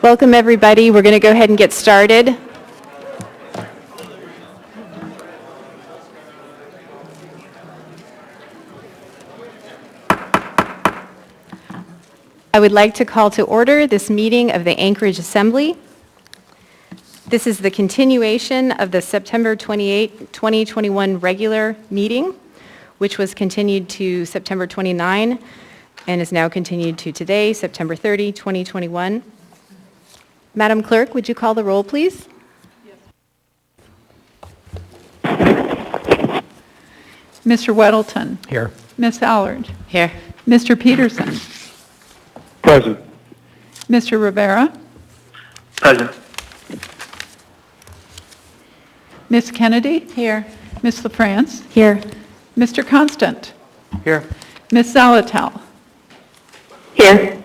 Welcome, everybody. We're going to go ahead and get started. I would like to call to order this meeting of the Anchorage Assembly. This is the continuation of the September 28, 2021 regular meeting, which was continued to September 29 and is now continued to today, September 30, 2021. Madam Clerk, would you call the roll, please? Mr. Weddleton. Here. Ms. Allard. Here. Mr. Peterson. Present. Mr. Rivera. Present. Ms. Kennedy. Here. Ms. LaFrance. Here. Mr. Constant. Here. Ms. Zalatel. Here.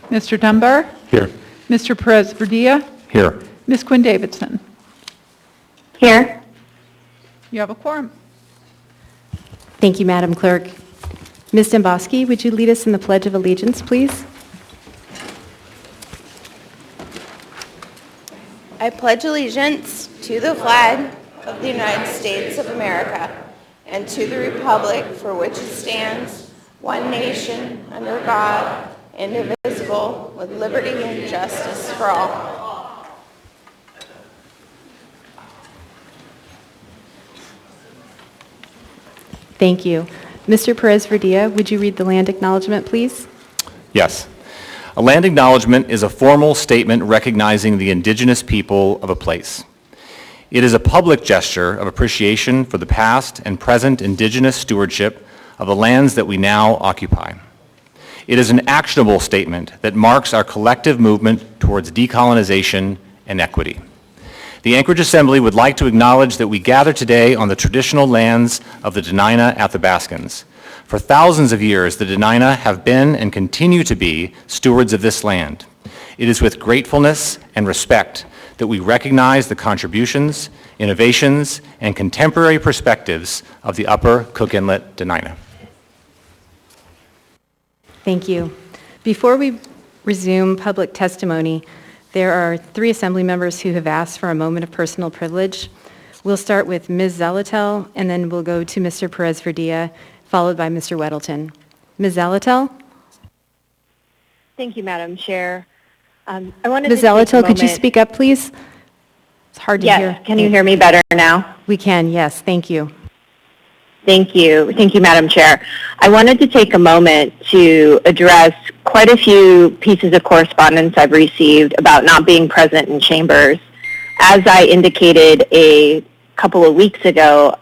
Mr. Dunbar. Here. Mr. Perez-Verdilla. Here. Ms. Quinn Davidson. Here. You have a quorum. Thank you, Madam Clerk. Ms. Demboski, would you lead us in the Pledge of Allegiance, please? I pledge allegiance to the flag of the United States of America and to the republic for which it stands, one nation, under God, indivisible, with liberty and justice for all. Thank you. Mr. Perez-Verdilla, would you read the land acknowledgement, please? Yes. A land acknowledgement is a formal statement recognizing the indigenous people of a place. It is a public gesture of appreciation for the past and present indigenous stewardship of the lands that we now occupy. It is an actionable statement that marks our collective movement towards decolonization and equity. The Anchorage Assembly would like to acknowledge that we gather today on the traditional lands of the Dena'ina Athabascans. For thousands of years, the Dena'ina have been and continue to be stewards of this land. It is with gratefulness and respect that we recognize the contributions, innovations, and contemporary perspectives of the Upper Cook Inlet Dena'ina. Thank you. Before we resume public testimony, there are 3 Assembly members who have asked for a moment of personal privilege. We'll start with Ms. Zalatel, and then we'll go to Mr. Perez-Verdilla, followed by Mr. Weddleton. Ms. Zalatel? Thank you, Madam Chair. I wanted Ms. to take a Zalatel, could you moment- speak up, please? It's hard to hear. Yes, can you hear me better now? We can, yes. Thank you. Thank you. Thank you, Madam Chair. I wanted to take a moment to address quite a few pieces of correspondence I've received about not being present in chambers. As I indicated a couple of weeks ago,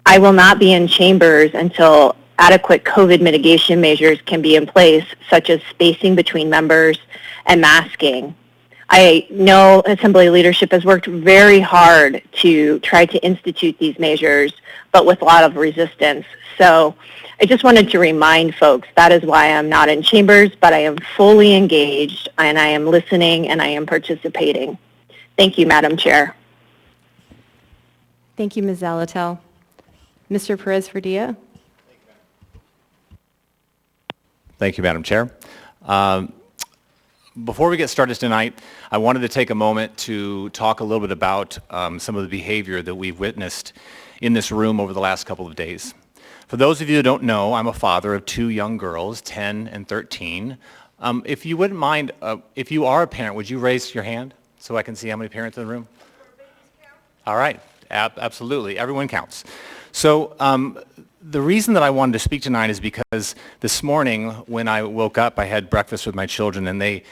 I will not be in chambers until adequate COVID mitigation measures can be in place, such as spacing between members and masking. I know Assembly leadership has worked very hard to try to institute these measures, but with a lot of resistance. So I just wanted to remind folks that is why I'm not in chambers, but I am fully engaged and I am listening and I am participating. Thank you, Madam Chair. Thank you, Ms. Zalatel. Mr. Perez-Verdilla? Thank you, Madam Chair. Before we get started tonight, I wanted to take a moment to talk a little bit about some of the behavior that we've witnessed in this room over the last couple of days. For those of you who don't know, I'm a father of 2 young girls, 10 and 13. If you wouldn't mind, if you are a parent, would you raise your hand so I can see how many parents in the room? All right, absolutely, everyone counts. So the reason that I wanted to speak tonight is because this morning when I woke up, I had breakfast with my children and they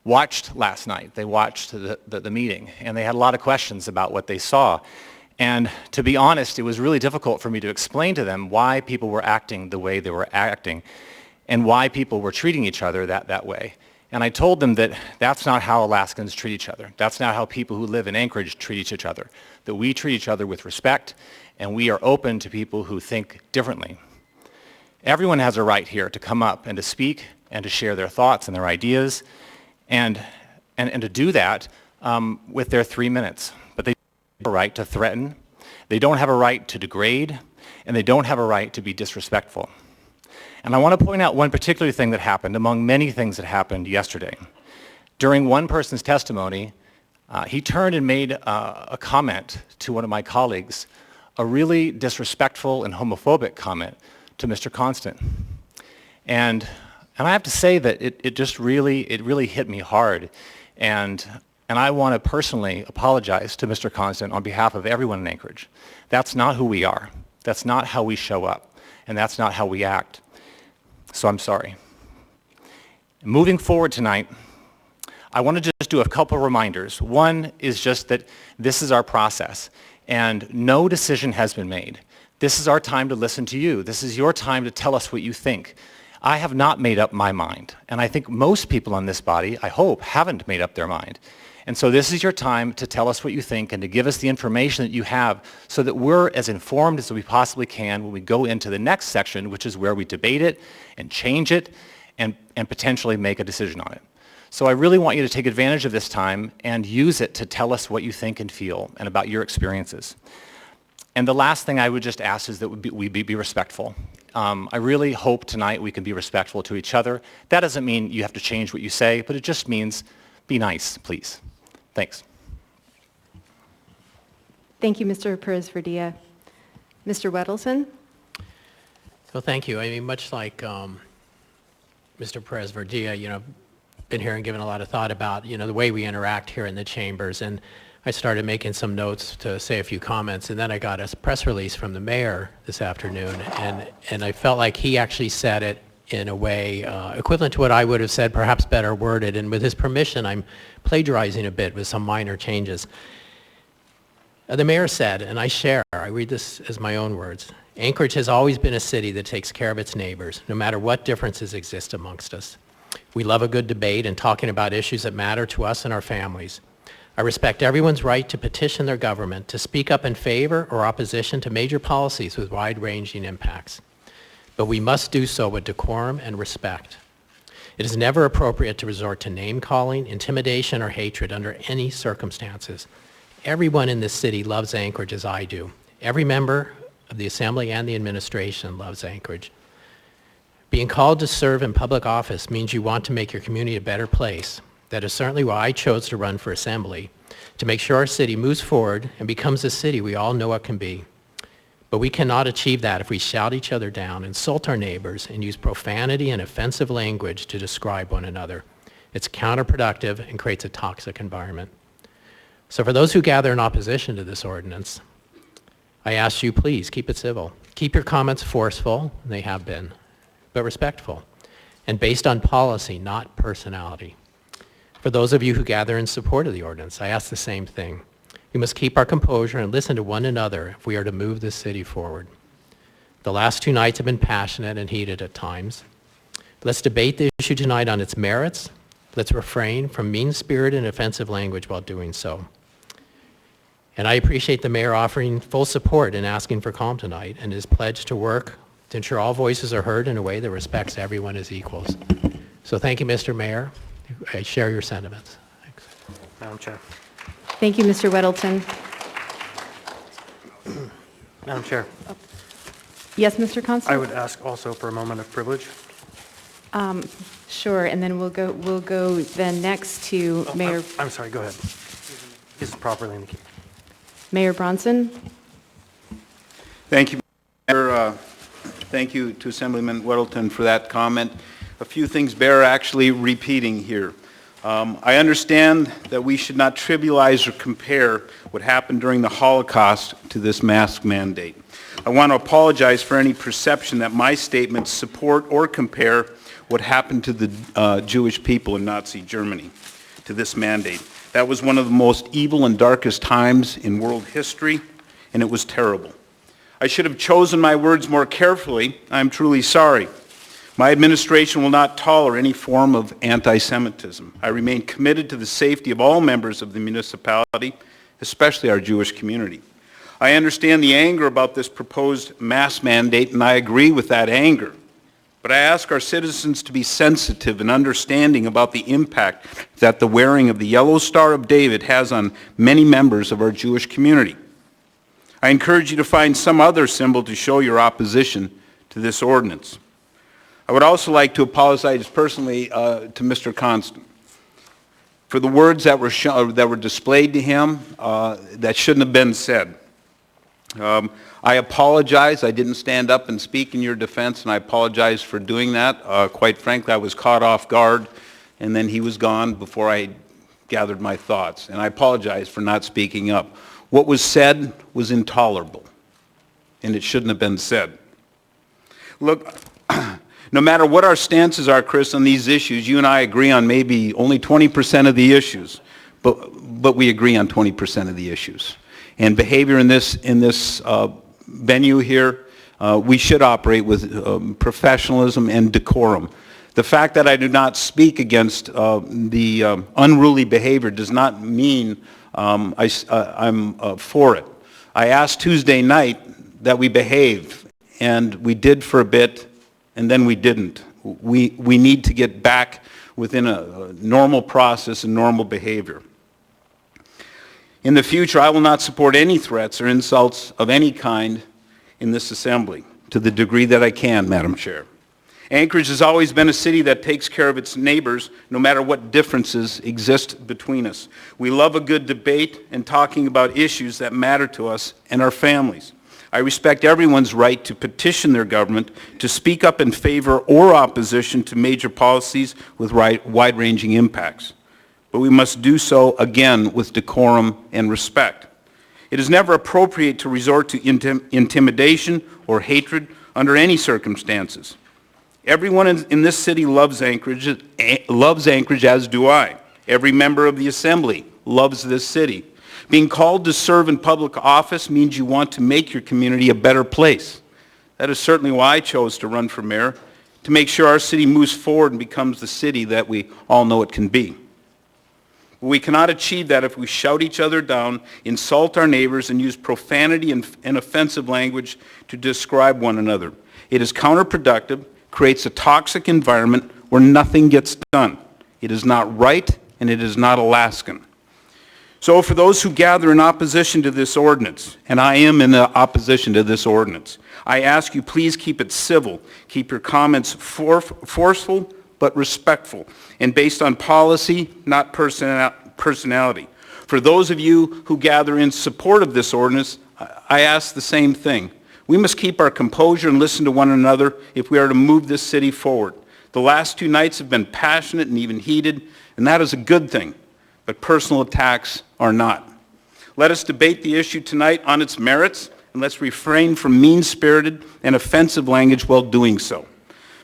watched last night. They watched the meeting and they had a lot of questions about what they saw. And to be honest, it was really difficult for me to explain to them why people were acting the way they were acting and why people were treating each other that way. And I told them that that's not how Alaskans treat each other. That's not how people who live in Anchorage treat each other. That we treat each other with respect and we are open to people who think differently. Everyone has a right here to come up and to speak and to share their thoughts and their ideas and to do that with their 3 minutes. But they don't have a right to threaten, they don't have a right to degrade, and they don't have a right to be disrespectful. And I want to point out one particular thing that happened among many things that happened yesterday. During one person's testimony, he turned and made a comment to one of my colleagues, a really disrespectful and homophobic comment to Mr. Constant. And I have to say that it just really hit me hard. And I want to personally apologize to Mr. Constant on behalf of everyone in Anchorage. That's not who we are. That's not how we show up. And that's not how we act. So I'm sorry. Moving forward tonight, I want to just do a couple reminders. One is just that this is our process, and no decision has been made. This is our time to listen to you. This is your time to tell us what you think. I have not made up my mind, and I think most people on this body, I hope, haven't made up their mind. And so this is your time to tell us what you think and to give us the information that you have so that we're as informed as we possibly can when we go into the next section, which is where we debate it and change it and potentially make a decision on it. So I really want you to take advantage of this time and use it to tell us what you think and feel and about your experiences. And the last thing I would just ask is that we be respectful. I really hope tonight we can be respectful to each other. That doesn't mean you have to change what you say, but it just means be nice, please. Thanks. Thank you, Mr. Perez-Verdia. Mr. Weddleton? Well, thank you. I mean, much like Mr. Perez-Verdia, been here and given a lot of thought about, the way we interact here in the chambers. And I started making some notes to say a few comments, and then I got a press release from the mayor this afternoon, and I felt like he actually said it in a way equivalent to what I would have said, perhaps better worded. And with his permission, I'm plagiarizing a bit with some minor changes. The mayor said, and I read this as my own words, Anchorage has always been a city that takes care of its neighbors, no matter what differences exist amongst us. We love a good debate and talking about issues that matter to us and our families. I respect everyone's right to petition their government to speak up in favor or opposition to major policies with wide-ranging impacts. But we must do so with decorum and respect. It is never appropriate to resort to name-calling, intimidation, or hatred under any circumstances. Everyone in this city loves Anchorage as I do. Every member of the Assembly and the administration loves Anchorage. Being called to serve in public office means you want to make your community a better place. That is certainly why I chose to run for Assembly, to make sure our city moves forward and becomes a city we all know it can be. But we cannot achieve that if we shout each other down, insult our neighbors, and use profanity and offensive language to describe one another. It's counterproductive and creates a toxic environment. So for those who gather in opposition to this ordinance, I ask you, please keep it civil. Keep your comments forceful, and they have been, but respectful, and based on policy, not personality. For those of you who gather in support of the ordinance, I ask the same thing. We must keep our composure and listen to one another if we are to move this city forward. The last 2 nights have been passionate and heated at times. Let's debate the issue tonight on its merits. Let's refrain from mean-spirited and offensive language while doing so. And I appreciate the mayor offering full support in asking for calm tonight and his pledge to work to ensure all voices are heard in a way that respects everyone as equals. So thank you, Mr. Mayor. I share your sentiments. Thanks. Madam Chair. Thank you, Mr. Weddleton. Madam Chair, Yes, Mr. Constant? I would ask also for a moment of privilege. Sure, and then we'll go then next to Mayor I'm sorry, go ahead. This is properly indicated. Mayor Bronson. Thank you, Mayor. Thank you to Assemblyman Weddleton for that comment. A few things bear actually repeating here. I understand that we should not trivialize or compare what happened during the Holocaust to this mask mandate. I want to apologize for any perception that my statements support or compare what happened to the Jewish people in Nazi Germany to this mandate. That was one of the most evil and darkest times in world history, and it was terrible. I should have chosen my words more carefully. I'm truly sorry. My administration will not tolerate any form of anti-Semitism. I remain committed to the safety of all members of the municipality, especially our Jewish community. I understand the anger about this proposed mask mandate, and I agree with that anger. But I ask our citizens to be sensitive and understanding about the impact that the wearing of the Yellow Star of David has on many members of our Jewish community. I encourage you to find some other symbol to show your opposition to this ordinance. I would also like to apologize personally to Mr. Constant. for the words that were displayed to him that shouldn't have been said. I apologize. I didn't stand up and speak in your defense, and I apologize for doing that. Quite frankly, I was caught off guard, and then he was gone before I gathered my thoughts, and I apologize for not speaking up. What was said was intolerable, and it shouldn't have been said. Look, no matter what our stances are, Chris, on these issues, you and I agree on maybe only 20% of the issues, but we agree on 20% of the issues. And behavior in this venue here, we should operate with professionalism and decorum. The fact that I do not speak against the unruly behavior does not mean I'm for it. I asked Tuesday night that we behave, and we did for a bit, and then we didn't. We need to get back within a normal process and normal behavior. In the future, I will not support any threats or insults of any kind in this assembly, to the degree that I can, Madam Chair. Anchorage has always been a city that takes care of its neighbors, no matter what differences exist between us. We love a good debate and talking about issues that matter to us and our families. I respect everyone's right to petition their government to speak up in favor or opposition to major policies with wide-ranging impacts. But we must do so, again, with decorum and respect. It is never appropriate to resort to intimidation or hatred under any circumstances. Everyone in this city loves Anchorage, as do I. Every member of the Assembly loves this city. Being called to serve in public office means you want to make your community a better place. That is certainly why I chose to run for mayor, to make sure our city moves forward and becomes the city that we all know it can be. We cannot achieve that if we shout each other down, insult our neighbors, and use profanity and offensive language to describe one another. It is counterproductive, creates a toxic environment where nothing gets done. It is not right, and it is not Alaskan. So for those who gather in opposition to this ordinance, and I am in opposition to this ordinance, I ask you please keep it civil, keep your comments forceful but respectful, and based on policy, not personality. For those of you who gather in support of this ordinance, I ask the same thing. We must keep our composure and listen to one another if we are to move this city forward. The last 2 nights have been passionate and even heated, and that is a good thing, but personal attacks are not. Let us debate the issue tonight on its merits, and let's refrain from mean-spirited and offensive language while doing so.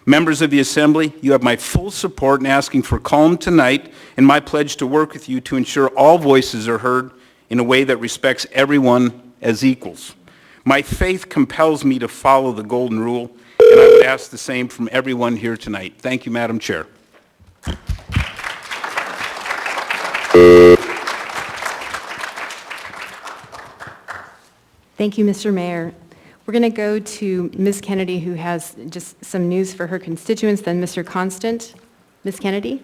Members of the Assembly, you have my full support in asking for calm tonight, and my pledge to work with you to ensure all voices are heard in a way that respects everyone as equals. My faith compels me to follow the golden rule, and I would ask the same from everyone here tonight. Thank you, Madam Chair. Thank you, Mr. Mayor. We're going to go to Ms. Kennedy, who has just some news for her constituents, then Mr. Constant. Ms. Kennedy?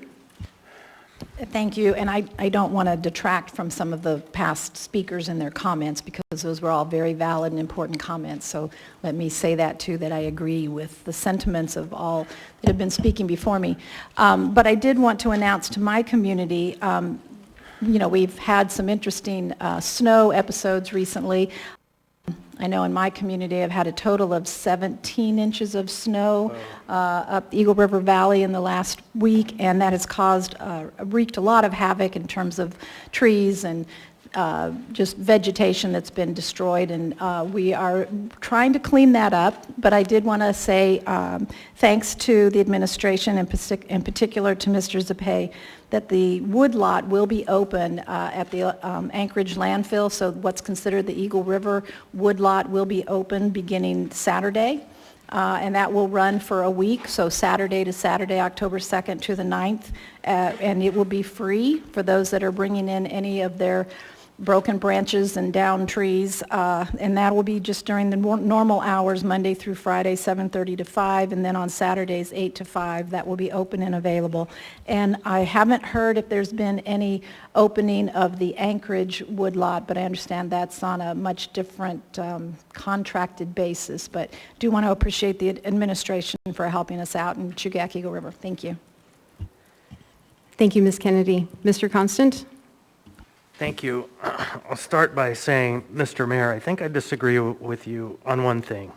Thank you, and I don't want to detract from some of the past speakers and their comments, because those were all very valid and important comments, so let me say that too, that I agree with the sentiments of all that have been speaking before me. But I did want to announce to my community, we've had some interesting snow episodes recently. I know in my community I've had a total of 17 inches of snow up the Eagle River Valley in the last week, and that has wreaked a lot of havoc in terms of trees and just vegetation that's been destroyed, and we are trying to clean that up. But I did want to say thanks to the administration, in particular to Mr. Zapay, that the woodlot will be open at the Anchorage landfill. So what's considered the Eagle River woodlot will be open beginning Saturday. And that will run for a week, so Saturday to Saturday, October 2nd to the 9th. And it will be free for those that are bringing in any of their broken branches and downed trees, and that will be just during the normal hours, Monday through Friday, 7:30 to 5, and then on Saturdays, 8 to 5, that will be open and available. And I haven't heard if there's been any opening of the Anchorage woodlot, but I understand that's on a much different contracted basis, but do want to appreciate the administration for helping us out in Chugach Eagle River. Thank you. Thank you, Ms. Kennedy. Mr. Constant? Thank you. I'll start by saying, Mr. Mayor, I think I disagree with you on one thing,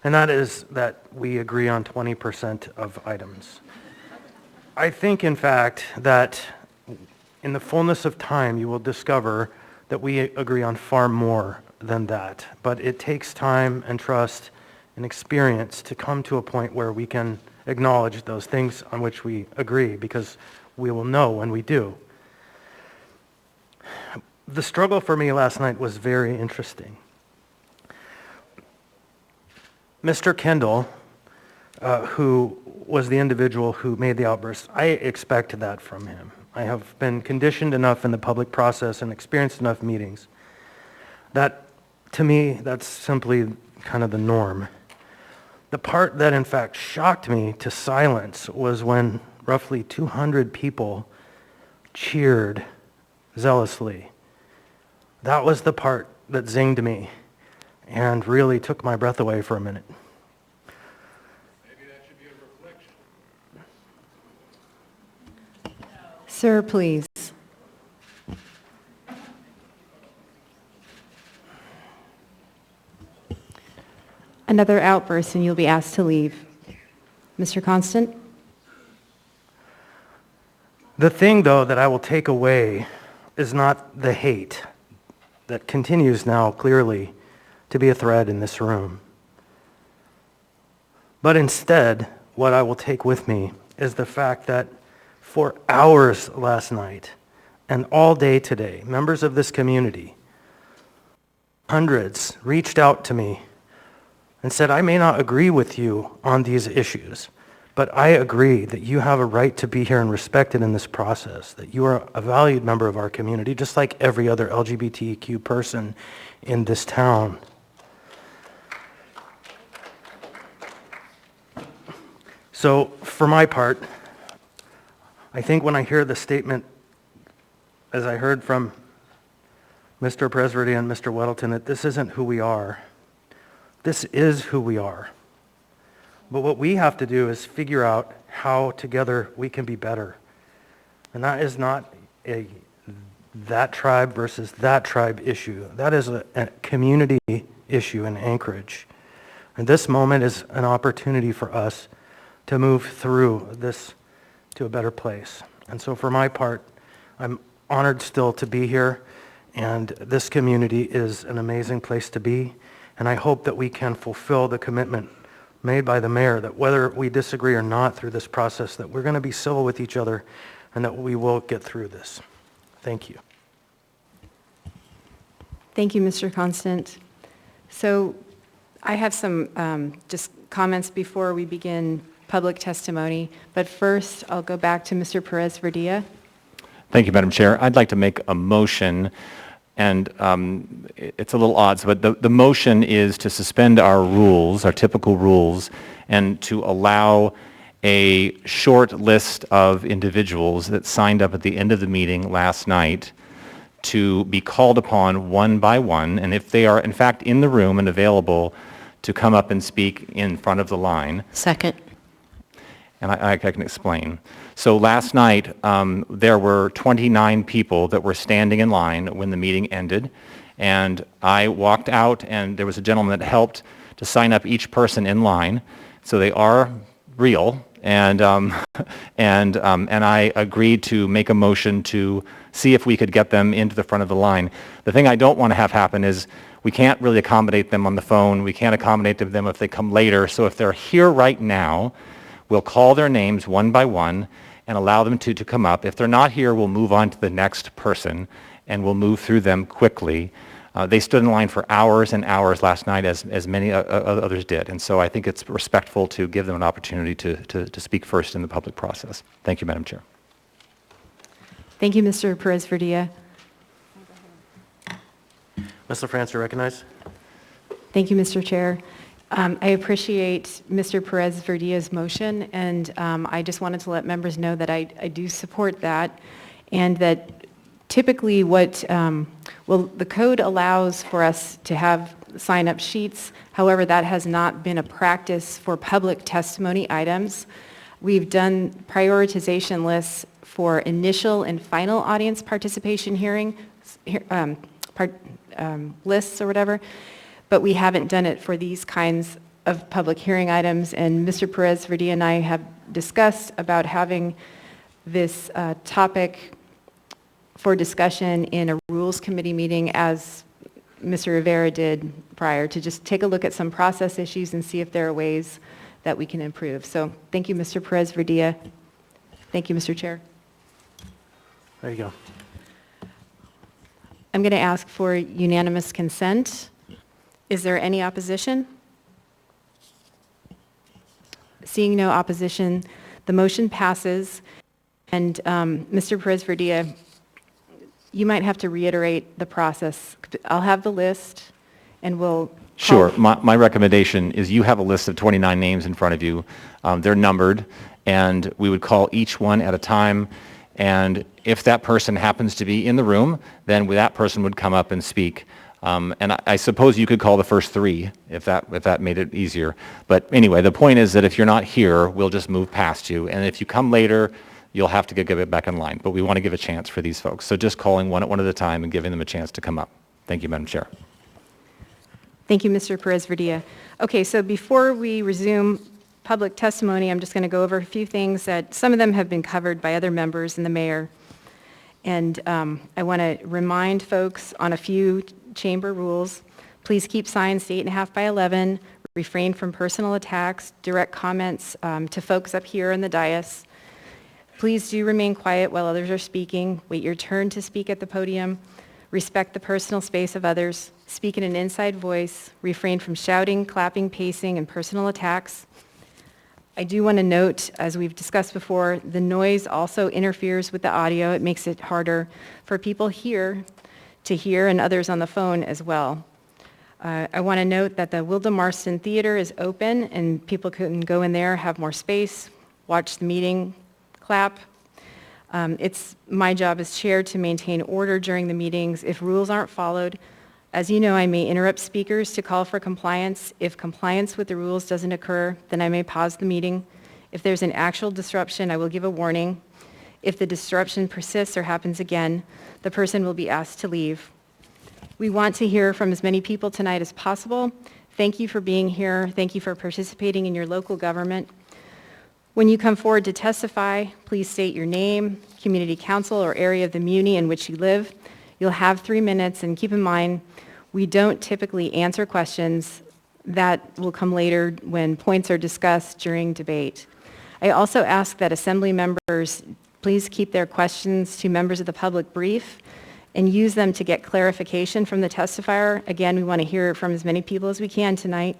and that is that we agree on 20% of items. I think, in fact, that in the fullness of time, you will discover that we agree on far more than that. But it takes time and trust and experience to come to a point where we can acknowledge those things on which we agree, because we will know when we do. The struggle for me last night was very interesting. Mr. Kendall, who was the individual who made the outburst, I expected that from him. I have been conditioned enough in the public process and experienced enough meetings that, to me, that's simply kind of the norm. The part that in fact shocked me to silence was when roughly 200 people cheered zealously. That was the part that zinged me and really took my breath away for a minute. Maybe that should be a reflection. Sir, please. Another outburst and you'll be asked to leave. Mr. Constant? The thing, though, that I will take away is not the hate that continues now clearly to be a thread in this room. But instead, what I will take with me is the fact that for hours last night and all day today, members of this community, hundreds, reached out to me and said, I may not agree with you on these issues, but I agree that you have a right to be here and respected in this process, that you are a valued member of our community, just like every other LGBTQ person in this town. So for my part, I think when I hear the statement, as I heard from Mr. Presverdy and Mr. Weddleton, that this isn't who we are. This is who we are. But what we have to do is figure out how together we can be better. And that is not a that tribe versus that tribe issue. That is a community issue in Anchorage. And this moment is an opportunity for us to move through this to a better place. And so for my part, I'm honored still to be here, and this community is an amazing place to be. And I hope that we can fulfill the commitment made by the mayor that whether we disagree or not through this process, that we're going to be civil with each other and that we will get through this. Thank you. Thank you, Mr. Constant. So I have some just comments before we begin public testimony, but first I'll go back to Mr. Perez-Verdia. Thank you, Madam Chair. I'd like to make a motion, and it's a little odd, but the motion is to suspend our rules, our typical rules, and to allow a short list of individuals that signed up at the end of the meeting last night to be called upon one by one, and if they are in fact in the room and available, to come up and speak in front of the line. Second. And I can explain. So last night, there were 29 people that were standing in line when the meeting ended, and I walked out, and there was a gentleman that helped to sign up each person in line. So they are real, and I agreed to make a motion to see if we could get them into the front of the line. The thing I don't want to have happen is we can't really accommodate them on the phone. We can't accommodate them if they come later. So if they're here right now, we'll call their names one by one and allow them to come up. If they're not here, we'll move on to the next person, and we'll move through them quickly. They stood in line for hours and hours last night, as many others did. And so I think it's respectful to give them an opportunity to speak first in the public process. Thank you, Madam Chair. Thank you, Mr. Perez-Verdia. Ms. LaFrance, you're recognized. Thank you, Mr. Chair. I appreciate Mr. Perez-Verdia's motion, and I just wanted to let members know that I do support that, and that typically the code allows for us to have sign-up sheets. However, that has not been a practice for public testimony items. We've done prioritization lists for initial and final audience participation lists or whatever, but we haven't done it for these kinds of public hearing items. And Mr. Perez-Verdia and I have discussed about having this topic for discussion in a Rules Committee meeting, as Mr. Rivera did prior, to just take a look at some process issues and see if there are ways that we can improve. So thank you, Mr. Perez-Verdia. Thank you, Mr. Chair. There you go. I'm going to ask for unanimous consent. Is there any opposition? Seeing no opposition, the motion passes. And Mr. Perez-Verdia, you might have to reiterate the process. I'll have the list, and we'll... Sure. My recommendation is you have a list of 29 names in front of you. They're numbered, and we would call each one at a time. And if that person happens to be in the room, then that person would come up and speak. And I suppose you could call the first three if that made it easier. But anyway, the point is that if you're not here, we'll just move past you. And if you come later, you'll have to get it back in line. But we want to give a chance for these folks. So just calling one at a time and giving them a chance to come up. Thank you, Madam Chair. Thank you, Mr. Perez-Verdia. Okay, so before we resume public testimony, I'm just going to go over a few things that some of them have been covered by other members and the mayor. And I want to remind folks on a few chamber rules. Please keep signs to 8.5 by 11. Refrain from personal attacks, direct comments to folks up here in the dais. Please do remain quiet while others are speaking. Wait your turn to speak at the podium. Respect the personal space of others. Speak in an inside voice. Refrain from shouting, clapping, pacing, and personal attacks. I do want to note, as we've discussed before, the noise also interferes with the audio. It makes it harder for people here to hear and others on the phone as well. I want to note that the Wilda Marston Theater is open and people can go in there, have more space, watch the meeting, clap. It's my job as chair to maintain order during the meetings. If rules aren't followed, as you know, I may interrupt speakers to call for compliance. If compliance with the rules doesn't occur, then I may pause the meeting. If there's an actual disruption, I will give a warning. If the disruption persists or happens again, the person will be asked to leave. We want to hear from as many people tonight as possible. Thank you for being here. Thank you for participating in your local government. When you come forward to testify, please state your name, community council, or area of the muni in which you live. You'll have 3 minutes, and keep in mind, we don't typically answer questions. That will come later when points are discussed during debate. I also ask that assembly members please keep their questions to members of the public brief and use them to get clarification from the testifier. Again, we want to hear from as many people as we can tonight.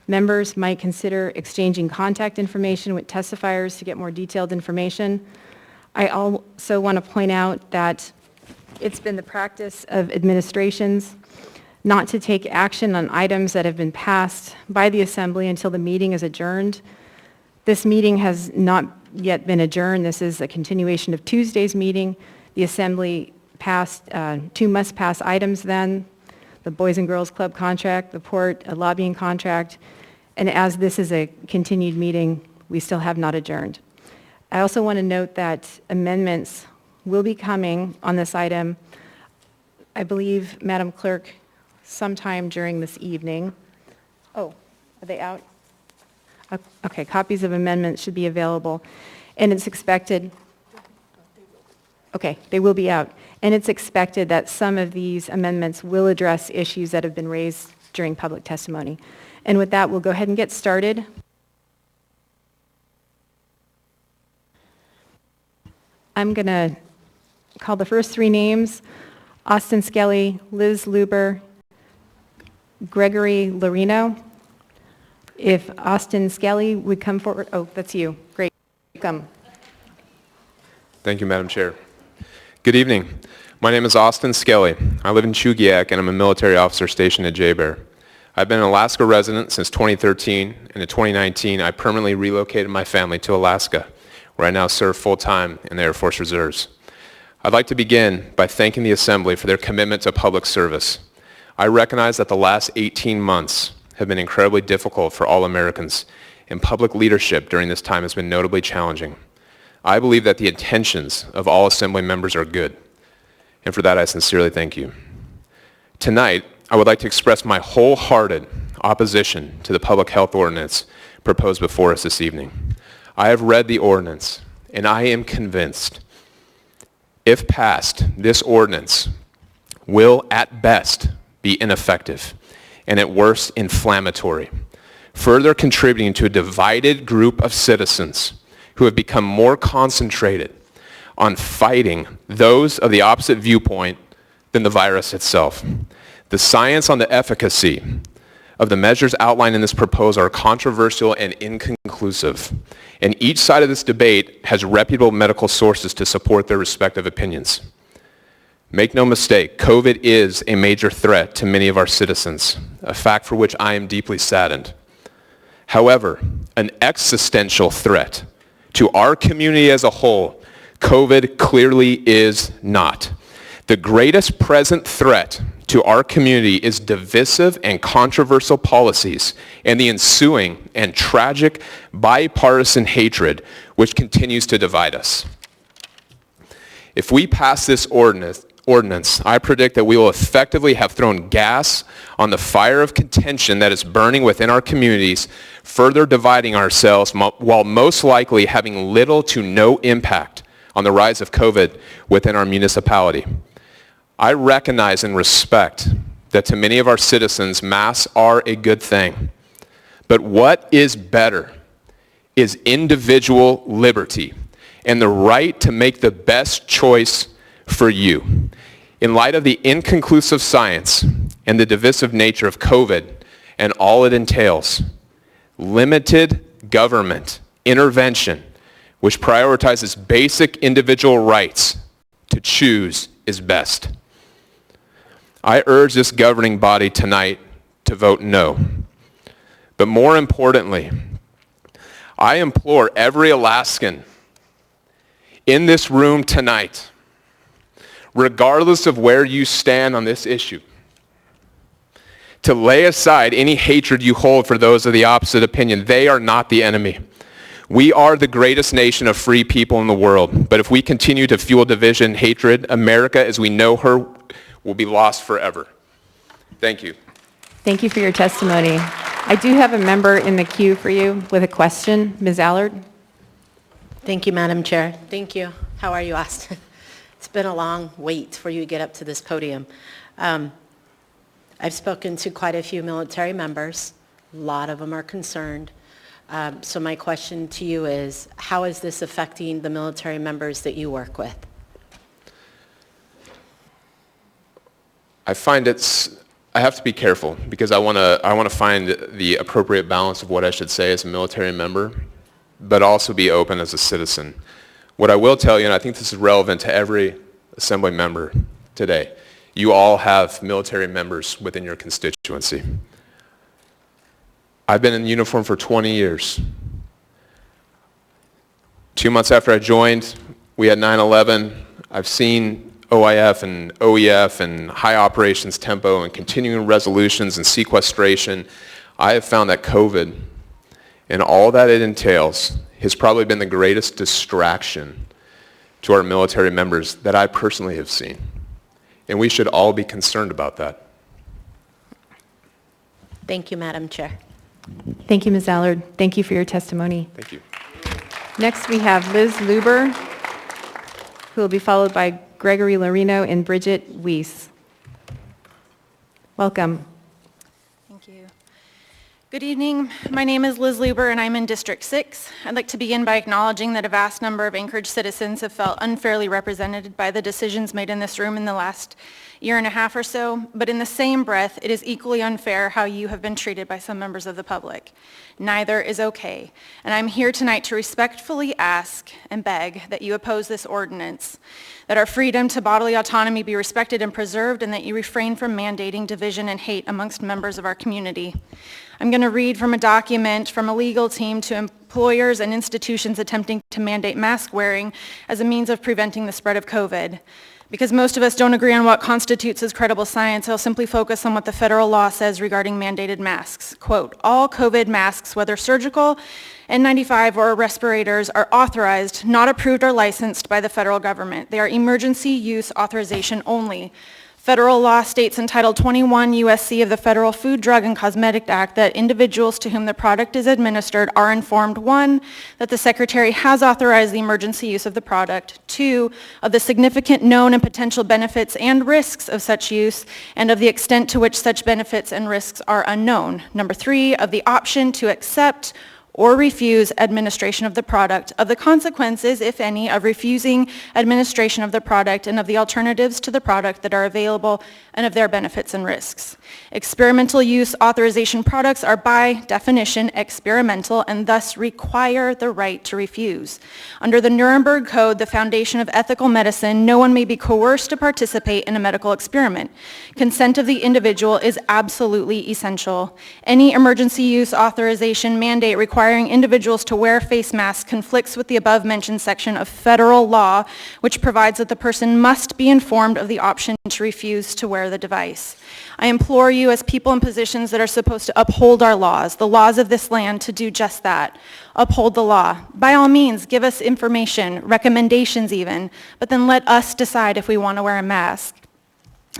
Members might consider exchanging contact information with testifiers to get more detailed information. I also want to point out that it's been the practice of administrations not to take action on items that have been passed by the Assembly until the meeting is adjourned. This meeting has not yet been adjourned. This is a continuation of Tuesday's meeting. The Assembly passed 2 must-pass items then, the Boys and Girls Club contract, the port lobbying contract, and as this is a continued meeting, we still have not adjourned. I also want to note that amendments will be coming on this item, I believe, Madam Clerk, sometime during this evening. Oh, are they out? Okay, copies of amendments should be available, and it's expected, okay, they will be out, and it's expected that some of these amendments will address issues that have been raised during public testimony. And with that, we'll go ahead and get started. I'm going to call the first 3 names: Austin Skelly, Liz Luber, Gregory Lorino. If Austin Skelly would come forward. Oh, that's you. Great. Come. Thank you, Madam Chair. Good evening. My name is Austin Skelly. I live in Chugiak, and I'm a military officer stationed at J-Bear. I've been an Alaska resident since 2013, and in 2019, I permanently relocated my family to Alaska, where I now serve full-time in the Air Force Reserves. I'd like to begin by thanking the Assembly for their commitment to public service. I recognize that the last 18 months have been incredibly difficult for all Americans, and public leadership during this time has been notably challenging. I believe that the intentions of all Assembly members are good, and for that I sincerely thank you. Tonight, I would like to express my wholehearted opposition to the public health ordinance proposed before us this evening. I have read the ordinance, and I am convinced, if passed, this ordinance will at best be ineffective, and at worst inflammatory, further contributing to a divided group of citizens who have become more concentrated on fighting those of the opposite viewpoint than the virus itself. The science on the efficacy of the measures outlined in this proposal are controversial and inconclusive, and each side of this debate has reputable medical sources to support their respective opinions. Make no mistake, COVID is a major threat to many of our citizens, a fact for which I am deeply saddened. However, an existential threat to our community as a whole, COVID clearly is not. The greatest present threat to our community is divisive and controversial policies and the ensuing and tragic bipartisan hatred which continues to divide us. If we pass this ordinance, I predict that we will effectively have thrown gas on the fire of contention that is burning within our communities, further dividing ourselves while most likely having little to no impact on the rise of COVID within our municipality. I recognize and respect that to many of our citizens, masks are a good thing. But what is better is individual liberty and the right to make the best choice for you. In light of the inconclusive science and the divisive nature of COVID and all it entails, limited government intervention, which prioritizes basic individual rights to choose, is best. I urge this governing body tonight to vote no. But more importantly, I implore every Alaskan in this room tonight, regardless of where you stand on this issue, to lay aside any hatred you hold for those of the opposite opinion. They are not the enemy. We are the greatest nation of free people in the world. But if we continue to fuel division and hatred, America as we know her will be lost forever. Thank you. Thank you for your testimony. I do have a member in the queue for you with a question. Ms. Allard? Thank you, Madam Chair. Thank you. How are you, Austin? It's been a long wait for you to get up to this podium. I've spoken to quite a few military members. A lot of them are concerned. So my question to you is, how is this affecting the military members that you work with? I have to be careful because I want to find the appropriate balance of what I should say as a military member, but also be open as a citizen. What I will tell you, and I think this is relevant to every Assembly member today, you all have military members within your constituency. I've been in uniform for 20 years. 2 months after I joined, we had 9/11. I've seen OIF and OEF and high operations tempo and continuing resolutions and sequestration. I have found that COVID and all that it entails has probably been the greatest distraction to our military members that I personally have seen. And we should all be concerned about that. Thank you, Madam Chair. Thank you, Ms. Allard. Thank you for your testimony. Thank you. Next, we have Liz Luber, who will be followed by Gregory Lorino and Bridget Weiss. Welcome. Thank you. Good evening. My name is Liz Luber, and I'm in District 6. I'd like to begin by acknowledging that a vast number of Anchorage citizens have felt unfairly represented by the decisions made in this room in the last year and a half or so, but in the same breath, it is equally unfair how you have been treated by some members of the public. Neither is okay, and I'm here tonight to respectfully ask and beg that you oppose this ordinance, that our freedom to bodily autonomy be respected and preserved, and that you refrain from mandating division and hate amongst members of our community. I'm going to read from a document from a legal team to employers and institutions attempting to mandate mask wearing as a means of preventing the spread of COVID. Because most of us don't agree on what constitutes as credible science, I'll simply focus on what the federal law says regarding mandated masks. Quote, all COVID masks, whether surgical, N95, or respirators, are authorized, not approved or licensed by the federal government. They are emergency use authorization only. Federal law states in Title 21 U.S.C. of the Federal Food, Drug, and Cosmetic Act that individuals to whom the product is administered are informed, 1, that the Secretary has authorized the emergency use of the product, 2, of the significant known and potential benefits and risks of such use, and of the extent to which such benefits and risks are unknown, number 3, of the option to accept or refuse administration of the product, of the consequences, if any, of refusing administration of the product, and of the alternatives to the product that are available, and of their benefits and risks. Experimental use authorization products are by definition experimental and thus require the right to refuse. Under the Nuremberg Code, the foundation of ethical medicine, no one may be coerced to participate in a medical experiment. Consent of the individual is absolutely essential. Any emergency use authorization mandate requiring individuals to wear face masks conflicts with the above-mentioned section of federal law, which provides that the person must be informed of the option to refuse to wear the device. I implore you as people in positions that are supposed to uphold our laws, the laws of this land, to do just that. Uphold the law. By all means, give us information, recommendations even, but then let us decide if we want to wear a mask.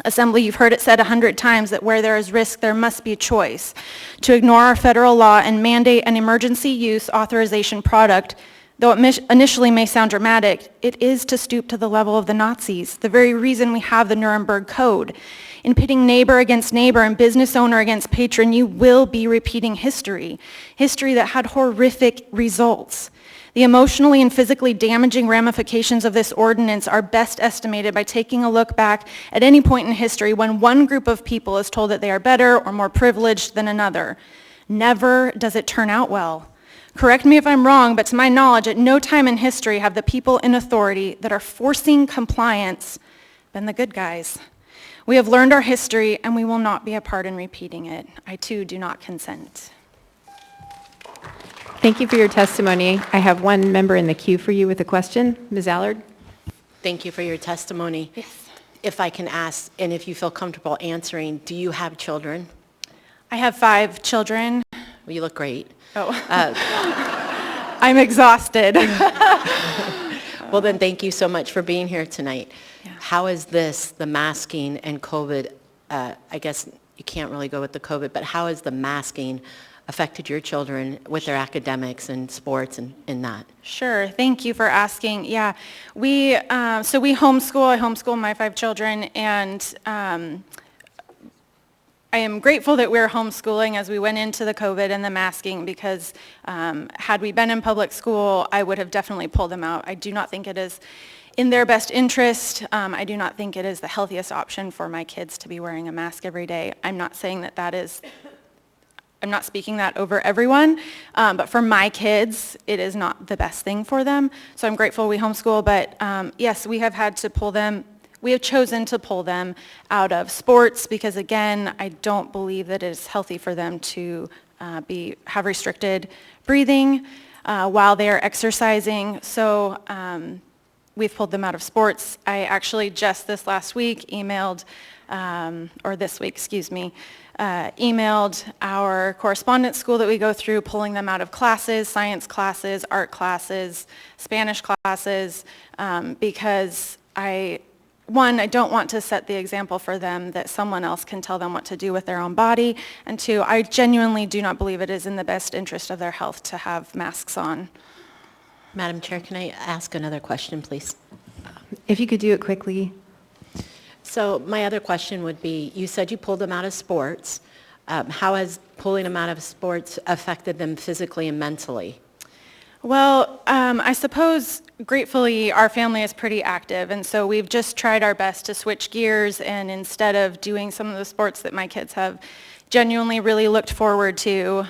Assembly, you've heard it said 100 times that where there is risk, there must be choice. To ignore our federal law and mandate an emergency use authorization product, though it initially may sound dramatic, it is to stoop to the level of the Nazis, the very reason we have the Nuremberg Code. In pitting neighbor against neighbor and business owner against patron, you will be repeating history that had horrific results. The emotionally and physically damaging ramifications of this ordinance are best estimated by taking a look back at any point in history when one group of people is told that they are better or more privileged than another. Never does it turn out well. Correct me if I'm wrong, but to my knowledge, at no time in history have the people in authority that are forcing compliance been the good guys. We have learned our history, and we will not be a part in repeating it. I, too, do not consent. Thank you for your testimony. I have one member in the queue for you with a question. Ms. Allard? Thank you for your testimony. Yes. If I can ask, and if you feel comfortable answering, do you have children? I have 5 children. Well, you look great. Oh. I'm exhausted. Well, then thank you so much for being here tonight. Yeah. How is this, the masking and COVID, I guess you can't really go with the COVID, but how has the masking affected your children with their academics and sports and that? Sure. Thank you for asking. Yeah. We homeschool. I homeschool my 5 children, and I am grateful that we're homeschooling as we went into the COVID and the masking, because had we been in public school, I would have definitely pulled them out. I do not think it is in their best interest. I do not think it is the healthiest option for my kids to be wearing a mask every day. I'm not saying that is, I'm not speaking that over everyone, but for my kids, it is not the best thing for them. So I'm grateful we homeschool, but yes, we have had to pull them. We have chosen to pull them out of sports because, again, I don't believe that it is healthy for them to have restricted breathing while they are exercising. So we've pulled them out of sports. I actually just this last week emailed our correspondence school that we go through, pulling them out of classes, science classes, art classes, Spanish classes, because I don't want to set the example for them that someone else can tell them what to do with their own body, and 2, I genuinely do not believe it is in the best interest of their health to have masks on. Madam Chair, can I ask another question, please? If you could do it quickly. So my other question would be, you said you pulled them out of sports. How has pulling them out of sports affected them physically and mentally? Well, I suppose gratefully our family is pretty active, and so we've just tried our best to switch gears, and instead of doing some of the sports that my kids have genuinely really looked forward to,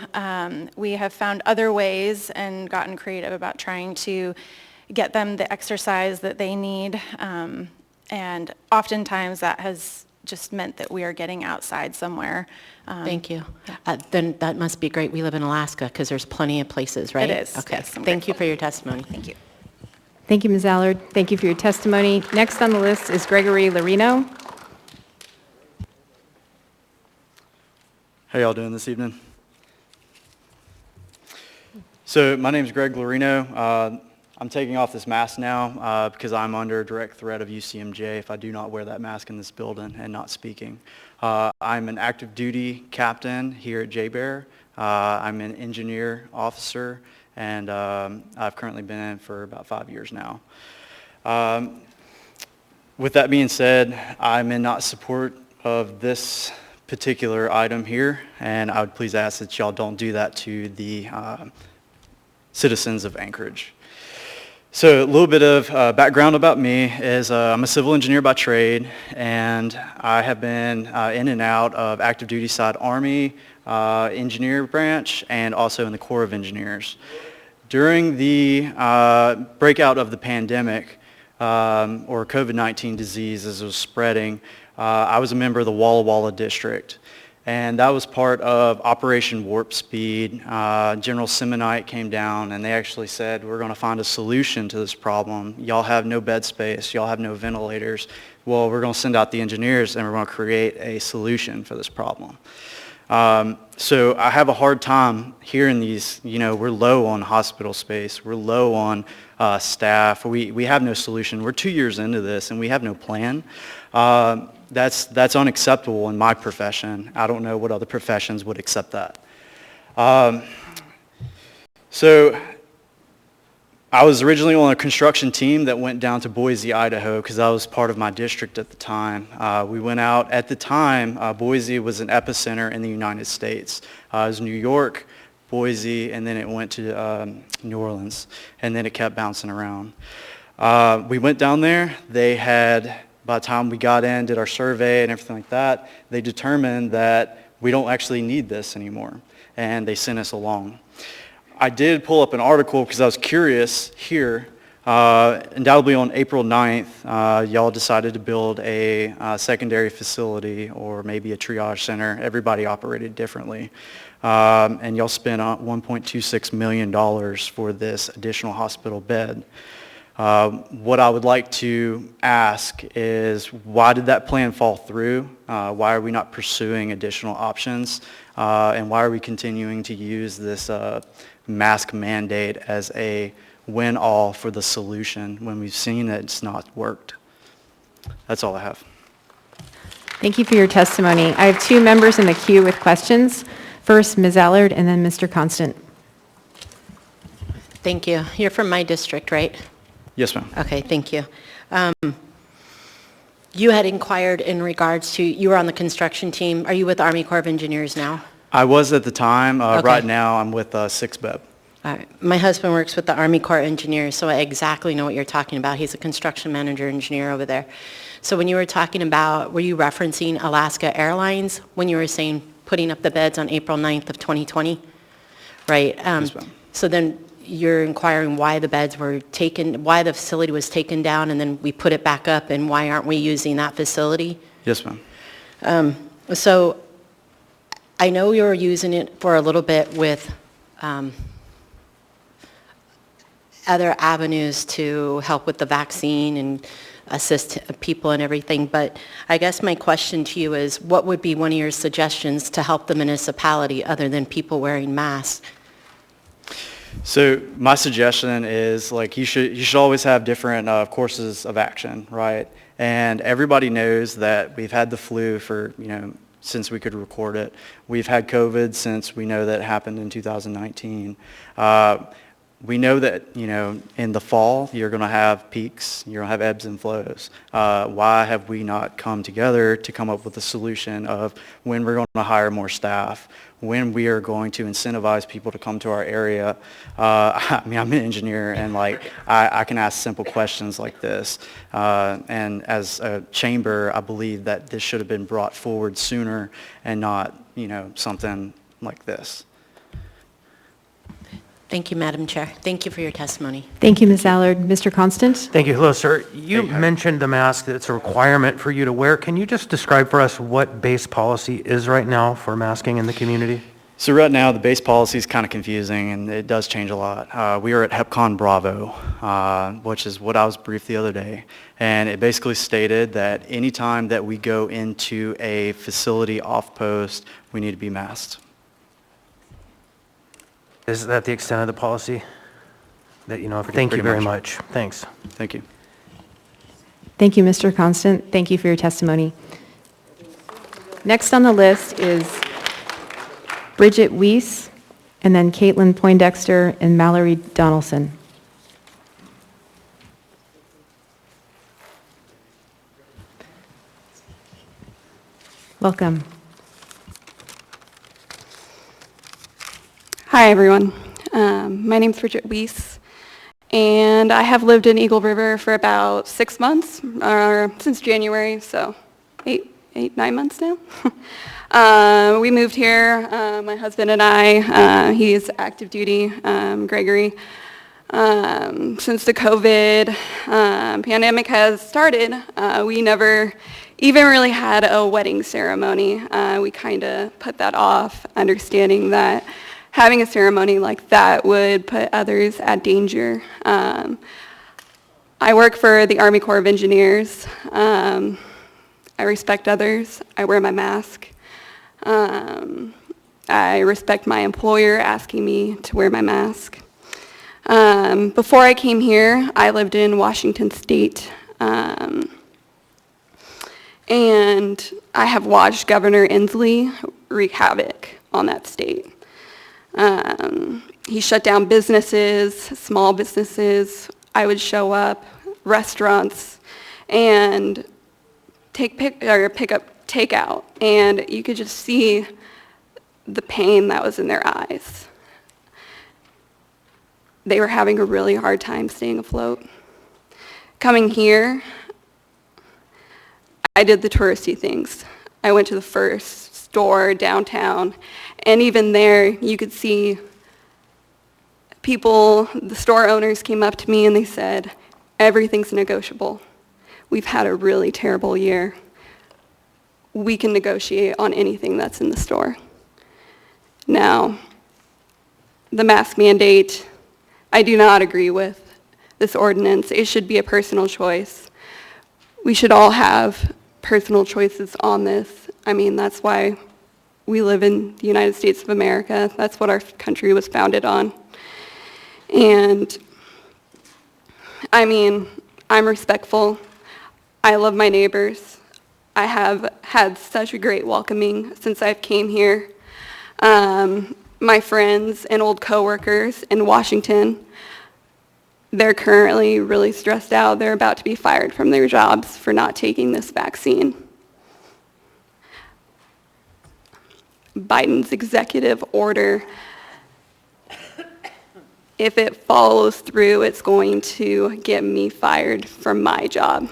we have found other ways and gotten creative about trying to get them the exercise that they need, and oftentimes that has just meant that we are getting outside somewhere. Thank you. Then that must be great. We live in Alaska because there's plenty of places, right? It is. Okay. Yes, Thank you for your testimony. Thank you. Thank you, Ms. Allard. Thank you for your testimony. Next on the list is Gregory Larino. How y'all doing this evening? So my name is Greg Larino. I'm taking off this mask now because I'm under direct threat of UCMJ if I do not wear that mask in this building and not speaking. I'm an active duty captain here at JBEAR. I'm an engineer officer, and I've currently been in for about 5 years now. With that being said, I'm in not support of this particular item here, and I would please ask that y'all don't do that to the citizens of Anchorage. So a little bit of background about me is I'm a civil engineer by trade, and I have been in and out of active duty side Army, engineer branch, and also in the Corps of Engineers. During the breakout of the pandemic, or COVID-19 disease as it was spreading, I was a member of the Walla Walla District. And that was part of Operation Warp Speed. General Simonite came down and they actually said, we're going to find a solution to this problem. Y'all have no bed space. Y'all have no ventilators. Well, we're going to send out the engineers and we're going to create a solution for this problem. So I have a hard time hearing these, we're low on hospital space. We're low on staff. We have no solution. We're 2 years into this and we have no plan. That's unacceptable in my profession. I don't know what other professions would accept that. So I was originally on a construction team that went down to Boise, Idaho, because that was part of my district at the time. We went out, at the time, Boise was an epicenter in the United States. It was New York, Boise, and then it went to New Orleans, and then it kept bouncing around. We went down there. They had, by the time we got in, did our survey and everything like that, they determined that we don't actually need this anymore, and they sent us along. I did pull up an article because I was curious here. Undoubtedly on April 9th, y'all decided to build a secondary facility or maybe a triage center. Everybody operated differently. And y'all spent $1.26 million for this additional hospital bed. What I would like to ask is, why did that plan fall through? Why are we not pursuing additional options? And why are we continuing to use this mask mandate as a win-all for the solution when we've seen that it's not worked? That's all I have. Thank you for your testimony. I have two members in the queue with questions. First, Ms. Allard, and then Mr. Constant. Thank you. You're from my district, right? Yes, ma'am. Okay, thank you. You had inquired in regards to, you were on the construction team. Are you with the Army Corps of Engineers now? I was at the time. Okay. Right now, I'm with 6BEB. All right. My husband works with the Army Corps of Engineers, so I exactly know what you're talking about. He's a construction manager engineer over there. So when you were talking about, were you referencing Alaska Airlines when you were saying putting up the beds on April 9th of 2020? Right. Yes, ma'am. So then you're inquiring why the beds were taken, why the facility was taken down, and then we put it back up, and why aren't we using that facility? Yes, ma'am. So I know you were using it for a little bit with other avenues to help with the vaccine and assist people and everything, but I guess my question to you is, what would be one of your suggestions to help the municipality other than people wearing masks? So my suggestion is, like, you should always have different courses of action, right? And everybody knows that we've had the flu for, since we could record it. We've had COVID since we know that it happened in 2019. We know that, in the fall, you're going to have peaks, you're going to have ebbs and flows. Why have we not come together to come up with a solution of when we're going to hire more staff, when we are going to incentivize people to come to our area? I'm an engineer, and I can ask simple questions like this. And as a chamber, I believe that this should have been brought forward sooner and not, something like this. Thank you, Madam Chair. Thank you for your testimony. Thank you, Ms. Allard. Mr. Constant? Thank you. Hello, sir. You mentioned the mask, that it's a requirement for you to wear. Can you just describe for us what base policy is right now for masking in the community? So right now, the base policy is kind of confusing, and it does change a lot. We are at HEPCON Bravo, which is what I was briefed the other day, and it basically stated that anytime that we go into a facility off post, we need to be masked. Is that the extent of the policy? That you know of? Pretty- Thank you pretty very much. much. Thanks. Thank you. Thank you, Mr. Constant. Thank you for your testimony. Next on the list is Bridget Weiss, and then Caitlin Poindexter and Mallory Donaldson. Welcome. Hi, everyone. My name's Bridget Weiss, and I have lived in Eagle River for about 6 months, since January, so 9 months now. We moved here, my husband and I. He's active duty, Gregory. Since the COVID pandemic has started, we never even really had a wedding ceremony. We kind of put that off, understanding that having a ceremony like that would put others at danger. I work for the Army Corps of Engineers. I respect others. I wear my mask. I respect my employer asking me to wear my mask. Before I came here, I lived in Washington State. And I have watched Governor Inslee wreak havoc on that state. He shut down businesses, small businesses. I would show up, restaurants, and pick up takeout, and you could just see the pain that was in their eyes. They were having a really hard time staying afloat. Coming here, I did the touristy things. I went to the first store downtown, and even there, you could see people, the store owners came up to me and they said, everything's negotiable. We've had a really terrible year. We can negotiate on anything that's in the store. Now, the mask mandate, I do not agree with this ordinance. It should be a personal choice. We should all have personal choices on this. I mean, that's why we live in the United States of America. That's what our country was founded on. And, I mean, I'm respectful. I love my neighbors. I have had such a great welcoming since I've came here. My friends and old coworkers in Washington, they're currently really stressed out. They're about to be fired from their jobs for not taking this vaccine. Biden's executive order, if it follows through, it's going to get me fired from my job.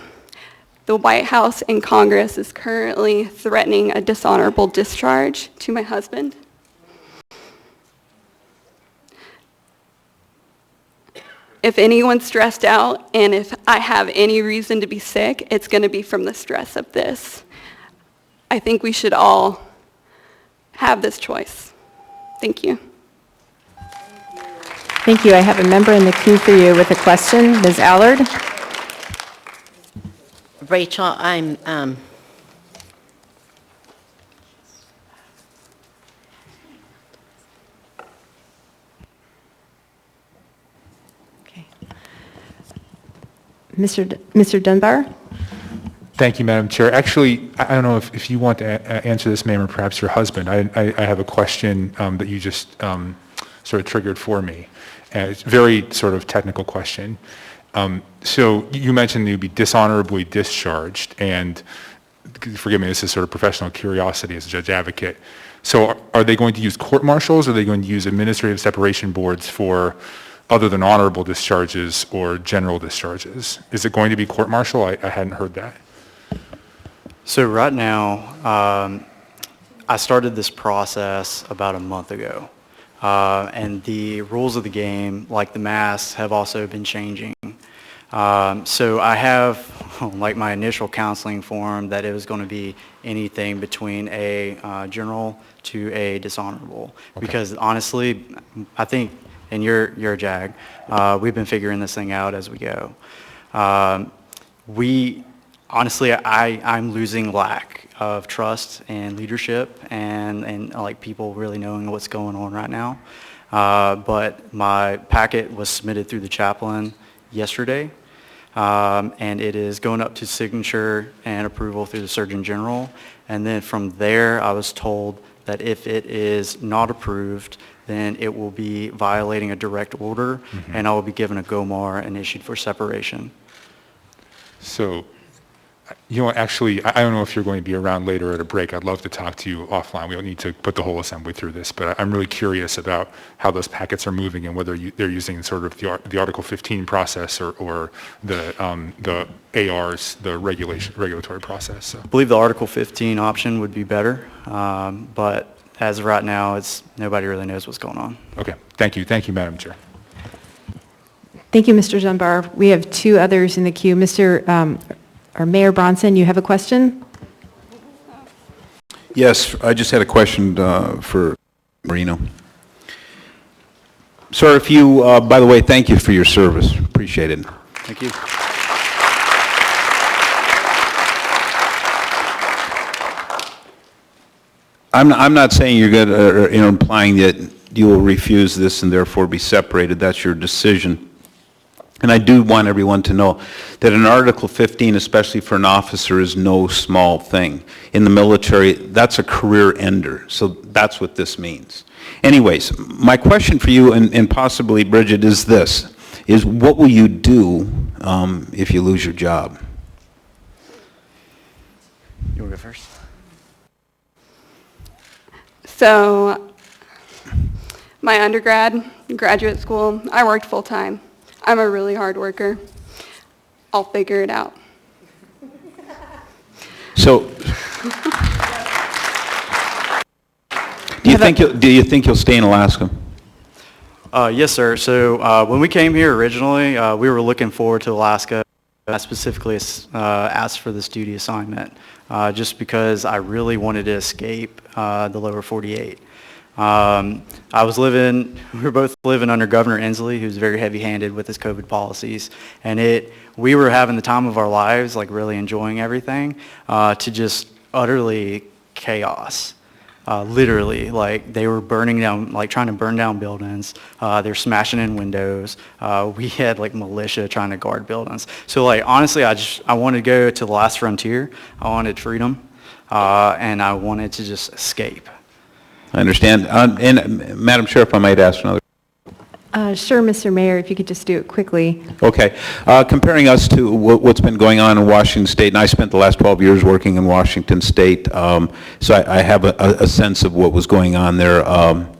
The White House and Congress is currently threatening a dishonorable discharge to my husband. If anyone's stressed out and if I have any reason to be sick, it's going to be from the stress of this. I think we should all have this choice. Thank you. Thank you. I have a member in the queue for you with a question. Ms. Allard? Rachel, I'm, Okay. Mr. Dunbar? Thank you, Madam Chair. Actually, I don't know if you want to answer this, ma'am, or perhaps your husband. I have a question that you just sort of triggered for me. It's a very sort of technical question. So you mentioned you'd be dishonorably discharged, and forgive me, this is sort of professional curiosity as a judge advocate. So are they going to use court-martials, or are they going to use administrative separation boards for other than honorable discharges or general discharges? Is it going to be court-martial? I hadn't heard that. So right now, I started this process about a month ago. And the rules of the game, like the masks, have also been changing. So I have, like my initial counseling form, that it was going to be anything between a general to a dishonorable. Because honestly, I think, and you're a JAG, we've been figuring this thing out as we go. Honestly, I'm losing lack of trust and leadership and like people really knowing what's going on right now. But my packet was submitted through the chaplain yesterday, and it is going up to signature and approval through the Surgeon General. And then from there, I was told that if it is not approved, then it will be violating a direct order, and I will be given a GOMAR and issued for separation. So, you know what, actually, I don't know if you're going to be around later at a break. I'd love to talk to you offline. We don't need to put the whole assembly through this, but I'm really curious about how those packets are moving and whether they're using sort of the Article 15 process or the ARs, the regulatory process. So. I believe the Article 15 option would be better, but as of right now, nobody really knows what's going on. Okay, thank you. Thank you, Madam Chair. Thank you, Mr. Dunbar. We have two others in the queue. Mayor Bronson, you have a question? Yes, I just had a question for Marino. Sir, if you, by the way, thank you for your service. Appreciate it. Thank you. I'm not saying you're good, or implying that you will refuse this and therefore be separated. That's your decision. And I do want everyone to know that an Article 15, especially for an officer, is no small thing. In the military, that's a career ender. So that's what this means. Anyways, my question for you, and possibly Bridget, is this, is what will you do if you lose your job? You want to go first? So, my undergrad, graduate school, I worked full time. I'm a really hard worker. I'll figure it out. So, do you think you'll stay in Alaska? Yes, sir. So when we came here originally, we were looking forward to Alaska. I specifically asked for this duty assignment just because I really wanted to escape the lower 48. we were both living under Governor Inslee, who's very heavy-handed with his COVID policies, and we were having the time of our lives, like really enjoying everything, to just utterly chaos. Literally, like they were burning down, like trying to burn down buildings. They're smashing in windows. We had like militia trying to guard buildings. So like honestly, I wanted to go to the last frontier. I wanted freedom, and I wanted to just escape. I understand. And Madam Chair, if I might ask another. Sure, Mr. Mayor, if you could just do it quickly. Okay. Comparing us to what's been going on in Washington State, and I spent the last 12 years working in Washington State, so I have a sense of what was going on there. How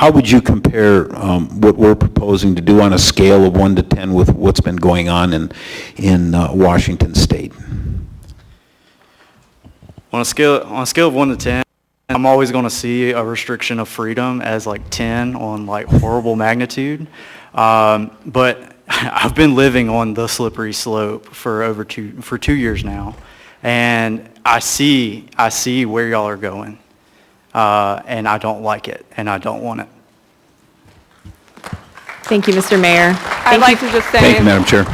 would you compare what we're proposing to do on a scale of 1 to 10 with what's been going on in Washington State? On a scale of 1 to 10, I'm always going to see a restriction of freedom as like 10 on like horrible magnitude. But I've been living on the slippery slope for 2 years now, and I see where y'all are going, and I don't like it, and I don't want it. Thank you, Mr. Mayor. I'd like to just say, Thank you, Madam Chair.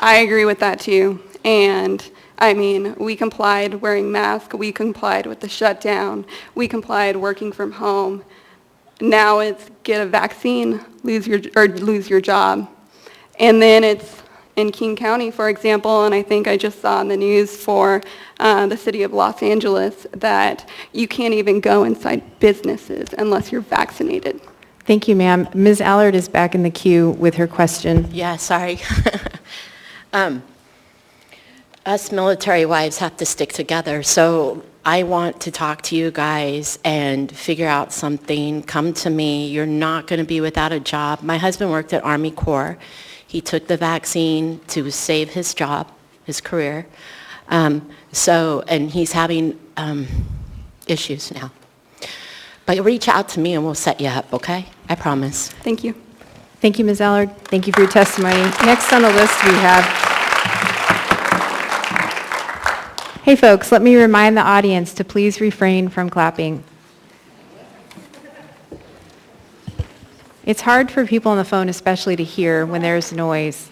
I agree with that too. And I mean, we complied wearing masks, we complied with the shutdown, we complied working from home. Now it's get a vaccine, lose your job. And then it's in King County, for example, and I think I just saw in the news for the city of Los Angeles that you can't even go inside businesses unless you're vaccinated. Thank you, ma'am. Ms. Allard is back in the queue with her question. Yeah, sorry. Us military wives have to stick together, so I want to talk to you guys and figure out something. Come to me. You're not going to be without a job. My husband worked at Army Corps. He took the vaccine to save his job, his career. And he's having issues now. But reach out to me and we'll set you up, okay? I promise. Thank you. Thank you, Ms. Allard. Thank you for your testimony. Next on the list, we have... Hey, folks, let me remind the audience to please refrain from clapping. It's hard for people on the phone especially to hear when there's noise.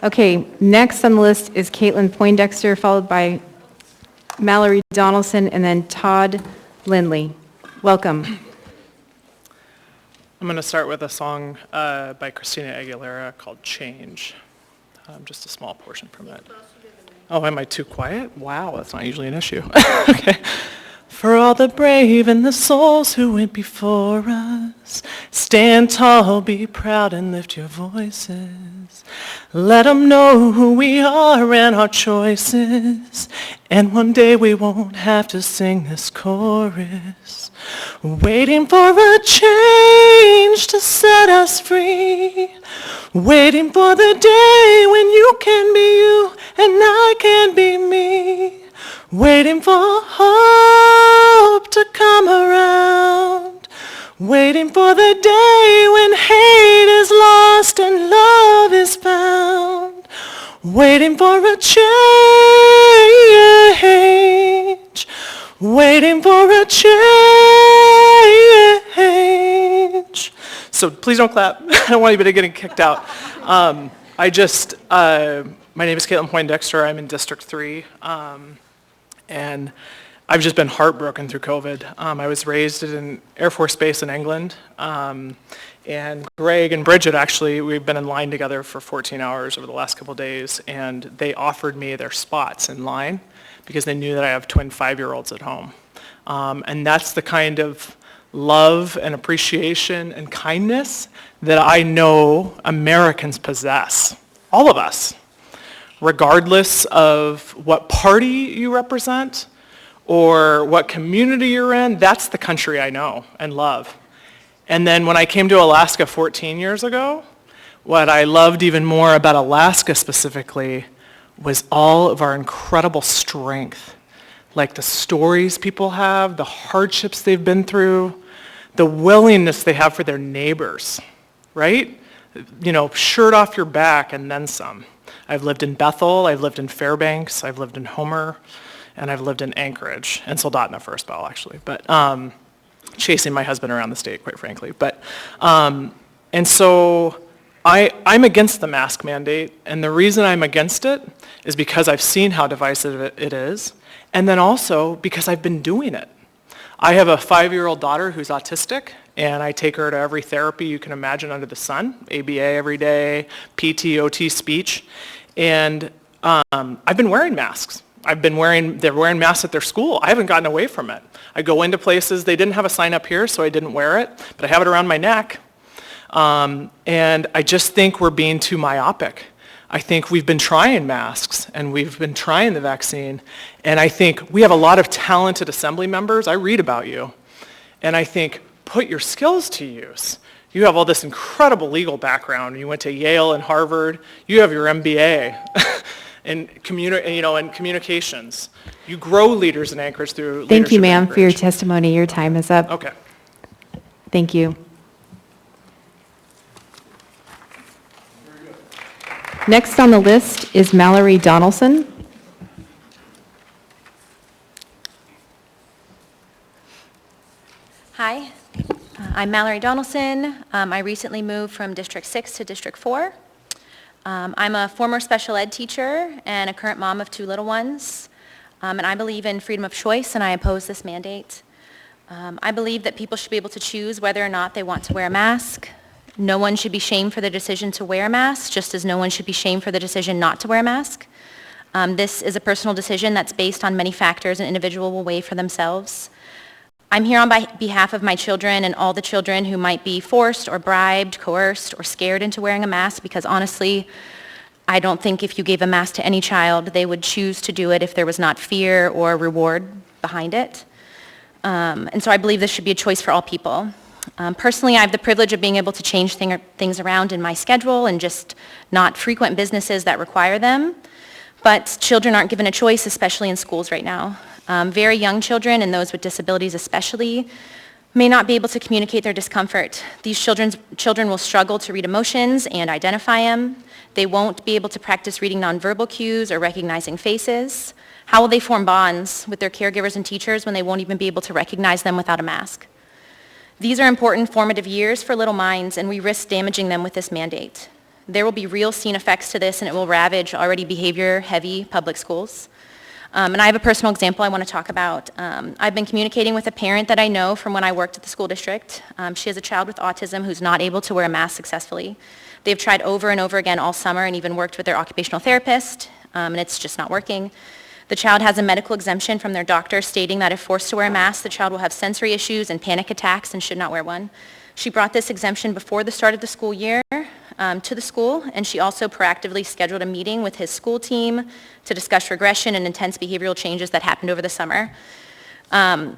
Okay, next on the list is Caitlin Poindexter, followed by Mallory Donaldson, and then Todd Lindley. Welcome. I'm going to start with a song by Christina Aguilera called Change. Just a small portion from it. Oh, am I too quiet? Wow, that's not usually an issue. Okay. For all the brave and the souls who went before us, stand tall, be proud, and lift your voices. Let them know who we are and our choices. And one day we won't have to sing this chorus. Waiting for a change to set us free. Waiting for the day when you can be you and I can be me. Waiting for hope to come around. Waiting for the day when hate is lost and love is found. Waiting for a change. Waiting for a change. So please don't clap. I don't want anybody getting kicked out. My name is Caitlin Poindexter. I'm in District 3. And I've just been heartbroken through COVID. I was raised at an Air Force base in England. And Greg and Bridget, actually, we've been in line together for 14 hours over the last couple of days. And they offered me their spots in line because they knew that I have twin 5-year-olds at home. And that's the kind of love and appreciation and kindness that I know Americans possess. All of us. Regardless of what party you represent or what community you're in, that's the country I know and love. And then when I came to Alaska 14 years ago, what I loved even more about Alaska specifically was all of our incredible strength. Like the stories people have, the hardships they've been through, the willingness they have for their neighbors, right? You know, shirt off your back and then some. I've lived in Bethel, I've lived in Fairbanks, I've lived in Homer, and I've lived in Anchorage, and Soldotna for a spell, actually, but chasing my husband around the state, quite frankly. But and so I'm against the mask mandate, and the reason I'm against it is because I've seen how divisive it is, and then also because I've been doing it. I have a 5-year-old daughter who's autistic, and I take her to every therapy you can imagine under the sun, ABA every day, PT, OT, speech, and I've been wearing masks. They're wearing masks at their school. I haven't gotten away from it. I go into places, they didn't have a sign up here, so I didn't wear it, but I have it around my neck. And I just think we're being too myopic. I think we've been trying masks, and we've been trying the vaccine, and I think we have a lot of talented assembly members. I read about you, and I think, put your skills to use. You have all this incredible legal background. You went to Yale and Harvard. You have your MBA in communications. You grow leaders in Anchorage through leadership. Thank you, ma'am, for your testimony. Your time is up. Okay. Thank you. Next on the list is Mallory Donaldson. Hi, I'm Mallory Donaldson. I recently moved from District 6 to District 4. I'm a former special ed teacher and a current mom of 2 little ones. And I believe in freedom of choice, and I oppose this mandate. I believe that people should be able to choose whether or not they want to wear a mask. No one should be shamed for the decision to wear a mask, just as no one should be shamed for the decision not to wear a mask. This is a personal decision that's based on many factors an individual will weigh for themselves. I'm here on behalf of my children and all the children who might be forced or bribed, coerced, or scared into wearing a mask, because honestly, I don't think if you gave a mask to any child, they would choose to do it if there was not fear or reward behind it. And so I believe this should be a choice for all people. Personally, I have the privilege of being able to change things around in my schedule and just not frequent businesses that require them. But children aren't given a choice, especially in schools right now. Very young children and those with disabilities especially may not be able to communicate their discomfort. These children will struggle to read emotions and identify them. They won't be able to practice reading nonverbal cues or recognizing faces. How will they form bonds with their caregivers and teachers when they won't even be able to recognize them without a mask? These are important formative years for little minds, and we risk damaging them with this mandate. There will be real scene effects to this, and it will ravage already behavior-heavy public schools. And I have a personal example I want to talk about. I've been communicating with a parent that I know from when I worked at the school district. She has a child with autism who's not able to wear a mask successfully. They've tried over and over again all summer and even worked with their occupational therapist, and it's just not working. The child has a medical exemption from their doctor stating that if forced to wear a mask, the child will have sensory issues and panic attacks and should not wear one. She brought this exemption before the start of the school year to the school, and she also proactively scheduled a meeting with his school team to discuss regression and intense behavioral changes that happened over the summer.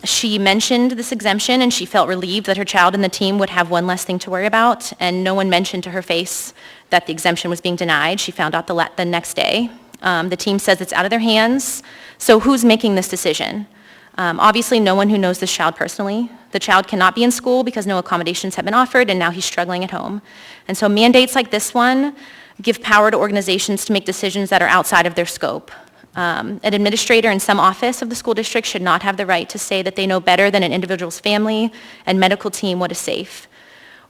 She mentioned this exemption, and she felt relieved that her child and the team would have one less thing to worry about, and no one mentioned to her face that the exemption was being denied. She found out the next day. The team says it's out of their hands, so who's making this decision? Obviously, no one who knows this child personally. The child cannot be in school because no accommodations have been offered, and now he's struggling at home. And so mandates like this one give power to organizations to make decisions that are outside of their scope. An administrator in some office of the school district should not have the right to say that they know better than an individual's family and medical team what is safe.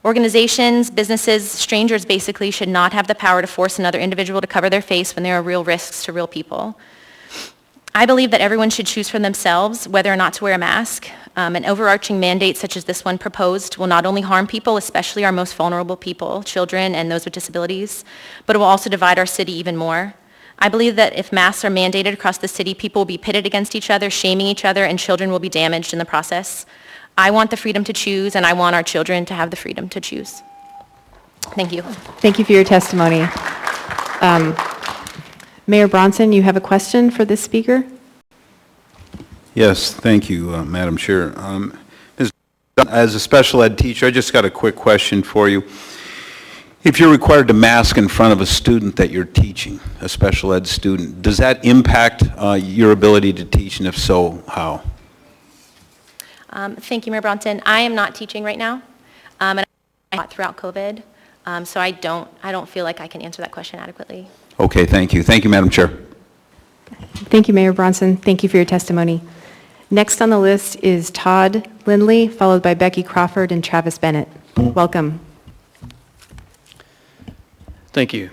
Organizations, businesses, strangers basically should not have the power to force another individual to cover their face when there are real risks to real people. I believe that everyone should choose for themselves whether or not to wear a mask. An overarching mandate such as this one proposed will not only harm people, especially our most vulnerable people, children and those with disabilities, but it will also divide our city even more. I believe that if masks are mandated across the city, people will be pitted against each other, shaming each other, and children will be damaged in the process. I want the freedom to choose, and I want our children to have the freedom to choose. Thank you. Thank you for your testimony. Mayor Bronson, you have a question for this speaker? Yes, thank you, Madam Chair. As a special ed teacher, I just got a quick question for you. If you're required to mask in front of a student that you're teaching, a special ed student, does that impact your ability to teach, and if so, how? Thank you, Mayor Bronson. I am not teaching right now, and I taught throughout COVID, so I don't feel like I can answer that question adequately. Okay, thank you. Thank you, Madam Chair. Thank you, Mayor Bronson. Thank you for your testimony. Next on the list is Todd Lindley, followed by Becky Crawford and Travis Bennett. Welcome. Thank you.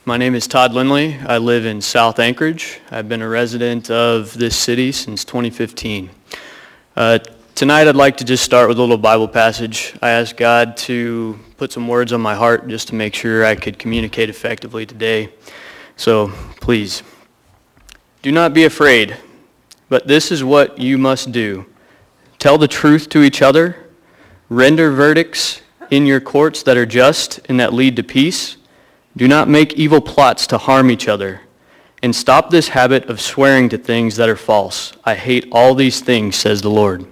My name is Todd Lindley. I live in South Anchorage. I've been a resident of this city since 2015. Tonight I'd like to just start with a little Bible passage. I asked God to put some words on my heart just to make sure I could communicate effectively today. So please, do not be afraid, but this is what you must do. Tell the truth to each other, render verdicts in your courts that are just and that lead to peace. Do not make evil plots to harm each other, and stop this habit of swearing to things that are false. I hate all these things, says the Lord.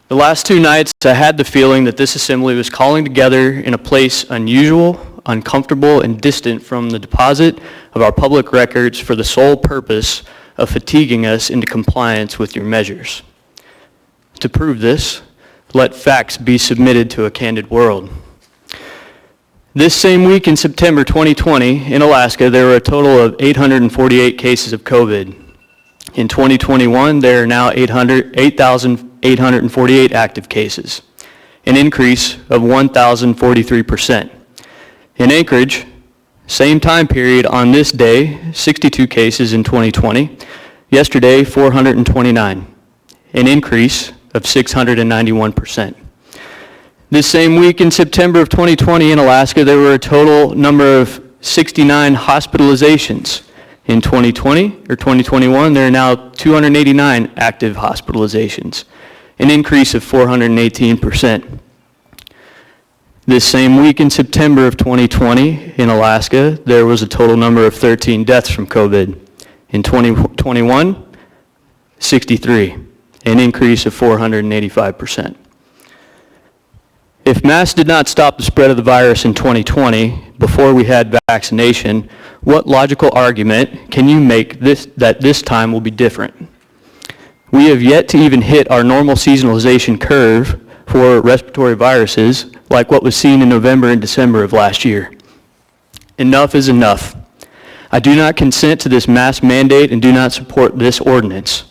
The last 2 nights, I had the feeling that this assembly was calling together in a place unusual, uncomfortable, and distant from the deposit of our public records for the sole purpose of fatiguing us into compliance with your measures. To prove this, let facts be submitted to a candid world. This same week in September 2020, in Alaska, there were a total of 848 cases of COVID. In 2021, there are now 8,848 active cases, an increase of 1,043%. In Anchorage, same time period on this day, 62 cases in 2020. Yesterday, 429, an increase of 691%. This same week in September of 2020 in Alaska, there were a total number of 69 hospitalizations. In 2021, there are now 289 active hospitalizations, an increase of 418%. This same week in September of 2020 in Alaska, there was a total number of 13 deaths from COVID. In 2021, 63, an increase of 485%. If masks did not stop the spread of the virus in 2020, before we had vaccination, what logical argument can you make that this time will be different? We have yet to even hit our normal seasonalization curve for respiratory viruses like what was seen in November and December of last year. Enough is enough. I do not consent to this mass mandate and do not support this ordinance.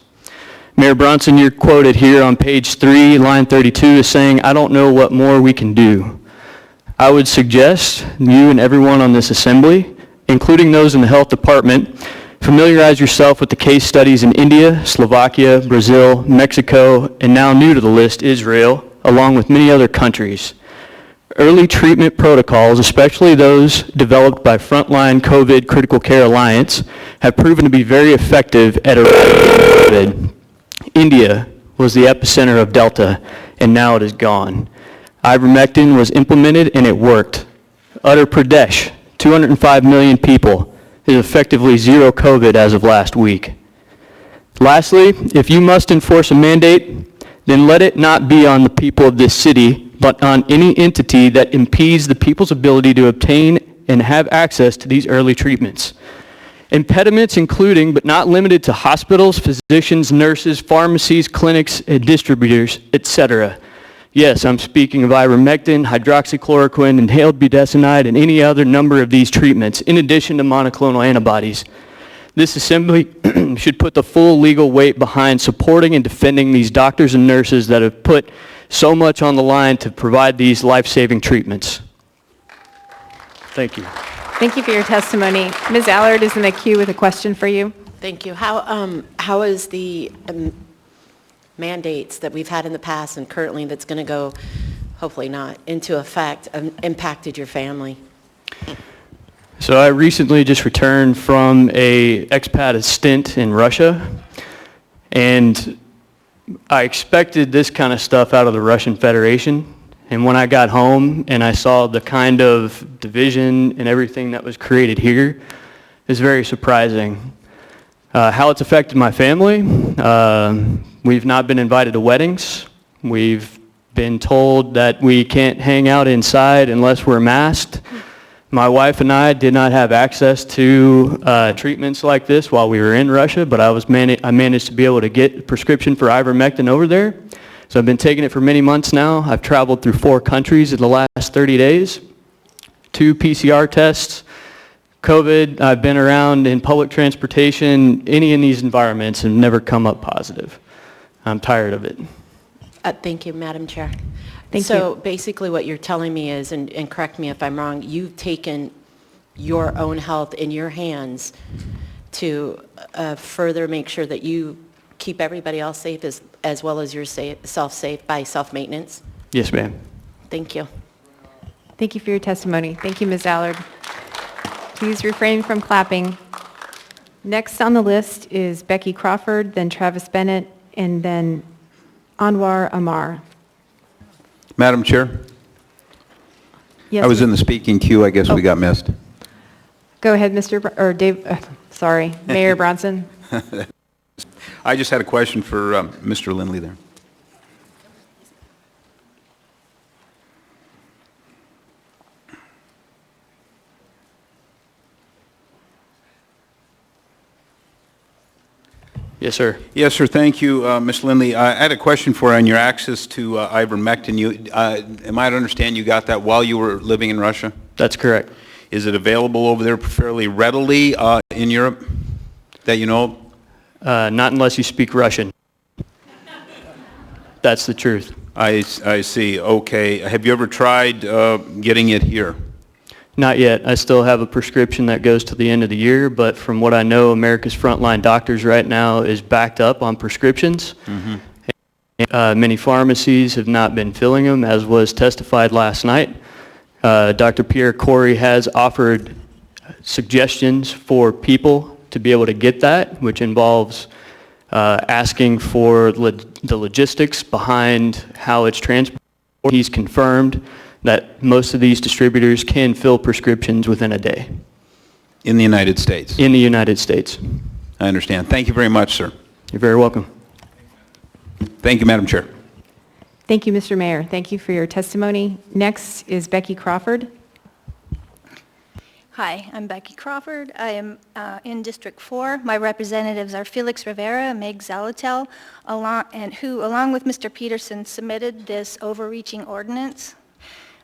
Mayor Bronson, you're quoted here on page 3, line 32, as saying, "I don't know what more we can do." I would suggest you and everyone on this assembly, including those in the health department, familiarize yourself with the case studies in India, Slovakia, Brazil, Mexico, and now new to the list, Israel, along with many other countries. Early treatment protocols, especially those developed by Frontline COVID Critical Care Alliance, have proven to be very effective at eradicating COVID. India was the epicenter of Delta, and now it is gone. Ivermectin was implemented and it worked. Uttar Pradesh, 205 million people, is effectively zero COVID as of last week. Lastly, if you must enforce a mandate, then let it not be on the people of this city, but on any entity that impedes the people's ability to obtain and have access to these early treatments. Impediments including, but not limited to, hospitals, physicians, nurses, pharmacies, clinics, and distributors, etc. Yes, I'm speaking of ivermectin, hydroxychloroquine, inhaled budesonide, and any other number of these treatments, in addition to monoclonal antibodies. This assembly should put the full legal weight behind supporting and defending these doctors and nurses that have put so much on the line to provide these life-saving treatments. Thank you. Thank you for your testimony. Ms. Allard is in the queue with a question for you. Thank you. How is the mandates that we've had in the past and currently that's going to go, hopefully not, into effect impacted your family? So I recently just returned from a expat stint in Russia, and I expected this kind of stuff out of the Russian Federation. And when I got home and I saw the kind of division and everything that was created here, is very surprising. How it's affected my family, we've not been invited to weddings. We've been told that we can't hang out inside unless we're masked. My wife and I did not have access to treatments like this while we were in Russia, but I managed to be able to get a prescription for ivermectin over there. So I've been taking it for many months now. I've traveled through 4 countries in the last 30 days, 2 PCR tests, COVID. I've been around in public transportation, any in these environments, and never come up positive. I'm tired of it. Thank you, Madam Chair. Thank so you. basically what you're telling me is, and correct me if I'm wrong, you've taken your own health in your hands to further make sure that you keep everybody else safe as well as yourself safe by self-maintenance? Yes, ma'am. Thank you. Thank you for your testimony. Thank you, Ms. Allard. Please refrain from clapping. Next on the list is Becky Crawford, then Travis Bennett, and then Anwar Amar. Madam Chair? Yes, I was Ms. in the speaking queue. I guess we got missed. Go ahead, Mayor Bronson. I just had a question for Mr. Lindley there. Yes, sir. Yes, sir. Thank you, Mr. Lindley. I had a question for you on your access to ivermectin. Am I to understand you got that while you were living in Russia? That's correct. Is it available over there fairly readily in Europe that you know? Not unless you speak Russian. That's the truth. I see. Okay. Have you ever tried getting it here? Not yet. I still have a prescription that goes to the end of the year, but from what I know, America's Frontline Doctors right now is backed up on prescriptions. Mm-hmm. Many pharmacies have not been filling them, as was testified last night. Dr. Pierre Corey has offered suggestions for people to be able to get that, which involves asking for the logistics behind how it's transported. He's confirmed that most of these distributors can fill prescriptions within a day. In the United States? In the United States. I understand. Thank you very much, sir. You're very welcome. Thank you, Madam Chair. Thank you, Mr. Mayor. Thank you for your testimony. Next is Becky Crawford. Hi, I'm Becky Crawford. I am in District 4. My representatives are Felix Rivera, Meg Zalatel, who, along with Mr. Peterson, submitted this overreaching ordinance.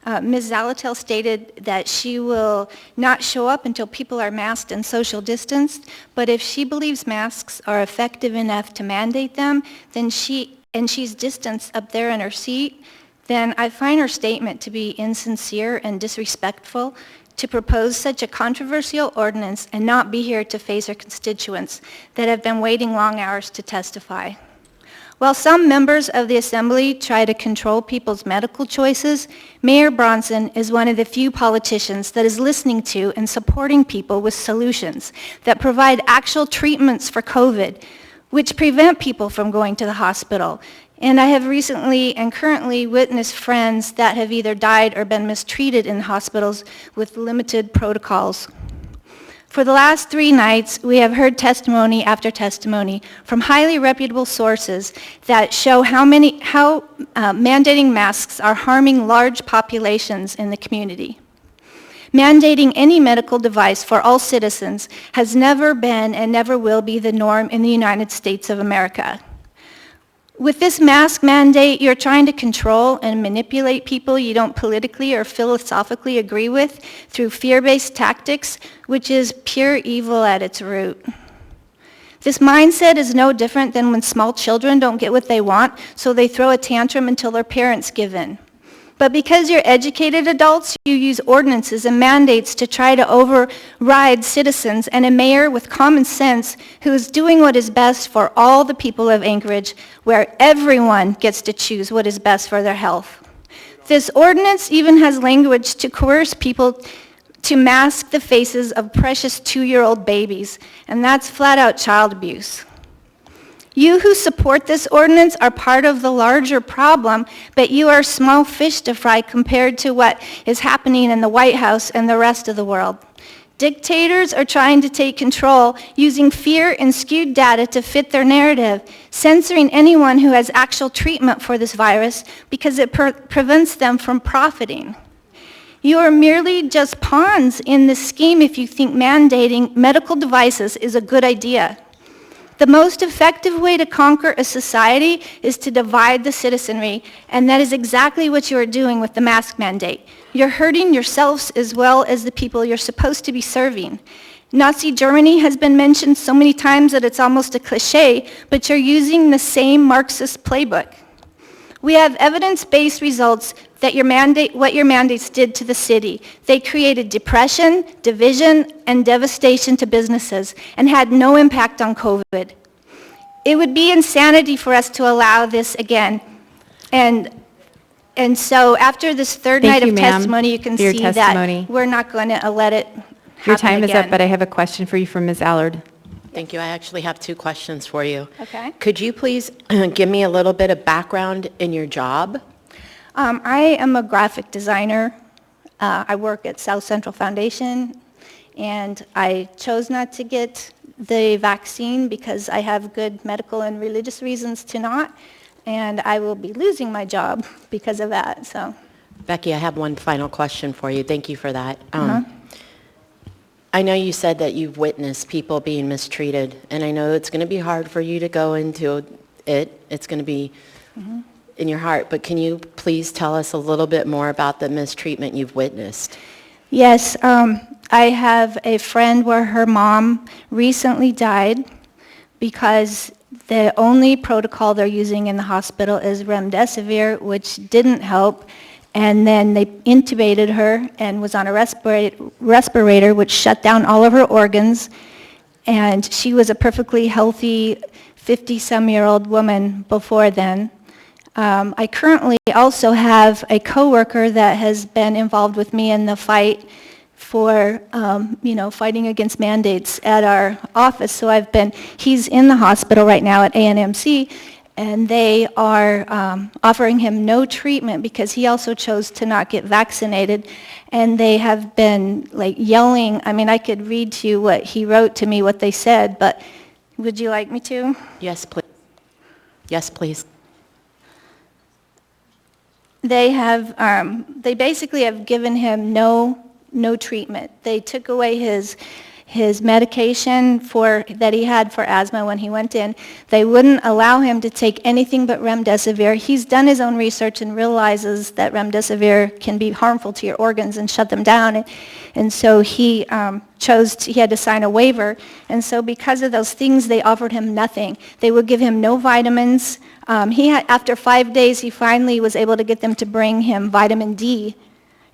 Ms. Zalatel stated that she will not show up until people are masked and social distanced, but if she believes masks are effective enough to mandate them, then she's distanced up there in her seat, then I find her statement to be insincere and disrespectful to propose such a controversial ordinance and not be here to face her constituents that have been waiting long hours to testify. While some members of the Assembly try to control people's medical choices, Mayor Bronson is one of the few politicians that is listening to and supporting people with solutions that provide actual treatments for COVID, which prevent people from going to the hospital. And I have recently and currently witnessed friends that have either died or been mistreated in hospitals with limited protocols. For the last 3 nights, we have heard testimony after testimony from highly reputable sources that show how mandating masks are harming large populations in the community. Mandating any medical device for all citizens has never been and never will be the norm in the United States of America. With this mask mandate, you're trying to control and manipulate people you don't politically or philosophically agree with through fear-based tactics, which is pure evil at its root. This mindset is no different than when small children don't get what they want, so they throw a tantrum until their parents give in. But because you're educated adults, you use ordinances and mandates to try to override citizens and a mayor with common sense who is doing what is best for all the people of Anchorage, where everyone gets to choose what is best for their health. This ordinance even has language to coerce people to mask the faces of precious 2-year-old babies, and that's flat-out child abuse. You who support this ordinance are part of the larger problem, but you are small fish to fry compared to what is happening in the White House and the rest of the world. Dictators are trying to take control using fear and skewed data to fit their narrative, censoring anyone who has actual treatment for this virus because it prevents them from profiting. You are merely just pawns in this scheme if you think mandating medical devices is a good idea. The most effective way to conquer a society is to divide the citizenry, and that is exactly what you are doing with the mask mandate. You're hurting yourselves as well as the people you're supposed to be serving. Nazi Germany has been mentioned so many times that it's almost a cliche, but you're using the same Marxist playbook. We have evidence-based results that what your mandates did to the city. They created depression, division, and devastation to businesses and had no impact on COVID. It would be insanity for us to allow this again. And so after this third night of testimony, you can see that we're not going to let it happen again. Your time is up, but I have a question for you from Ms. Allard. Thank you. I actually have 2 questions for you. Okay. Could you please give me a little bit of background in your job? I am a graphic designer. I work at South Central Foundation, and I chose not to get the vaccine because I have good medical and religious reasons to not, and I will be losing my job because of that. So, Becky, I have one final question for you. Thank you for that. I know you said that you've witnessed people being mistreated, and I know it's going to be hard for you to go into it. It's going to be in your heart, but can you please tell us a little bit more about the mistreatment you've witnessed? Yes, I have a friend where her mom recently died because the only protocol they're using in the hospital is remdesivir, which didn't help. And then they intubated her and was on a respirator, which shut down all of her organs. And she was a perfectly healthy 50-some-year-old woman before then. I currently also have a coworker that has been involved with me in the fight for, fighting against mandates at our office. So he's in the hospital right now at ANMC. And they are offering him no treatment because he also chose to not get vaccinated. And they have been yelling. I mean, I could read to you what he wrote to me, what they said, but would you like me to? Yes, please. Yes, please. They basically have given him no no treatment. They took away his medication that he had for asthma when he went in. They wouldn't allow him to take anything but remdesivir. He's done his own research and realizes that remdesivir can be harmful to your organs and shut them down. And so he he had to sign a waiver. And so because of those things, they offered him nothing. They would give him no vitamins. After 5 days, he finally was able to get them to bring him vitamin D.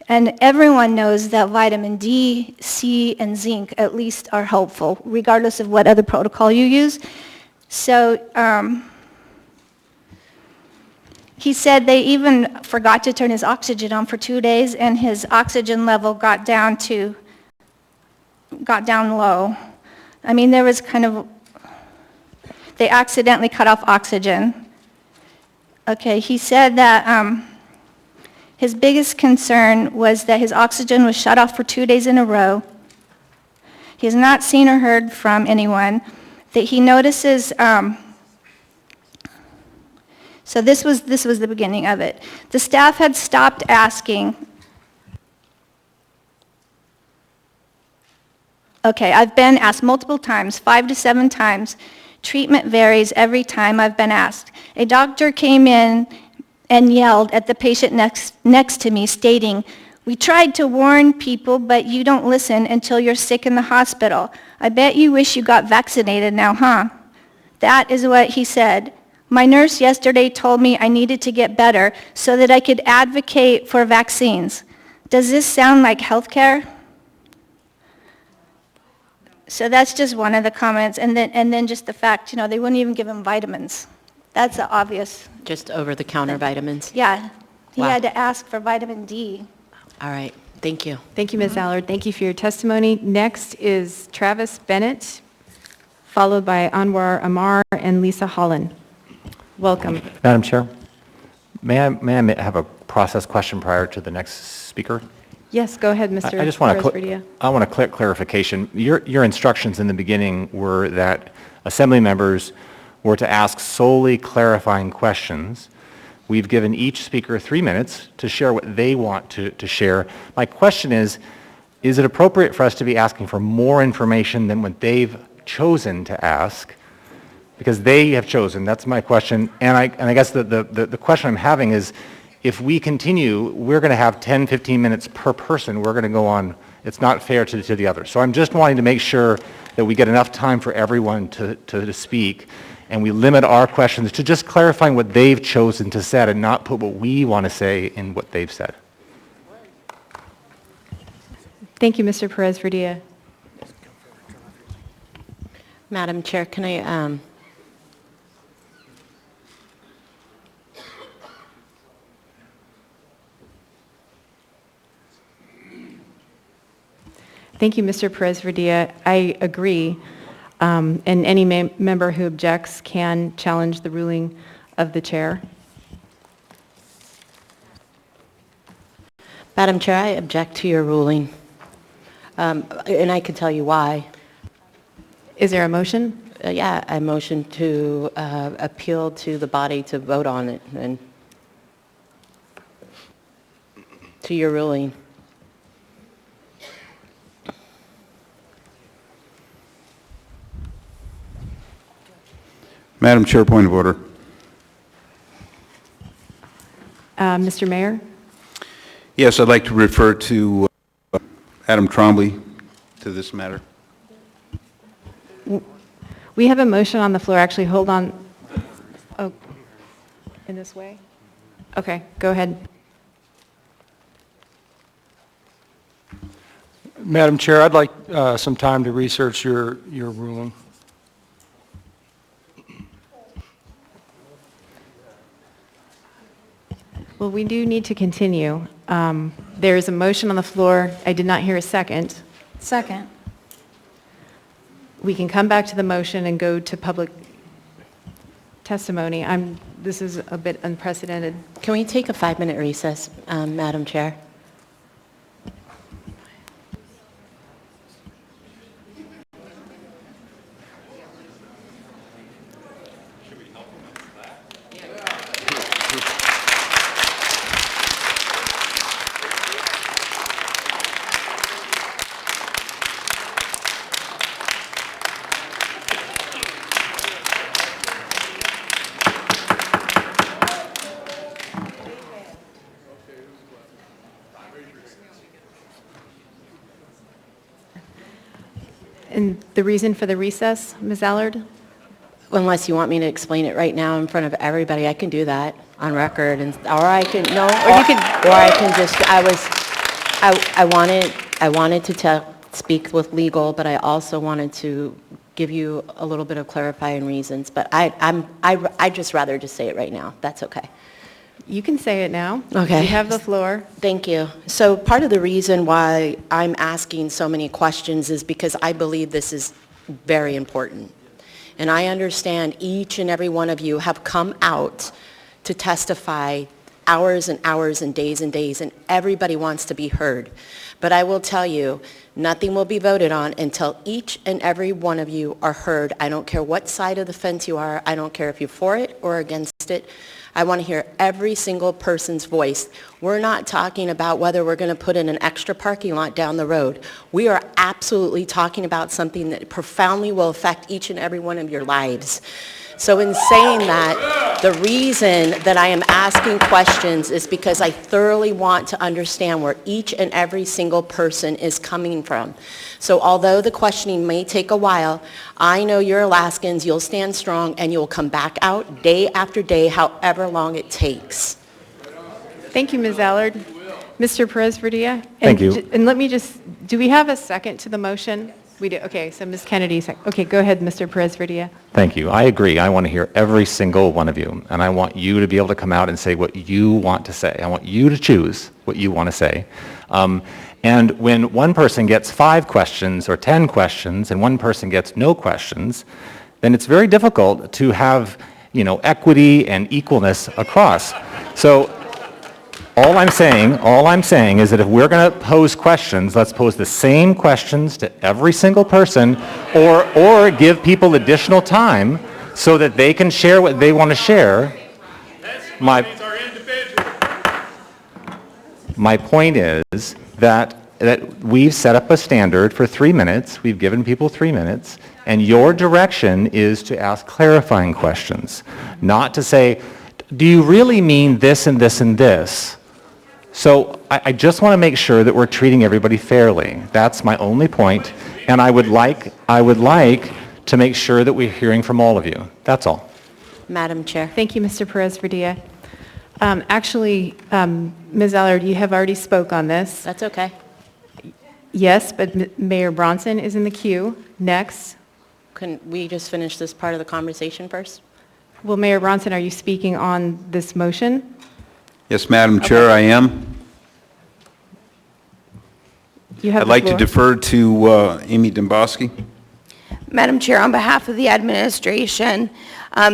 And everyone knows that vitamin D, C, and zinc at least are helpful, regardless of what other protocol you use. So he said they even forgot to turn his oxygen on for 2 days, and his oxygen level got down low. I mean, there was they accidentally cut off oxygen. Okay, he said that his biggest concern was that his oxygen was shut off for 2 days in a row. He has not seen or heard from anyone. That he notices, so this was the beginning of it. The staff had stopped asking. Okay, I've been asked multiple times, 5 to 7 times. Treatment varies every time I've been asked. A doctor came in and yelled at the patient next to me, stating, "We tried to warn people, but you don't listen until you're sick in the hospital. I bet you wish you got vaccinated now, huh?" That is what he said. My nurse yesterday told me I needed to get better so that I could advocate for vaccines. Does this sound like healthcare? So that's just one of the comments. And then just the fact, they wouldn't even give him vitamins. That's the obvious. Just over-the-counter vitamins? Yeah. He Wow. had to ask for vitamin D. All right. Thank you. Thank you, Ms. Allard. Thank you for your testimony. Next is Travis Bennett, followed by Anwar Amar and Lisa Holland. Welcome. Madam Chair, may I have a process question prior to the next speaker? Yes, go ahead, Mr. I just want Perez-Verdia. a quick clarification. Your instructions in the beginning were that assembly members were to ask solely clarifying questions. We've given each speaker 3 minutes to share what they want to share. My question is it appropriate for us to be asking for more information than what they've chosen to ask? Because they have chosen, that's my question. And I guess the question I'm having is, if we continue, we're going to have 10, 15 minutes per person. We're going to go on. It's not fair to the others. So I'm just wanting to make sure that we get enough time for everyone to speak, and we limit our questions to just clarifying what they've chosen to say and not put what we want to say in what they've said. Thank you, Mr. Perez-Verdia. Madam Chair, can I... Thank you, Mr. Perez-Verdia. I agree, and any member who objects can challenge the ruling of the chair. Madam Chair, I object to your ruling, and I can tell you why. Is there a motion? Yeah, I motion to appeal to the body to vote on it, and to your ruling. Madam Chair, point of order. Mr. Mayor? Yes, I'd like to refer to Adam Trombley to this matter. We have a motion on the floor. Actually, hold on. Oh, in this way? Okay, go ahead. Madam Chair, I'd like some time to research your ruling. Well, we do need to continue. There is a motion on the floor. I did not hear a second. Second. We can come back to the motion and go to public testimony. This is a bit unprecedented. Can we take a 5-minute recess, Madam Chair? And the reason for the recess, Ms. Allard? Unless you want me to explain it right now in front of everybody, I can do that on record, and or I can no, or you can, or I can just. I wanted to speak with legal, but I also wanted to give you a little bit of clarifying reasons. But I'd just rather just say it right now. That's okay. You can say it now. Okay. You have the floor. Thank you. So part of the reason why I'm asking so many questions is because I believe this is very important. And I understand each and every one of you have come out to testify hours and hours and days, and everybody wants to be heard. But I will tell you, nothing will be voted on until each and every one of you are heard. I don't care what side of the fence you are. I don't care if you're for it or against it. I want to hear every single person's voice. We're not talking about whether we're going to put in an extra parking lot down the road. We are absolutely talking about something that profoundly will affect each and every one of your lives. So in saying that, the reason that I am asking questions is because I thoroughly want to understand where each and every single person is coming from. So although the questioning may take a while, I know you're Alaskans, you'll stand strong, and you'll come back out day after day, however long it takes. Thank you, Ms. Allard. Mr. Perez-Verdia? Thank you. And let me just, do we have a second to the motion? We do. Okay, so Ms. Kennedy, okay, go ahead, Mr. Perez-Verdia. Thank you. I agree. I want to hear every single one of you, and I want you to be able to come out and say what you want to say. I want you to choose what you want to say. And when one person gets 5 questions or 10 questions and one person gets no questions, then it's very difficult to have, equity and equalness across. So all I'm saying is that if we're going to pose questions, let's pose the same questions to every single person, or give people additional time so that they can share what they want to share. My point is that we've set up a standard for 3 minutes. We've given people 3 minutes, and your direction is to ask clarifying questions, not to say, do you really mean this and this and this? So I just want to make sure that we're treating everybody fairly. That's my only point, and I would like to make sure that we're hearing from all of you. That's all. Madam Chair. Thank you, Mr. Perez-Verdia. Actually, Ms. Allard, you have already spoke on this. That's okay. Yes, but Mayor Bronson is in the queue next. Can we just finish this part of the conversation first? Well, Mayor Bronson, are you speaking on this motion? Yes, Madam Chair, I am. You have I'd the like to floor. defer to Amy Domboski. Madam Chair, on behalf of the administration,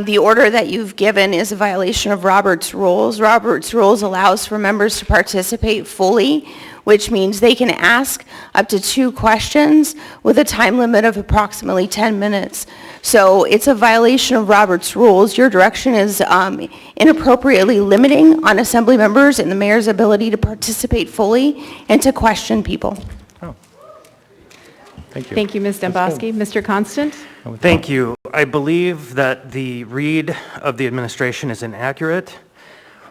the order that you've given is a violation of Robert's Rules. Robert's Rules allows for members to participate fully, which means they can ask up to 2 questions with a time limit of approximately 10 minutes. So it's a violation of Robert's Rules. Your direction is inappropriately limiting on Assembly members and the mayor's ability to participate fully and to question people. Thank you. Thank you, Ms. Domboski. Mr. Constant? Thank you. I believe that the read of the administration is inaccurate.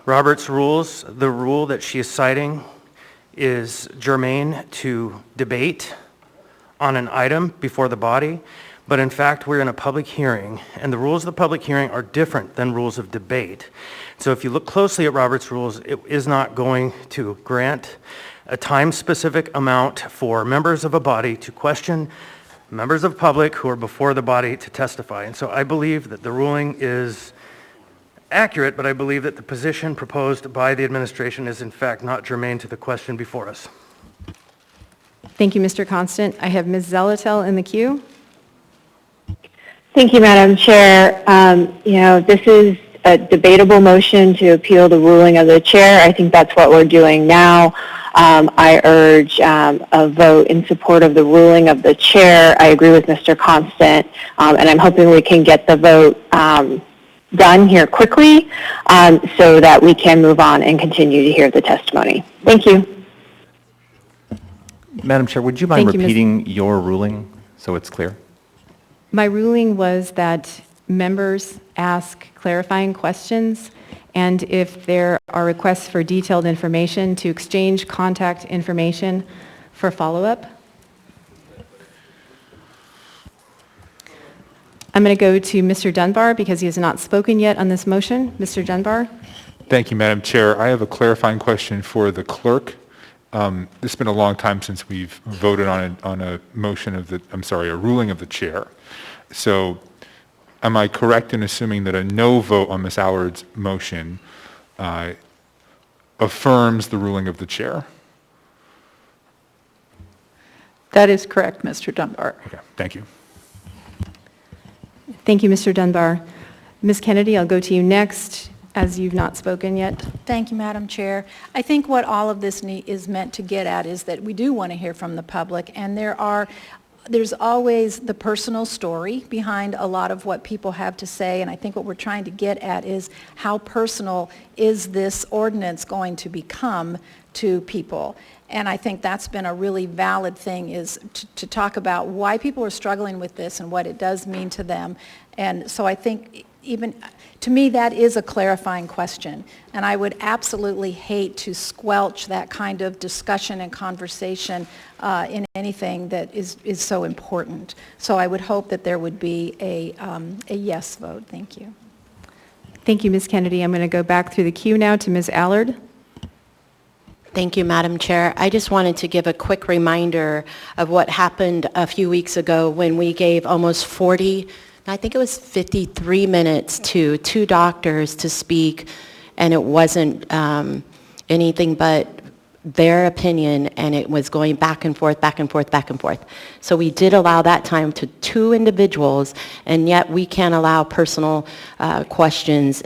Robert's Rules, the rule that she is citing, is germane to debate on an item before the body, but in fact we're in a public hearing, and the rules of the public hearing are different than rules of debate. So if you look closely at Robert's Rules, it is not going to grant a time-specific amount for members of a body to question members of public who are before the body to testify. And so I believe that the ruling is accurate, but I believe that the position proposed by the administration is in fact not germane to the question before us. Thank you, Mr. Constant. I have Ms. Zelatel in the queue. Thank you, Madam Chair. This is a debatable motion to appeal the ruling of the chair. I think that's what we're doing now. I urge a vote in support of the ruling of the chair. I agree with Mr. Constant, and I'm hoping we can get the vote done here quickly so that we can move on and continue to hear the testimony. Thank you. Madam Chair, would you mind Thank you, Ms. repeating your ruling so it's clear? My ruling was that members ask clarifying questions, and if there are requests for detailed information, to exchange contact information for follow-up. I'm going to go to Mr. Dunbar because he has not spoken yet on this motion. Mr. Dunbar? Thank you, Madam Chair. I have a clarifying question for the clerk. It's been a long time since we've voted on a motion of the, a ruling of the chair. So am I correct in assuming that a no vote on Ms. Allard's motion affirms the ruling of the chair? That is correct, Mr. Dunbar. Okay, thank you. Thank you, Mr. Dunbar. Ms. Kennedy, I'll go to you next, as you've not spoken yet. Thank you, Madam Chair. I think what all of this is meant to get at is that we do want to hear from the public, and there's always the personal story behind a lot of what people have to say, and I think what we're trying to get at is how personal is this ordinance going to become to people. And I think that's been a really valid thing, is to talk about why people are struggling with this and what it does mean to them. And so I think even, to me, that is a clarifying question. And I would absolutely hate to squelch that kind of discussion and conversation in anything that is so important. So I would hope that there would be a yes vote. Thank you. Thank you, Ms. Kennedy. I'm going to go back through the queue now to Ms. Allard. Thank you, Madam Chair. I just wanted to give a quick reminder of what happened a few weeks ago when we gave almost 40, I think it was 53 minutes to 2 doctors to speak, and it wasn't anything but their opinion, and it was going back and forth, back and forth, back and forth. So we did allow that time to 2 individuals, and yet we can't allow personal questions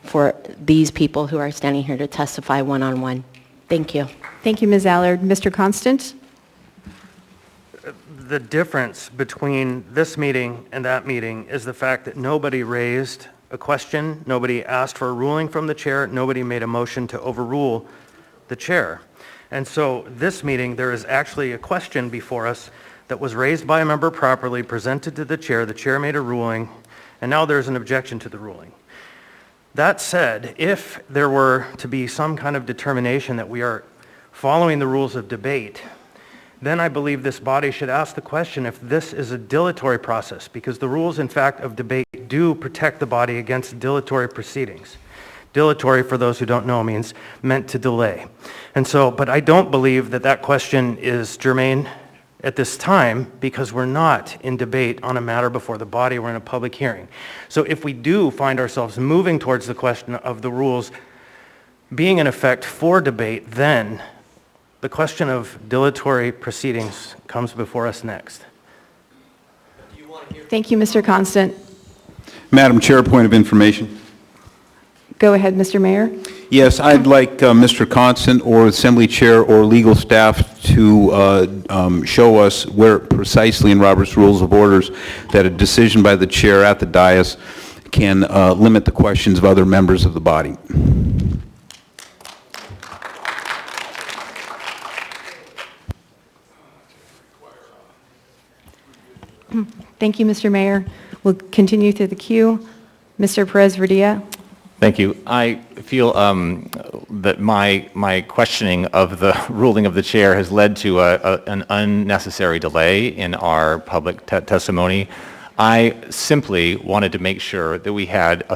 for these people who are standing here to testify one-on-one. Thank you. Thank you, Ms. Allard. Mr. Constant? The difference between this meeting and that meeting is the fact that nobody raised a question, nobody asked for a ruling from the chair, nobody made a motion to overrule the chair. And so this meeting, there is actually a question before us that was raised by a member properly, presented to the chair made a ruling, and now there's an objection to the ruling. That said, if there were to be some kind of determination that we are following the rules of debate, then I believe this body should ask the question if this is a dilatory process, because the rules, in fact, of debate do protect the body against dilatory proceedings. Dilatory, for those who don't know, means meant to delay. And so, but I don't believe that that question is germane at this time, because we're not in debate on a matter before the body, we're in a public hearing. So if we do find ourselves moving towards the question of the rules being in effect for debate, then the question of dilatory proceedings comes before us next. Thank you, Mr. Constant. Madam Chair, point of information. Go ahead, Mr. Mayor. Yes, I'd like Mr. Constant or Assembly Chair or legal staff to show us where precisely in Robert's Rules of Orders that a decision by the chair at the dais can limit the questions of other members of the body. Thank you, Mr. Mayor. We'll continue through the queue. Mr. Perez-Verdia. Thank you. I feel that my questioning of the ruling of the chair has led to an unnecessary delay in our public testimony. I simply wanted to make sure that we had a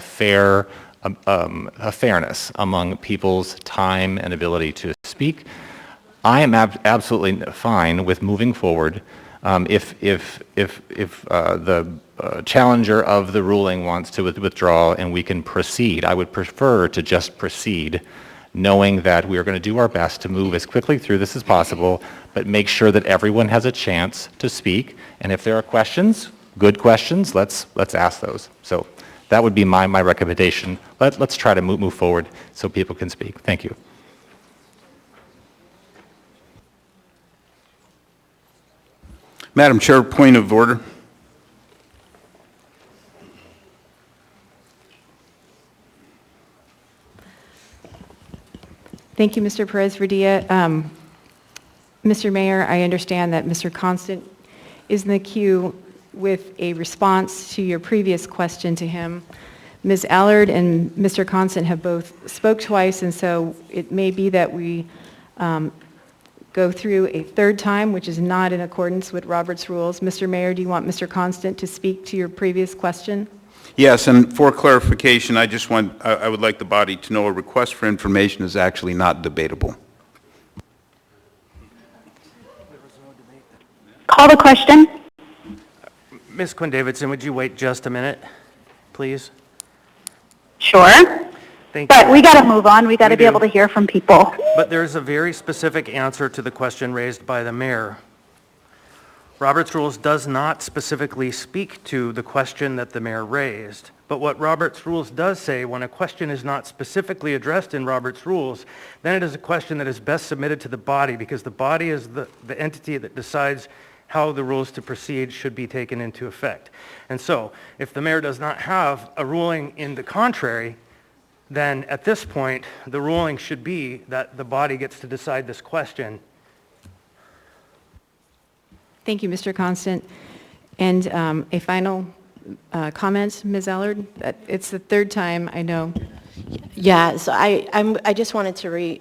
fairness among people's time and ability to speak. I am absolutely fine with moving forward if the challenger of the ruling wants to withdraw and we can proceed. I would prefer to just proceed, knowing that we are going to do our best to move as quickly through this as possible, but make sure that everyone has a chance to speak. And if there are questions, good questions, let's ask those. So that would be my recommendation. Let's try to move forward so people can speak. Thank you. Madam Chair, point of order. Thank you, Mr. Perez-Verdia. Mr. Mayor, I understand that Mr. Constant is in the queue with a response to your previous question to him. Ms. Allard and Mr. Constant have both spoke twice, and so it may be that we go through a third time, which is not in accordance with Robert's rules. Mr. Mayor, do you want Mr. Constant to speak to your previous question? Yes, and for clarification, I would like the body to know a request for information is actually not debatable. Call the question. Ms. Quinn-Davidson, would you wait just a minute, please? Sure. Thank But you. we got to move on. We got to We be do. able to hear from people. But there's a very specific answer to the question raised by the mayor. Robert's Rules does not specifically speak to the question that the mayor raised. But what Robert's Rules does say, when a question is not specifically addressed in Robert's Rules, then it is a question that is best submitted to the body, because the body is the entity that decides how the rules to proceed should be taken into effect. And so, if the mayor does not have a ruling in the contrary, then at this point, the ruling should be that the body gets to decide this question. Thank you, Mr. Constant. And a final comment, Ms. Allard? It's the third time, I know. Yeah, so I just wanted to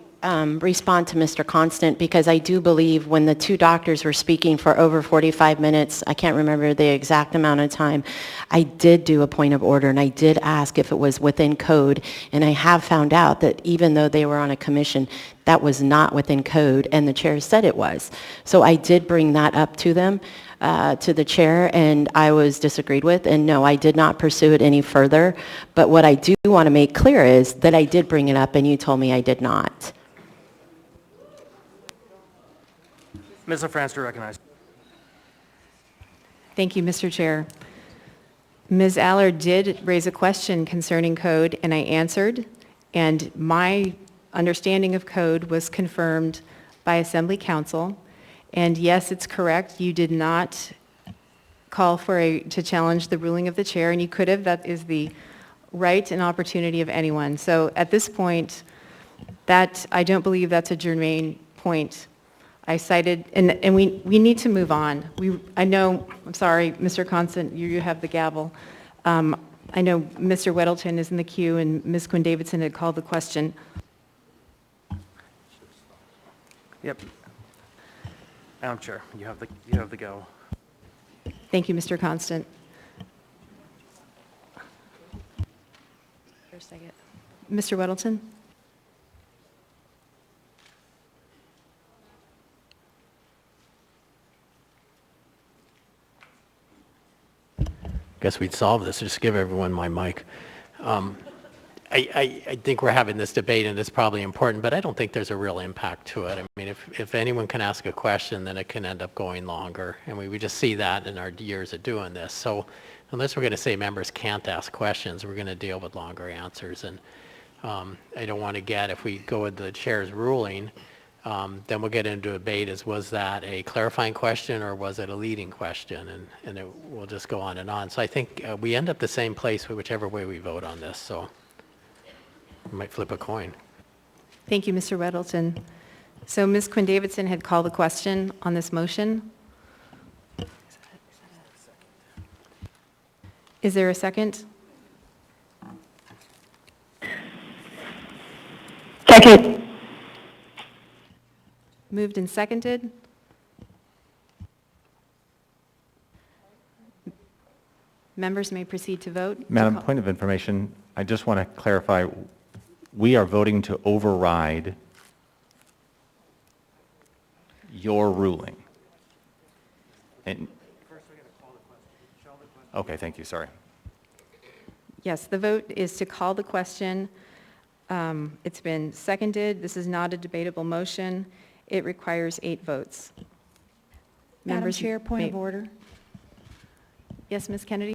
respond to Mr. Constant, because I do believe when the two doctors were speaking for over 45 minutes, I can't remember the exact amount of time, I did do a point of order, and I did ask if it was within code, and I have found out that even though they were on a commission, that was not within code, and the chair said it was. So I did bring that up to them, to the chair, and I was disagreed with, and no, I did not pursue it any further. But what I do want to make clear is that I did bring it up, and you told me I did not. Ms. LaFrance, to recognize. Thank you, Mr. Chair. Ms. Allard did raise a question concerning code, and I answered, and my understanding of code was confirmed by Assembly Counsel. And yes, it's correct, you did not call to challenge the ruling of the chair, and you could have. That is the right and opportunity of anyone. So at this point, I don't believe that's a germane point. I cited, and we need to move on. I know, I'm sorry, Mr. Constant, you have the gavel. I know Mr. Weddleton is in the queue, and Ms. Quinn-Davidson had called the question. Yep. Madam Chair, you have the gavel. Thank you, Mr. Constant. First I get Mr. Weddleton. Guess we'd solve this, just give everyone my mic. I think we're having this debate, and it's probably important, but I don't think there's a real impact to it. I mean, if anyone can ask a question, then it can end up going longer, and we just see that in our years of doing this. So unless we're going to say members can't ask questions, we're going to deal with longer answers. And I don't want to if we go with the chair's ruling, then we'll get into a debate was that a clarifying question or was it a leading question? And we'll just go on and on. So I think we end up the same place whichever way we vote on this. So we might flip a coin. Thank you, Mr. Weddleton. So Ms. Quinn-Davidson had called the question on this motion. Is there a second? Second. Moved and seconded. Members may proceed to vote. Madam, point of information, I just want to clarify, we are voting to override your ruling. And, okay, thank you, sorry. Yes, the vote is to call the question. It's been seconded. This is not a debatable motion. It requires 8 votes. Madam Chair, point of order. Yes, Ms. Kennedy?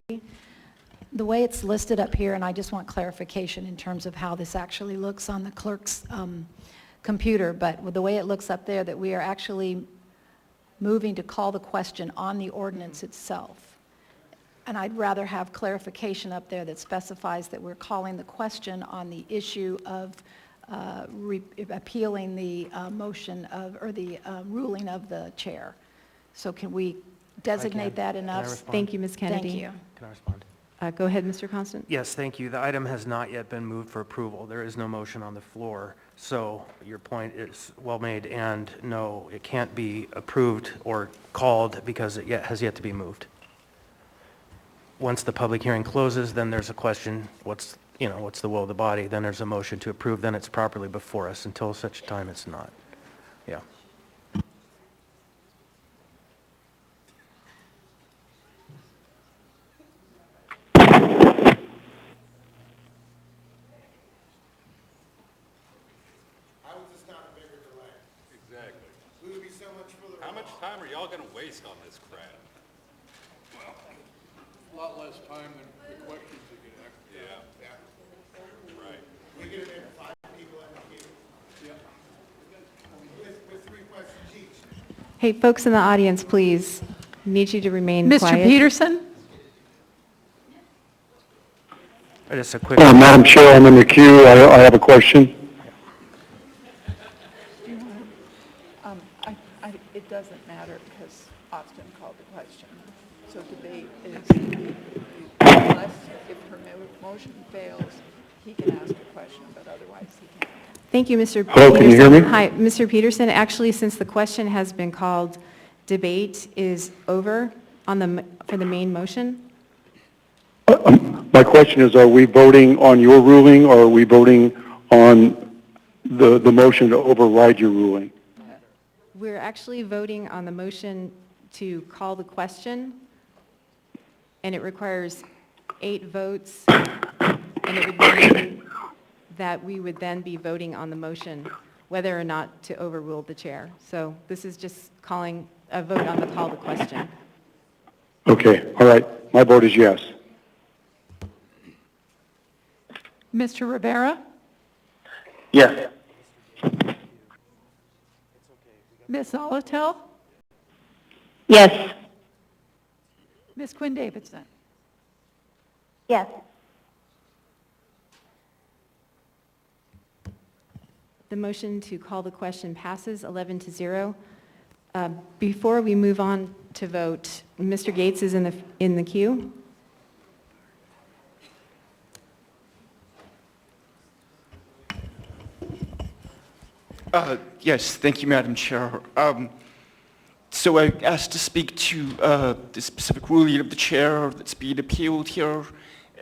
The way it's listed up here, and I just want clarification in terms of how this actually looks on the clerk's computer, but with the way it looks up there, that we are actually moving to call the question on the ordinance itself. And I'd rather have clarification up there that specifies that we're calling the question on the issue of appealing the motion or the ruling of the chair. So can we designate that enough? Thank you, Ms. Kennedy. Thank you. Can I respond? Go ahead, Mr. Constant. Yes, thank you. The item has not yet been moved for approval. There is no motion on the floor. So your point is well made, and no, it can't be approved or called because it has yet to be moved. Once the public hearing closes, then there's a question, what's the will of the body? Then there's a motion to approve, then it's properly before us. Until such time, it's not. Yeah. How much time are y'all going to waste on this crap? Well, a lot less time than the questions that get asked. Yeah. Right. We get in 5 people in the queue. Yeah. With 3 questions each. Hey, folks in the audience, please, need you to remain Mr. quiet. Peterson? Just a quick. Madam Chair, I'm in the queue. I have a question. It doesn't matter because Austin called the question. So debate is, unless if her motion fails, he can ask a question, but otherwise he can't. Thank you, Mr. Hello, Peterson. can you hear me? Hi, Mr. Peterson. Actually, since the question has been called, debate is over for the main motion. My question is, are we voting on your ruling, or are we voting on the motion to override your ruling? We're actually voting on the motion to call the question, and it requires 8 votes, and it would mean that we would then be voting on the motion whether or not to overrule the chair. So this is just calling a vote on the call the question. Okay, all right. My vote is yes. Mr. Rivera? Yes. Ms. Zolotel? Yes. Ms. Quinn Davidson? Yes. The motion to call the question passes 11-0. Before we move on to vote, Mr. Gates is in the queue. Yes, thank you, Madam Chair. So I asked to speak to the specific ruling of the chair that's being appealed here,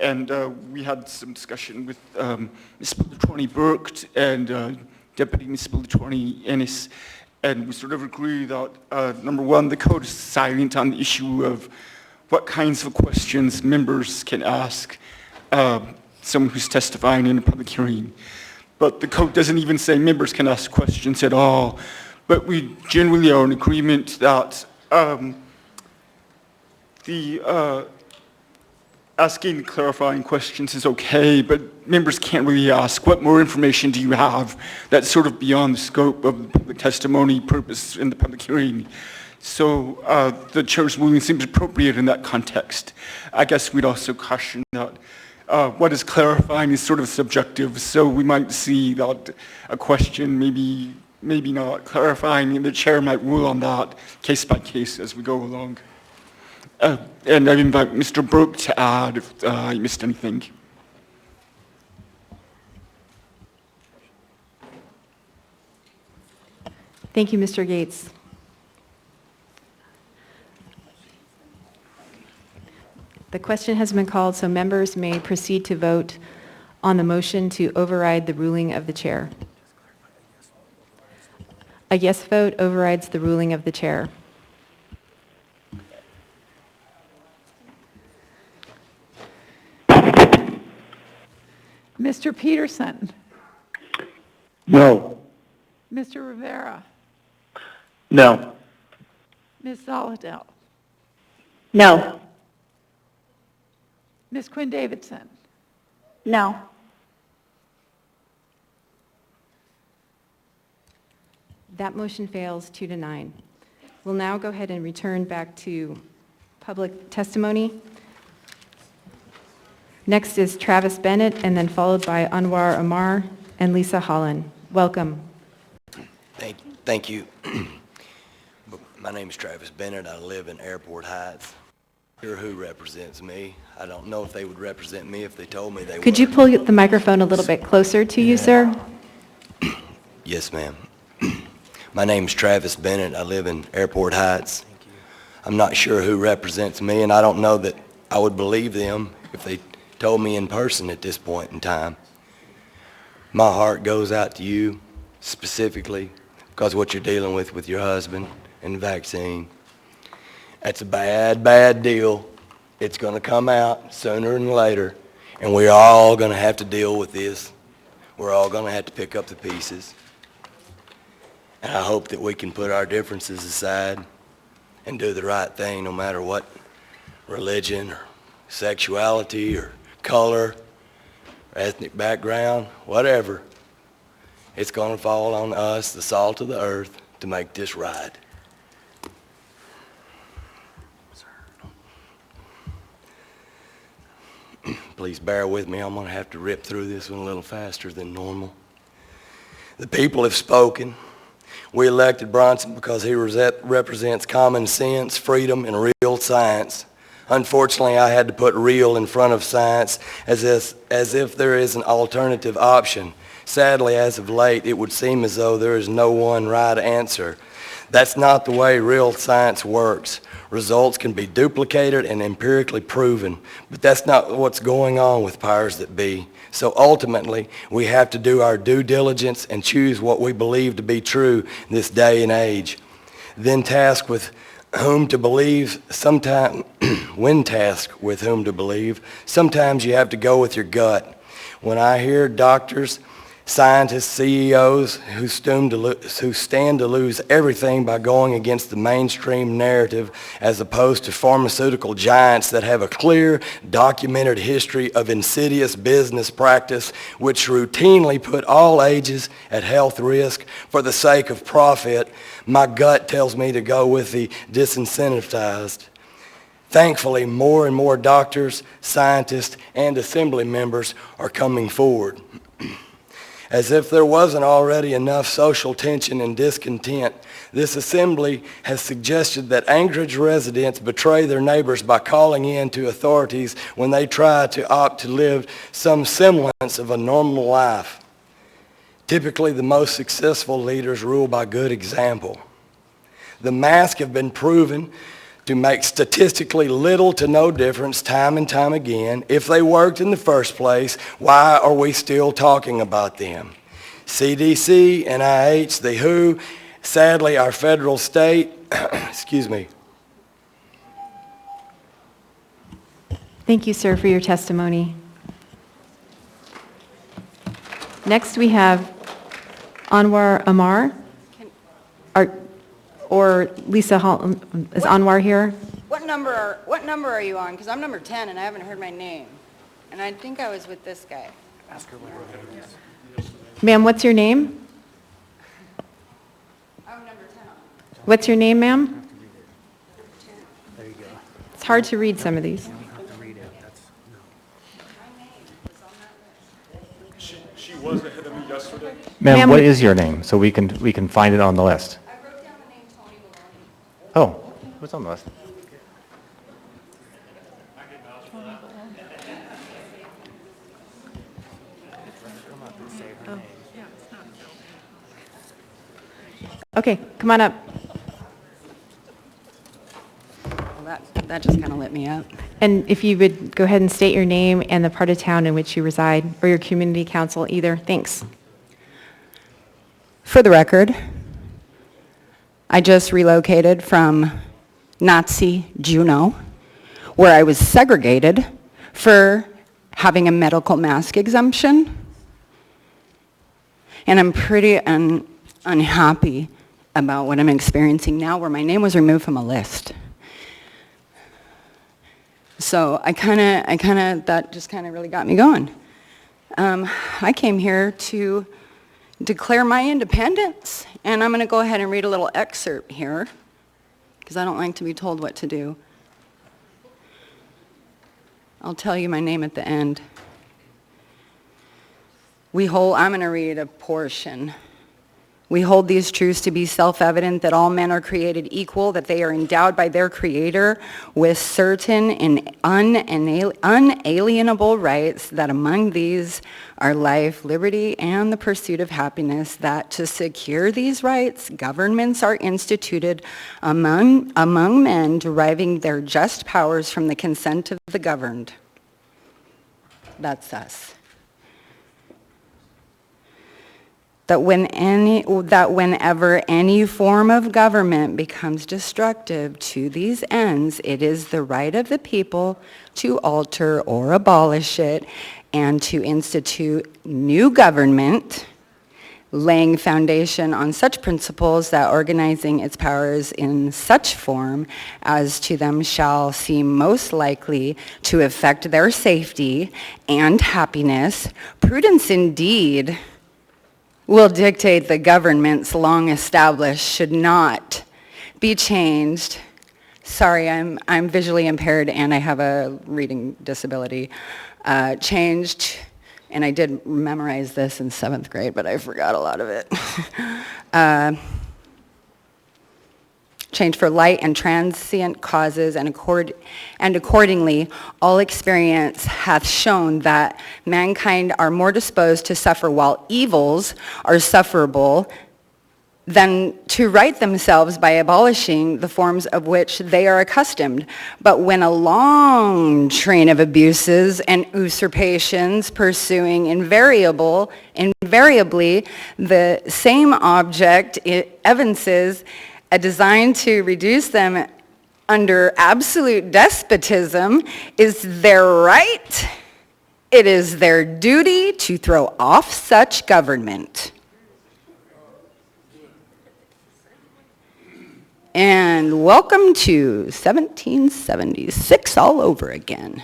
and we had some discussion with Municipal Attorney Burke and Deputy Municipal Attorney Ennis, and we sort of agree that, number one, the code is silent on the issue of what kinds of questions members can ask someone who's testifying in a public hearing. But the code doesn't even say members can ask questions at all. But we generally are in agreement that asking clarifying questions is okay, but members can't really ask, what more information do you have? That's sort of beyond the scope of the public testimony purpose in the public hearing. So the chair's ruling seems appropriate in that context. I guess we'd also caution that what is clarifying is sort of subjective, so we might see that a question maybe not clarifying, and the chair might rule on that case by case as we go along. And I invite Mr. Burke to add if I missed anything. Thank you, Mr. Gates. The question has been called, so members may proceed to vote on the motion to override the ruling of the chair. A yes vote overrides the ruling of the chair. Mr. Peterson? No. Mr. Rivera? No. Ms. Zolotel? No. Ms. Quinn Davidson? No. That motion fails 2-9. We'll now go ahead and return back to public testimony. Next is Travis Bennett, and then followed by Anwar Amar and Lisa Holland. Welcome. Thank you. My name is Travis Bennett. I live in Airport Heights. Sure who represents me. I don't know if they would represent me if they told me they would. Could you pull the microphone a little bit closer to you, sir? Yes, ma'am. My name's Travis Bennett. I live in Airport Heights. I'm not sure who represents me, and I don't know that I would believe them if they told me in person at this point in time. My heart goes out to you specifically because what you're dealing with your husband and the vaccine. That's a bad, bad deal. It's going to come out sooner than later, and we're all going to have to deal with this. We're all going to have to pick up the pieces. And I hope that we can put our differences aside and do the right thing no matter what religion or sexuality or color or ethnic background, whatever. It's going to fall on us, the salt of the earth, to make this right. Please bear with me. I'm going to have to rip through this one a little faster than normal. The people have spoken. We elected Bronson because he represents common sense, freedom, and real science. Unfortunately, I had to put real in front of science as if there is an alternative option. Sadly, as of late, it would seem as though there is no one right answer. That's not the way real science works. Results can be duplicated and empirically proven, but that's not what's going on with powers that be. So ultimately, we have to do our due diligence and choose what we believe to be true in this day and age. Then task with whom to believe, when tasked with whom to believe, sometimes you have to go with your gut. When I hear doctors, scientists, CEOs who stand to lose everything by going against the mainstream narrative as opposed to pharmaceutical giants that have a clear, documented history of insidious business practice which routinely put all ages at health risk for the sake of profit, my gut tells me to go with the disincentivized. Thankfully, more and more doctors, scientists, and assembly members are coming forward. As if there wasn't already enough social tension and discontent, this assembly has suggested that Anchorage residents betray their neighbors by calling in to authorities when they try to opt to live some semblance of a normal life. Typically, the most successful leaders rule by good example. The masks have been proven to make statistically little to no difference time and time again. If they worked in the first place, why are we still talking about them? CDC, NIH, the WHO, sadly our federal state, excuse me. Thank you, sir, for your testimony. Next, we have Anwar Amar. Or Lisa Hall, is Anwar here? What number are you on? Because I'm number 10 and I haven't heard my name. And I think I was with this guy. Ask her what her name is. Ma'am, what's your name? I'm number 10. What's your name, ma'am? There you go. It's hard to read some of these. She was ahead of me yesterday. Ma'am, what is your name, so we can find it on the list? Oh, what's on the list? Okay, come on up. Well, that just kind of lit me up. And if you would go ahead and state your name and the part of town in which you reside, or your community council, either. Thanks. For the record, I just relocated from Nazi Juneau, where I was segregated for having a medical mask exemption. And I'm pretty unhappy about what I'm experiencing now, where my name was removed from a list. So that just kind of really got me going. I came here to declare my independence, and I'm going to go ahead and read a little excerpt here, because I don't like to be told what to do. I'll tell you my name at the end. I'm going to read a portion. We hold these truths to be self-evident that all men are created equal, that they are endowed by their Creator with certain and unalienable rights, that among these are life, liberty, and the pursuit of happiness, that to secure these rights, governments are instituted among men deriving their just powers from the consent of the governed. That's us. That whenever any form of government becomes destructive to these ends, it is the right of the people to alter or abolish it and to institute new government, laying foundation on such principles that organizing its powers in such form as to them shall seem most likely to affect their safety and happiness. Prudence indeed will dictate the governments long established should not be changed. Sorry, I'm visually impaired and I have a reading disability. Changed, and I did memorize this in 7th grade, but I forgot a lot of it. Change for light and transient causes, and accordingly, all experience hath shown that mankind are more disposed to suffer while evils are sufferable than to right themselves by abolishing the forms of which they are accustomed. But when a long train of abuses and usurpations pursuing invariably the same object, it evinces a design to reduce them under absolute despotism, is their right, it is their duty to throw off such government. And welcome to 1776 all over again.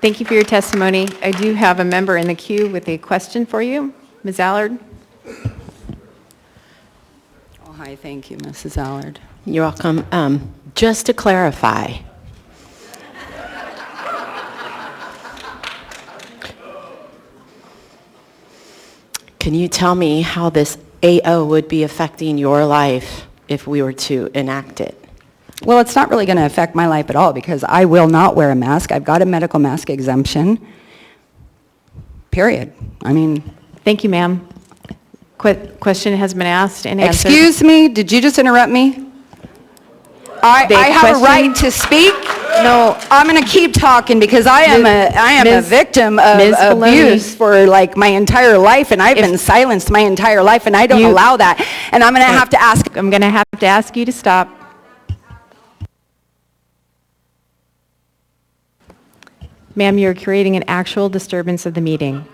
Thank you for your testimony. I do have a member in the queue with a question for you. Ms. Allard? Oh, hi, thank you, Mrs. Allard. You're welcome. Just to clarify, can you tell me how this AO would be affecting your life if we were to enact it? Well, it's not really going to affect my life at all because I will not wear a mask. I've got a medical mask exemption, period. I mean... Thank you, ma'am. Question has been asked and answered. Excuse me, did you just interrupt me? I have a right to speak. No, I'm going to keep talking because I am a victim of abuse for like my entire life, and I've been silenced my entire life, and I don't allow that. And I'm going to have to ask. I'm going to have to ask you to stop. Ma'am, you're creating an actual disturbance of the meeting.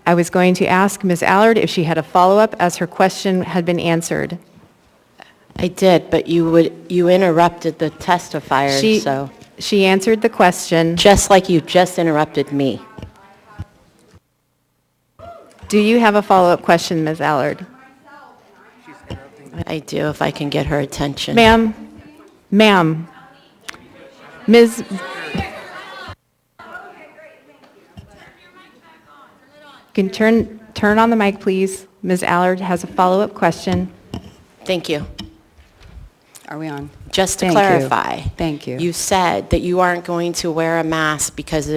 I was going to ask Ms. Allard if she had a follow-up as her question had been answered. I did, but you interrupted the testifier, so. She answered the question. Just like you just interrupted me. Do you have a follow-up question, Ms. Allard? I do, if I can get her attention. Ma'am, Ms. You can turn on the mic, please. Ms. Allard has a follow-up question. Thank you. Are we on? Just to clarify. Thank you. You said that you aren't going to wear a mask because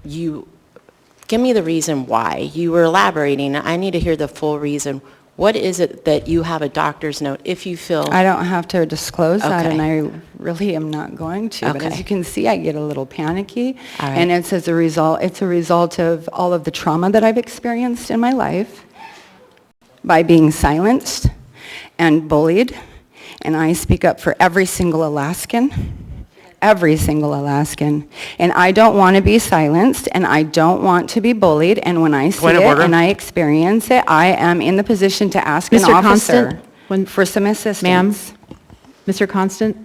give me the reason why. You were elaborating. I need to hear the full reason. What is it that you have a doctor's note if you feel... I don't have to disclose that, Okay. and I really am not going to. But as Okay. you can see, I get a little panicky, All right. and it's a result of all of the trauma that I've experienced in my life by being silenced and bullied. And I speak up for every single Alaskan. And I don't want to be silenced, and I don't want to be bullied, and when I see it and I experience it, I am in the position to ask an officer for some assistance. Ma'am, Mr. Constant?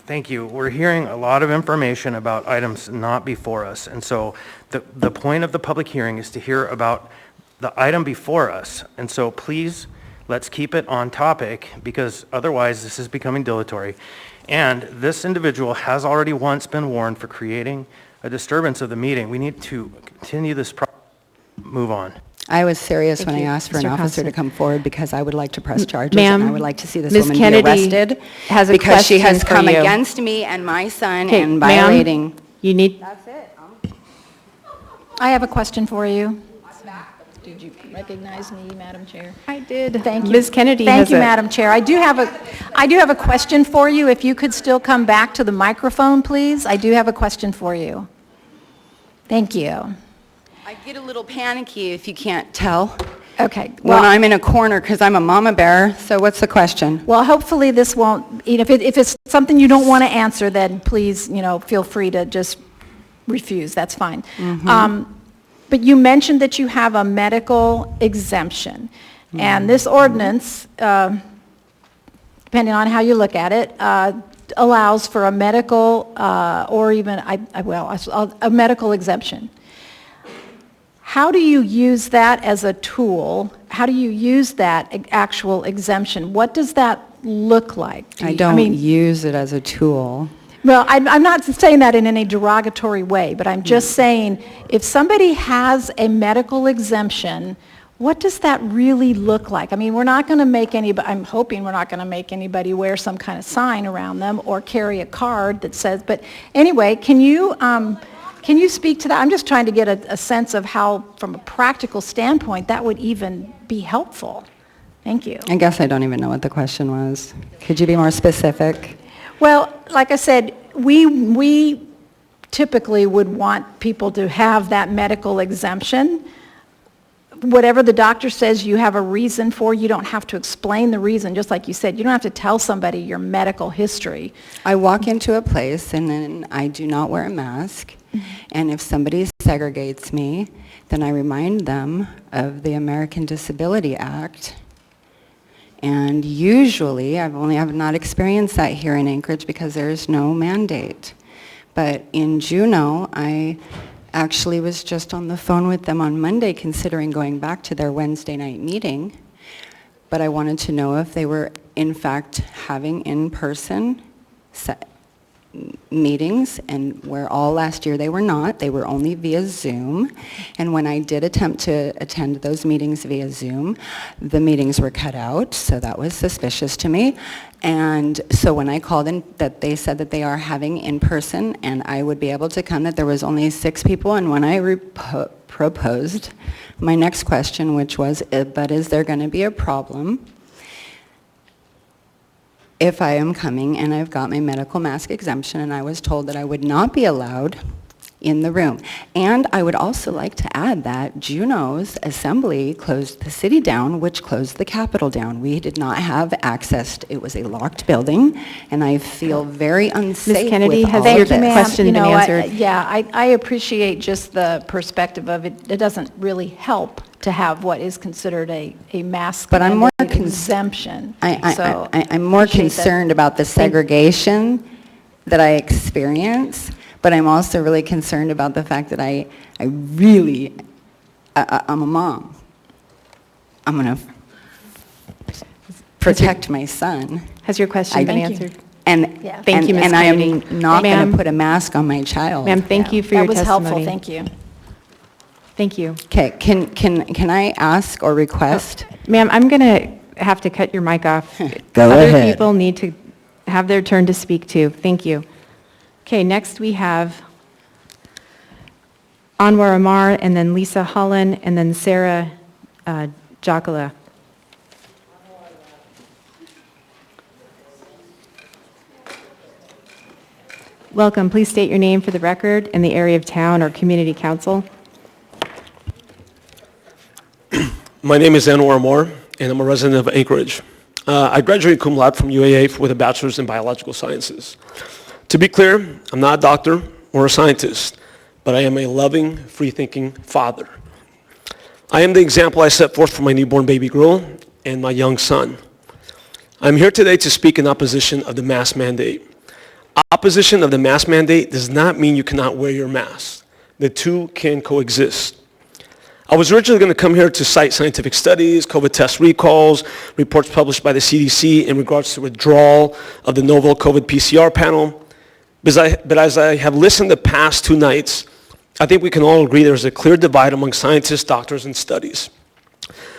Thank you. We're hearing a lot of information about items not before us, and so the point of the public hearing is to hear about the item before us, and so please, let's keep it on topic, because otherwise this is becoming dilatory. And this individual has already once been warned for creating a disturbance of the meeting. We need to continue this move on. I was serious when I you. asked for an Mr. officer to Constant. come forward because I would like to press charges. Ma'am, And I would like to see this Ms. woman Kennedy be arrested has a because she has question for come you. against me and my son Okay, and ma'am, violating. you need, I have a question for you. Did you recognize me, Madam Chair? I did. Thank you. Ms. Kennedy Thank has you, a- Madam Chair. I do have a question for you. If you could still come back to the microphone, please. I do have a question for you. Thank you. I get a little panicky if you can't tell. Okay. When I'm in a corner because I'm a mama bear. So what's the question? Well, hopefully this won't, if it's something you don't want to answer, then please, feel free to just refuse. That's fine. But you mentioned that you have a medical exemption. And this ordinance, depending on how you look at it, allows for a medical or even, a medical exemption. How do you use that as a tool? How do you use that actual exemption? What does that look like? I don't use it as a tool. Well, I'm not saying that in any derogatory way, but I'm just saying if somebody has a medical exemption, what does that really look like? I mean, we're not going to make anybody, I'm hoping we're not going to make anybody wear some kind of sign around them or carry a card that says, but anyway, can you speak to that? I'm just trying to get a sense of how, from a practical standpoint, that would even be helpful. Thank you. I guess I don't even know what the question was. Could you be more specific? Well, like I said, we typically would want people to have that medical exemption. Whatever the doctor says you have a reason for, you don't have to explain the reason. Just like you said, you don't have to tell somebody your medical history. I walk into a place and then I do not wear a mask. And if somebody segregates me, then I remind them of the American Disability Act. And usually, I have not experienced that here in Anchorage because there is no mandate. But in Juneau, I actually was just on the phone with them on Monday considering going back to their Wednesday night meeting. But I wanted to know if they were in fact having in-person meetings, and where all last year they were not. They were only via Zoom. And when I did attempt to attend those meetings via Zoom, the meetings were cut out, so that was suspicious to me. And so when I called in, that they said that they are having in-person and I would be able to come, that there was only 6 people. And when I proposed my next question, which was, but is there going to be a problem if I am coming and I've got my medical mask exemption, and I was told that I would not be allowed in the room. And I would also like to add that Juneau's assembly closed the city down, which closed the Capitol down. We did not have access. It was a locked building, and I feel very unsafe. Ms. Kennedy, with has all your of this. question been answered? I appreciate just the perspective of it. It doesn't really help to have what is considered a mask But I'm more exemption. I'm more appreciate that. concerned about the segregation that I experience, but I'm also really concerned about the fact that I'm a mom. I'm going to protect my son. Has your question been answered? And Thank you, Ms. I Kennedy. am not going Ma'am. to put a mask on my child. Ma'am, thank you for your That was testimony. helpful, thank you. Thank you. Okay, can I ask or request? Ma'am, I'm going to have to cut your mic off. Go Other ahead. people need to have their turn to speak too. Thank you. Okay, next we have Anwar Amar, and then Lisa Holland, and then Sarah Jacala. Welcome. Please state your name for the record and the area of town or community council. My name is Anwar Amor, and I'm a resident of Anchorage. I graduated cum laude from UAA with a bachelor's in biological sciences. To be clear, I'm not a doctor or a scientist, but I am a loving, free-thinking father. I am the example I set forth for my newborn baby girl and my young son. I'm here today to speak in opposition of the mask mandate. Opposition of the mask mandate does not mean you cannot wear your mask. The two can coexist. I was originally going to come here to cite scientific studies, COVID test recalls, reports published by the CDC in regards to withdrawal of the novel COVID PCR panel. But as I have listened the past 2 nights, I think we can all agree there's a clear divide among scientists, doctors, and studies.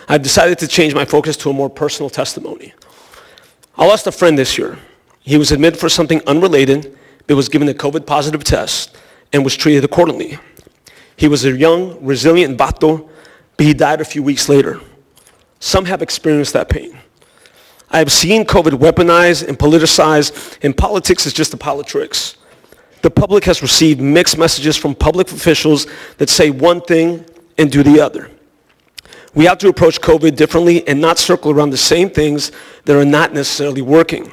I've decided to change my focus to a more personal testimony. I lost a friend this year. He was admitted for something unrelated, but was given a COVID positive test and was treated accordingly. He was a young, resilient vato, but he died a few weeks later. Some have experienced that pain. I have seen COVID weaponized and politicized, and politics is just a pile of tricks. The public has received mixed messages from public officials that say one thing and do the other. We have to approach COVID differently and not circle around the same things that are not necessarily working.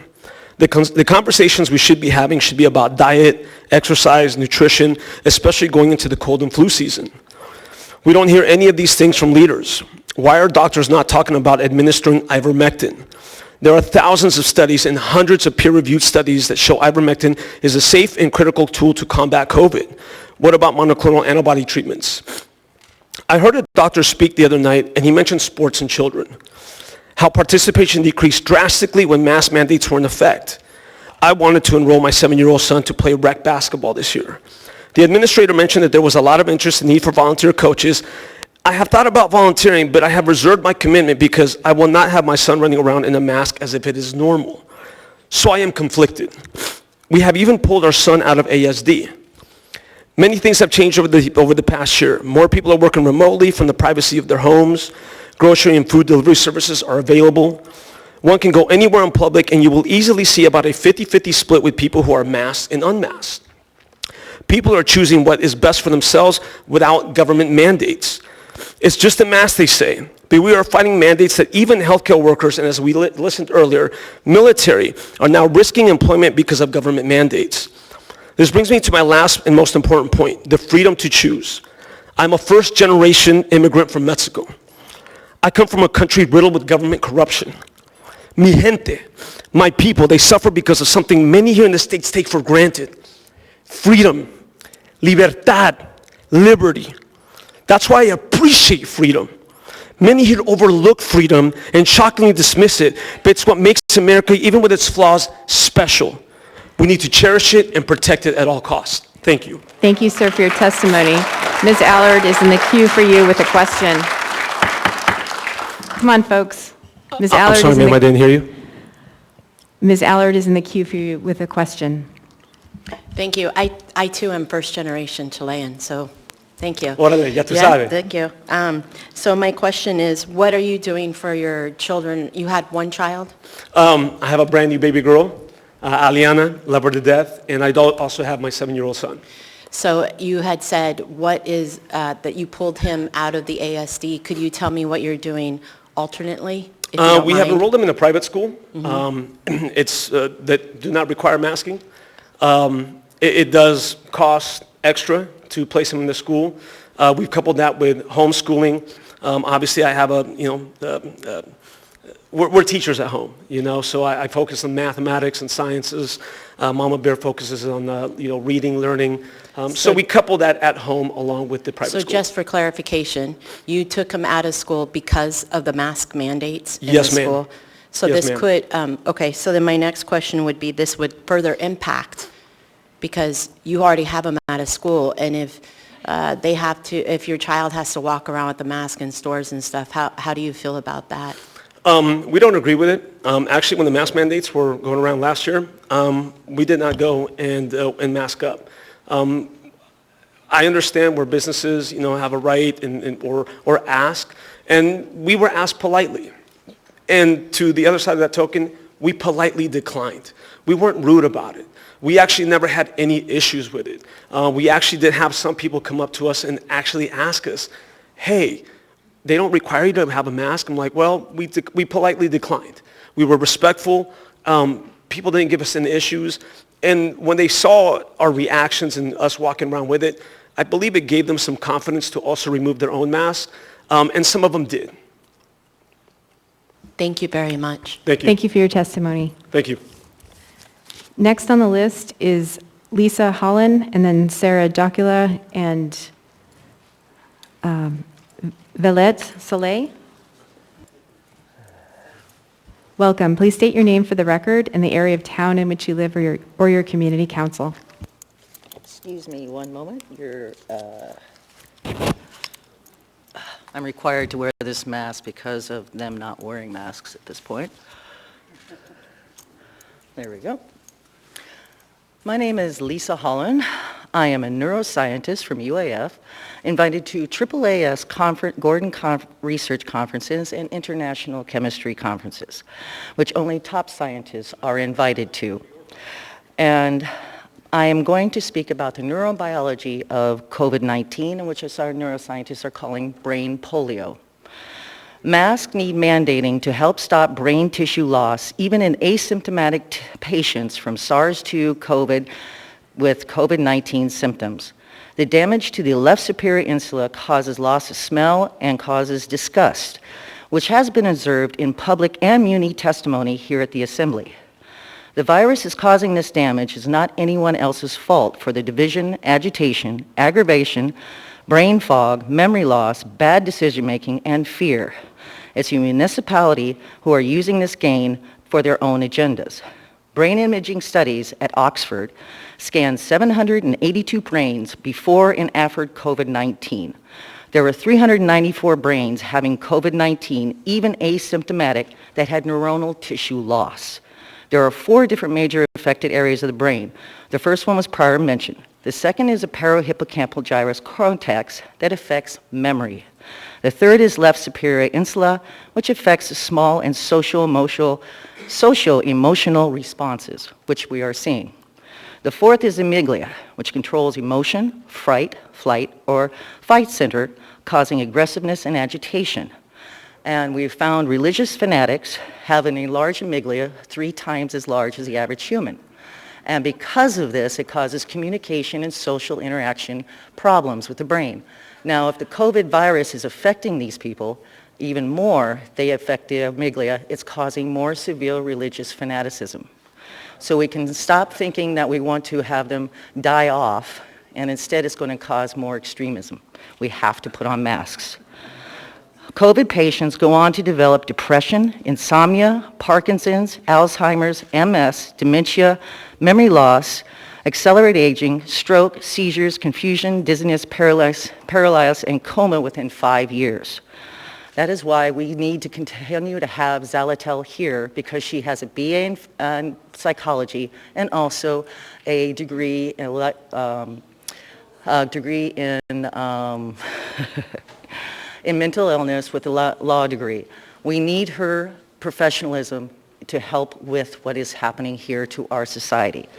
The conversations we should be having should be about diet, exercise, nutrition, especially going into the cold and flu season. We don't hear any of these things from leaders. Why are doctors not talking about administering ivermectin? There are thousands of studies and hundreds of peer-reviewed studies that show ivermectin is a safe and critical tool to combat COVID. What about monoclonal antibody treatments? I heard a doctor speak the other night, and he mentioned sports in children. How participation decreased drastically when mask mandates were in effect. I wanted to enroll my 7-year-old son to play rec basketball this year. The administrator mentioned that there was a lot of interest and need for volunteer coaches. I have thought about volunteering, but I have reserved my commitment because I will not have my son running around in a mask as if it is normal. So I am conflicted. We have even pulled our son out of ASD. Many things have changed over the past year. More people are working remotely from the privacy of their homes. Grocery and food delivery services are available. One can go anywhere in public and you will easily see about a 50-50 split with people who are masked and unmasked. People are choosing what is best for themselves without government mandates. It's just a mask, they say. But we are fighting mandates that even healthcare workers, and as we listened earlier, military, are now risking employment because of government mandates. This brings me to my last and most important point, the freedom to choose. I'm a first-generation immigrant from Mexico. I come from a country riddled with government corruption. Mi gente, my people, they suffer because of something many here in the States take for granted. Freedom, libertad, liberty. That's why I appreciate freedom. Many here overlook freedom and shockingly dismiss it, but it's what makes America, even with its flaws, special. We need to cherish it and protect it at all costs. Thank you. Thank you, sir, for your testimony. Ms. Allard is in the queue for you with a question. Come on, folks. Ms. Allard. I'm sorry, ma'am, I didn't hear you. Ms. Allard is in the queue for you with a question. Thank you. I too am first generation Chilean, so thank you. Órale, ya tú Yeah, sabes. thank you. So my question is, what are you doing for your children? You had one child? I have a brand new baby girl, Aliana, love her to death, and I also have my 7-year-old son. So you had said, what is, that you pulled him out of the ASD. Could you tell me what you're doing alternately? If you don't We have mind? enrolled them in a private school. It's that do not require masking. It does cost extra to place them in the school. We've coupled that with homeschooling. Obviously, I have we're teachers at home, so I focus on mathematics and sciences. Mama Bear focuses on, reading, learning. So we couple that at home along with the private school. So just for clarification, you took him out of school because of the mask mandates in Yes, the ma'am. school? So Yes, this ma'am. could, okay, so then my next question would be, this would further impact, because you already have them out of school, and if if your child has to walk around with the mask in stores and stuff, how do you feel about that? We don't agree with it. Actually, when the mask mandates were going around last year, we did not go and mask up. I understand where businesses, have a right or ask, and we were asked politely. And to the other side of that token, we politely declined. We weren't rude about it. We actually never had any issues with it. We actually did have some people come up to us and actually ask us, hey, they don't require you to have a mask. I'm like, well, we politely declined. We were respectful. People didn't give us any issues. And when they saw our reactions and us walking around with it, I believe it gave them some confidence to also remove their own masks. And some of them did. Thank you very much. Thank you. Thank you for your testimony. Thank you. Next on the list is Lisa Holland, and then Sarah Docula, and Valette Soleil. Welcome. Please state your name for the record and the area of town in which you live or your community council. Excuse me one moment. I'm required to wear this mask because of them not wearing masks at this point. There we go. My name is Lisa Holland. I am a neuroscientist from UAF, invited to AAAS Gordon research conferences and international chemistry conferences, which only top scientists are invited to. And I am going to speak about the neurobiology of COVID-19, which our neuroscientists are calling brain polio. Masks need mandating to help stop brain tissue loss, even in asymptomatic patients from SARS-2 COVID with COVID-19 symptoms. The damage to the left superior insula causes loss of smell and causes disgust, which has been observed in public and muni testimony here at the Assembly. The virus is causing this damage is not anyone else's fault for the division, agitation, aggravation, brain fog, memory loss, bad decision-making, and fear. It's a municipality who are using this gain for their own agendas. Brain imaging studies at Oxford scanned 782 brains before and after COVID-19. There were 394 brains having COVID-19, even asymptomatic, that had neuronal tissue loss. There are 4 different major affected areas of the brain. The first one was prior mentioned. The second is a parohippocampal gyrus cortex that affects memory. The third is left superior insula, which affects the small and social-emotional responses, which we are seeing. The fourth is amygdala, which controls emotion, fright, flight, or fight center, causing aggressiveness and agitation. And we've found religious fanatics have an enlarged amygdala 3 times as large as the average human. And because of this, it causes communication and social interaction problems with the brain. Now, if the COVID virus is affecting these people even more, they affect the amygdala, it's causing more severe religious fanaticism. So we can stop thinking that we want to have them die off, and instead it's going to cause more extremism. We have to put on masks. COVID patients go on to develop depression, insomnia, Parkinson's, Alzheimer's, MS, dementia, memory loss, accelerated aging, stroke, seizures, confusion, dizziness, paralysis, and coma within 5 years. That is why we need to continue to have Zalatel here, because she has a BA in psychology and also a degree in in mental illness with a law degree. We need her professionalism to help with what is happening here to our society.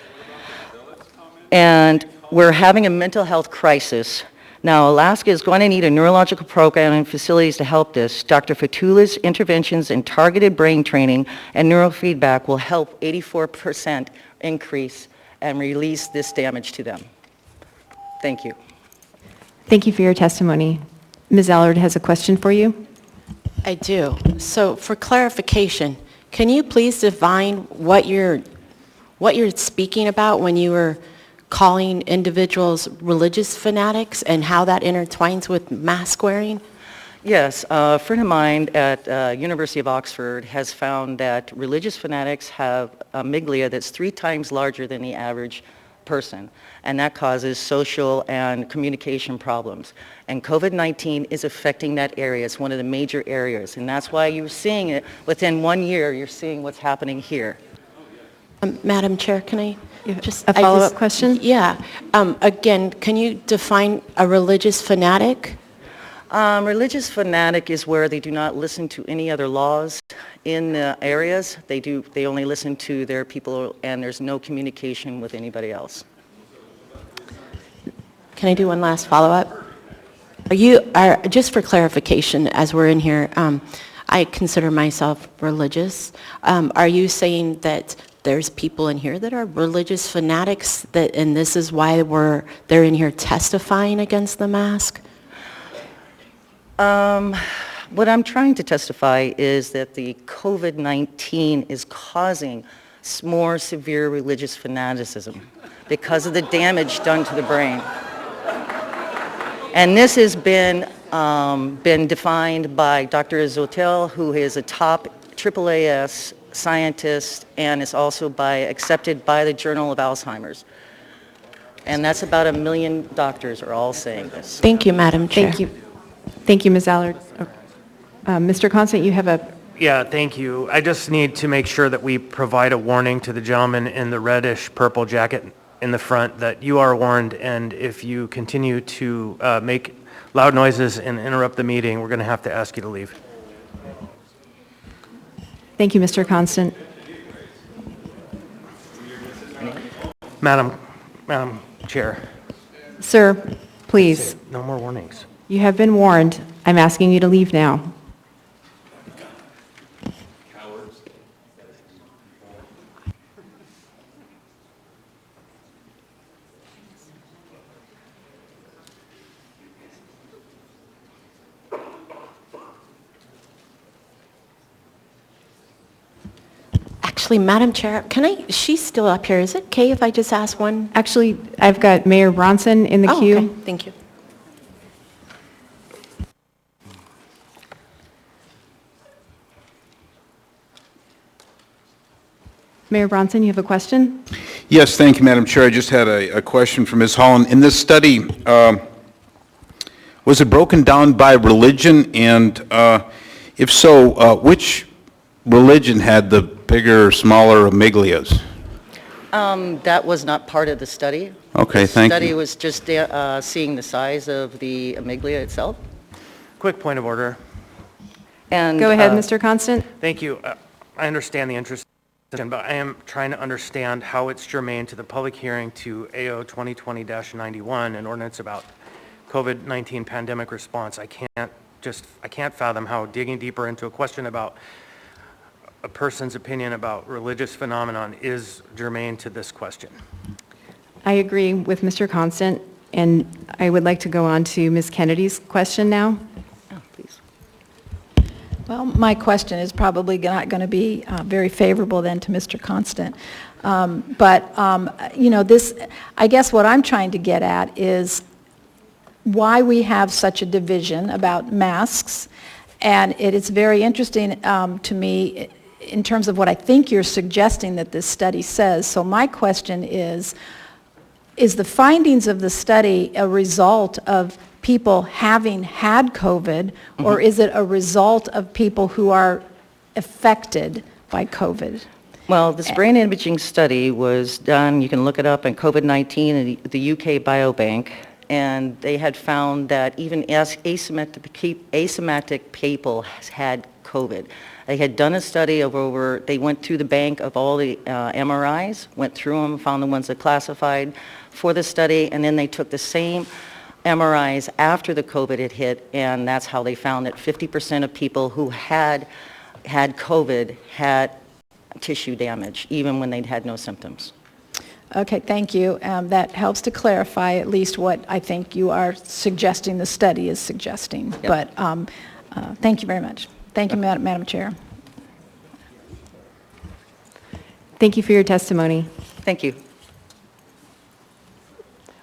And we're having a mental health crisis. Now, Alaska is going to need a neurological program and facilities to help this. Dr. Fatula's interventions in targeted brain training and neurofeedback will help 84% increase and release this damage to them. Thank you. Thank you for your testimony. Ms. Allard has a question for you. I do. So for clarification, can you please define what you're speaking about when you were calling individuals religious fanatics and how that intertwines with mask wearing? Yes, a friend of mine at University of Oxford has found that religious fanatics have amygdala that's 3 times larger than the average person, and that causes social and communication problems. And COVID-19 is affecting that area. It's one of the major areas, and that's why you're seeing it within 1 year. You're seeing what's happening here. Madam Chair, can I just... A follow-up question? Yeah. Again, can you define a religious fanatic? Religious fanatic is where they do not listen to any other laws in the areas. They only listen to their people, and there's no communication with anybody else. Can I do one last follow-up? Just for clarification, as we're in here, I consider myself religious. Are you saying that there's people in here that are religious fanatics, and this is why they're in here testifying against the mask? What I'm trying to testify is that the COVID-19 is causing more severe religious fanaticism because of the damage done to the brain. And this has been been defined by Dr. Zotel, who is a top AAAS scientist and is also accepted by the Journal of Alzheimer's. And that's about 1 million doctors are all saying this. Thank you, Madam Chair. Thank you. Thank you, Ms. Allard. Mr. Constant, you have a... Yeah, thank you. I just need to make sure that we provide a warning to the gentleman in the reddish purple jacket in the front that you are warned, and if you continue to make loud noises and interrupt the meeting, we're going to have to ask you to leave. Thank you, Mr. Constant. Madam Chair. Sir, please. No more warnings. You have been warned. I'm asking you to leave now. Actually, Madam Chair, she's still up here. Is it okay if I just ask one? Actually, I've got Mayor Bronson in the queue. Okay. Thank you. Mayor Bronson, you have a question? Yes, thank you, Madam Chair. I just had a question for Ms. Holland. In this study, was it broken down by religion? And if so, which religion had the bigger or smaller amygdalias? That was not part of the study. Okay, thank The study you. was just seeing the size of the amygdala itself. Quick point of order. And Go ahead, Mr. Constant. Thank you. I understand the interest, but I am trying to understand how it's germane to the public hearing to AO 2020-91, an ordinance about COVID-19 pandemic response. I can't fathom how digging deeper into a question about a person's opinion about religious phenomenon is germane to this question. I agree with Mr. Constant, and I would like to go on to Ms. Kennedy's question now. Oh, please. Well, my question is probably not going to be very favorable then to Mr. Constant. I guess what I'm trying to get at is why we have such a division about masks, and it is very interesting to me in terms of what I think you're suggesting that this study says. So my question is the findings of the study a result of people having had COVID, or is it a result of people who are affected by COVID? Well, this brain imaging study was done, you can look it up, on COVID-19 in the UK Biobank, and they had found that even asymptomatic people had COVID. They had done a study of they went through the bank of all the MRIs, went through them, found the ones that classified for the study, and then they took the same MRIs after the COVID had hit, and that's how they found that 50% of people who had COVID had tissue damage, even when they'd had no symptoms. Okay, thank you. That helps to clarify at least what I think you are suggesting the study is suggesting. Yep. But thank you very much. Thank you, Madam Chair. Thank you for your testimony. Thank you.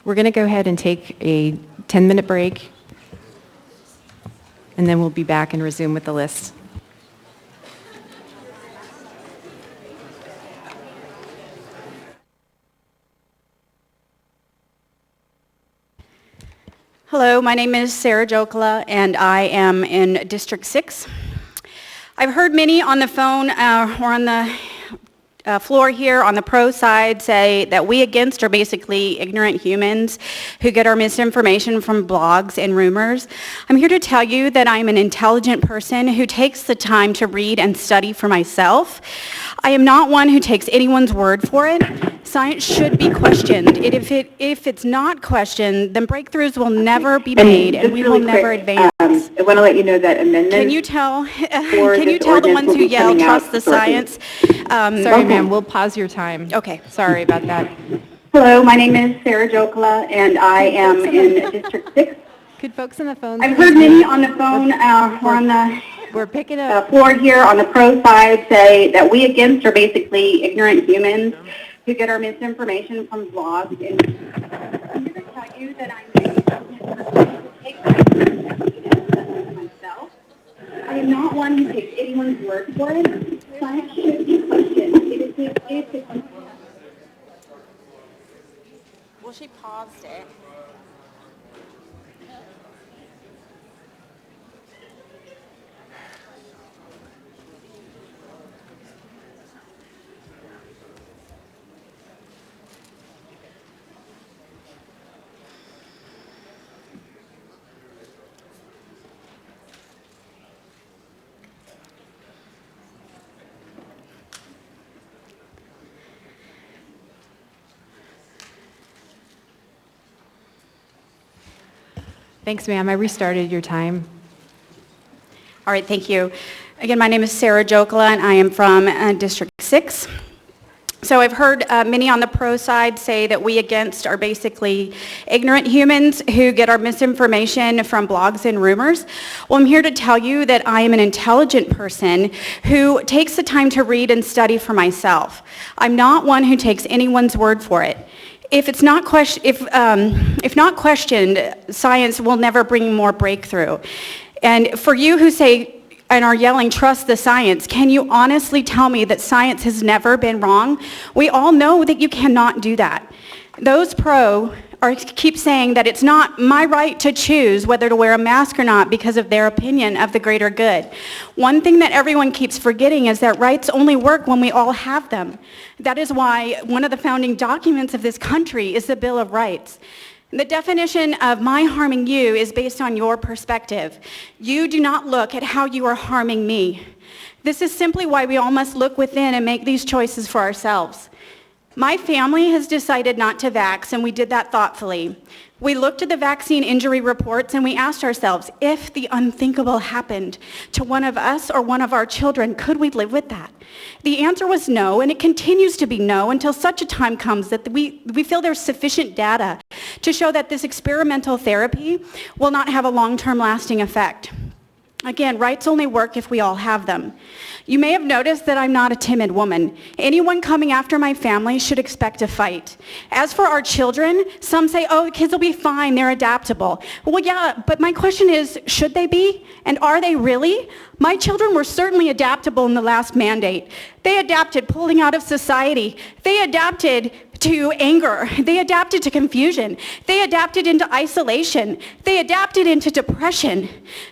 We're going to go ahead and take a 10-minute break, and then we'll be back and resume with the list. Hello, my name is Sarah Jokala, and I am in District 6. I've heard many on the phone or on the floor here on the pro side say that we against are basically ignorant humans who get our misinformation from blogs and rumors. I'm here to tell you that I'm an intelligent person who takes the time to read and study for myself. I am not one who takes anyone's word for it. Science should be questioned. If it's not questioned, then breakthroughs will never be made, and we will never advance. I want to let you know that amendments. Can you tell the ones who yell, trust the science? Sorry, ma'am, we'll pause your time. Okay. Sorry about that. Hello, my name is Sarah Jokala, and I am in District 6. Could folks on the phone... I've heard many on the phone or on the We're picking up floor here on the pro side say that we against are basically ignorant humans who get our misinformation from blogs. And I'm here to tell you that I'm am not one who takes anyone's word for it. Science should be questioned. It is the basic. Well, she paused it. Thanks, ma'am. I restarted your time. All right, thank you. Again, my name is Sarah Jokala, and I am from District 6. So I've heard many on the pro side say that we against are basically ignorant humans who get our misinformation from blogs and rumors. Well, I'm here to tell you that I am an intelligent person who takes the time to read and study for myself. I'm not one who takes anyone's word for it. If not questioned, science will never bring more breakthrough. And for you who say and are yelling, trust the science, can you honestly tell me that science has never been wrong? We all know that you cannot do that. Those pro keep saying that it's not my right to choose whether to wear a mask or not because of their opinion of the greater good. One thing that everyone keeps forgetting is that rights only work when we all have them. That is why one of the founding documents of this country is the Bill of Rights. The definition of my harming you is based on your perspective. You do not look at how you are harming me. This is simply why we all must look within and make these choices for ourselves. My family has decided not to vax, and we did that thoughtfully. We looked at the vaccine injury reports and we asked ourselves, if the unthinkable happened to one of us or one of our children, could we live with that? The answer was no, and it continues to be no until such a time comes that we feel there's sufficient data to show that this experimental therapy will not have a long-term lasting effect. Again, rights only work if we all have them. You may have noticed that I'm not a timid woman. Anyone coming after my family should expect a fight. As for our children, some say, oh, the kids will be fine, they're adaptable. Well, yeah, but my question is, should they be? And are they really? My children were certainly adaptable in the last mandate. They adapted pulling out of society. They adapted to anger. They adapted to confusion. They adapted into isolation. They adapted into depression.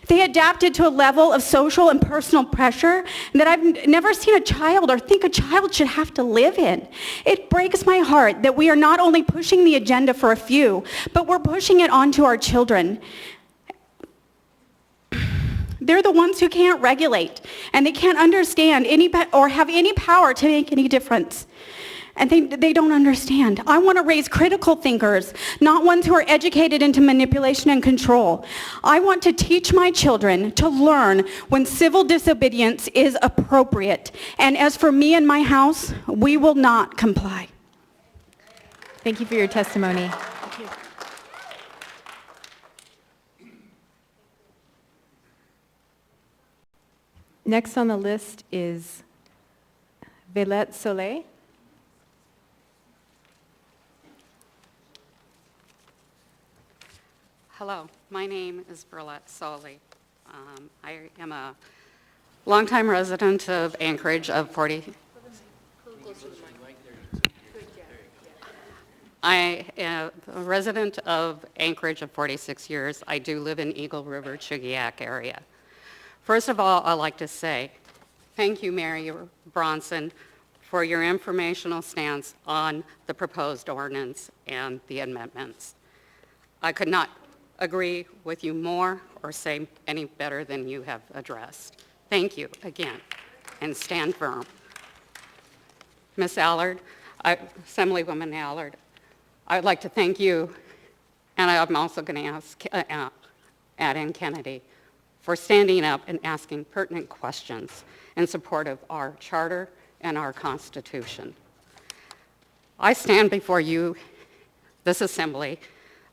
They adapted to a level of social and personal pressure that I've never seen a child or think a child should have to live in. It breaks my heart that we are not only pushing the agenda for a few, but we're pushing it onto our children. They're the ones who can't regulate, and they can't understand or have any power to make any difference. And they don't understand. I want to raise critical thinkers, not ones who are educated into manipulation and control. I want to teach my children to learn when civil disobedience is appropriate. And as for me and my house, we will not comply. Thank you for your testimony. Thank you. Next on the list is Villette Soleil. Hello, my name is Burlette Soley. I am a longtime resident of Anchorage of 40. I am a resident of Anchorage of 46 years. I do live in Eagle River, Chugiak area. First of all, I'd like to say thank you, Mary Bronson, for your informational stance on the proposed ordinance and the amendments. I could not agree with you more or say any better than you have addressed. Thank you again, and stand firm. Ms. Allard, Assemblywoman Allard, I'd like to thank you, and I'm also going to ask Add-in Kennedy for standing up and asking pertinent questions in support of our charter and our Constitution. I stand before you, this assembly,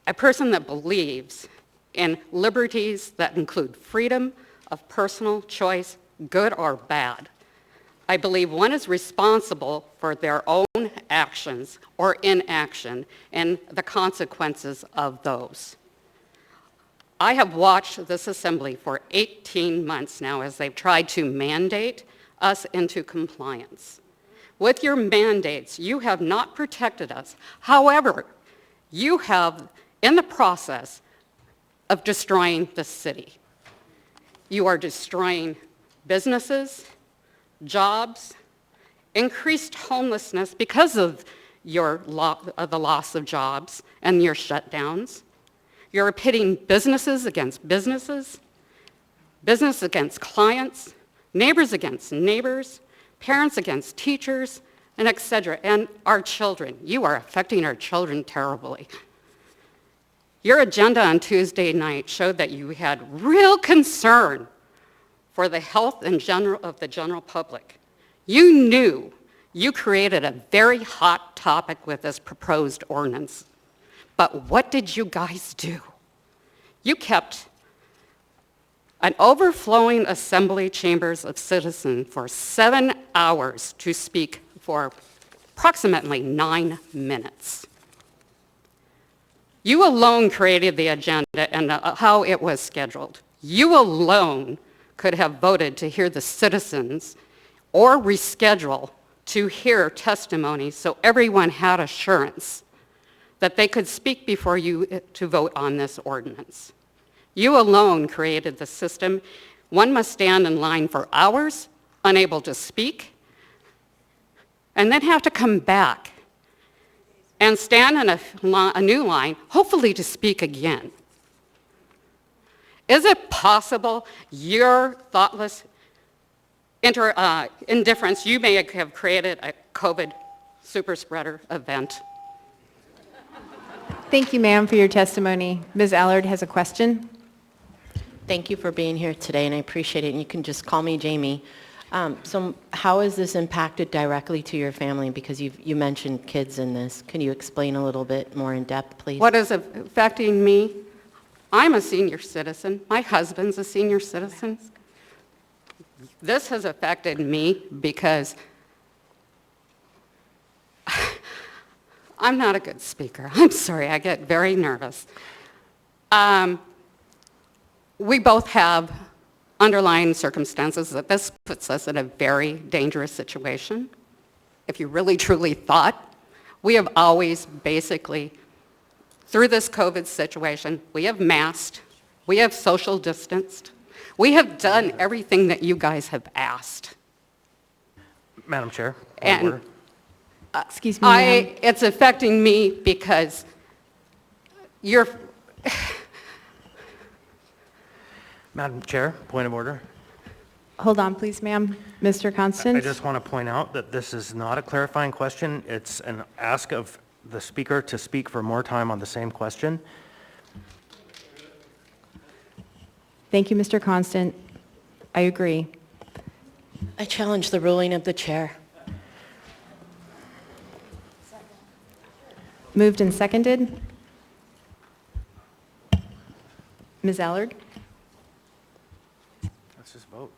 a person that believes in liberties that include freedom of personal choice, good or bad. I believe one is responsible for their own actions or inaction and the consequences of those. I have watched this assembly for 18 months now as they've tried to mandate us into compliance. With your mandates, you have not protected us. However, you have, in the process of destroying the city, you are destroying businesses, jobs, increased homelessness because of the loss of jobs and your shutdowns. You're pitting businesses against businesses, business against clients, neighbors against neighbors, parents against teachers, and et cetera. And our children. You are affecting our children terribly. Your agenda on Tuesday night showed that you had real concern for the health of the general public. You knew you created a very hot topic with this proposed ordinance. But what did you guys do? You kept an overflowing assembly chambers of citizens for 7 hours to speak for approximately 9 minutes. You alone created the agenda and how it was scheduled. You alone could have voted to hear the citizens or reschedule to hear testimony so everyone had assurance that they could speak before you to vote on this ordinance. You alone created the system. One must stand in line for hours, unable to speak, and then have to come back and stand in a new line, hopefully to speak again. Is it possible your thoughtless indifference, you may have created a COVID super spreader event? Thank you, ma'am, for your testimony. Ms. Allard has a question. Thank you for being here today, and I appreciate it. And you can just call me Jamie. So how has this impacted directly to your family? Because you mentioned kids in this. Can you explain a little bit more in depth, please? What is affecting me? I'm a senior citizen. My husband's a senior citizen. This has affected me because I'm not a good speaker. I'm sorry, I get very nervous. We both have underlying circumstances that this puts us in a very dangerous situation. If you really truly thought, we have always basically, through this COVID situation, we have masked, we have social distanced, we have done everything that you guys have asked. Madam Chair. And excuse me, ma'am. It's affecting me because you're... Madam Chair, point of order. Hold on, please, ma'am. Mr. Constance? I just want to point out that this is not a clarifying question. It's an ask of the speaker to speak for more time on the same question. Thank you, Mr. Constant. I agree. I challenge the ruling of the chair. Moved and seconded. Ms. Allard? Let's just vote.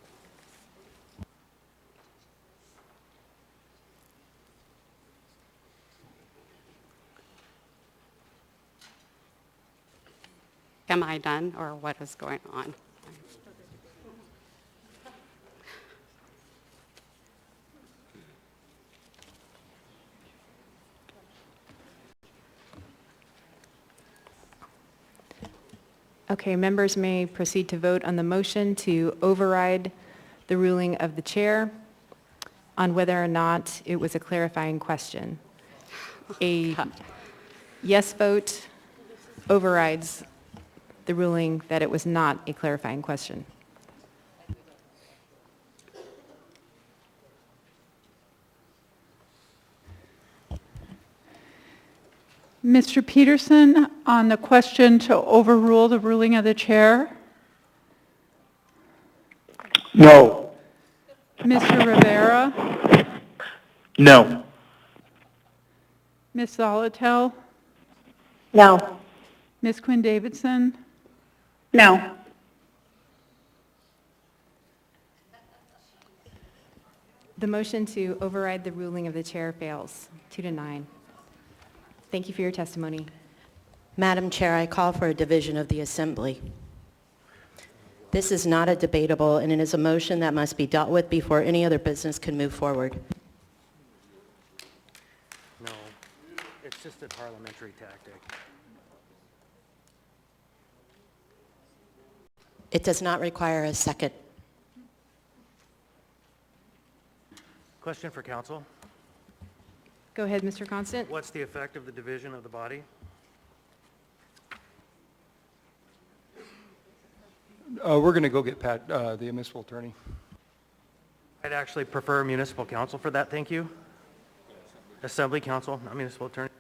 Am I done, or what is going on? Okay, members may proceed to vote on the motion to override the ruling of the chair on whether or not it was a clarifying question. A yes vote overrides the ruling that it was not a clarifying question. Mr. Peterson, on the question to overrule the ruling of the chair? No. Mr. Rivera? No. Ms. Zolotel? No. Ms. Quinn Davidson? No. The motion to override the ruling of the chair fails, 2-9. Thank you for your testimony. Madam Chair, I call for a division of the assembly. This is not a debatable, and it is a motion that must be dealt with before any other business can move forward. No, it's just a parliamentary tactic. It does not require a second. Question for council. Go ahead, Mr. Constant. What's the effect of the division of the body? We're going to go get Pat, the municipal attorney. I'd actually prefer municipal council for that, thank you. Assembly council, not municipal attorney.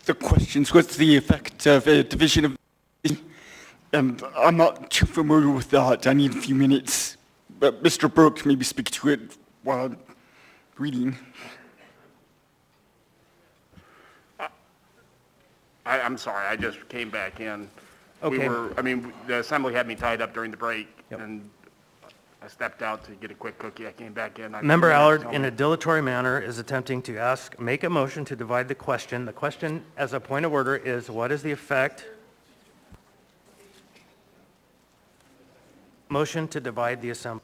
The questions, what's the effect of a division of, and I'm not too familiar with that. I need a few minutes. But Mr. Brooks, maybe speak to it while reading. I'm sorry, I just came back in. Okay. The assembly had me tied up during the break, and I stepped out to get a quick cookie. I came back in. Member Allard, in a dilatory manner, is attempting to make a motion to divide the question. The question, as a point of order, is what is the effect? Motion to divide the assembly.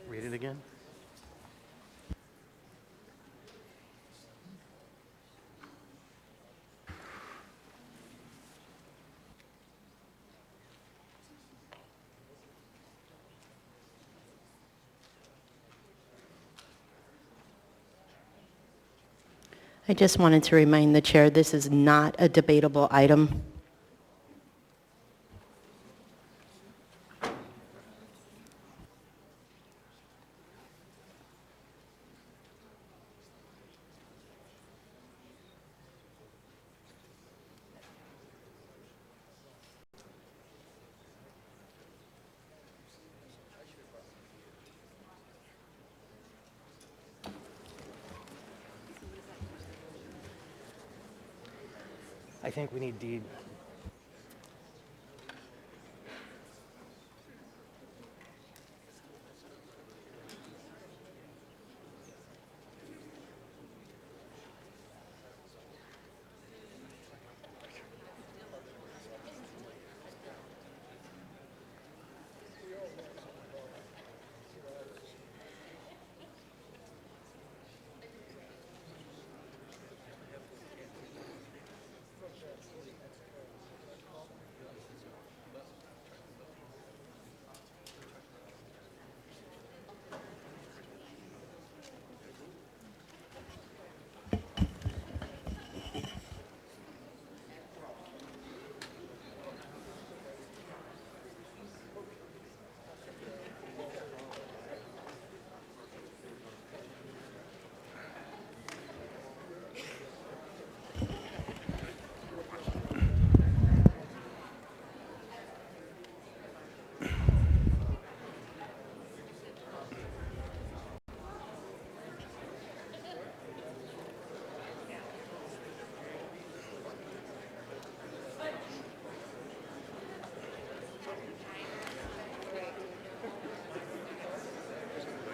Read it again. I just wanted to remind the chair, this is not a debatable item. I think we need deed.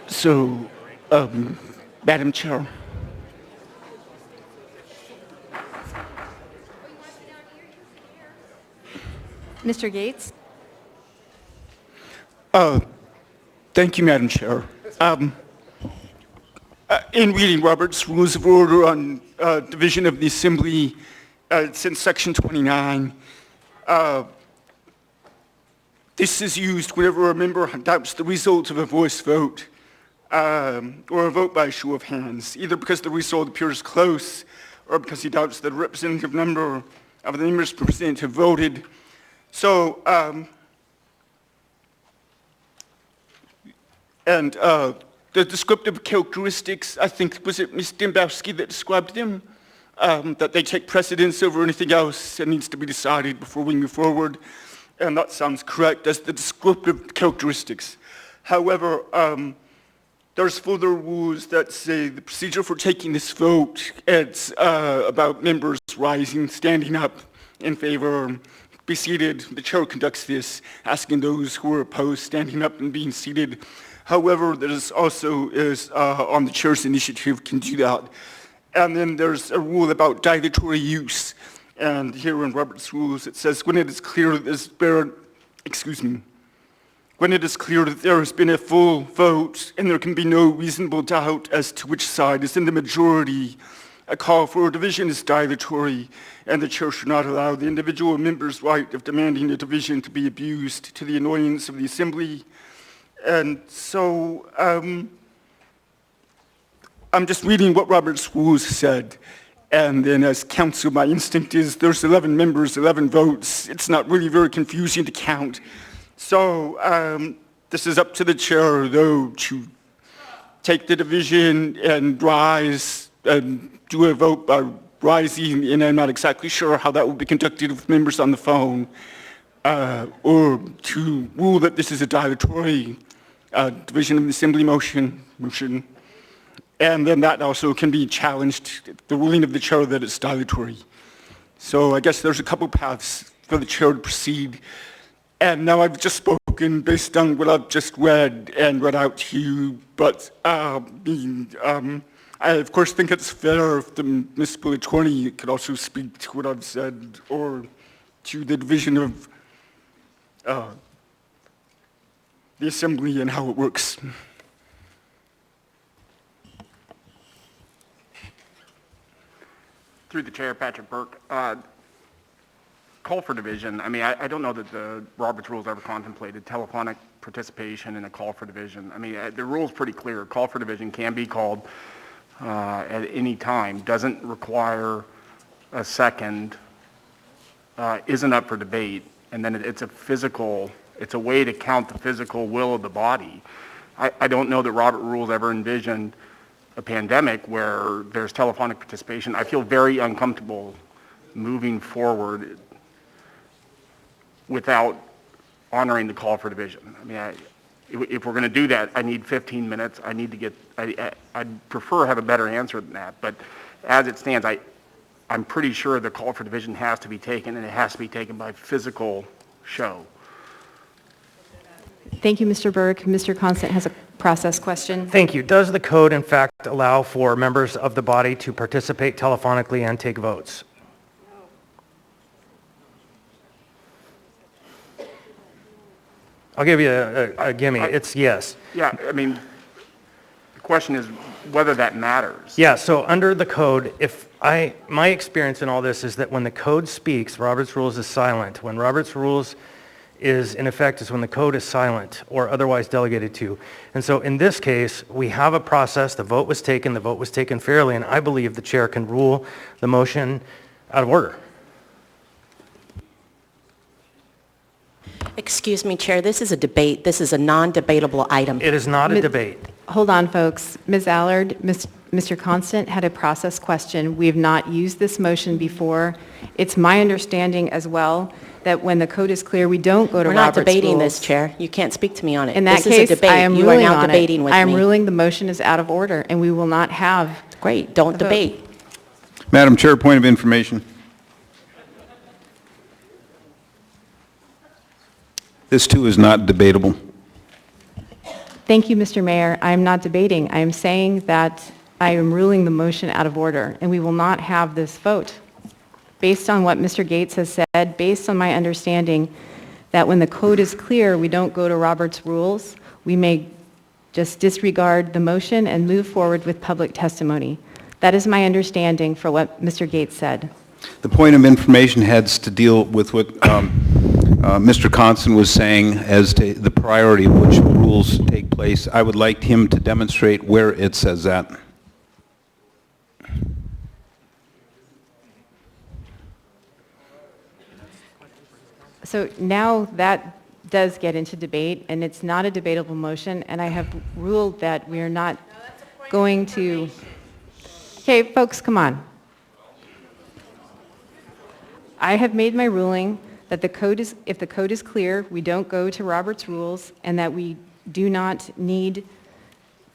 So, Madam Chair. Mr. Gates? Thank you, Madam Chair. In reading Robert's Rules of Order on division of the Assembly, since Section 29, this is used whenever a member doubts the result of a voice vote or a vote by show of hands, either because the result appears close or because he doubts that a representative number of the members present have voted. So, the descriptive characteristics, I think, was it Ms. Dembowski that described them? That they take precedence over anything else that needs to be decided before we move forward. And that sounds correct as the descriptive characteristics. However, there's further rules that say the procedure for taking this vote, it's about members rising, standing up in favor, be seated. The chair conducts this, asking those who are opposed, standing up and being seated. However, there's also on the chair's initiative can do that. And then there's a rule about dilatory use. And here in Robert's rules, it says when it is clear that when it is clear that there has been a full vote and there can be no reasonable doubt as to which side is in the majority, a call for a division is dilatory, and the chair should not allow the individual member's right of demanding a division to be abused to the annoyance of the assembly. And so I'm just reading what Robert's rules said. And then as counsel, my instinct is there's 11 members, 11 votes. It's not really very confusing to count. So this is up to the chair, though, to take the division and rise and do a vote by rising, and I'm not exactly sure how that will be conducted with members on the phone, or to rule that this is a dilatory division of the assembly motion. And then that also can be challenged, the ruling of the chair that it's dilatory. So I guess there's a couple paths for the chair to proceed. And now I've just spoken based on what I've just read and read out to you, but I of course think it's fair if the municipal attorney could also speak to what I've said or to the division of the assembly and how it works. Through the chair, Patrick Burke. Call for division. I mean, I don't know that the Roberts Rules ever contemplated telephonic participation in a call for division. I mean, the rule's pretty clear. Call for division can be called at any time, doesn't require a second, isn't up for debate, and then it's a way to count the physical will of the body. I don't know that Robert Rules ever envisioned a pandemic where there's telephonic participation. I feel very uncomfortable moving forward without honoring the call for division. I mean, if we're going to do that, I need 15 minutes. I need to get, I'd prefer to have a better answer than that. But as it stands, I'm pretty sure the call for division has to be taken, and it has to be taken by physical show. Thank you, Mr. Burke. Mr. Constant has a process question. Thank you. Does the code, in fact, allow for members of the body to participate telephonically and take votes? I'll give you a gimme. It's yes. Yeah, I mean, the question is whether that matters. Yeah, so under the code, my experience in all this is that when the code speaks, Robert's Rules is silent. When Robert's Rules is in effect is when the code is silent or otherwise delegated to. And so in this case, we have a process. The vote was taken fairly, and I believe the chair can rule the motion out of order. Excuse me, Chair, this is a debate. This is a non-debatable item. It is not a debate. Hold on, folks. Ms. Allard, Mr. Constant had a process question. We have not used this motion before. It's my understanding as well that when the code is clear, we don't go to Robert's Rules. We're not debating this, Chair. You can't speak to me on it. In that this case, is a debate. I am you ruling are now on debating it. with I am me. ruling the motion is out of order, and we will not have. Great. Don't debate. Madam Chair, point of information. This too is not debatable. Thank you, Mr. Mayor. I am not debating. I am saying that I am ruling the motion out of order, and we will not have this vote. Based on what Mr. Gates has said, based on my understanding that when the code is clear, we don't go to Robert's Rules. We may just disregard the motion and move forward with public testimony. That is my understanding for what Mr. Gates said. The point of information has to deal with what Mr. Constant was saying as to the priority of which rules take place. I would like him to demonstrate where it says that. So now that does get into debate, and it's not a debatable motion, and I have ruled that we are not going to... Okay, folks, come on. I have made my ruling that the code is, if the code is clear, we don't go to Robert's rules, and that we do not need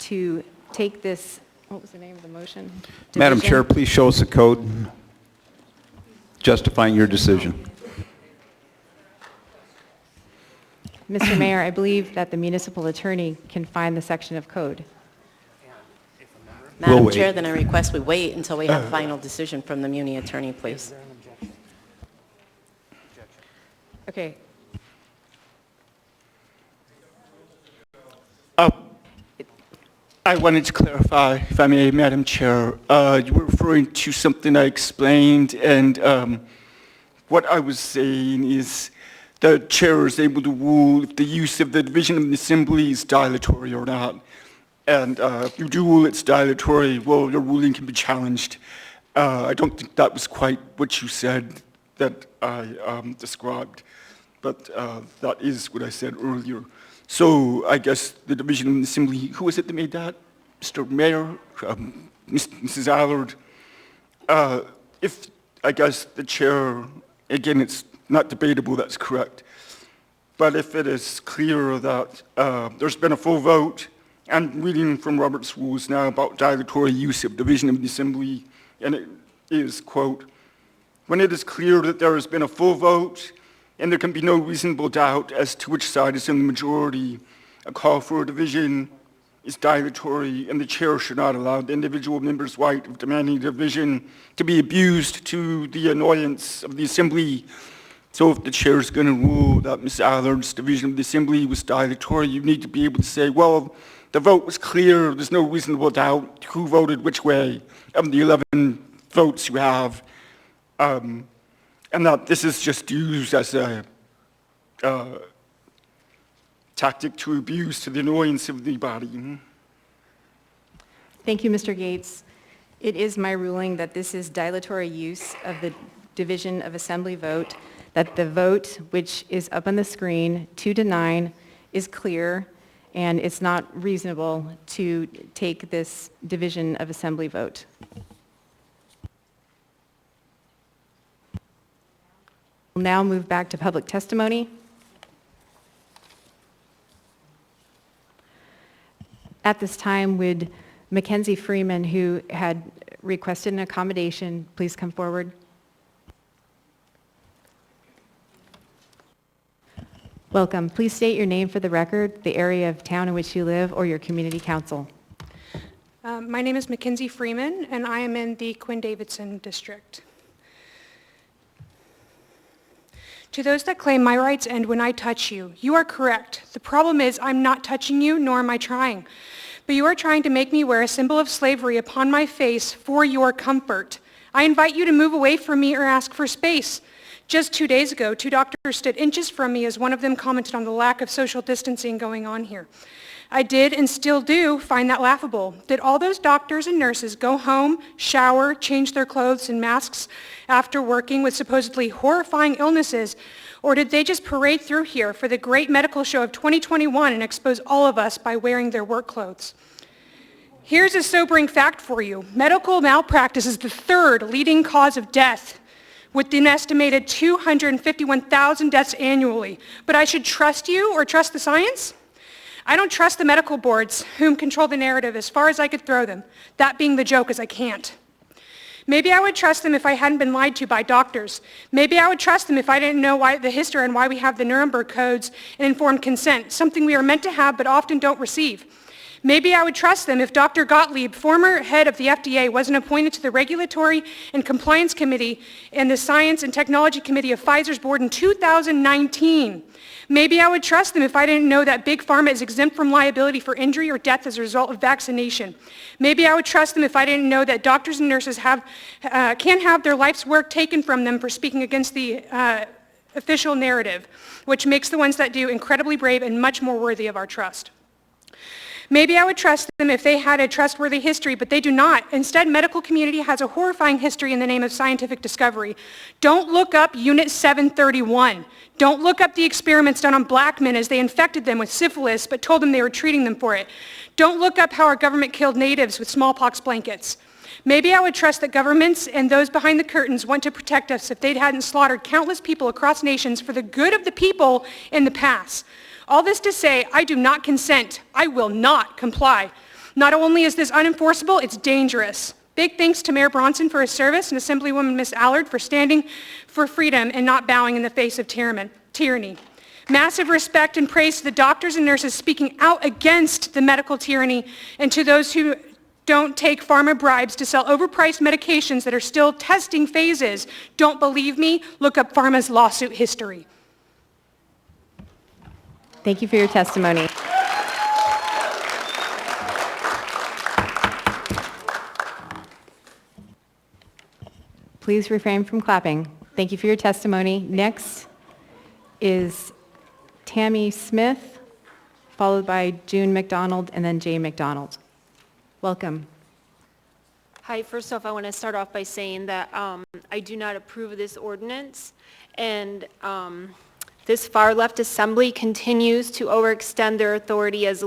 to take this, what was the name of the motion? Madam Division. Chair, please show us the code justifying your decision. Mr. Mayor, I believe that the municipal attorney can find the section of code. Madam Chair, then I request we wait until we have a final decision from the Muni attorney, please. Okay. I wanted to clarify, if I may, Madam Chair. You were referring to something I explained, and what I was saying is the chair is able to rule if the use of the division of the assembly is dilatory or not. And if you do rule it's dilatory, well, your ruling can be challenged. I don't think that was quite what you said that I described, but that is what I said earlier. So I guess the division of the assembly, who was it that made that? Mr. Mayor, Mrs. Allard. If, I guess, the chair, again, it's not debatable, that's correct. But if it is clear that there's been a full vote, I'm reading from Robert's rules now about dilatory use of division of the assembly, and it is, quote, when it is clear that there has been a full vote and there can be no reasonable doubt as to which side is in the majority, a call for a division is dilatory, and the chair should not allow the individual member's right of demanding a division to be abused to the annoyance of the assembly. So if the chair is going to rule that Ms. Allard's division of the assembly was dilatory, you need to be able to say, well, the vote was clear, there's no reasonable doubt who voted which way of the 11 votes you have. And that this is just used as a tactic to abuse to the annoyance of the body. Thank you, Mr. Gates. It is my ruling that this is dilatory use of the division of assembly vote, that the vote, which is up on the screen, 2-9, is clear, and it's not reasonable to take this division of assembly vote. We'll now move back to public testimony. At this time, would Mackenzie Freeman, who had requested an accommodation, please come forward? Welcome. Please state your name for the record, the area of town in which you live, or your community council. My name is Mackenzie Freeman, and I am in the Quinn-Davidson district. To those that claim my rights end when I touch you, you are correct. The problem is I'm not touching you, nor am I trying. But you are trying to make me wear a symbol of slavery upon my face for your comfort. I invite you to move away from me or ask for space. Just 2 days ago, 2 doctors stood inches from me as one of them commented on the lack of social distancing going on here. I did and still do find that laughable. Did all those doctors and nurses go home, shower, change their clothes and masks after working with supposedly horrifying illnesses, or did they just parade through here for the great medical show of 2021 and expose all of us by wearing their work clothes? Here's a sobering fact for you. Medical malpractice is the 3rd leading cause of death, with an estimated 251,000 deaths annually. But I should trust you or trust the science? I don't trust the medical boards, whom control the narrative as far as I could throw them. That being the joke is I can't. Maybe I would trust them if I hadn't been lied to by doctors. Maybe I would trust them if I didn't know why the history and why we have the Nuremberg codes and informed consent, something we are meant to have but often don't receive. Maybe I would trust them if Dr. Gottlieb, former head of the FDA, wasn't appointed to the Regulatory and Compliance Committee and the Science and Technology Committee of Pfizer's board in 2019. Maybe I would trust them if I didn't know that Big Pharma is exempt from liability for injury or death as a result of vaccination. Maybe I would trust them if I didn't know that doctors and nurses can have their life's work taken from them for speaking against the official narrative, which makes the ones that do incredibly brave and much more worthy of our trust. Maybe I would trust them if they had a trustworthy history, but they do not. Instead, medical community has a horrifying history in the name of scientific discovery. Don't look up Unit 731. Don't look up the experiments done on black men as they infected them with syphilis but told them they were treating them for it. Don't look up how our government killed natives with smallpox blankets. Maybe I would trust that governments and those behind the curtains want to protect us if they hadn't slaughtered countless people across nations for the good of the people in the past. All this to say, I do not consent. I will not comply. Not only is this unenforceable, it's dangerous. Big thanks to Mayor Bronson for his service and Assemblywoman Miss Allard for standing for freedom and not bowing in the face of tyranny. Massive respect and praise to the doctors and nurses speaking out against the medical tyranny and to those who don't take pharma bribes to sell overpriced medications that are still testing phases. Don't believe me? Look up pharma's lawsuit history. Thank you for your testimony. Please refrain from clapping. Thank you for your testimony. Next is Tammy Smith, followed by June McDonald, and then Jay McDonald. Welcome. Hi, first off, I want to start off by saying that I do not approve of this ordinance, and this far-left assembly continues to overextend their authority as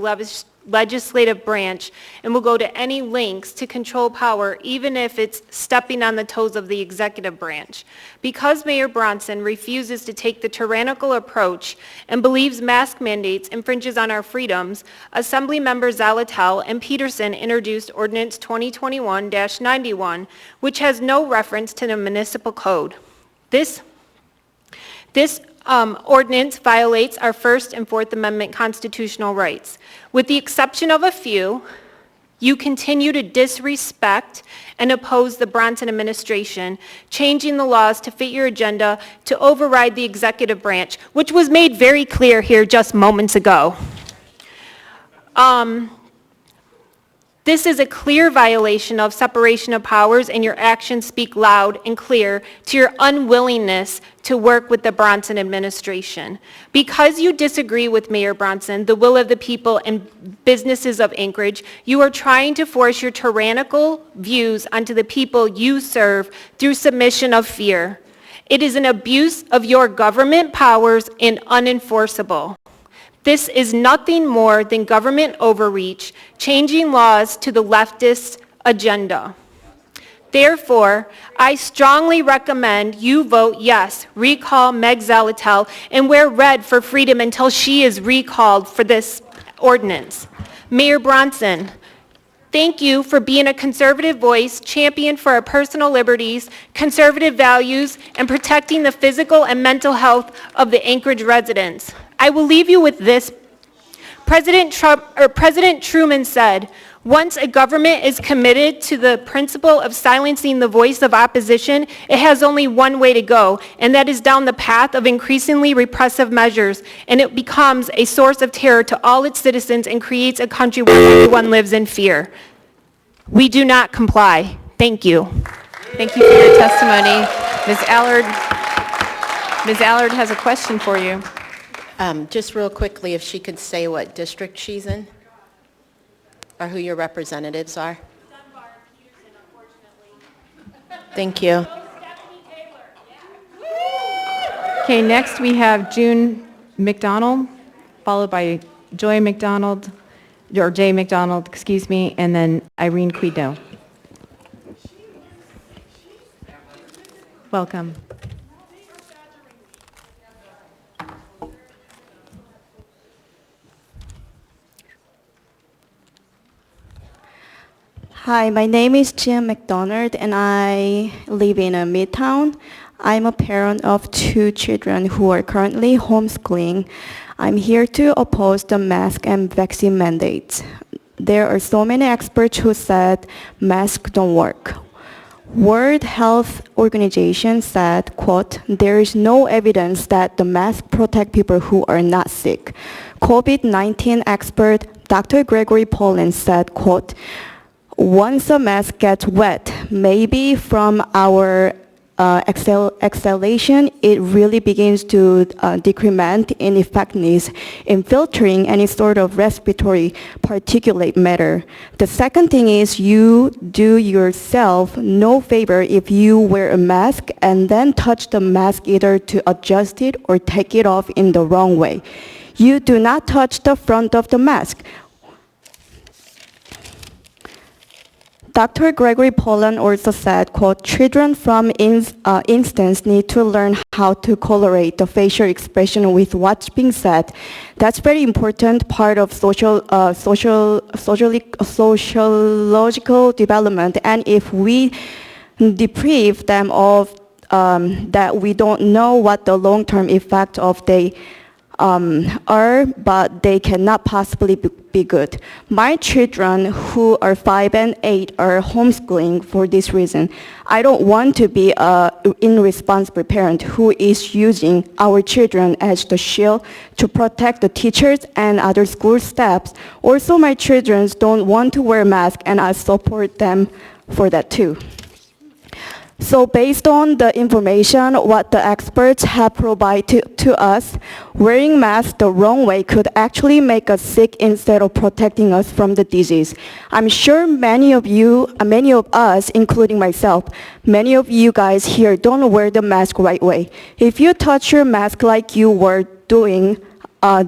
legislative branch and will go to any lengths to control power, even if it's stepping on the toes of the executive branch. Because Mayor Bronson refuses to take the tyrannical approach and believes mask mandates infringes on our freedoms, Assembly Members Zalatel and Peterson introduced Ordinance 2021-91, which has no reference to the municipal code. This ordinance violates our First and Fourth Amendment constitutional rights. With the exception of a few, you continue to disrespect and oppose the Bronson administration, changing the laws to fit your agenda to override the executive branch, which was made very clear here just moments ago. This is a clear violation of separation of powers, and your actions speak loud and clear to your unwillingness to work with the Bronson administration. Because you disagree with Mayor Bronson, the will of the people and businesses of Anchorage, you are trying to force your tyrannical views onto the people you serve through submission of fear. It is an abuse of your government powers and unenforceable. This is nothing more than government overreach, changing laws to the leftist agenda. Therefore, I strongly recommend you vote yes, recall Meg Zalatel, and wear red for freedom until she is recalled for this ordinance. Mayor Bronson, thank you for being a conservative voice, champion for our personal liberties, conservative values, and protecting the physical and mental health of the Anchorage residents. I will leave you with this. President Truman said, once a government is committed to the principle of silencing the voice of opposition, it has only one way to go, and that is down the path of increasingly repressive measures, and it becomes a source of terror to all its citizens and creates a country where everyone lives in fear. We do not comply. Thank you. Thank you for your testimony. Ms. Allard has a question for you. Just real quickly, if she could say what district she's in, or who your representatives are. Thank you. Okay, next we have June McDonald, followed by Joy McDonald, or Jay McDonald, excuse me, and then Irene Quido. Welcome. Hi, my name is Jim McDonald, and I live in Midtown. I'm a parent of 2 children who are currently homeschooling. I'm here to oppose the mask and vaccine mandates. There are so many experts who said masks don't work. World Health Organization said, quote, there is no evidence that the mask protect people who are not sick. COVID-19 expert Dr. Gregory Poland said, quote, once a mask gets wet, maybe from our exhalation, it really begins to decrement in effectiveness in filtering any sort of respiratory particulate matter. The second thing is you do yourself no favor if you wear a mask and then touch the mask either to adjust it or take it off in the wrong way. You do not touch the front of the mask. Dr. Gregory Poland also said, quote, children from instance need to learn how to correlate the facial expression with what's being said. That's very important part of sociological development. And if we deprive them of that, we don't know what the long-term effect of they are, but they cannot possibly be good. My children who are 5 and 8 are homeschooling for this reason. I don't want to be an irresponsible parent who is using our children as the shield to protect the teachers and other school staffs. Also, my children don't want to wear masks, and I support them for that too. So based on the information, what the experts have provided to us, wearing masks the wrong way could actually make us sick instead of protecting us from the disease. I'm sure many of us, including myself, many of you guys here don't wear the mask right way. If you touch your mask like you were doing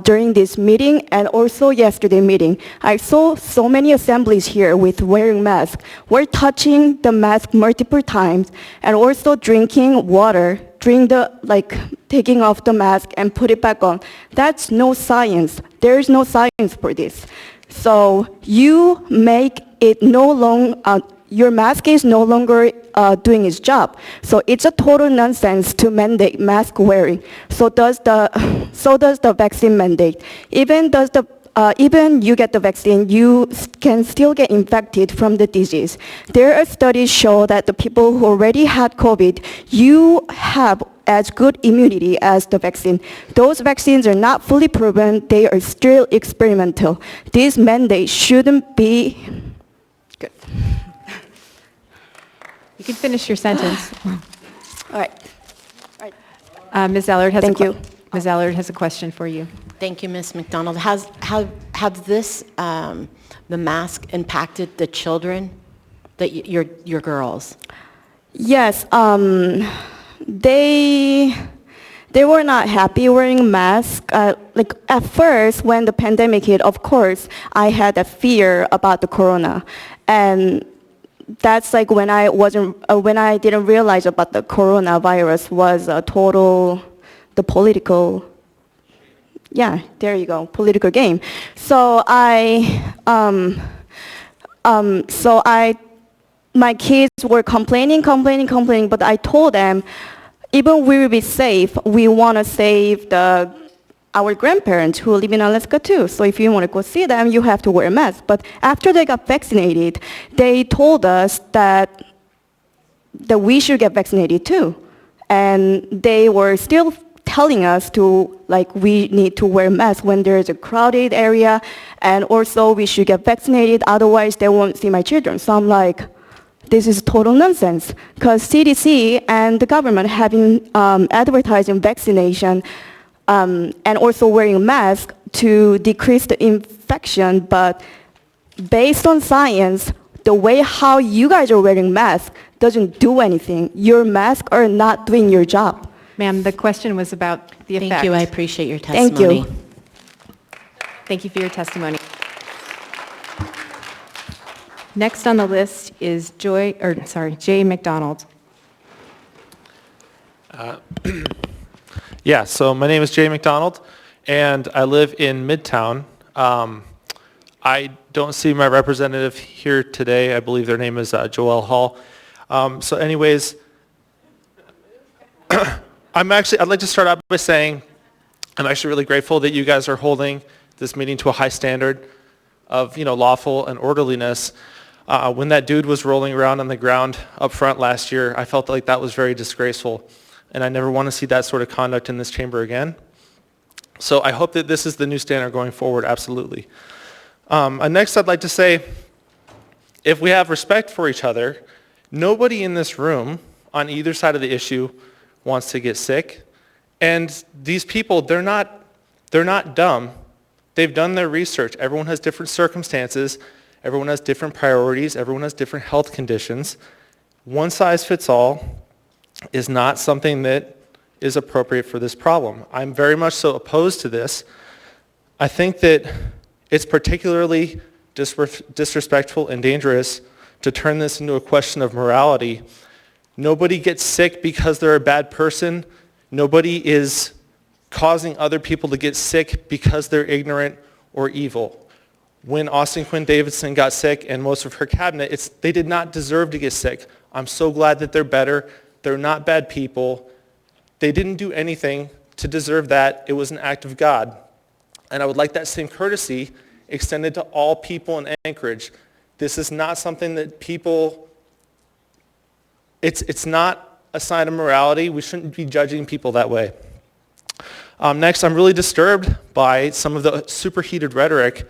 during this meeting and also yesterday meeting, I saw so many assemblies here with wearing masks. We're touching the mask multiple times and also drinking water during the, taking off the mask and put it back on. That's no science. There is no science for this. So you make it your mask is no longer doing its job. So it's a total nonsense to mandate mask wearing. So does the vaccine mandate. Even you get the vaccine, you can still get infected from the disease. There are studies show that the people who already had COVID, you have as good immunity as the vaccine. Those vaccines are not fully proven. They are still experimental. This mandate shouldn't be good. You can finish your sentence. All right. Ms. Allard has Thank you. Ms. Allard has a question for you. Thank you, Ms. McDonald. Has this, the mask impacted the children, your girls? Yes, they were not happy wearing masks. At first, when the pandemic hit, of course, I had a fear about the corona, and that's when I didn't realize about the coronavirus was the political. Yeah, there you go, political game. So my kids were complaining, but I told them, even we will be safe, we want to save our grandparents who live in Alaska too. So if you want to go see them, you have to wear a mask. But after they got vaccinated, they told us that we should get vaccinated too. And they were still telling us we need to wear masks when there is a crowded area, and also we should get vaccinated, otherwise they won't see my children. So I'm like, this is total nonsense, because CDC and the government have been advertising vaccination and also wearing masks to decrease the infection, but based on science, the way how you guys are wearing masks doesn't do anything. Your masks are not doing your job. Ma'am, the question was about the effect. Thank you. I appreciate your testimony. Thank you. Thank you for your testimony. Next on the list is Jay McDonald. Yeah, so my name is Jay McDonald, and I live in Midtown. I don't see my representative here today. I believe their name is Joelle Hall. So anyways, I'd like to start out by saying I'm actually really grateful that you guys are holding this meeting to a high standard of, lawful and orderliness. When that dude was rolling around on the ground up front last year, I felt like that was very disgraceful, and I never want to see that sort of conduct in this chamber again. So I hope that this is the new standard going forward, absolutely. Next, I'd like to say, if we have respect for each other, nobody in this room on either side of the issue wants to get sick. And these people, they're not dumb. They've done their research. Everyone has different circumstances. Everyone has different priorities. Everyone has different health conditions. One size fits all is not something that is appropriate for this problem. I'm very much so opposed to this. I think that it's particularly disrespectful and dangerous to turn this into a question of morality. Nobody gets sick because they're a bad person. Nobody is causing other people to get sick because they're ignorant or evil. When Austin Quinn Davidson got sick and most of her cabinet, they did not deserve to get sick. I'm so glad that they're better. They're not bad people. They didn't do anything to deserve that. It was an act of God. And I would like that same courtesy extended to all people in Anchorage. This is not something that people, it's not a sign of morality. We shouldn't be judging people that way. Next, I'm really disturbed by some of the superheated rhetoric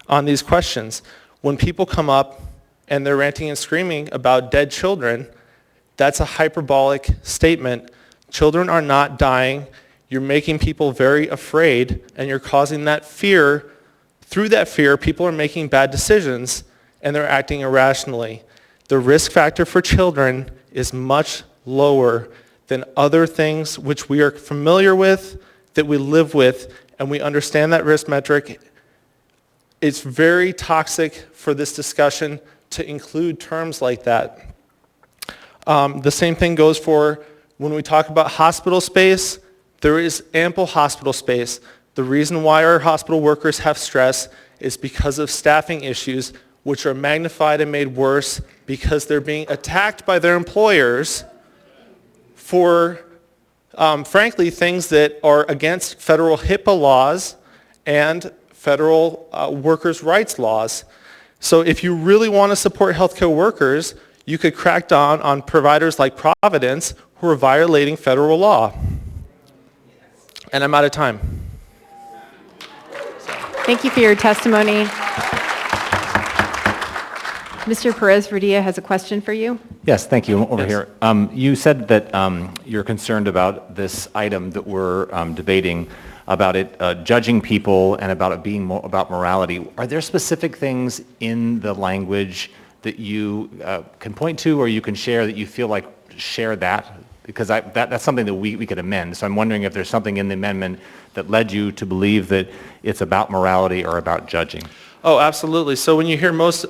on these questions. When people come up and they're ranting and screaming about dead children, that's a hyperbolic statement. Children are not dying. You're making people very afraid, and you're causing that fear. Through that fear, people are making bad decisions, and they're acting irrationally. The risk factor for children is much lower than other things which we are familiar with, that we live with, and we understand that risk metric. It's very toxic for this discussion to include terms like that. The same thing goes for when we talk about hospital space. There is ample hospital space. The reason why our hospital workers have stress is because of staffing issues, which are magnified and made worse because they're being attacked by their employers for, frankly, things that are against federal HIPAA laws and federal workers' rights laws. So if you really want to support healthcare workers, you could crack down on providers like Providence who are violating federal law. And I'm out of time. Thank you for your testimony. Mr. Perez-Verdia has a question for you. Yes, thank you. Over here. You said that you're concerned about this item that we're debating, about it judging people and about it being about morality. Are there specific things in the language that you can point to or you can share that you feel like share that? Because that's something that we could amend. So I'm wondering if there's something in the amendment that led you to believe that it's about morality or about judging. Oh, absolutely. So when you hear much,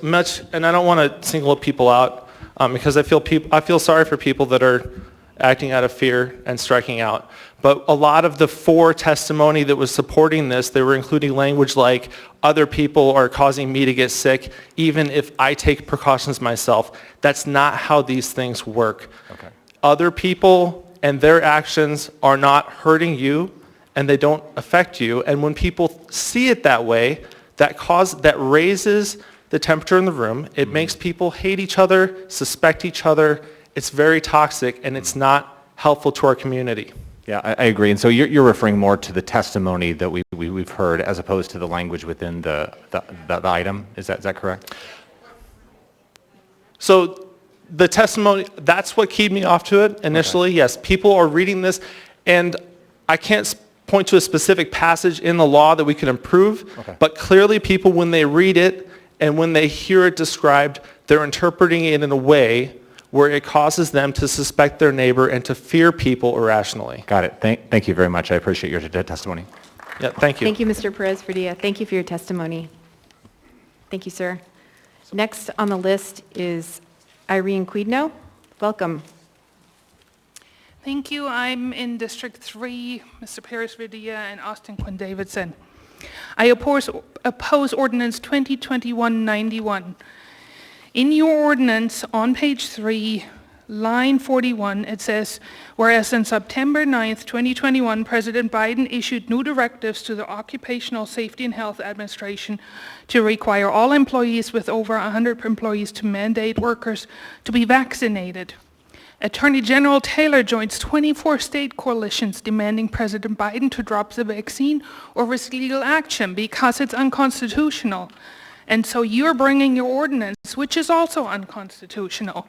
and I don't want to single people out because I feel sorry for people that are acting out of fear and striking out. But a lot of the for testimony that was supporting this, they were including language like other people are causing me to get sick even if I take precautions myself. That's not how these things work. Okay. Other people and their actions are not hurting you and they don't affect you. And when people see it that way, that raises the temperature in the room. It makes people hate each other, suspect each other. It's very toxic and it's not helpful to our community. Yeah, I agree. And so you're referring more to the testimony that we've heard as opposed to the language within the item. Is that correct? So the testimony, that's what keyed me off to it initially. Okay. Yes, people are reading this, and I can't point to a specific passage in the law that we could improve, but clearly people, when they read it and when they hear it described, they're interpreting it in a way where it causes them to suspect their neighbor and to fear people irrationally. Got it. Thank you very much. I appreciate your testimony. Yeah, thank you. Thank you, Mr. Perez-Verdia. Thank you for your testimony. Thank you, sir. Next on the list is Irene Quidno. Welcome. Thank you. I'm in District 3, Mr. Perez-Verdia and Austin Quinn Davidson. I oppose Ordinance 2021-91. In your ordinance, on page 3, line 41, it says, whereas on September 9th, 2021, President Biden issued new directives to the Occupational Safety and Health Administration to require all employees with over 100 employees to mandate workers to be vaccinated. Attorney General Taylor joins 24 state coalitions demanding President Biden to drop the vaccine or risk legal action because it's unconstitutional. And so you're bringing your ordinance, which is also unconstitutional.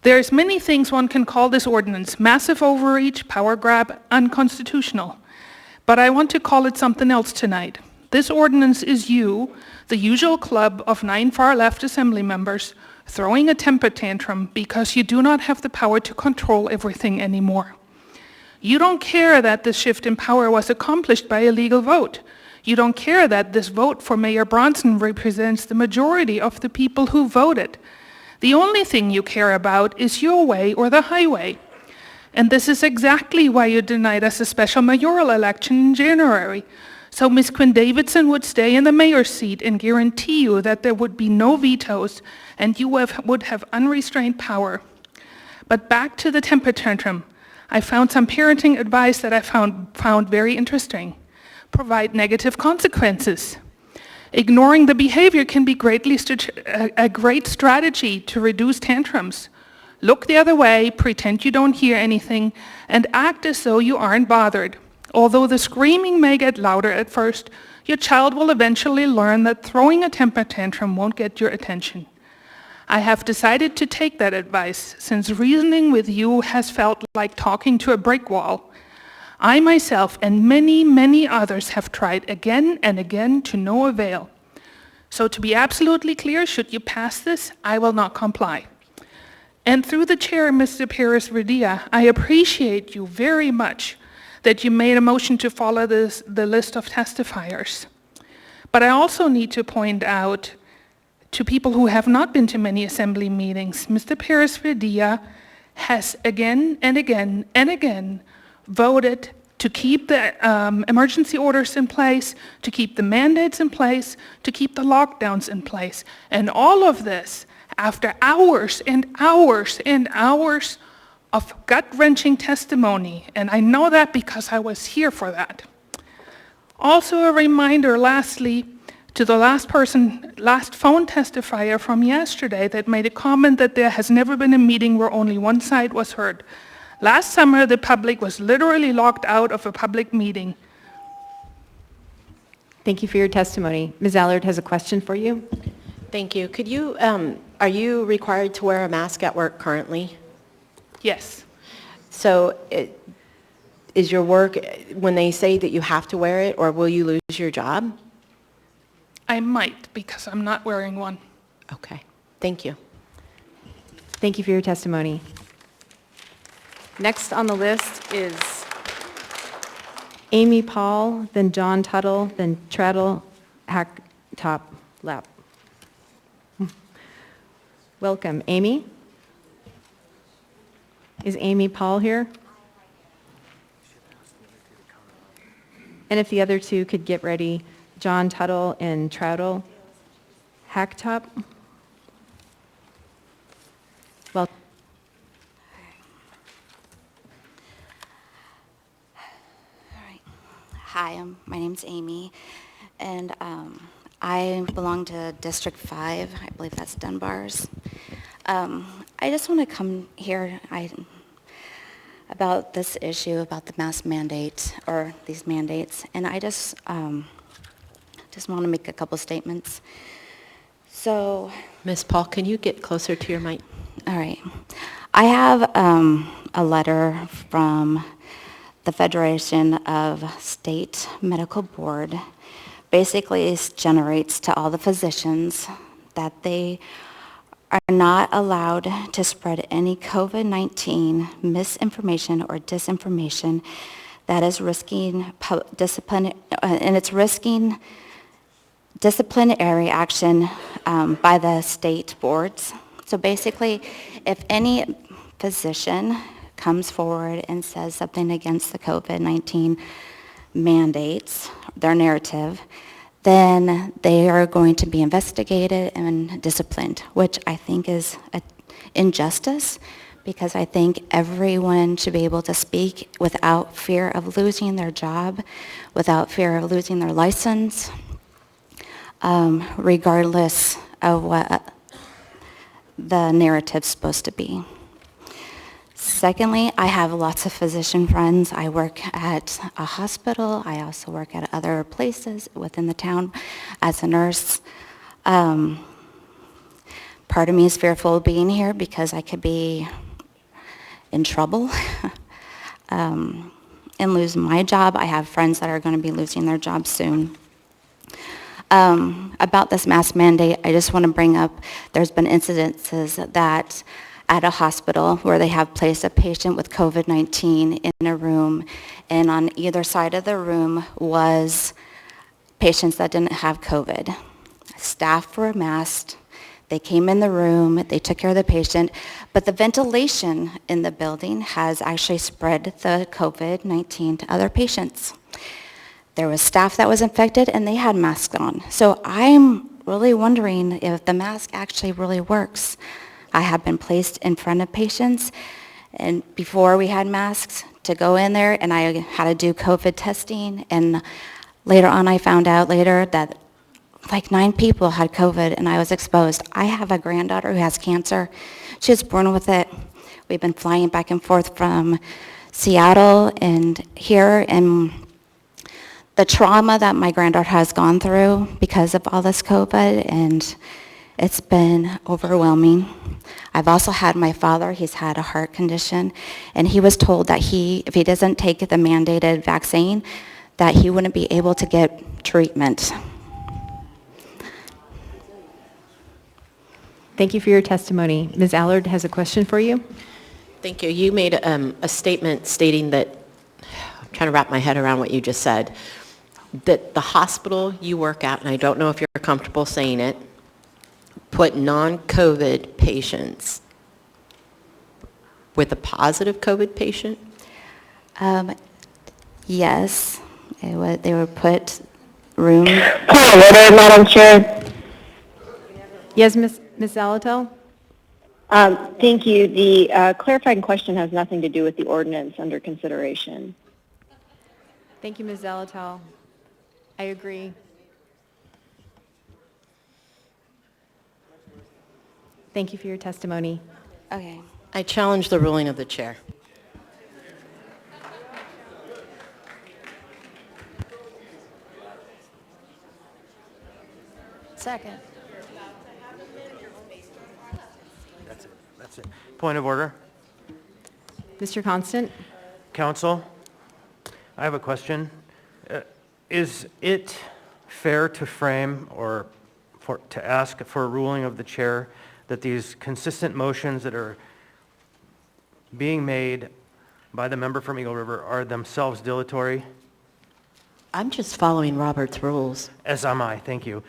There's many things one can call this ordinance: massive overreach, power grab, unconstitutional. But I want to call it something else tonight. This ordinance is you, the usual club of 9 far-left assembly members, throwing a temper tantrum because you do not have the power to control everything anymore. You don't care that this shift in power was accomplished by a legal vote. You don't care that this vote for Mayor Bronson represents the majority of the people who voted. The only thing you care about is your way or the highway. And this is exactly why you denied us a special mayoral election in January. So Ms. Quinn-Davidson would stay in the mayor's seat and guarantee you that there would be no vetoes and you would have unrestrained power. But back to the temper tantrum. I found some parenting advice that I found very interesting. Provide negative consequences. Ignoring the behavior can be a great strategy to reduce tantrums. Look the other way, pretend you don't hear anything, and act as though you aren't bothered. Although the screaming may get louder at first, your child will eventually learn that throwing a temper tantrum won't get your attention. I have decided to take that advice, since reasoning with you has felt like talking to a brick wall. I myself and many, many others have tried again and again to no avail. So to be absolutely clear, should you pass this, I will not comply. And through the chair, Mr. Perez-Revilla, I appreciate you very much that you made a motion to follow the list of testifiers. But I also need to point out to people who have not been to many assembly meetings, Mr. Perez-Revilla has again and again and again voted to keep the emergency orders in place, to keep the mandates in place, to keep the lockdowns in place. And all of this after hours and hours and hours of gut-wrenching testimony, and I know that because I was here for that. Also a reminder, lastly, to the last phone testifier from yesterday that made a comment that there has never been a meeting where only one side was heard. Last summer, the public was literally locked out of a public meeting. Thank you for your testimony. Ms. Allard has a question for you. Thank you. Could you, are you required to wear a mask at work currently? Yes. So is your work, when they say that you have to wear it, or will you lose your job? I might, because I'm not wearing one. Okay. Thank you. Thank you for your testimony. Next on the list is Amy Paul, then John Tuttle, then Treadle, Hacktop, Lap. Welcome. Amy? Is Amy Paul here? And if the other two could get ready, John Tuttle and Treadle, Hacktop. Well. Hi, my name's Amy, and I belong to District 5. I believe that's Dunbar's. I just want to come here about this issue, about the mask mandate, or these mandates, and I just want to make a couple statements. So, Ms. Paul, can you get closer to your mic? All right. I have a letter from the Federation of State Medical Board. Basically, it generates to all the physicians that they are not allowed to spread any COVID-19 misinformation or disinformation that is risking discipline, and it's risking disciplinary action by the state boards. So basically, if any physician comes forward and says something against the COVID-19 mandates, their narrative, then they are going to be investigated and disciplined, which I think is an injustice, because I think everyone should be able to speak without fear of losing their job, without fear of losing their license, regardless of what the narrative's supposed to be. Secondly, I have lots of physician friends. I work at a hospital. I also work at other places within the town as a nurse. Part of me is fearful of being here because I could be in trouble and lose my job. I have friends that are going to be losing their jobs soon. About this mask mandate, I just want to bring up, there's been incidences that at a hospital where they have placed a patient with COVID-19 in a room, and on either side of the room was patients that didn't have COVID. Staff were masked. They came in the room, they took care of the patient, but the ventilation in the building has actually spread the COVID-19 to other patients. There was staff that was infected and they had masks on. So I'm really wondering if the mask actually really works. I have been placed in front of patients and before we had masks to go in there, and I had to do COVID testing, and later on I found out that like 9 people had COVID and I was exposed. I have a granddaughter who has cancer. She was born with it. We've been flying back and forth from Seattle and here, and the trauma that my granddaughter has gone through because of all this COVID, and it's been overwhelming. I've also had my father, he's had a heart condition, and he was told that if he doesn't take the mandated vaccine, that he wouldn't be able to get treatment. Thank you for your testimony. Ms. Allard has a question for you. Thank you. You made a statement stating that, I'm trying to wrap my head around what you just said, that the hospital you work at, and I don't know if you're comfortable saying it, put non-COVID patients with a positive COVID patient? Yes, they were put room. Point of order, Madam Chair. Yes, Ms. Zalatel? Thank you. The clarifying question has nothing to do with the ordinance under consideration. Thank you, Ms. Zalatel. I agree. Thank you for your testimony. Okay. I challenge the ruling of the chair. Second. That's it. Point of order. Mr. Constant? Council, I have a question. Is it fair to frame or to ask for a ruling of the chair that these consistent motions that are being made by the member from Eagle River are themselves dilatory? I'm just following Robert's rules. As am I, thank you.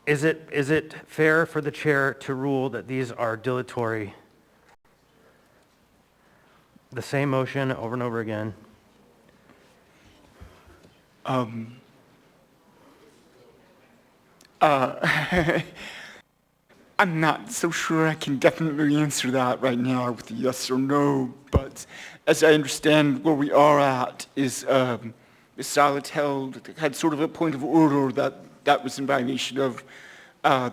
Is it fair for the chair to rule that these are dilatory? The same motion over and over again. I'm not so sure I can definitely answer that right now with a yes or no, but as I understand where we are at is Ms. Salatel had sort of a point of order that was in violation of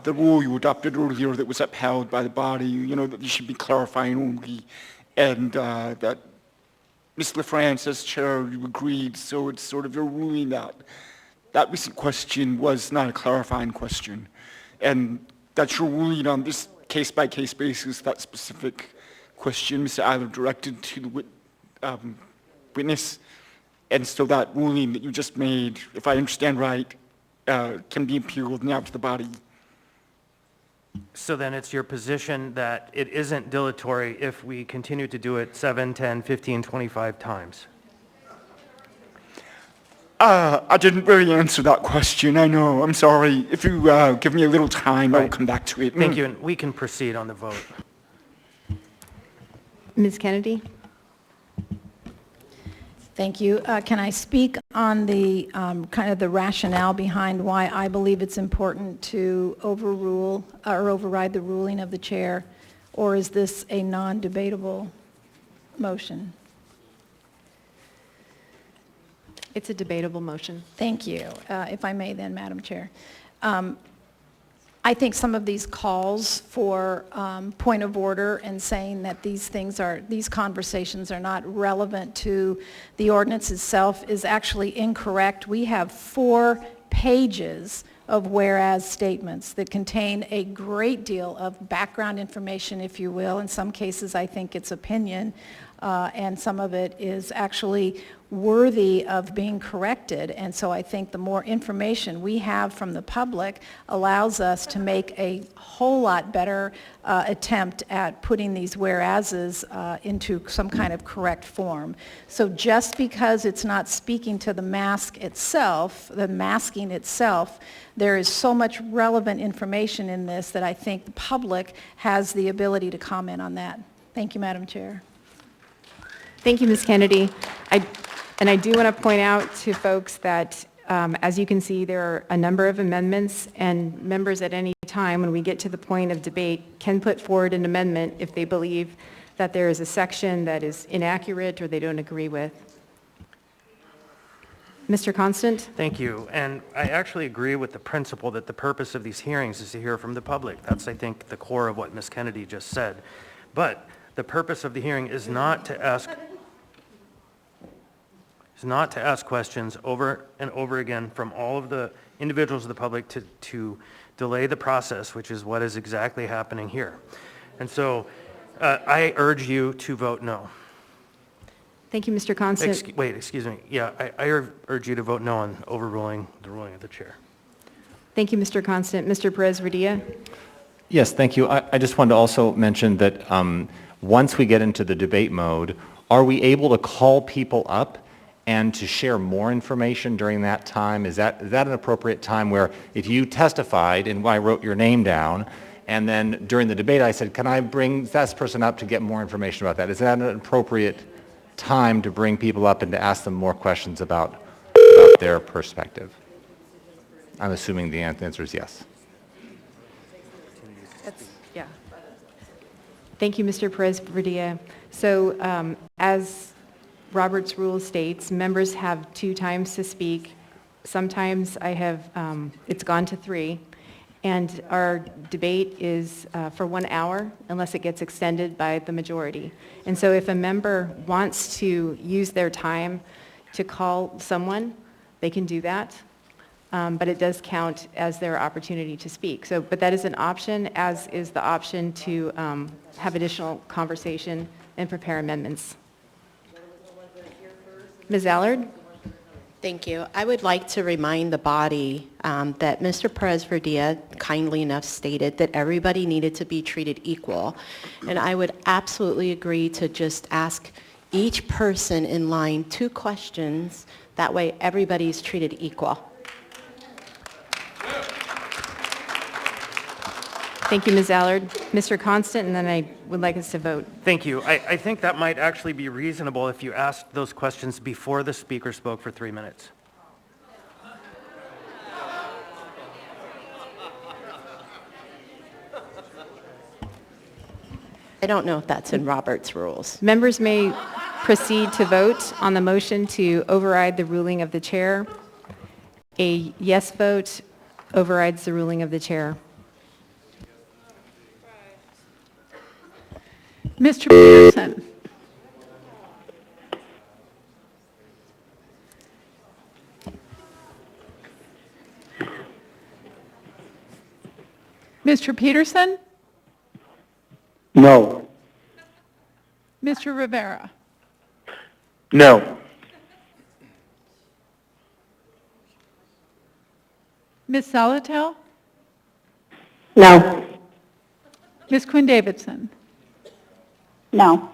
the rule you adopted earlier that was upheld by the body, you know, that you should be clarifying only, and that Ms. LaFrance, as chair, you agreed, so it's sort of your ruling that recent question was not a clarifying question, and that's your ruling on this case-by-case basis, that specific question, Mr. Eiler, directed to the witness, and so that ruling that you just made, if I understand right, can be appealed now to the body. So then it's your position that it isn't dilatory if we continue to do it 7, 10, 15, 25 times? I didn't really answer that question, I know, I'm sorry. If you give me a little time, I'll come back to it. Thank you, and we can proceed on the vote. Ms. Kennedy? Thank you. Can I speak on the kind of the rationale behind why I believe it's important to overrule or override the ruling of the chair, or is this a non-debatable motion? It's a debatable motion. Thank you. If I may then, Madam Chair. I think some of these calls for point of order and saying that these conversations are not relevant to the ordinance itself is actually incorrect. We have 4 pages of whereas statements that contain a great deal of background information, if you will. In some cases, I think it's opinion, and some of it is actually worthy of being corrected. And so I think the more information we have from the public allows us to make a whole lot better attempt at putting these whereases into some kind of correct form. So just because it's not speaking to the mask itself, the masking itself, there is so much relevant information in this that I think the public has the ability to comment on that. Thank you, Madam Chair. Thank you, Ms. Kennedy. I do want to point out to folks that, as you can see, there are a number of amendments, and members at any time, when we get to the point of debate, can put forward an amendment if they believe that there is a section that is inaccurate or they don't agree with. Mr. Constant? Thank you. And I actually agree with the principle that the purpose of these hearings is to hear from the public. That's, I think, the core of what Ms. Kennedy just said. But the purpose of the hearing is not to ask questions over and over again from all of the individuals of the public to delay the process, which is what is exactly happening here. And so I urge you to vote no. Thank you, Mr. Constant. Excuse me. Yeah, I urge you to vote no on overruling the ruling of the chair. Thank you, Mr. Constant. Mr. Perez-Rodilla? Yes, thank you. I just wanted to also mention that once we get into the debate mode, are we able to call people up and to share more information during that time? Is that an appropriate time where if you testified and I wrote your name down, and then during the debate I said, can I bring that person up to get more information about that? Is that an appropriate time to bring people up and to ask them more questions about their perspective? I'm assuming the answer is yes. Yeah. Thank you, Mr. Perez-Rodilla. So as Robert's rule states, members have 2 times to speak. Sometimes it's gone to 3. And our debate is for 1 hour unless it gets extended by the majority. And so if a member wants to use their time to call someone, they can do that. But it does count as their opportunity to speak. But that is an option, as is the option to have additional conversation and prepare amendments. Ms. Allard? Thank you. I would like to remind the body that Mr. Perez-Rodilla kindly enough stated that everybody needed to be treated equal. And I would absolutely agree to just ask each person in line 2 questions. That way everybody's treated equal. Thank you, Ms. Allard. Mr. Constant, and then I would like us to vote. Thank you. I think that might actually be reasonable if you asked those questions before the speaker spoke for 3 minutes. I don't know if that's in Robert's rules. Members may proceed to vote on the motion to override the ruling of the chair. A yes vote overrides the ruling of the chair. Mr. Peterson? Mr. Peterson? No. Mr. Rivera? No. Ms. Salatel? No. Ms. Quinn Davidson? No.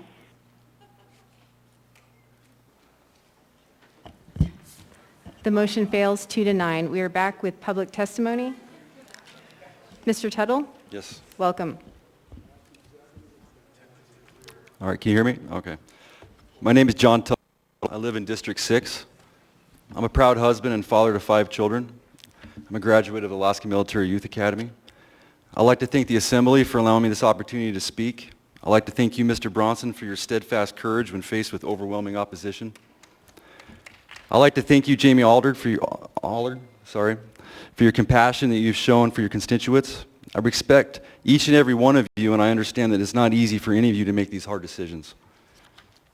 The motion fails 2-9. We are back with public testimony. Mr. Tuttle? Yes. Welcome. All right, can you hear me? Okay. My name is John Tuttle. I live in District 6. I'm a proud husband and father to 5 children. I'm a graduate of Alaska Military Youth Academy. I'd like to thank the Assembly for allowing me this opportunity to speak. I'd like to thank you, Mr. Bronson, for your steadfast courage when faced with overwhelming opposition. I'd like to thank you, Jamie Allard, for your compassion that you've shown for your constituents. I respect each and every one of you, and I understand that it's not easy for any of you to make these hard decisions.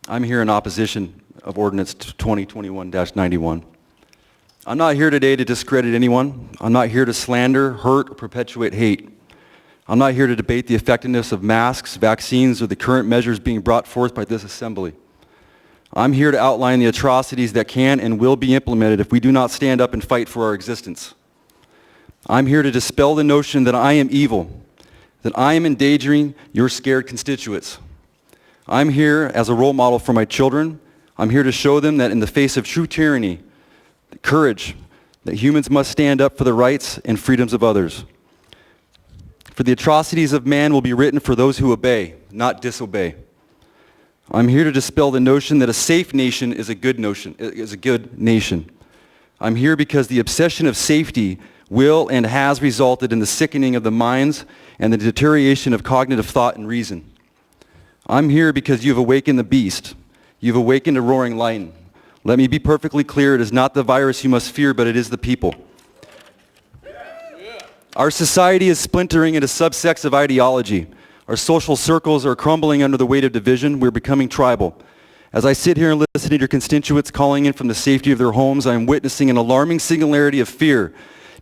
I'm here in opposition of Ordinance 2021-91. I'm not here today to discredit anyone. I'm not here to slander, hurt, or perpetuate hate. I'm not here to debate the effectiveness of masks, vaccines, or the current measures being brought forth by this assembly. I'm here to outline the atrocities that can and will be implemented if we do not stand up and fight for our existence. I'm here to dispel the notion that I am evil, that I am endangering your scared constituents. I'm here as a role model for my children. I'm here to show them that in the face of true tyranny, courage, that humans must stand up for the rights and freedoms of others. For the atrocities of man will be written for those who obey, not disobey. I'm here to dispel the notion that a safe nation is a good nation. I'm here because the obsession of safety will and has resulted in the sickening of the minds and the deterioration of cognitive thought and reason. I'm here because you've awakened the beast. You've awakened a roaring lion. Let me be perfectly clear, it is not the virus you must fear, but it is the people. Our society is splintering into subsects of ideology. Our social circles are crumbling under the weight of division. We're becoming tribal. As I sit here and listen to your constituents calling in from the safety of their homes, I am witnessing an alarming singularity of fear,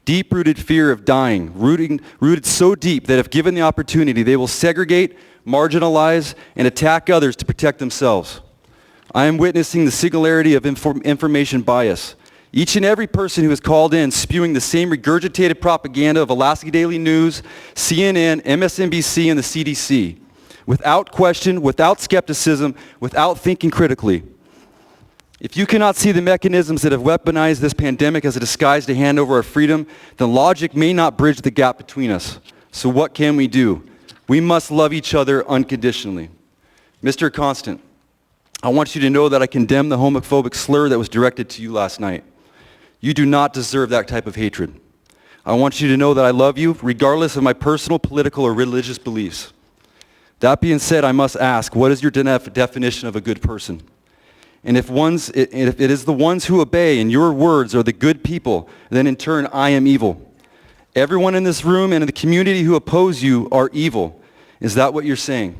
deep-rooted fear of dying, rooted so deep that if given the opportunity, they will segregate, marginalize, and attack others to protect themselves. I am witnessing the singularity of information bias. Each and every person who is called in spewing the same regurgitated propaganda of Alaska Daily News, CNN, MSNBC, and the CDC, without question, without skepticism, without thinking critically. If you cannot see the mechanisms that have weaponized this pandemic as a disguise to hand over our freedom, then logic may not bridge the gap between us. So what can we do? We must love each other unconditionally. Mr. Constant, I want you to know that I condemn the homophobic slur that was directed to you last night. You do not deserve that type of hatred. I want you to know that I love you regardless of my personal, political, or religious beliefs. That being said, I must ask, what is your definition of a good person? And if it is the ones who obey and your words are the good people, then in turn I am evil. Everyone in this room and in the community who oppose you are evil. Is that what you're saying?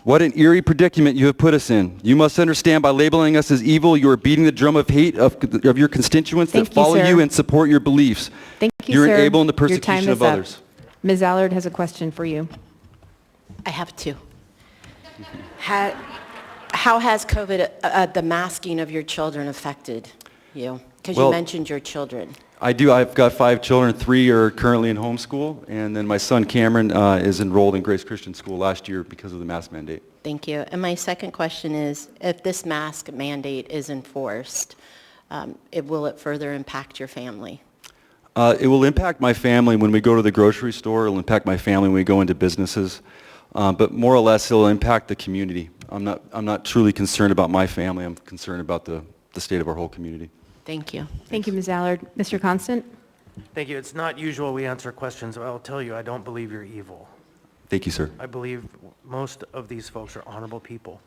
What an eerie predicament you have put us in. You must understand by labeling us as evil, you are beating the drum of hate of your constituents that follow you and support your beliefs. Thank you, You're sir. enabling the Your time persecution is of up. others. Ms. Allard has a question for you. I have two. How has COVID, the masking of your children affected you? Because you mentioned your children. I do. I've got 5 children. 3 are currently in homeschool, and then my son Cameron is enrolled in Grace Christian School last year because of the mask mandate. Thank you. And my second question is, if this mask mandate is enforced, will it further impact your family? It will impact my family when we go to the grocery store. It will impact my family when we go into businesses. But more or less, it will impact the community. I'm not truly concerned about my family. I'm concerned about the state of our whole community. Thank you. Thank you, Ms. Allard. Mr. Constant? Thank you. It's not usual we answer questions, but I'll tell you, I don't believe you're evil. Thank you, sir. I believe most of these folks are honorable people.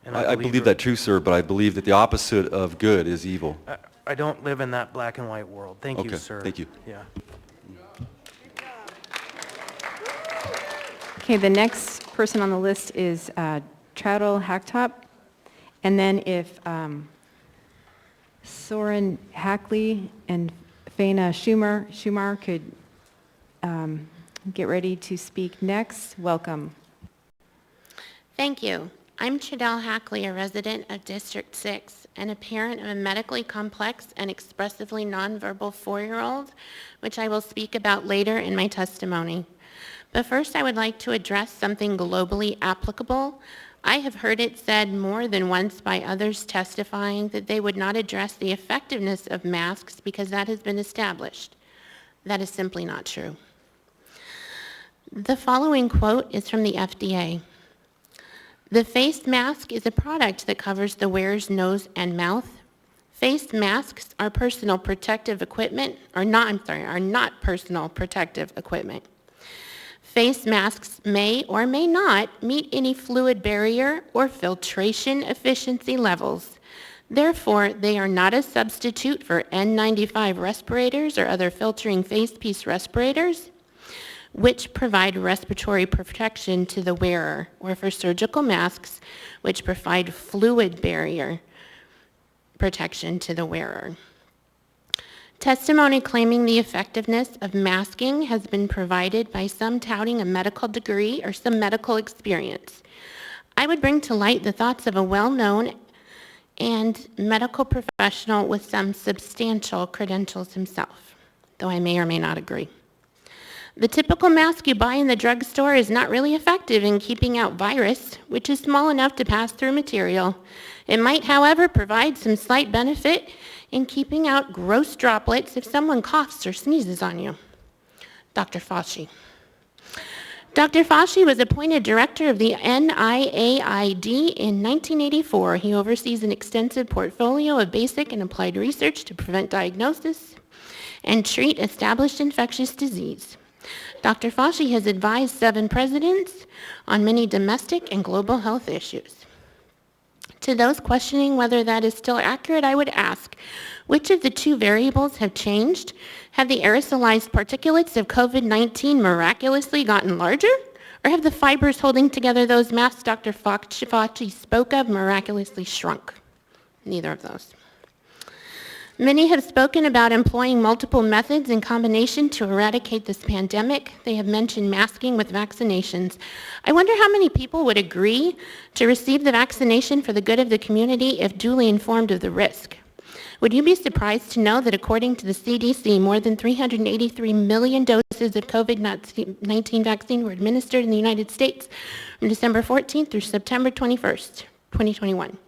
And I believe that too, sir, but I believe that the opposite of good is evil. I don't live in that black and white world. Thank you, sir. Thank you. Yeah. Okay, the next person on the list is Traudl Hacktop. And then if Soren Hackley and Faina Schumer could get ready to speak next. Welcome. Thank you. I'm Traudl Hackley, a resident of District 6 and a parent of a medically complex and expressively nonverbal 4-year-old, which I will speak about later in my testimony. But first, I would like to address something globally applicable. I have heard it said more than once by others testifying that they would not address the effectiveness of masks because that has been established. That is simply not true. The following quote is from the FDA. The face mask is a product that covers the wearer's nose and mouth. Face masks are personal protective equipment, are not personal protective equipment. Face masks may or may not meet any fluid barrier or filtration efficiency levels. Therefore, they are not a substitute for N95 respirators or other filtering face piece respirators, which provide respiratory protection to the wearer, or for surgical masks, which provide fluid barrier protection to the wearer. Testimony claiming the effectiveness of masking has been provided by some touting a medical degree or some medical experience. I would bring to light the thoughts of a well-known and medical professional with some substantial credentials himself, though I may or may not agree. The typical mask you buy in the drugstore is not really effective in keeping out virus, which is small enough to pass through material. It might, however, provide some slight benefit in keeping out gross droplets if someone coughs or sneezes on you. Dr. Fauci. Dr. Fauci was appointed director of the NIAID in 1984. He oversees an extensive portfolio of basic and applied research to prevent, diagnosis, and treat established infectious disease. Dr. Fauci has advised 7 presidents on many domestic and global health issues. To those questioning whether that is still accurate, I would ask, which of the 2 variables have changed? Have the aerosolized particulates of COVID-19 miraculously gotten larger? Or have the fibers holding together those masks Dr. Fauci spoke of miraculously shrunk? Neither of those. Many have spoken about employing multiple methods in combination to eradicate this pandemic. They have mentioned masking with vaccinations. I wonder how many people would agree to receive the vaccination for the good of the community if duly informed of the risk. Would you be surprised to know that according to the CDC, more than 383 million doses of COVID-19 vaccine were administered in the United States from December 14th through September 21st, 2021.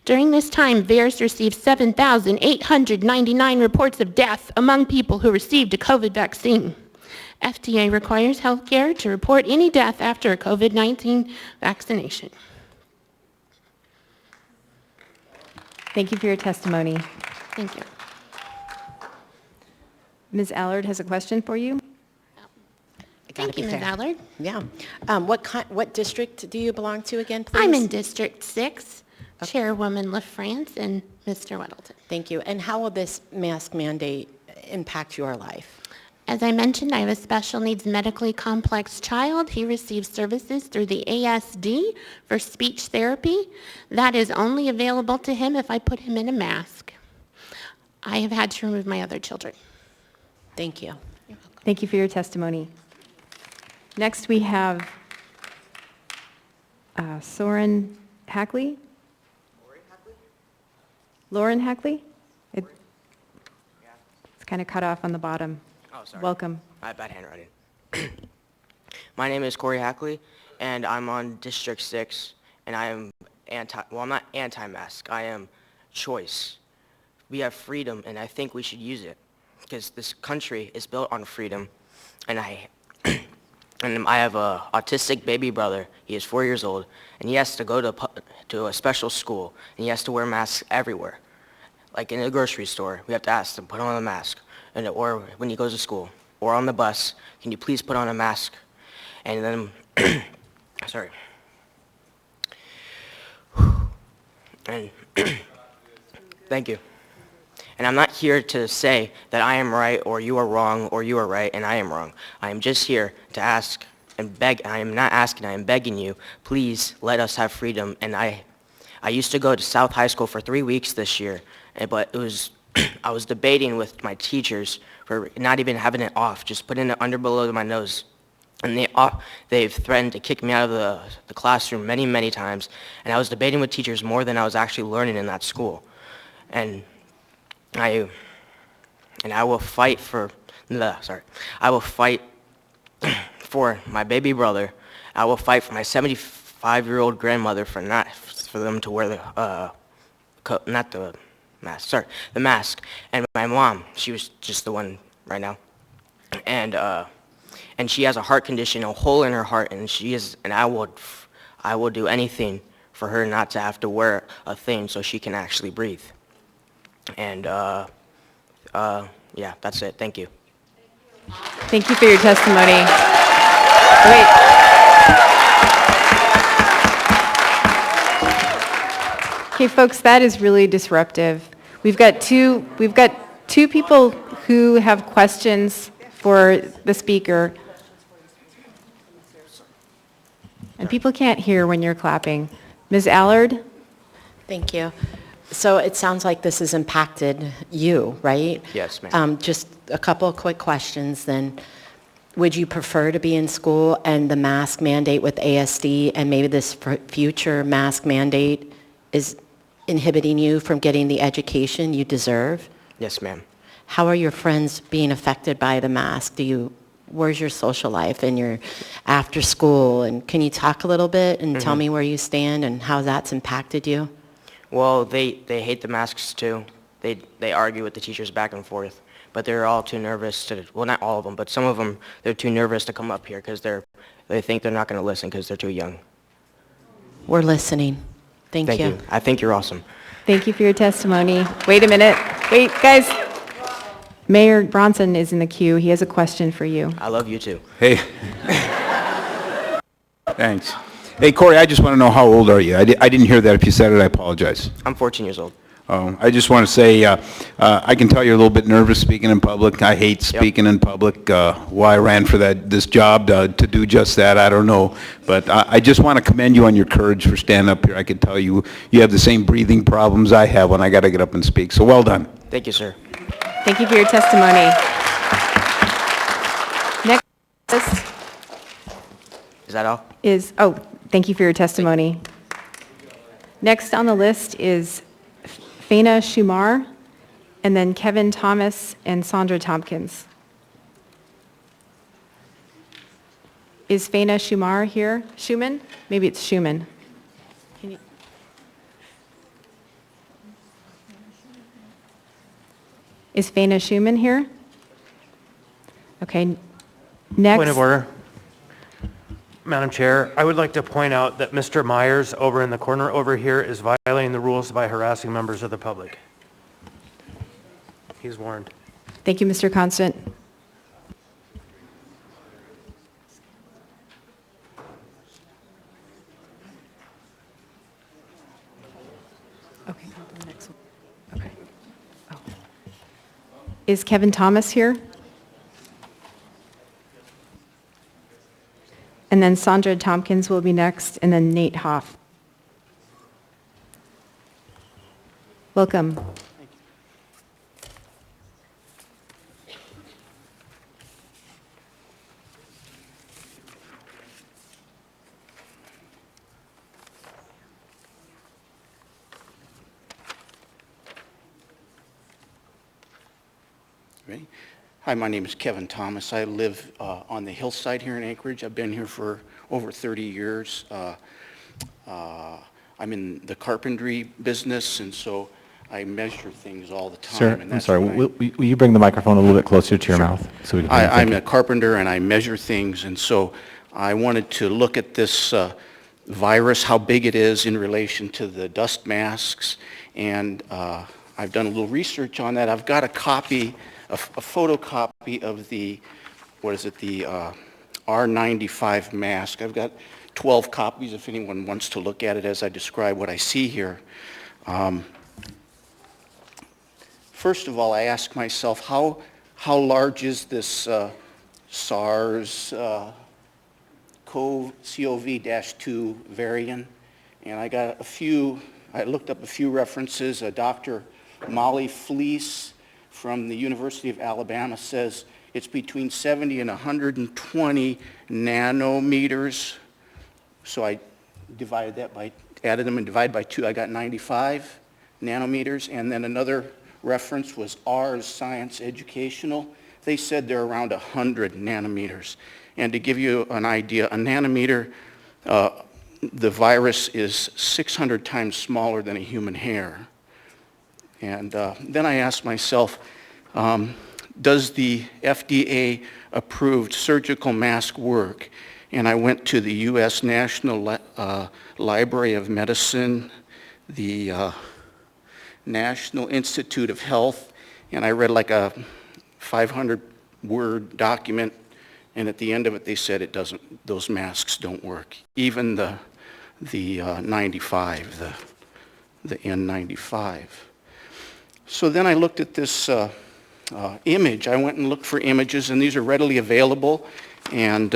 During this time, VAERS received 7,899 reports of death among people who received a COVID vaccine. FDA requires healthcare to report any death after a COVID-19 vaccination. Thank you for your testimony. Thank you. Ms. Allard has a question for you. Thank you, Ms. Allard. Yeah. What district do you belong to again, please? I'm in District 6. Chairwoman LaFrance and Mr. Weddleton. Thank you. And how will this mask mandate impact your life? As I mentioned, I have a special needs medically complex child. He receives services through the ASD for speech therapy. That is only available to him if I put him in a mask. I have had to remove my other children. Thank you. Thank you for your testimony. Next, we have Soren Hackley. Lauren Hackley? It's kind of cut off on the bottom. Oh, sorry. Welcome. I have bad handwriting. My name is Corey Hackley, and I'm on District 6, and I am I'm not anti-mask. I am choice. We have freedom, and I think we should use it, because this country is built on freedom, and I have a autistic baby brother. He is 4 years old, and he has to go to a special school, and he has to wear masks everywhere. Like in a grocery store, we have to ask him, put on a mask, or when he goes to school, or on the bus, can you please put on a mask? And then, sorry. And thank you. And I'm not here to say that I am right, or you are wrong, or you are right, and I am wrong. I am just here to ask and beg. I am not asking, I am begging you, please let us have freedom. And I used to go to South High School for 3 weeks this year, but it was, I was debating with my teachers for not even having it off, just putting it under below my nose. And they've threatened to kick me out of the classroom many, many times. And I was debating with teachers more than I was actually learning in that school. And I will fight for, I will fight for my baby brother. I will fight for my 75-year-old grandmother for them to wear the mask. And my mom, she was just the one right now. And she has a heart condition, a hole in her heart, and I will do anything for her not to have to wear a thing so she can actually breathe. And yeah, that's it. Thank you. Thank you for your testimony. Wait. Okay, folks, that is really disruptive. We've got two people who have questions for the speaker. And people can't hear when you're clapping. Ms. Allard? Thank you. So it sounds like this has impacted you, right? Yes, ma'am. Just a couple of quick questions then. Would you prefer to be in school and the mask mandate with ASD and maybe this future mask mandate is inhibiting you from getting the education you deserve? Yes, ma'am. How are your friends being affected by the mask? Where's your social life and your after school? And can you talk a little bit and tell me where you stand and how that's impacted you? Well, they hate the masks too. They argue with the teachers back and forth, but they're all too nervous to, well, not all of them, but some of them, they're too nervous to come up here because they think they're not going to listen because they're too young. We're listening. Thank you. I think you're awesome. Thank you for your testimony. Wait a minute. Wait, guys. Mayor Bronson is in the queue. He has a question for you. I love you too. Hey. Thanks. Hey, Corey, I just want to know, how old are you? I didn't hear that. If you said it, I apologize. I'm 14 years old. I just want to say, I can tell you're a little bit nervous speaking in public. I hate speaking in public. Why I ran for this job to do just that, I don't know. But I just want to commend you on your courage for standing up here. I can tell you have the same breathing problems I have when I got to get up and speak. So well done. Thank you, sir. Thank you for your testimony. Next Is that all? thank you for your testimony. Next on the list is Faina Shumar, and then Kevin Thomas and Sandra Tompkins. Is Faina Shumar here? Schumann? Maybe it's Schumann. Is Faina Schumann here? Okay, next. Point of order. Madam Chair, I would like to point out that Mr. Myers over in the corner over here is violating the rules by harassing members of the public. He's warned. Thank you, Mr. Constant. Okay, the next one. Okay. Oh. Is Kevin Thomas here? And then Sandra Tompkins will be next, and then Nate Hoff. Welcome. Ready? Hi, my name is Kevin Thomas. I live on the hillside here in Anchorage. I've been here for over 30 years. I'm in the carpentry business, and so I measure things all the time. Sir, and I'm that's sorry, what will you bring the microphone a little bit closer to your mouth? So we can I'm a carpenter, and I measure things, and so I wanted to look at this virus, how big it is in relation to the dust masks, and I've done a little research on that. I've got a copy, a photocopy of the, the R95 mask. I've got 12 copies if anyone wants to look at it as I describe what I see here. First of all, I ask myself, how large is this SARS CoV-2 variant? And I got I looked up a few references. Dr. Molly Fleece from the University of Alabama says it's between 70 and 120 nanometers. So I added them and divided by 2. I got 95 nanometers. And then another reference was Ars Science Educational. They said they're around 100 nanometers. And to give you an idea, a nanometer, the virus is 600 times smaller than a human hair. And then I asked myself, does the FDA-approved surgical mask work? And I went to the U.S. National Library of Medicine, the National Institute of Health, and I read like a 500-word document, and at the end of it they said those masks don't work. Even the 95, the N95. So then I looked at this image. I went and looked for images, and these are readily available. And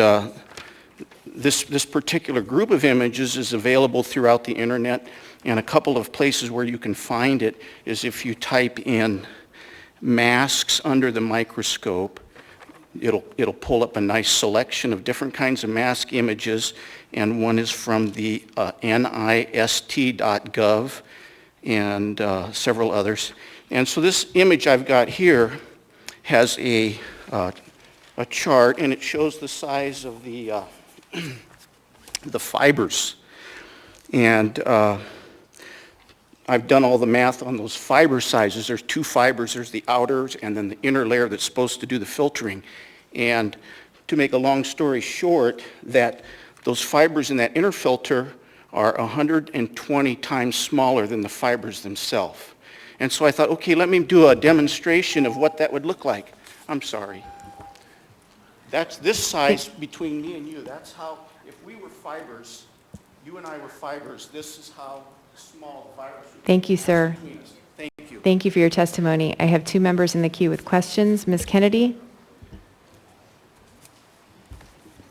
this particular group of images is available throughout the internet, and a couple of places where you can find it is if you type in masks under the microscope, it'll pull up a nice selection of different kinds of mask images, and one is from the NIST.gov and several others. And so this image I've got here has a chart, and it shows the size of the fibers. And I've done all the math on those fiber sizes. There's two fibers. There's the outer and then the inner layer that's supposed to do the filtering. And to make a long story short, that those fibers in that inner filter are 120 times smaller than the fibers themselves. And so I thought, okay, let me do a demonstration of what that would look like. I'm sorry. That's this size between me and you. That's how, if we were fibers, you and I were fibers, this is how small the fibers would be. Thank you, sir. Thank you. Thank you for your testimony. I have 2 members in the queue with questions. Ms. Kennedy?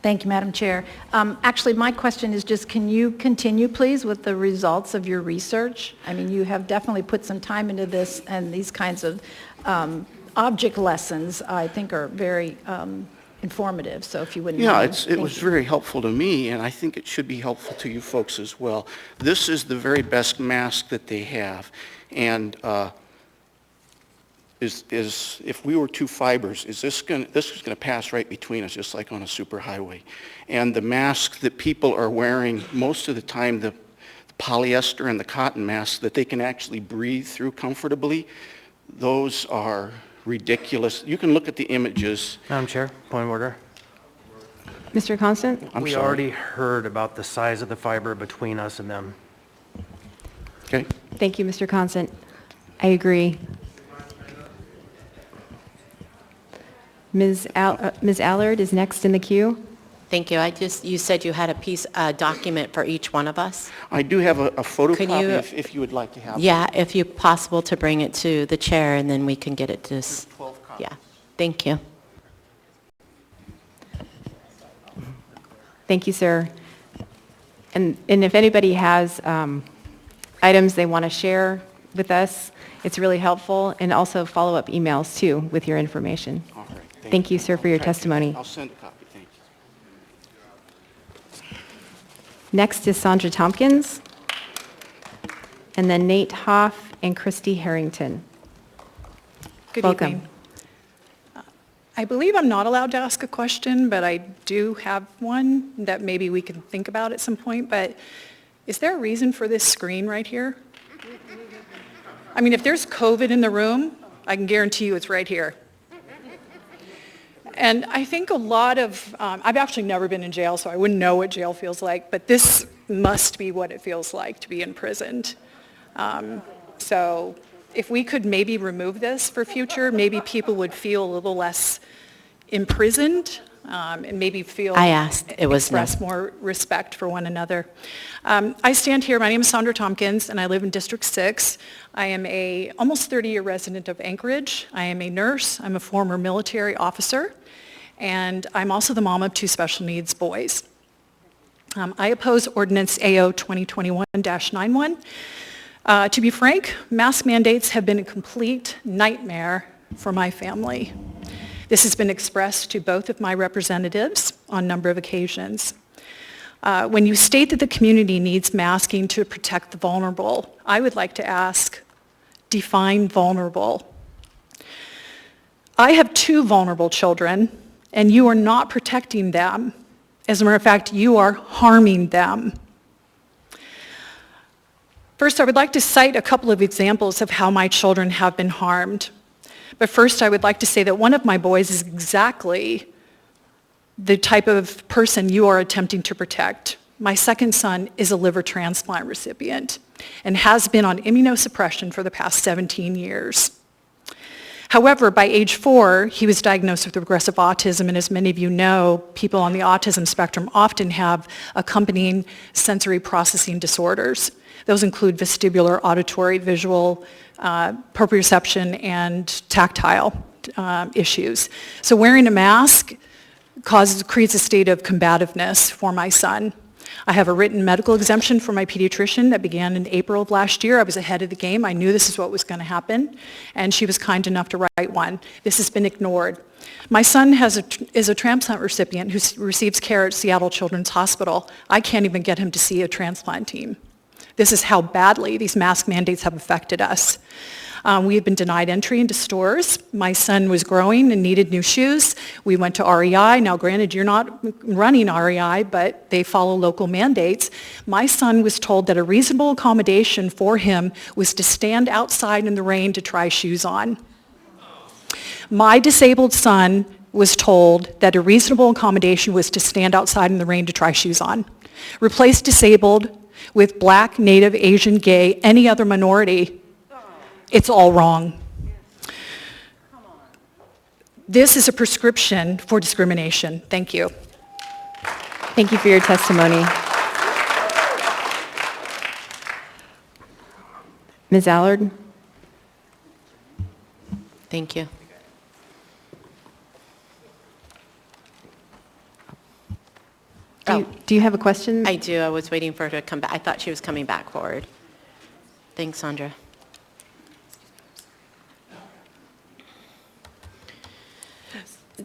Thank you, Madam Chair. Actually, my question is just, can you continue, please, with the results of your research? I mean, you have definitely put some time into this, and these kinds of object lessons, I think, are very informative, so if you wouldn't mind. Yeah, it was very helpful to me, and I think it should be helpful to you folks as well. This is the very best mask that they have, and if we were 2 fibers, this is going to pass right between us, just like on a superhighway. And the mask that people are wearing most of the time, the polyester and the cotton masks that they can actually breathe through comfortably, those are ridiculous. You can look at the images. Madam Chair, point of order. Mr. Constant? We already heard about the size of the fiber between us and them. Okay. Thank you, Mr. Constant. I agree. Ms. Allard is next in the queue. Thank you. You said you had a document for each one of us. I do have a photocopy if you would like to have it. Yeah, if you possible to bring it to the chair, and then we can get it to, 12 copies. yeah. Thank you. Thank you, sir. And if anybody has items they want to share with us, it's really helpful, and also follow-up emails, too, with your information. All right. Thank you, sir, for your testimony. I'll send a copy. Thank you. Next is Sandra Tompkins, and then Nate Hoff and Christy Harrington. Good Welcome. evening. I believe I'm not allowed to ask a question, but I do have one that maybe we can think about at some point. But is there a reason for this screen right here? I mean, if there's COVID in the room, I can guarantee you it's right here. And I think a lot of, I've actually never been in jail, so I wouldn't know what jail feels like, but this must be what it feels like to be imprisoned. So if we could maybe remove this for future, maybe people would feel a little less imprisoned, and maybe feel I asked. It was no. express more respect for one another. I stand here, my name is Sandra Tompkins, and I live in District 6. I am a almost 30-year resident of Anchorage. I am a nurse. I'm a former military officer, and I'm also the mom of 2 special needs boys. I oppose Ordinance AO 2021-91. To be frank, mask mandates have been a complete nightmare for my family. This has been expressed to both of my representatives on a number of occasions. When you state that the community needs masking to protect the vulnerable, I would like to ask, define vulnerable. I have 2 vulnerable children, and you are not protecting them. As a matter of fact, you are harming them. First, I would like to cite a couple of examples of how my children have been harmed. But first, I would like to say that one of my boys is exactly the type of person you are attempting to protect. My second son is a liver transplant recipient and has been on immunosuppression for the past 17 years. However, by age 4, he was diagnosed with progressive autism, and as many of you know, people on the autism spectrum often have accompanying sensory processing disorders. Those include vestibular, auditory, visual, proprioception, and tactile issues. So wearing a mask creates a state of combativeness for my son. I have a written medical exemption for my pediatrician that began in April of last year. I was ahead of the game. I knew this is what was going to happen, and she was kind enough to write one. This has been ignored. My son is a transplant recipient who receives care at Seattle Children's Hospital. I can't even get him to see a transplant team. This is how badly these mask mandates have affected us. We have been denied entry into stores. My son was growing and needed new shoes. We went to REI. Now, granted, you're not running REI, but they follow local mandates. My son was told that a reasonable accommodation for him was to stand outside in the rain to try shoes on. My disabled son was told that a reasonable accommodation was to stand outside in the rain to try shoes on. Replace disabled with black, native, Asian, gay, any other minority. It's all wrong. This is a prescription for discrimination. Thank you. Thank you for your testimony. Ms. Allard? Thank you. Do you have a question? I do. I was waiting for her to come back. I thought she was coming back forward. Thanks, Sandra.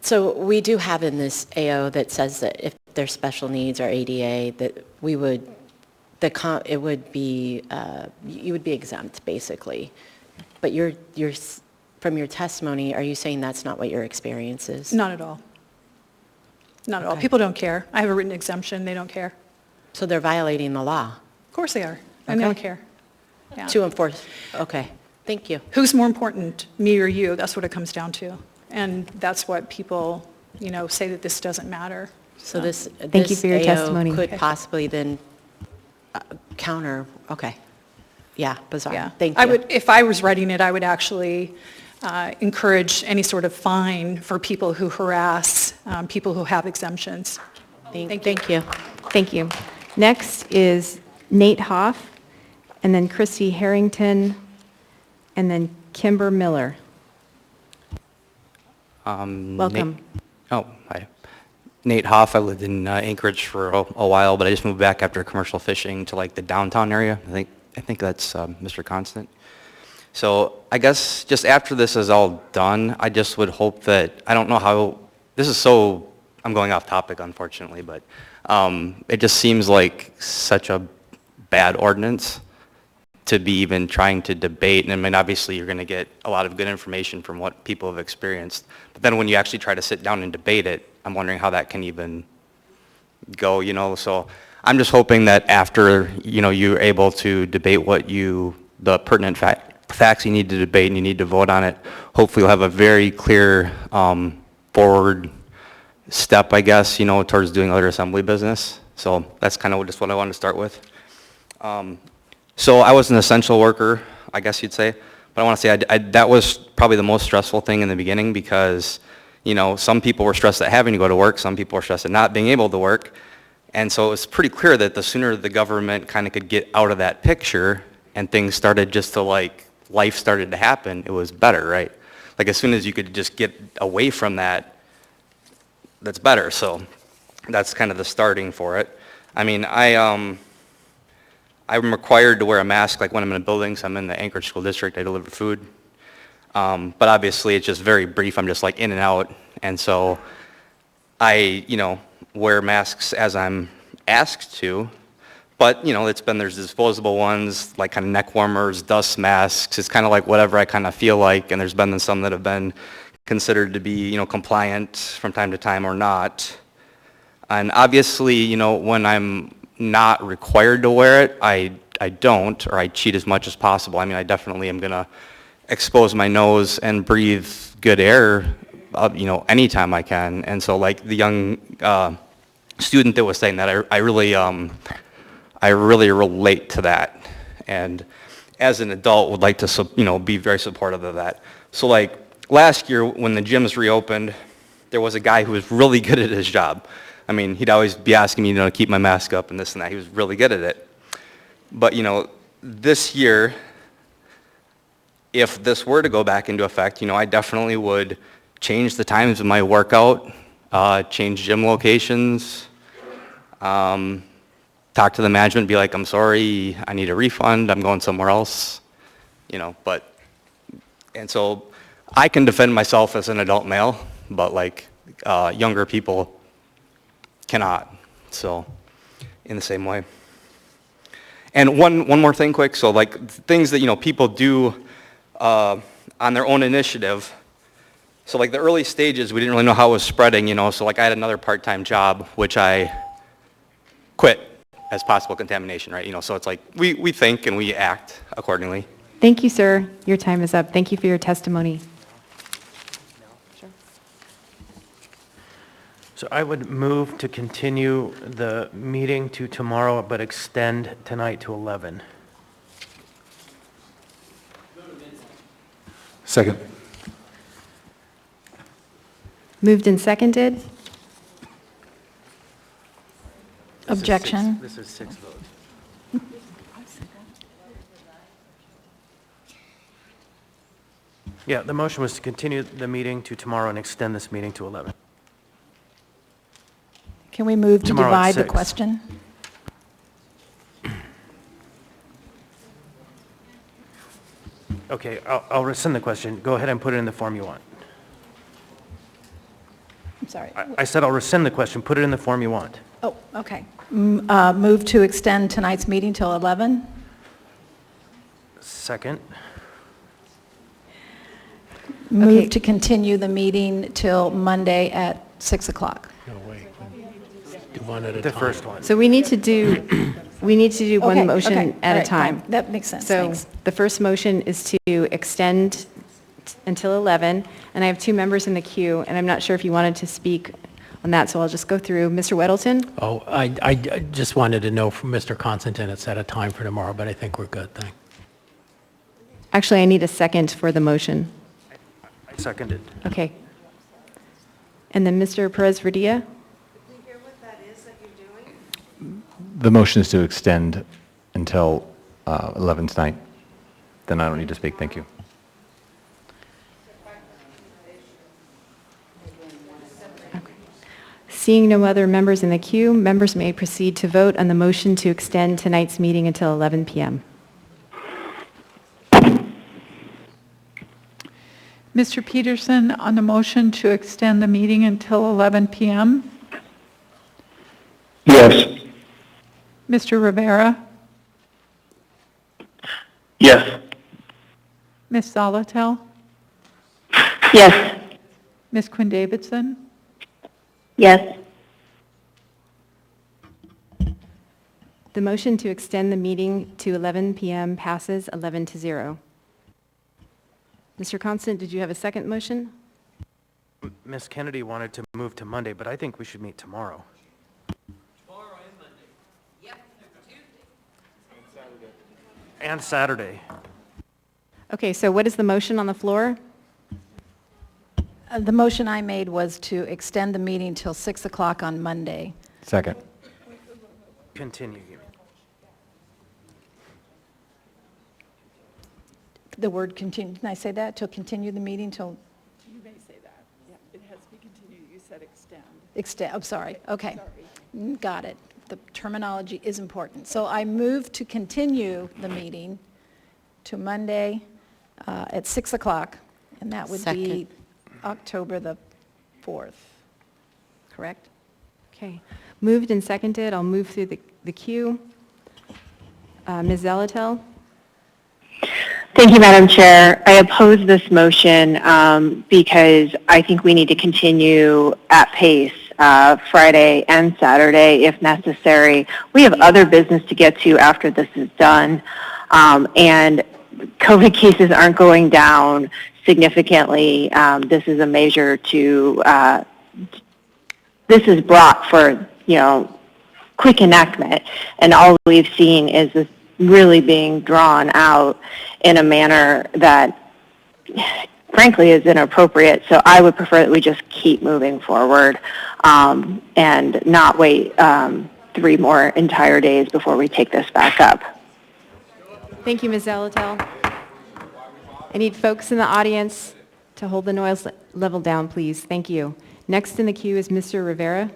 So we do have in this AO that says that if there's special needs or ADA, that we would, it would be, you would be exempt, basically. But from your testimony, are you saying that's not what your experience is? Not at all. Not at all. People don't care. I have a written exemption. They don't care. So they're violating the law? Of course they are. And they don't care. Yeah. To enforce, okay. Thank you. Who's more important, me or you? That's what it comes down to. And that's what people, say that this doesn't matter. So this Thank you for your AO testimony. could possibly then counter, okay. Yeah, bizarre. Yeah. Thank you. If I was writing it, I would actually encourage any sort of fine for people who harass people who have exemptions. Thank you. Thank you. Next is Nate Hoff, and then Christy Harrington, and then Kimber Miller. Welcome. Hi. Nate Hoff. I lived in Anchorage for a while, but I just moved back after commercial fishing to the downtown area. I think that's Mr. Constant. So I guess just after this is all done, I just would hope that, I don't know how, I'm going off topic unfortunately, but it just seems like such a bad ordinance to be even trying to debate. And I mean, obviously you're going to get a lot of good information from what people have experienced. But then when you actually try to sit down and debate it, I'm wondering how that can even go, So I'm just hoping that after, you're able to debate the pertinent facts you need to debate and you need to vote on it, hopefully you'll have a very clear forward step, I guess, towards doing other assembly business. So that's kind of just what I wanted to start with. So I was an essential worker, I guess you'd say, but I want to say that was probably the most stressful thing in the beginning because, some people were stressed at having to go to work, some people were stressed at not being able to work, and so it was pretty clear that the sooner the government kind of could get out of that picture and things started just to life started to happen, it was better, right? As soon as you could just get away from that, that's better, so that's kind of the starting for it. I mean, I'm required to wear a mask when I'm in a building, so I'm in the Anchorage School District, I deliver food. But obviously it's just very brief, I'm just in and out, and so I, wear masks as I'm asked to, but there's disposable ones, kind of neck warmers, dust masks, it's kind of whatever I kind of feel like, and there's been some that have been considered to be, compliant from time to time or not. And obviously, when I'm not required to wear it, I don't, or I cheat as much as possible. I mean, I definitely am going to expose my nose and breathe good air, anytime I can. And so the young student that was saying that, I really relate to that. And as an adult would like to, be very supportive of that. So last year when the gyms reopened, there was a guy who was really good at his job. I mean, he'd always be asking me, to keep my mask up and this and that. He was really good at it. But, this year, if this were to go back into effect, I definitely would change the times of my workout. change gym locations, talk to the management, be like, I'm sorry, I need a refund, I'm going somewhere else, you know, but, and so I can defend myself as an adult male, but like younger people cannot, so in the same way. And one more thing quick, so like things that, you know, people do on their own initiative. So like the early stages, we didn't really know how it was spreading, you know, so like I had another part-time job, which I quit as possible contamination, right? You know, so it's like we think and we act accordingly. Thank you, sir. Your time is up. Thank you for your testimony. So I would move to continue the meeting to tomorrow, but extend tonight to 11. Second. Moved and seconded. Objection. This is 6 votes. Yeah, the motion was to continue the meeting to tomorrow and extend this meeting to 11. Can we move to Tomorrow at divide the 6. question? Okay, I'll rescind the question. Go ahead and put it in the form you want. I'm sorry. I said I'll rescind the question. Put it in the form you want. Oh, okay. Move to extend tonight's meeting till 11? Second. Move to continue the meeting till Monday at 6 o'clock. No, wait. Do one at a The time. first one. So we need to do one Okay, motion okay. at All a right, time. fine. That makes sense. So Thanks. the first motion is to extend until 11, and I have 2 members in the queue, and I'm not sure if you wanted to speak on that, so I'll just go through. Mr. Weddleton? Oh, I just wanted to know from Mr. Constantine, it's at a time for tomorrow, but I think we're good, thanks. Actually, I need a second for the motion. I seconded. Okay. And then Mr. Perez-Verdia? The motion is to extend until 11 tonight. Then I don't need to speak. Thank you. Seeing no other members in the queue, members may proceed to vote on the motion to extend tonight's meeting until 11 p.m. Mr. Peterson, on the motion to extend the meeting until 11 p.m.? Yes. Mr. Rivera? Yes. Ms. Zolotel? Yes. Ms. Quinn Davidson? Yes. The motion to extend the meeting to 11 p.m. passes 11-0. Mr. Constant, did you have a second motion? Ms. Kennedy wanted to move to Monday, but I think we should meet tomorrow. Tomorrow and Monday. Yep, Tuesday. And Saturday. Okay, so what is the motion on the floor? The motion I made was to extend the meeting till 6 o'clock on Monday. Second. Continue. You mean. The word continue, can I say that? To continue the meeting till? You may say that. Yeah, it has to be continued. You said extend. Extend, I'm sorry, okay. Got it. The terminology is important. So I move to continue the meeting to Monday at 6 o'clock, and that would be October the 4th, correct? Okay. Moved and seconded. I'll move through the queue. Ms. Zolotel? Thank you, Madam Chair. I oppose this motion because I think we need to continue at pace Friday and Saturday if necessary. We have other business to get to after this is done, and COVID cases aren't going down significantly. This is a measure to, this is brought for, quick enactment, and all we've seen is this really being drawn out in a manner that frankly is inappropriate. So I would prefer that we just keep moving forward and not wait 3 more entire days before we take this back up. Thank you, Ms. Zolotel. I need folks in the audience to hold the noise level down, please. Thank you. Next in the queue is Mr. Rivera.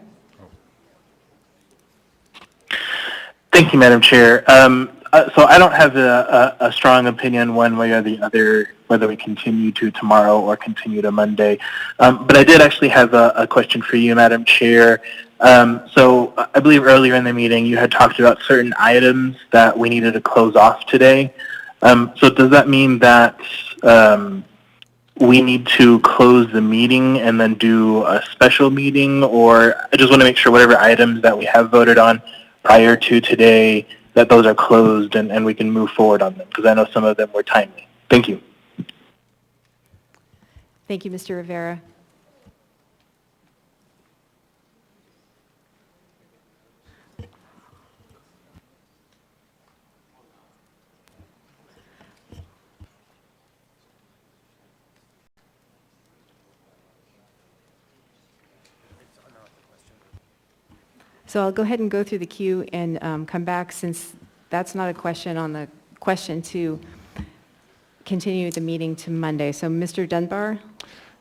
Thank you, Madam Chair. So I don't have a strong opinion one way or the other, whether we continue to tomorrow or continue to Monday. But I did actually have a question for you, Madam Chair. So I believe earlier in the meeting you had talked about certain items that we needed to close off today. So does that mean that we need to close the meeting and then do a special meeting? Or I just want to make sure whatever items that we have voted on prior to today, that those are closed and we can move forward on them, because I know some of them were timely. Thank you. Thank you, Mr. Rivera. So I'll go ahead and go through the queue and come back, since that's not a question on the question to continue the meeting to Monday. So Mr. Dunbar?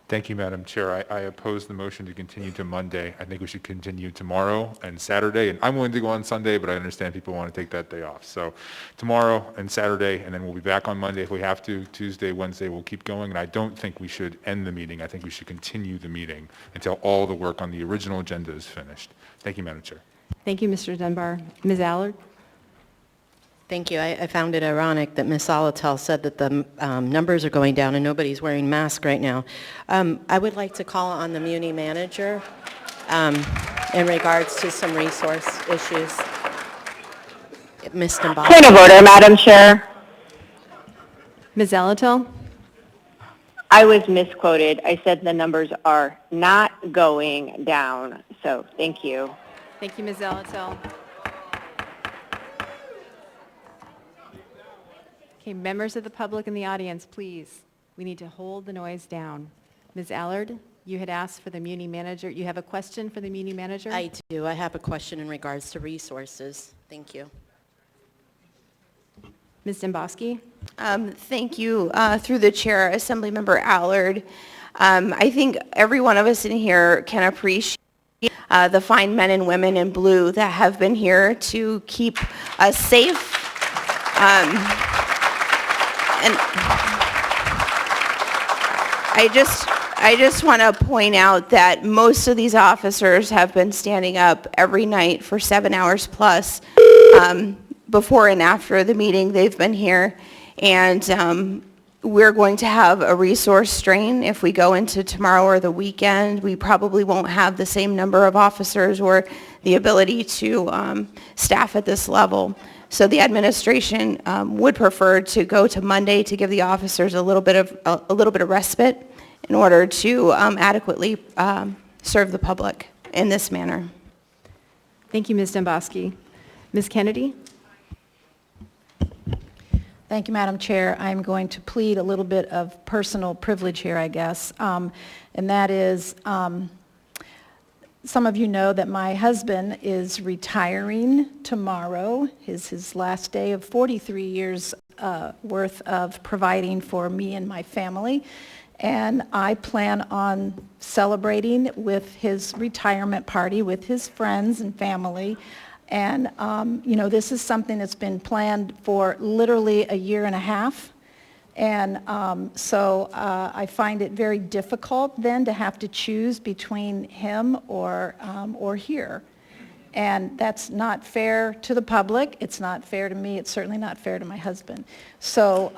Thank you, Madam Chair. I oppose the motion to continue to Monday. I think we should continue tomorrow and Saturday. And I'm willing to go on Sunday, but I understand people want to take that day off. So tomorrow and Saturday, and then we'll be back on Monday if we have to. Tuesday, Wednesday, we'll keep going. And I don't think we should end the meeting. I think we should continue the meeting until all the work on the original agenda is finished. Thank you, Madam Chair. Thank you, Mr. Dunbar. Ms. Allard? Thank you. I found it ironic that Ms. Alatel said that the numbers are going down and nobody's wearing masks right now. I would like to call on the Muni manager in regards to some resource issues. Ms. Dombasky. Point of order, Madam Chair. Ms. Alatel? I was misquoted. I said the numbers are not going down. So thank you. Thank you, Ms. Alatel. Okay, members of the public in the audience, please. We need to hold the noise down. Ms. Allard, you had asked for the Muni manager. You have a question for the Muni manager? I do. I have a question in regards to resources. Thank you. Ms. Dombasky? Thank you. Through the chair, Assemblymember Allard. I think every one of us in here can appreciate the fine men and women in blue that have been here to keep us safe. And I just want to point out that most of these officers have been standing up every night for 7 hours plus. Before and after the meeting, they've been here. And we're going to have a resource strain if we go into tomorrow or the weekend. We probably won't have the same number of officers or the ability to staff at this level. So the administration would prefer to go to Monday to give the officers a little bit of respite in order to adequately serve the public in this manner. Thank you, Ms. Dombasky. Ms. Kennedy? Thank you, Madam Chair. I'm going to plead a little bit of personal privilege here, I guess, and that is some of you know that my husband is retiring tomorrow. His last day of 43 years worth of providing for me and my family. And I plan on celebrating with his retirement party with his friends and family. And, this is something that's been planned for literally a year and a half. And so I find it very difficult then to have to choose between him or here. And that's not fair to the public. It's not fair to me. It's certainly not fair to my husband. So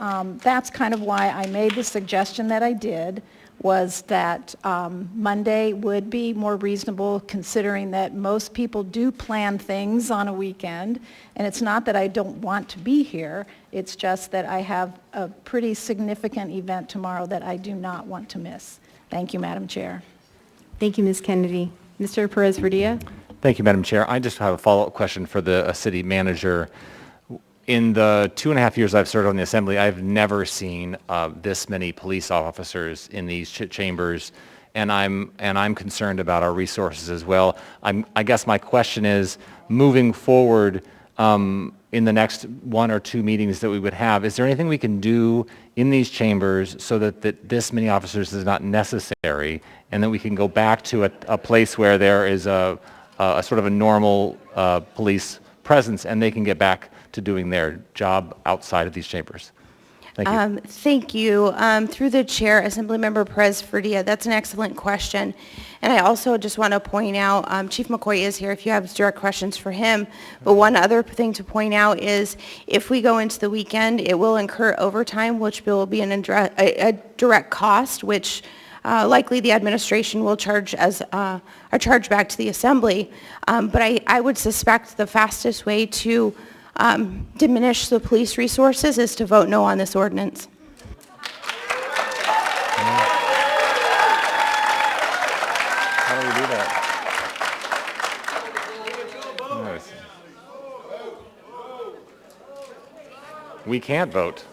that's kind of why I made the suggestion that I did, was that Monday would be more reasonable, considering that most people do plan things on a weekend. And it's not that I don't want to be here. It's just that I have a pretty significant event tomorrow that I do not want to miss. Thank you, Madam Chair. Thank you, Ms. Kennedy. Mr. Perez-Verdia? Thank you, Madam Chair. I just have a follow-up question for the city manager. In the 2.5 years I've served on the Assembly, I've never seen this many police officers in these chambers, and I'm concerned about our resources as well. I guess my question is, moving forward, in the next 1 or 2 meetings that we would have, is there anything we can do in these chambers so that this many officers is not necessary, and that we can go back to a place where there is a sort of a normal police presence, and they can get back to doing their job outside of these chambers? Thank you. Thank you. Through the chair, Assemblymember Perez Ferdia, that's an excellent question. And I also just want to point out, Chief McCoy is here if you have direct questions for him. But one other thing to point out is if we go into the weekend, it will incur overtime, which will be a direct cost, which likely the administration will charge as a charge back to the Assembly. But I would suspect the fastest way to diminish the police resources is to vote no on this ordinance. How do we do that? Nice. We can't vote.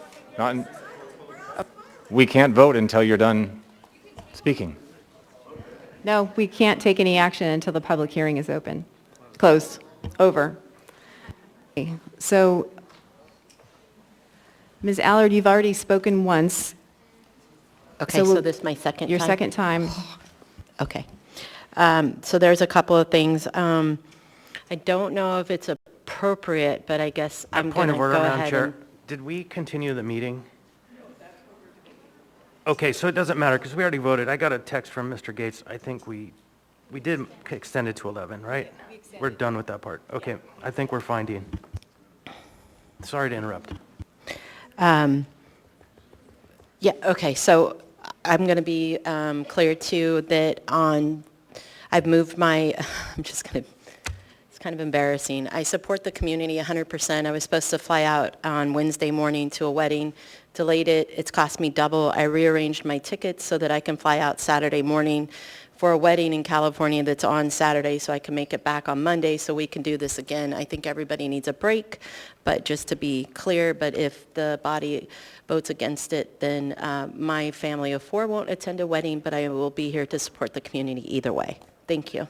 We can't vote until you're done speaking. No, we can't take any action until the public hearing is open. Closed. Over. So, Ms. Allard, you've already spoken once. Okay, so this is my second time? Your second time. Okay. So there's a couple of things. I don't know if it's appropriate, but I guess I'm going to go Point of order, Madam ahead Chair. and... Did we continue the meeting? Okay, so it doesn't matter because we already voted. I got a text from Mr. Gates. I think we did extend it to 11, right? We're done with that part. Okay, I think we're fine, Dean. Sorry to interrupt. Yeah, okay, so I'm going to be clear too that I've moved my, I'm just going to, it's kind of embarrassing. I support the community 100%. I was supposed to fly out on Wednesday morning to a wedding, delayed it. It's cost me double. I rearranged my tickets so that I can fly out Saturday morning for a wedding in California that's on Saturday so I can make it back on Monday so we can do this again. I think everybody needs a break, but just to be clear, but if the body votes against it, then my family of 4 won't attend a wedding, but I will be here to support the community either way. Thank you.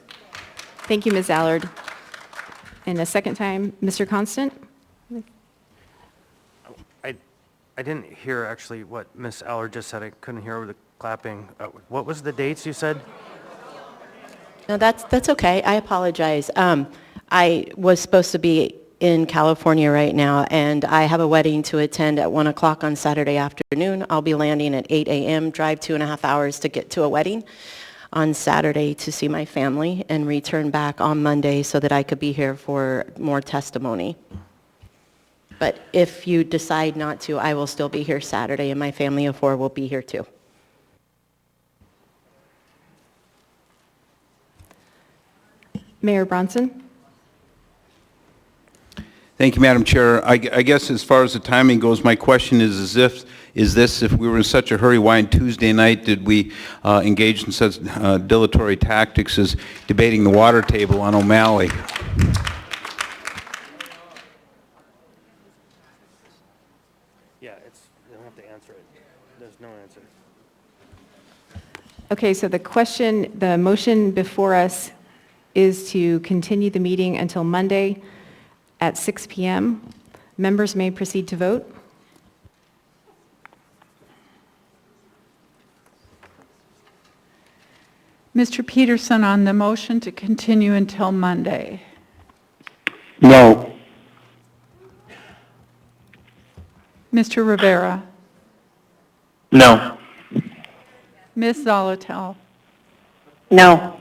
Thank you, Ms. Allard. And a second time, Mr. Constant? I didn't hear actually what Ms. Allard just said. I couldn't hear over the clapping. What was the dates you said? No, that's okay. I apologize. I was supposed to be in California right now, and I have a wedding to attend at 1 o'clock on Saturday afternoon. I'll be landing at 8 a.m., drive 2.5 hours to get to a wedding on Saturday to see my family, and return back on Monday so that I could be here for more testimony. But if you decide not to, I will still be here Saturday, and my family of 4 will be here too. Mayor Bronson? Thank you, Madam Chair. I guess as far as the timing goes, my question is if we were in such a hurry, why on Tuesday night did we engage in such dilatory tactics as debating the water table on O'Malley? Yeah, you don't have to answer it. There's no answer. Okay, so the motion before us is to continue the meeting until Monday at 6 p.m. Members may proceed to vote. Mr. Peterson, on the motion to continue until Monday. No. Mr. Rivera. No. Ms. Zolotel. No.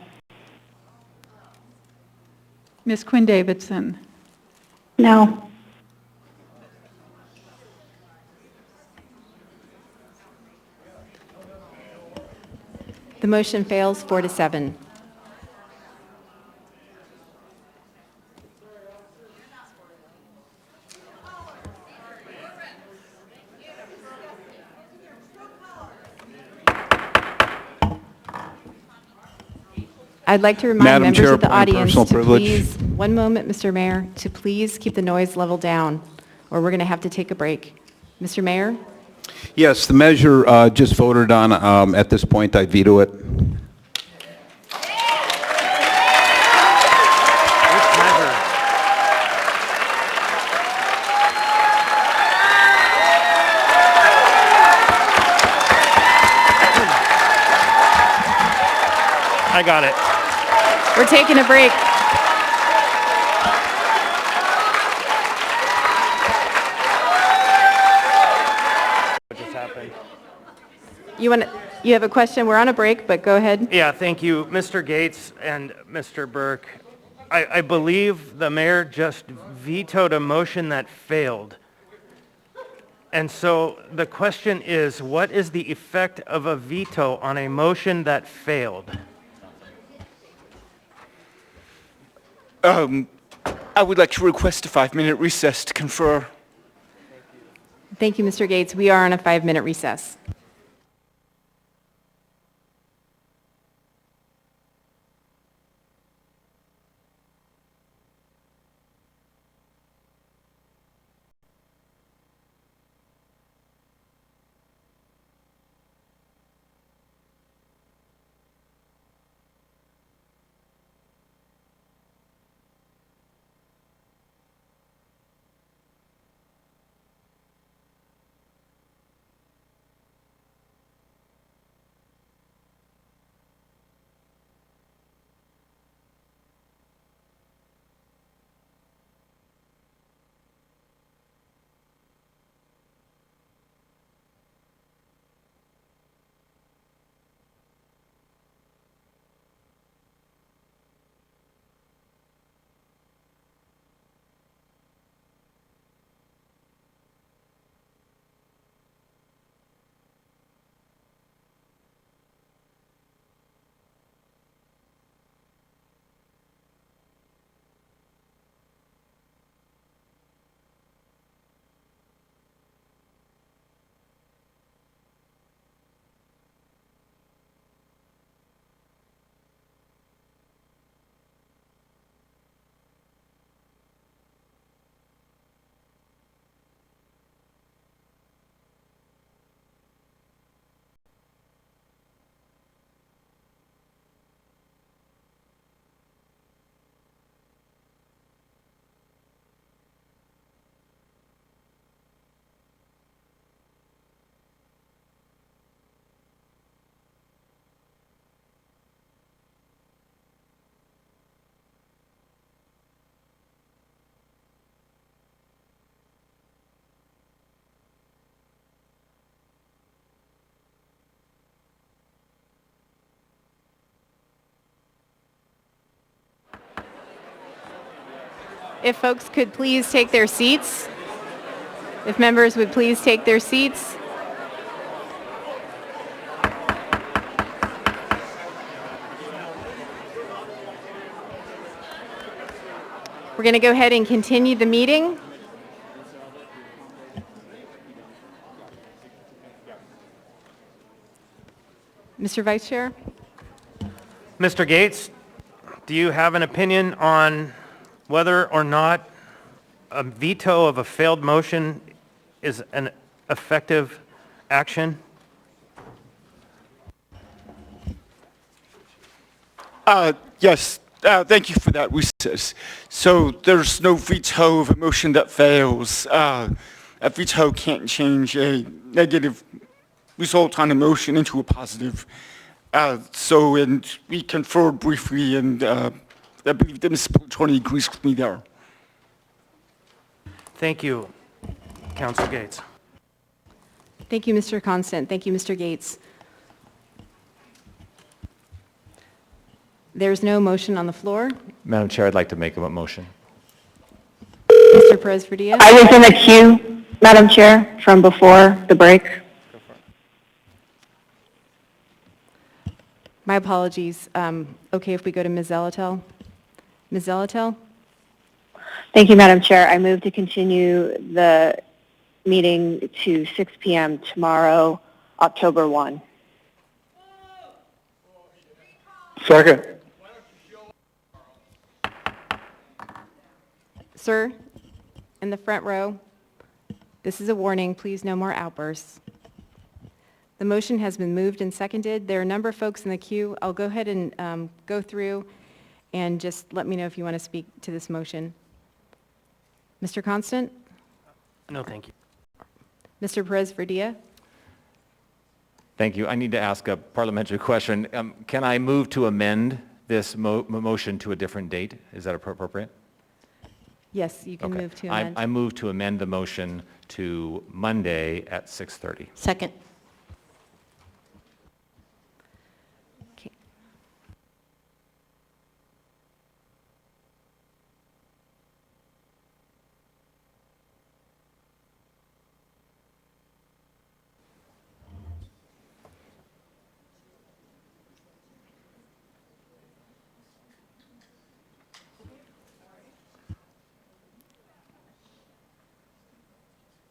Ms. Quinn Davidson. No. The motion fails 4-7. I'd like to remind Madam members Chair, of the point of audience personal to privilege. please, one moment, Mr. Mayor, to please keep the noise level down, or we're going to have to take a break. Mr. Mayor? Yes, the measure just voted on. At this point, I veto it. I got it. We're taking a break. What just happened? You have a question? We're on a break, but go ahead. Yeah, thank you. Mr. Gates and Mr. Burke, I believe the mayor just vetoed a motion that failed. And so the question is, what is the effect of a veto on a motion that failed? I would like to request a 5-minute recess to confer. Thank you, Mr. Gates. We are on a 5-minute recess. If folks could please take their seats. If members would please take their seats. We're going to go ahead and continue the meeting. Mr. Vice Chair? Mr. Gates, do you have an opinion on whether or not a veto of a failed motion is an effective action? Yes, thank you for that recess. So there's no veto of a motion that fails. A veto can't change a negative result on a motion into a positive. And we conferred briefly, and I believe that Mr. Pelletoni agrees with me there. Thank you, Council Gates. Thank you, Mr. Constant. Thank you, Mr. Gates. There's no motion on the floor. Madam Chair, I'd like to make a motion. Mr. Perez-Verdia? I was in the queue, Madam Chair, from before the break. My apologies. Okay, if we go to Ms. Zelatel. Ms. Zelatel? Thank you, Madam Chair. I move to continue the meeting to 6 p.m. tomorrow, October 1. Second. Sir, in the front row, this is a warning. Please, no more outbursts. The motion has been moved and seconded. There are a number of folks in the queue. I'll go ahead and go through and just let me know if you want to speak to this motion. Mr. Constant? No, thank you. Mr. Perez-Verdia? Thank you. I need to ask a parliamentary question. Can I move to amend this motion to a different date? Is that appropriate? Yes, you can Okay. move to amend. I move to amend the motion to Monday at 6:30. Second.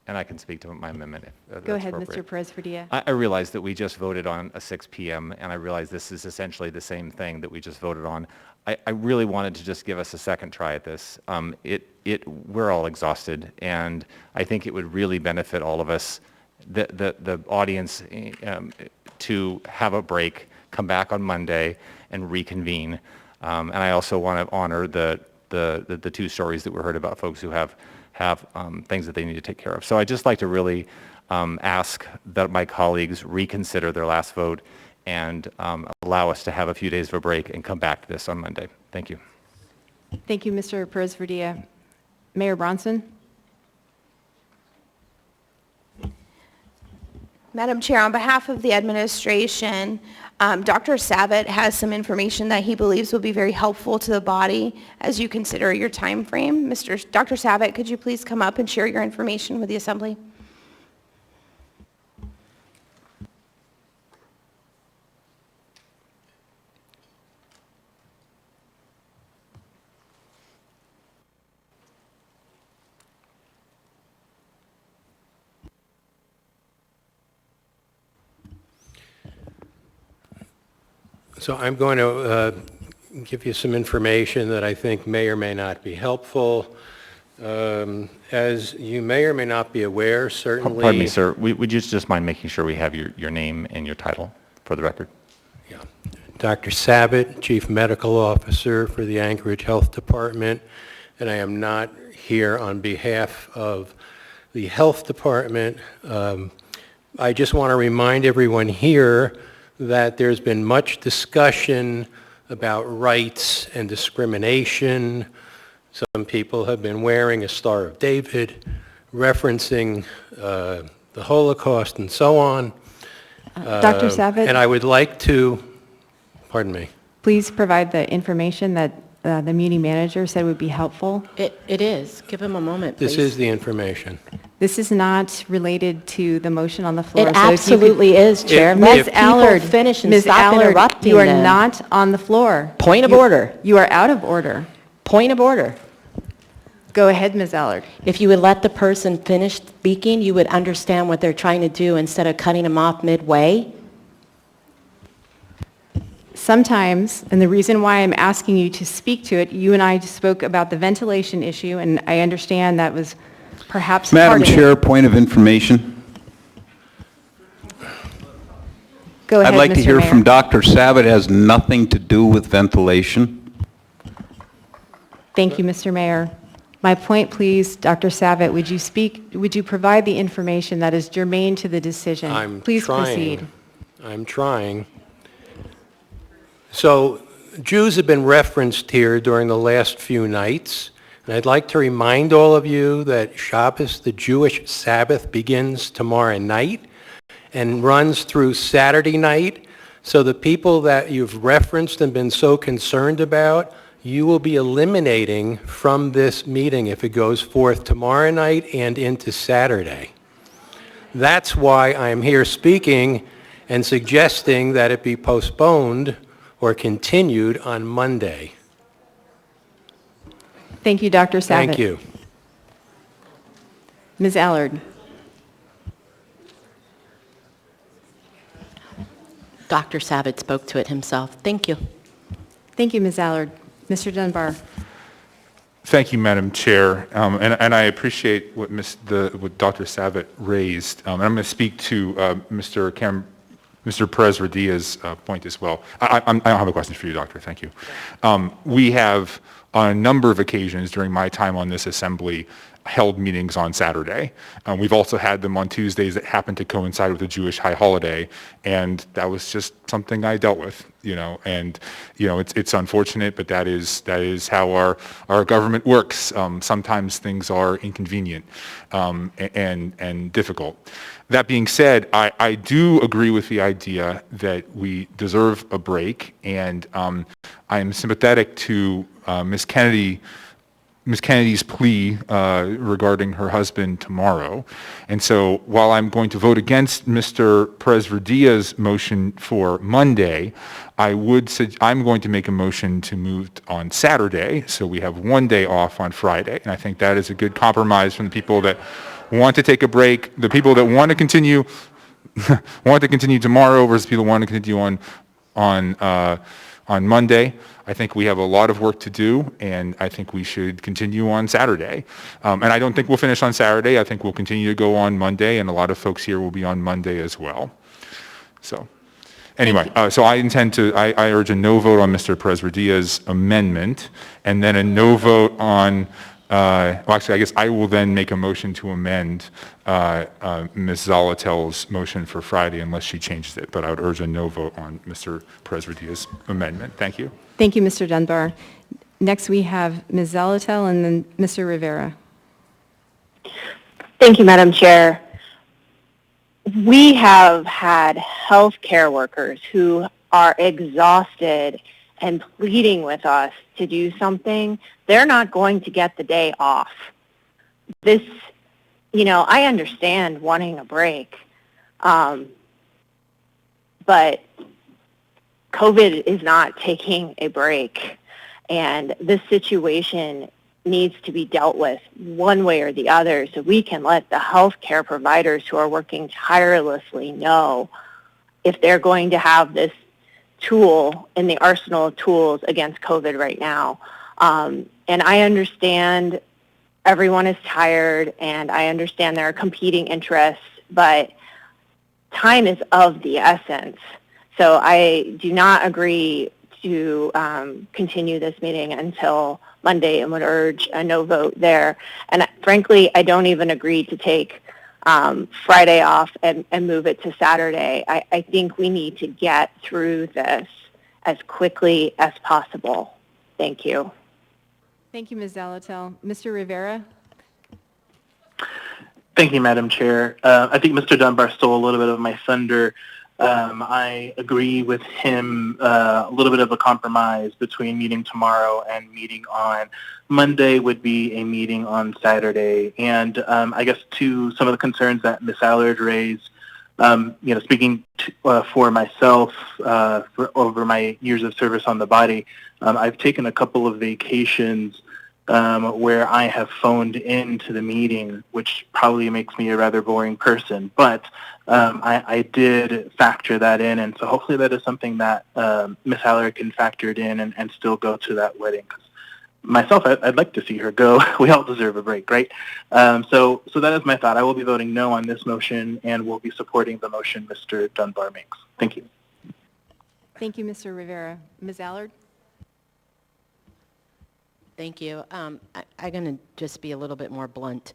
And I can speak to my amendment if Go that's ahead, appropriate. Mr. Perez-Verdia. I realize that we just voted on a 6 p.m., and I realize this is essentially the same thing that we just voted on. I really wanted to just give us a second try at this. We're all exhausted, and I think it would really benefit all of us, the audience, to have a break, come back on Monday, and reconvene. And I also want to honor the 2 stories that we heard about folks who have things that they need to take care of. So I'd just like to really ask that my colleagues reconsider their last vote and allow us to have a few days of a break and come back to this on Monday. Thank you. Thank you, Mr. Perez-Verdia. Mayor Bronson? Madam Chair, on behalf of the administration, Dr. Savitt has some information that he believes will be very helpful to the body as you consider your time frame. Dr. Savitt, could you please come up and share your information with the Assembly? So I'm going to give you some information that I think may or may not be helpful. As you may or may not be aware, certainly... Pardon me, sir. Would you just mind making sure we have your name and your title for the record? Yeah. Dr. Savitt, Chief Medical Officer for the Anchorage Health Department, and I am not here on behalf of the Health Department. I just want to remind everyone here that there's been much discussion about rights and discrimination. Some people have been wearing a Star of David, referencing the Holocaust and so on. Dr. Savitt? And I would like to, pardon me. Please provide the information that the Muni manager said would be helpful. It is. Give him a moment, please. This is the information. This is not related to the motion on the floor. It so if you absolutely could- is, Chair. Ms. Let Allard, people finish and Ms. stop Allard, interrupting you are them. not on the floor. Point of order. You are out of order. Point of order. Go ahead, Ms. Allard. If you would let the person finish speaking, you would understand what they're trying to do instead of cutting them off midway. Sometimes, and the reason why I'm asking you to speak to it, you and I spoke about the ventilation issue, and I understand that was perhaps part Madam of it. Chair, point of information. Go ahead, I'd like Mr. to hear Mayor. from Dr. Savitt. It has nothing to do with ventilation. Thank you, Mr. Mayor. My point, please, Dr. Savitt, would you provide the information that is germane to the decision? I'm Please trying. proceed. I'm trying. So Jews have been referenced here during the last few nights, and I'd like to remind all of you that Shabbos, the Jewish Sabbath, begins tomorrow night and runs through Saturday night. So the people that you've referenced and been so concerned about, you will be eliminating from this meeting if it goes forth tomorrow night and into Saturday. That's why I'm here speaking and suggesting that it be postponed or continued on Monday. Thank you, Dr. Savitt. Thank you. Ms. Allard. Dr. Savitt spoke to it himself. Thank you. Thank you, Ms. Allard. Mr. Dunbar. Thank you, Madam Chair, and I appreciate what Dr. Savitt raised. And I'm going to speak to Mr. Perez-Verdia's point as well. I don't have a question for you, Doctor. Thank you. We have on a number of occasions during my time on this assembly, held meetings on Saturday. We've also had them on Tuesdays that happened to coincide with the Jewish high holiday, and that was just something I dealt with, and it's unfortunate, but that is how our government works. Sometimes things are inconvenient and difficult. That being said, I do agree with the idea that we deserve a break, and I am sympathetic to Ms. Kennedy's plea regarding her husband tomorrow. And so while I'm going to vote against Mr. Perez-Verdia's motion for Monday, I'm going to make a motion to move on Saturday, so we have one day off on Friday. And I think that is a good compromise from the people that want to take a break, the people that want to continue tomorrow versus people who want to continue on Monday. I think we have a lot of work to do, and I think we should continue on Saturday. And I don't think we'll finish on Saturday. I think we'll continue to go on Monday, and a lot of folks here will be on Monday as well. So anyway, so I urge a no vote on Mr. Perez-Verdia's amendment, and then a no vote on, actually, I guess I will then make a motion to amend Ms. Zolotel's motion for Friday unless she changes it, but I would urge a no vote on Mr. Perez-Verdia's amendment. Thank you. Thank you, Mr. Dunbar. Next, we have Ms. Zolotel and then Mr. Rivera. Thank you, Madam Chair. We have had healthcare workers who are exhausted and pleading with us to do something. They're not going to get the day off. This, I understand wanting a break, but COVID is not taking a break, and this situation needs to be dealt with one way or the other so we can let the healthcare providers who are working tirelessly know if they're going to have this tool in the arsenal of tools against COVID right now. And I understand everyone is tired, and I understand there are competing interests, but time is of the essence. So I do not agree to continue this meeting until Monday and would urge a no vote there. And frankly, I don't even agree to take Friday off and move it to Saturday. I think we need to get through this as quickly as possible. Thank you. Thank you, Ms. Zolotel. Mr. Rivera? Thank you, Madam Chair. I think Mr. Dunbar stole a little bit of my thunder. I agree with him, a little bit of a compromise between meeting tomorrow and meeting on Monday would be a meeting on Saturday. And I guess to some of the concerns that Ms. Allard raised, speaking for myself over my years of service on the body, I've taken a couple of vacations where I have phoned into the meeting, which probably makes me a rather boring person. But I did factor that in, and so hopefully that is something that Ms. Allard can factor it in and still go to that wedding. 'Cause myself, I'd like to see her go. We all deserve a break, right? So that is my thought. I will be voting no on this motion, and will be supporting the motion Mr. Dunbar makes. Thank you. Thank you, Mr. Rivera. Ms. Allard? Thank you. I'm going to just be a little bit more blunt.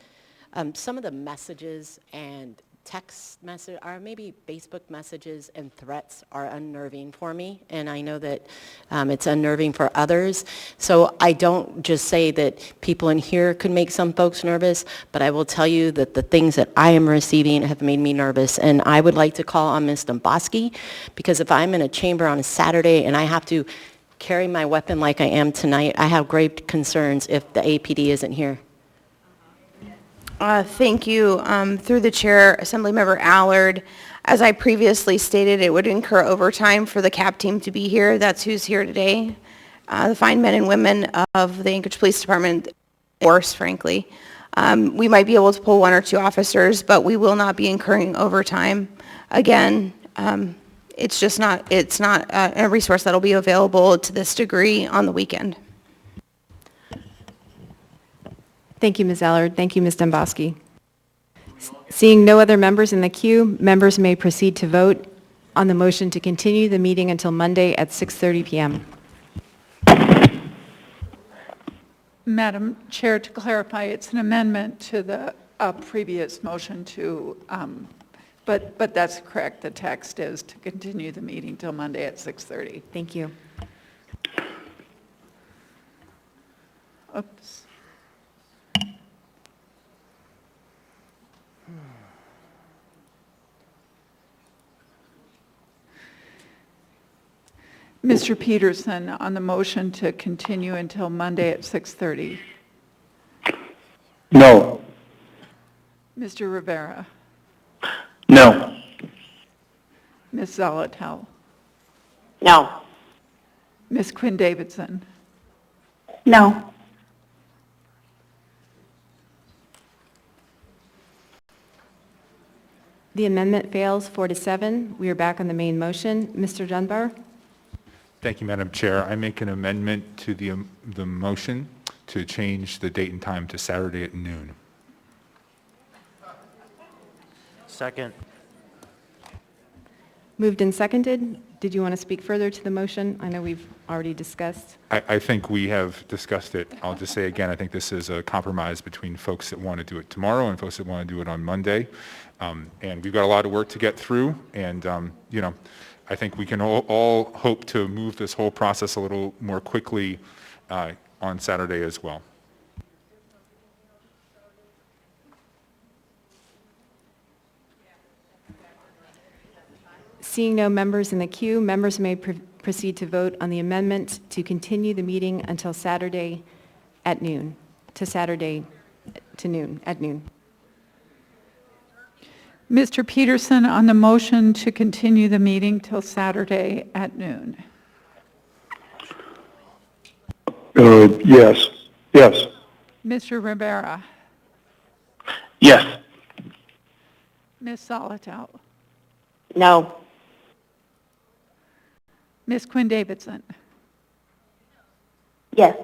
Some of the messages and text message, or maybe Facebook messages and threats are unnerving for me, and I know that it's unnerving for others. So I don't just say that people in here could make some folks nervous, but I will tell you that the things that I am receiving have made me nervous, and I would like to call on Ms. Domboski, because if I'm in a chamber on a Saturday and I have to carry my weapon like I am tonight, I have grave concerns if the APD isn't here. Thank you. Through the chair, Assemblymember Allard, as I previously stated, it would incur overtime for the CAP team to be here. That's who's here today. The fine men and women of the Anchorage Police Department, force, frankly. We might be able to pull one or two officers, but we will not be incurring overtime. Again, it's not a resource that'll be available to this degree on the weekend. Thank you, Ms. Allard. Thank you, Ms. Domboski. Seeing no other members in the queue, members may proceed to vote on the motion to continue the meeting until Monday at 6:30 p.m. Madam Chair, to clarify, it's an amendment to the previous motion to, but that's correct. The text is to continue the meeting till Monday at 6:30. Thank you. Oops. Mr. Peterson, on the motion to continue until Monday at 6:30. No. Mr. Rivera. No. Ms. Zolotel. No. Ms. Quinn Davidson. No. The amendment fails 4-7. We are back on the main motion. Mr. Dunbar? Thank you, Madam Chair. I make an amendment to the motion to change the date and time to Saturday at noon. Second. Moved and seconded. Did you want to speak further to the motion? I know we've already discussed. I think we have discussed it. I'll just say again, I think this is a compromise between folks that want to do it tomorrow and folks that want to do it on Monday. And we've got a lot of work to get through. And, you know, I think we can all hope to move this whole process a little more quickly on Saturday as well. Seeing no members in the queue, members may proceed to vote on the amendment to continue the meeting until Saturday at noon, at noon. Mr. Peterson, on the motion to continue the meeting till Saturday at noon. Yes. Yes. Mr. Rivera. Yes. Ms. Zolotel. No. Ms. Quinn Davidson. Yes.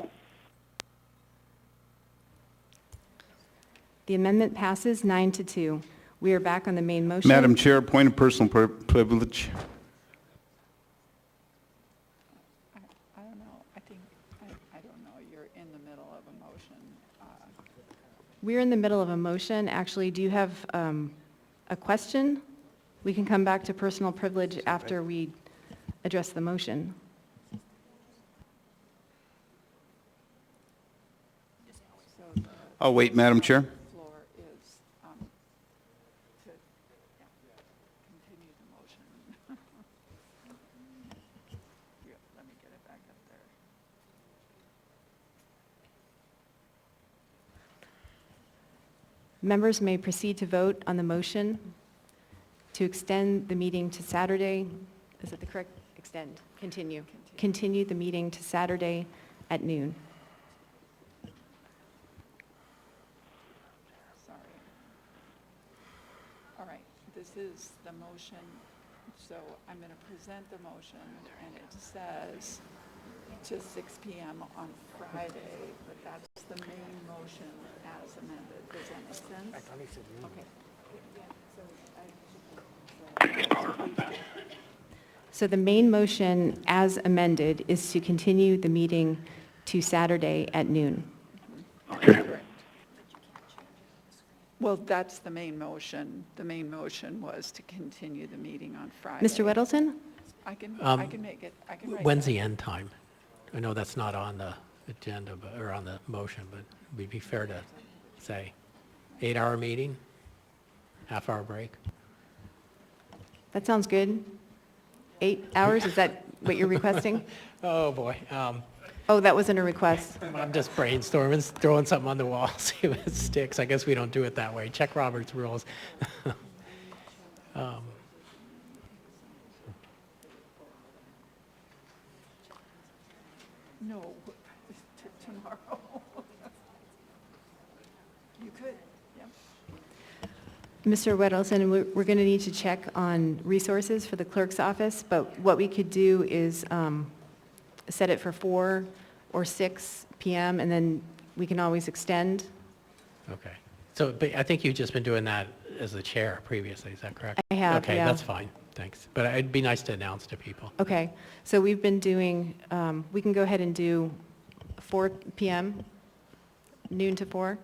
The amendment passes 9-2. We are back on the main motion. Madam Chair, point of personal privilege. I don't know. I don't know. You're in the middle of a motion. We're in the middle of a motion. Actually, do you have a question? We can come back to personal privilege after we address the motion. I'll wait, Madam Chair. Members may proceed to vote on the motion to extend the meeting to Saturday. Is it the correct extend? Continue. Continue the meeting to Saturday at noon. Sorry. All right. This is the motion. So I'm going to present the motion, and it says to 6 p.m. on Friday, but that's the main motion as amended. Does that make sense? I thought he said Okay. So the main motion as amended is to continue the meeting to Saturday at noon. Okay. Well, that's the main motion. The main motion was to continue the meeting on Friday. Mr. Weddleton? I can make it. I can write When's that. the end time? I know that's not on the agenda, or on the motion, but would be fair to say 8-hour meeting, half-hour break? That sounds good. 8 hours, is that what you're requesting? Oh, boy. Oh, that wasn't a request. I'm just brainstorming, throwing something on the wall, see if it sticks. I guess we don't do it that way. Check Robert's rules. No, tomorrow. You could, yeah. Mr. Weddleton, we're going to need to check on resources for the clerk's office, but what we could do is set it for 4 or 6 p.m., and then we can always extend. Okay. So, but I think you've just been doing that as the chair previously, is that correct? I have, Okay, yeah. that's fine, thanks. But it'd be nice to announce to people. Okay, so we've been doing, we can go ahead and do 4 p.m. noon to 4?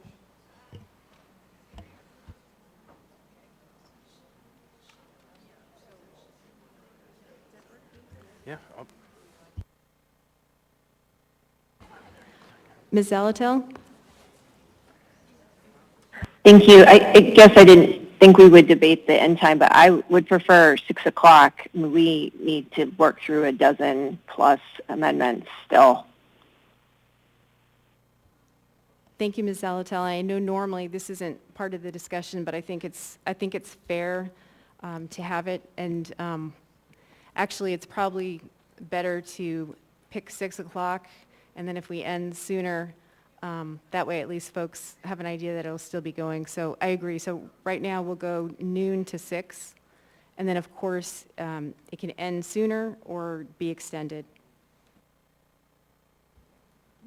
Yeah. Ms. Zalatil? Thank you. I guess I didn't think we would debate the end time, but I would prefer 6 o'clock. We need to work through a dozen plus amendments still. Thank you, Ms. Zalatil. I know normally this isn't part of the discussion, but I think it's fair to have it. And actually, it's probably better to pick 6 o'clock, and then if we end sooner, that way at least folks have an idea that it'll still be going. So I agree. So right now we'll go noon to 6, and then of course it can end sooner or be extended.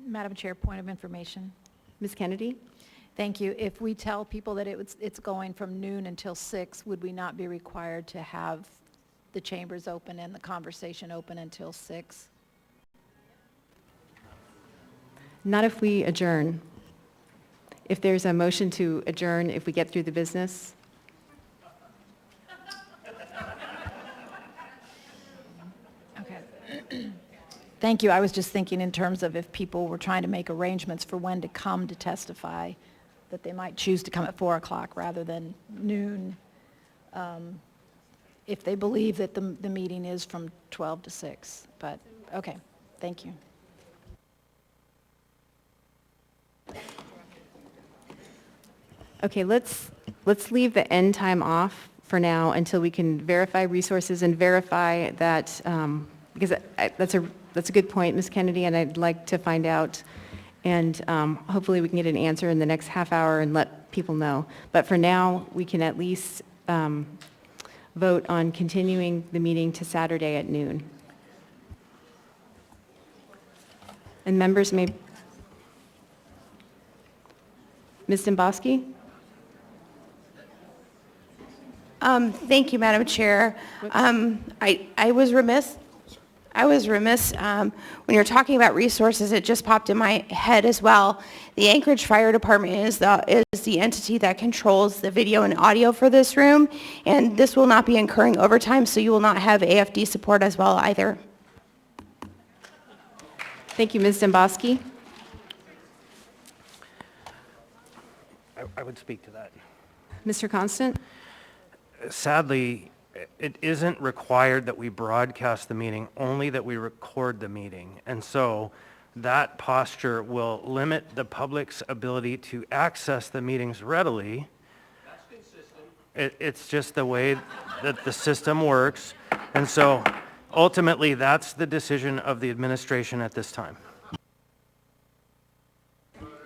Madam Chair, point of information. Ms. Kennedy? Thank you. If we tell people that it's going from noon until 6, would we not be required to have the chambers open and the conversation open until 6? Not if we adjourn. If there's a motion to adjourn, if we get through the business. Okay. Thank you. I was just thinking in terms of if people were trying to make arrangements for when to come to testify, that they might choose to come at 4 o'clock rather than noon, if they believe that the meeting is from 12 to 6. But, okay, thank you. Okay, let's leave the end time off for now until we can verify resources and verify that, because that's a good point, Ms. Kennedy, and I'd like to find out, and hopefully we can get an answer in the next half hour and let people know. But for now, we can at least vote on continuing the meeting to Saturday at noon. And members may... Ms. Domboski? Thank you, Madam Chair. I was remiss. When you're talking about resources, it just popped in my head as well. The Anchorage Fire Department is the entity that controls the video and audio for this room, and this will not be incurring overtime, so you will not have AFD support as well either. Thank you, Ms. Domboski. I would speak to that. Mr. Constant? Sadly, it isn't required that we broadcast the meeting, only that we record the meeting. And so that posture will limit the public's ability to access the meetings readily. That's consistent. It's just the way that the system works. And so ultimately, that's the decision of the administration at this time.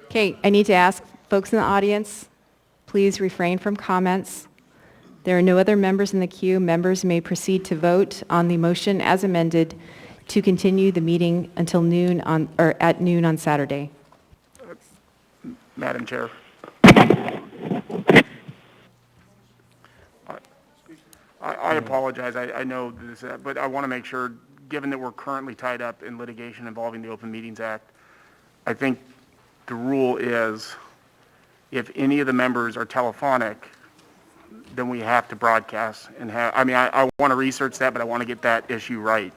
Okay, I need to ask folks in the audience, please refrain from comments. There are no other members in the queue. Members may proceed to vote on the motion as amended to continue the meeting until noon at noon on Saturday. Madam Chair. I apologize. I know this, but I want to make sure, given that we're currently tied up in litigation involving the Open Meetings Act, I think the rule is if any of the members are telephonic, then we have to broadcast and have, I want to research that, but I want to get that issue right.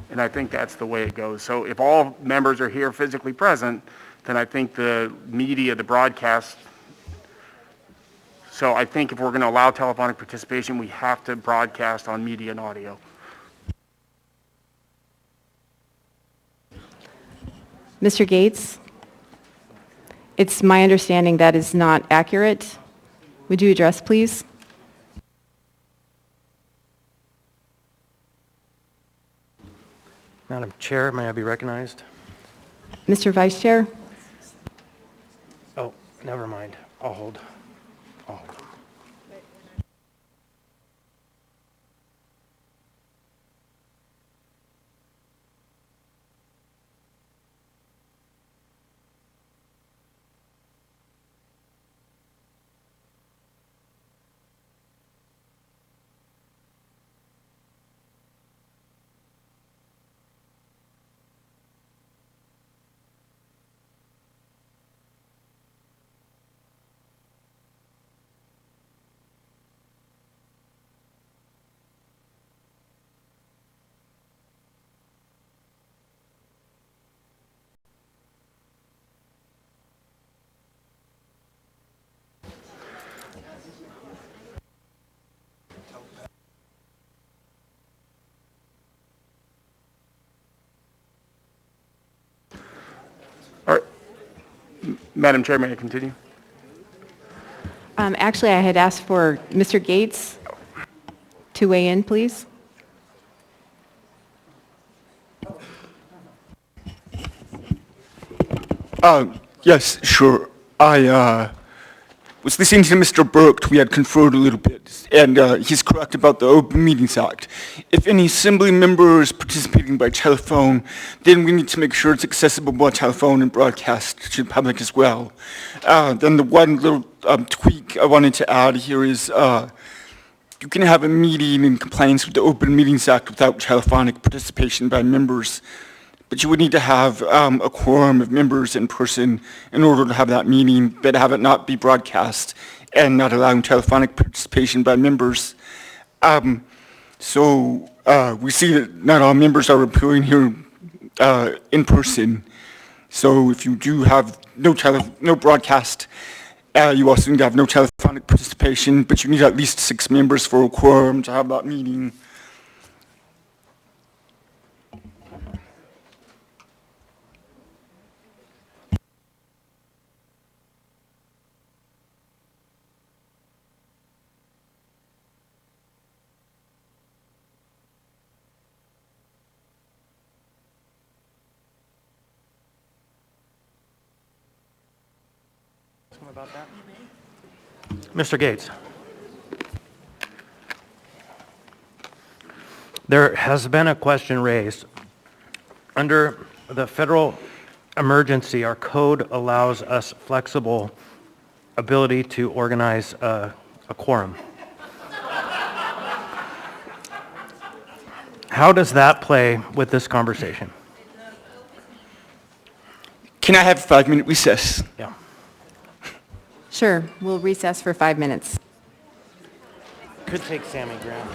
And I think that's the way it goes. So if all members are here physically present, then I think the media, the broadcast, so I think if we're going to allow telephonic participation, we have to broadcast on media and audio. Mr. Gates, it's my understanding that is not accurate. Would you address, please? Madam Chair, may I be recognized? Mr. Vice Chair? Oh, never mind. I'll hold. Madam Chair, may I continue? Actually, I had asked for Mr. Gates to weigh in, please. Yes, sure. I was listening to Mr. Burke. We had conferred a little bit, and he's correct about the Open Meetings Act. If any assembly member is participating by telephone, then we need to make sure it's accessible by telephone and broadcast to the public as well. Then the one little tweak I wanted to add here is you can have a meeting in compliance with the Open Meetings Act without telephonic participation by members, but you would need to have a quorum of members in person in order to have that meeting, but have it not be broadcast and not allowing telephonic participation by members. So we see that not all members are appearing here in person. So if you do have no broadcast, you also need to have no telephonic participation, but you need at least 6 members for a quorum to have that meeting. About that? Mr. Gates. There has been a question raised. Under the federal emergency, our code allows us flexible ability to organize a quorum. How does that play with this conversation? Can I have a 5-minute recess? Yeah. Sure, we'll recess for 5 minutes. Could take Sammy Graham.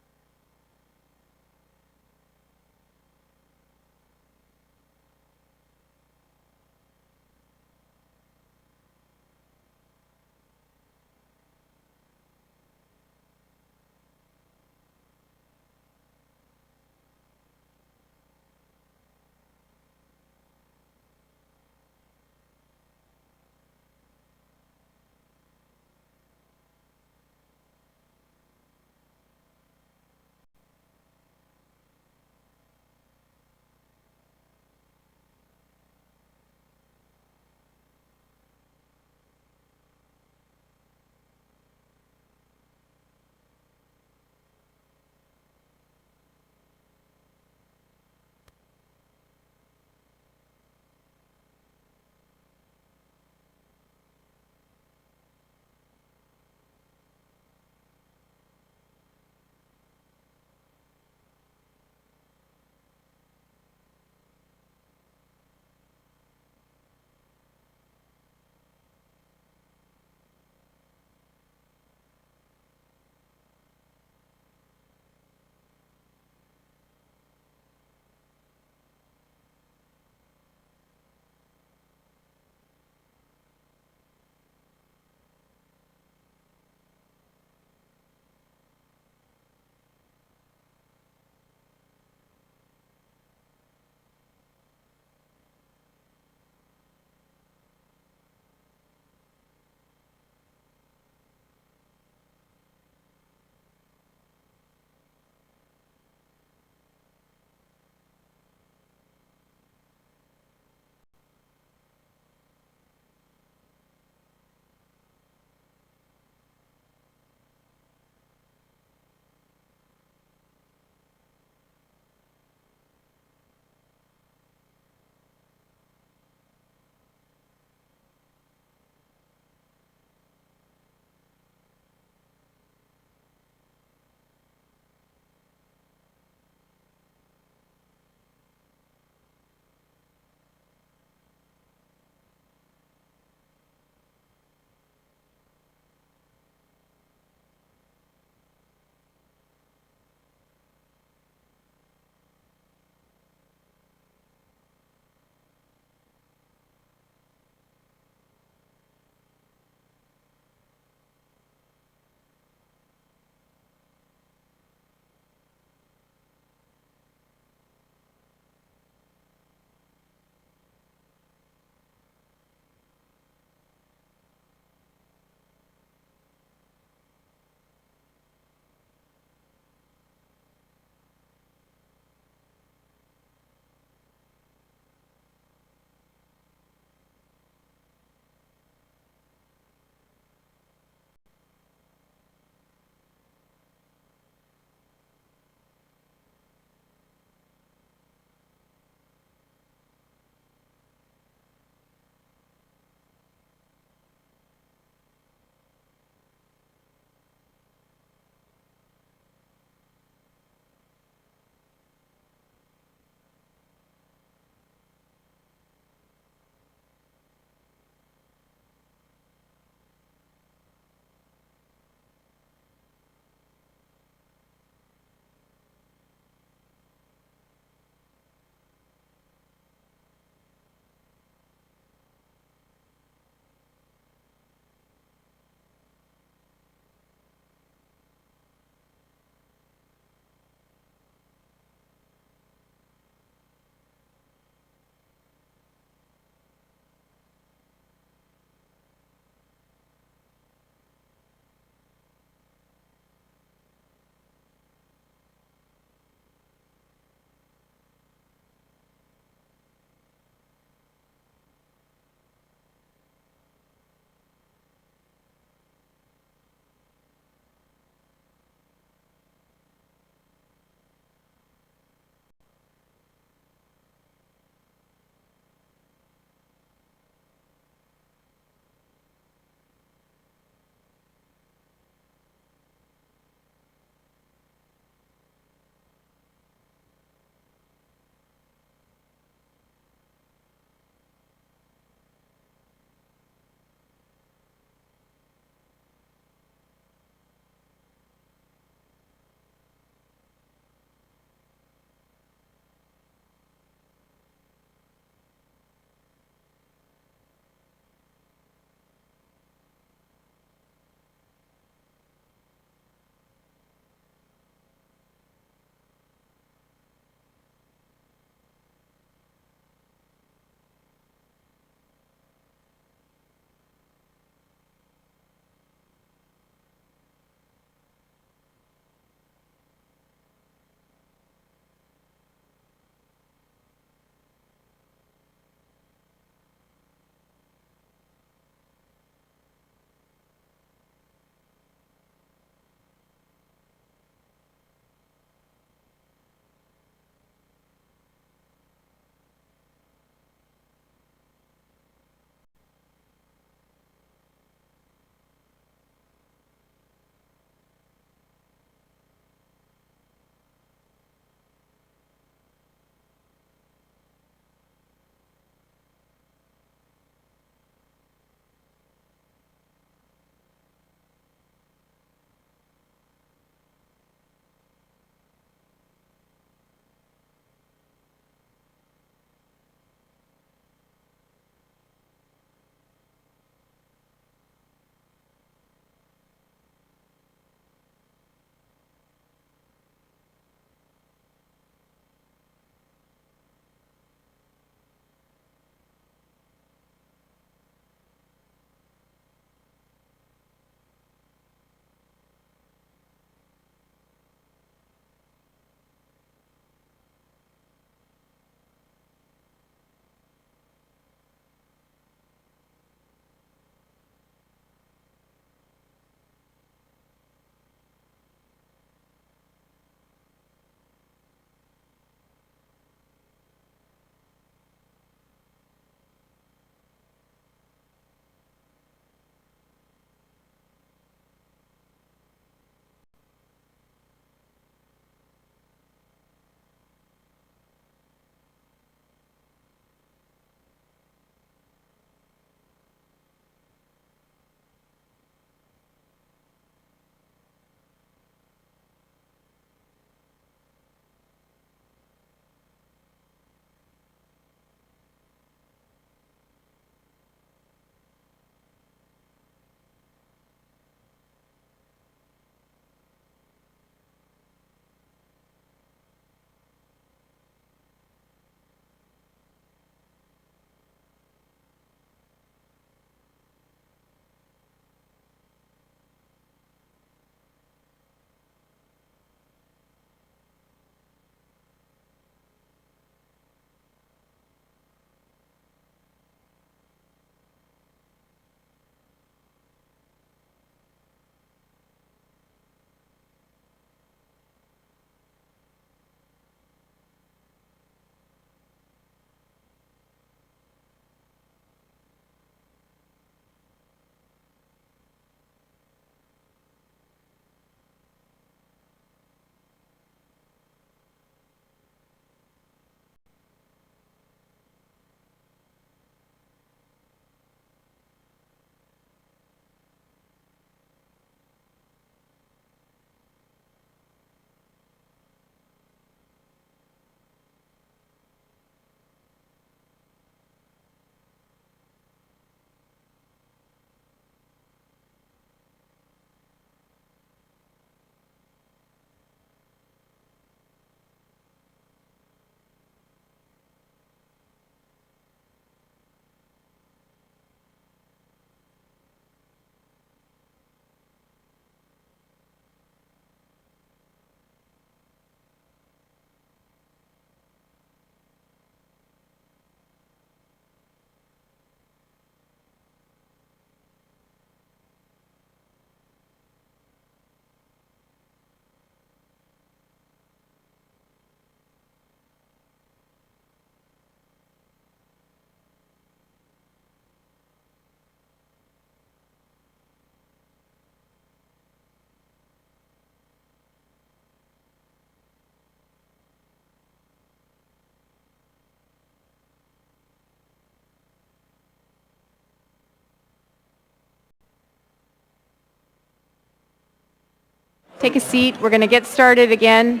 take a seat. We're going to get started again.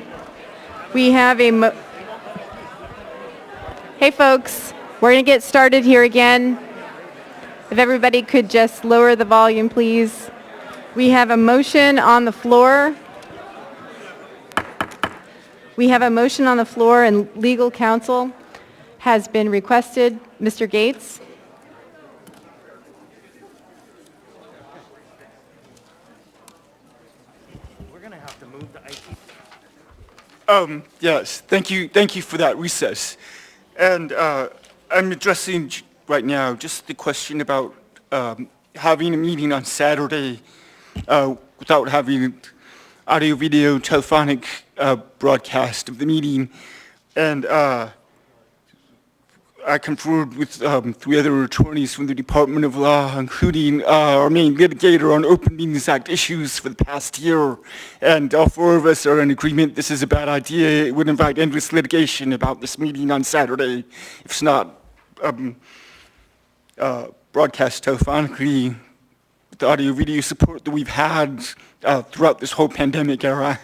We have a Hey folks, we're going to get started here again. If everybody could just lower the volume, please. We have a motion on the floor. We have a motion on the floor, and legal counsel has been requested. Mr. Gates? We're going to have to move the IT. Yes, thank you for that recess. And I'm addressing right now just the question about having a meeting on Saturday without having audio, video, telephonic broadcast of the meeting. And I conferred with 3 other attorneys from the Department of Law, including our main litigator on Open Meetings Act issues for the past year. And all 4 of us are in agreement this is a bad idea. It would invite endless litigation about this meeting on Saturday if it's not broadcast telephonically with the audio video support that we've had throughout this whole pandemic era.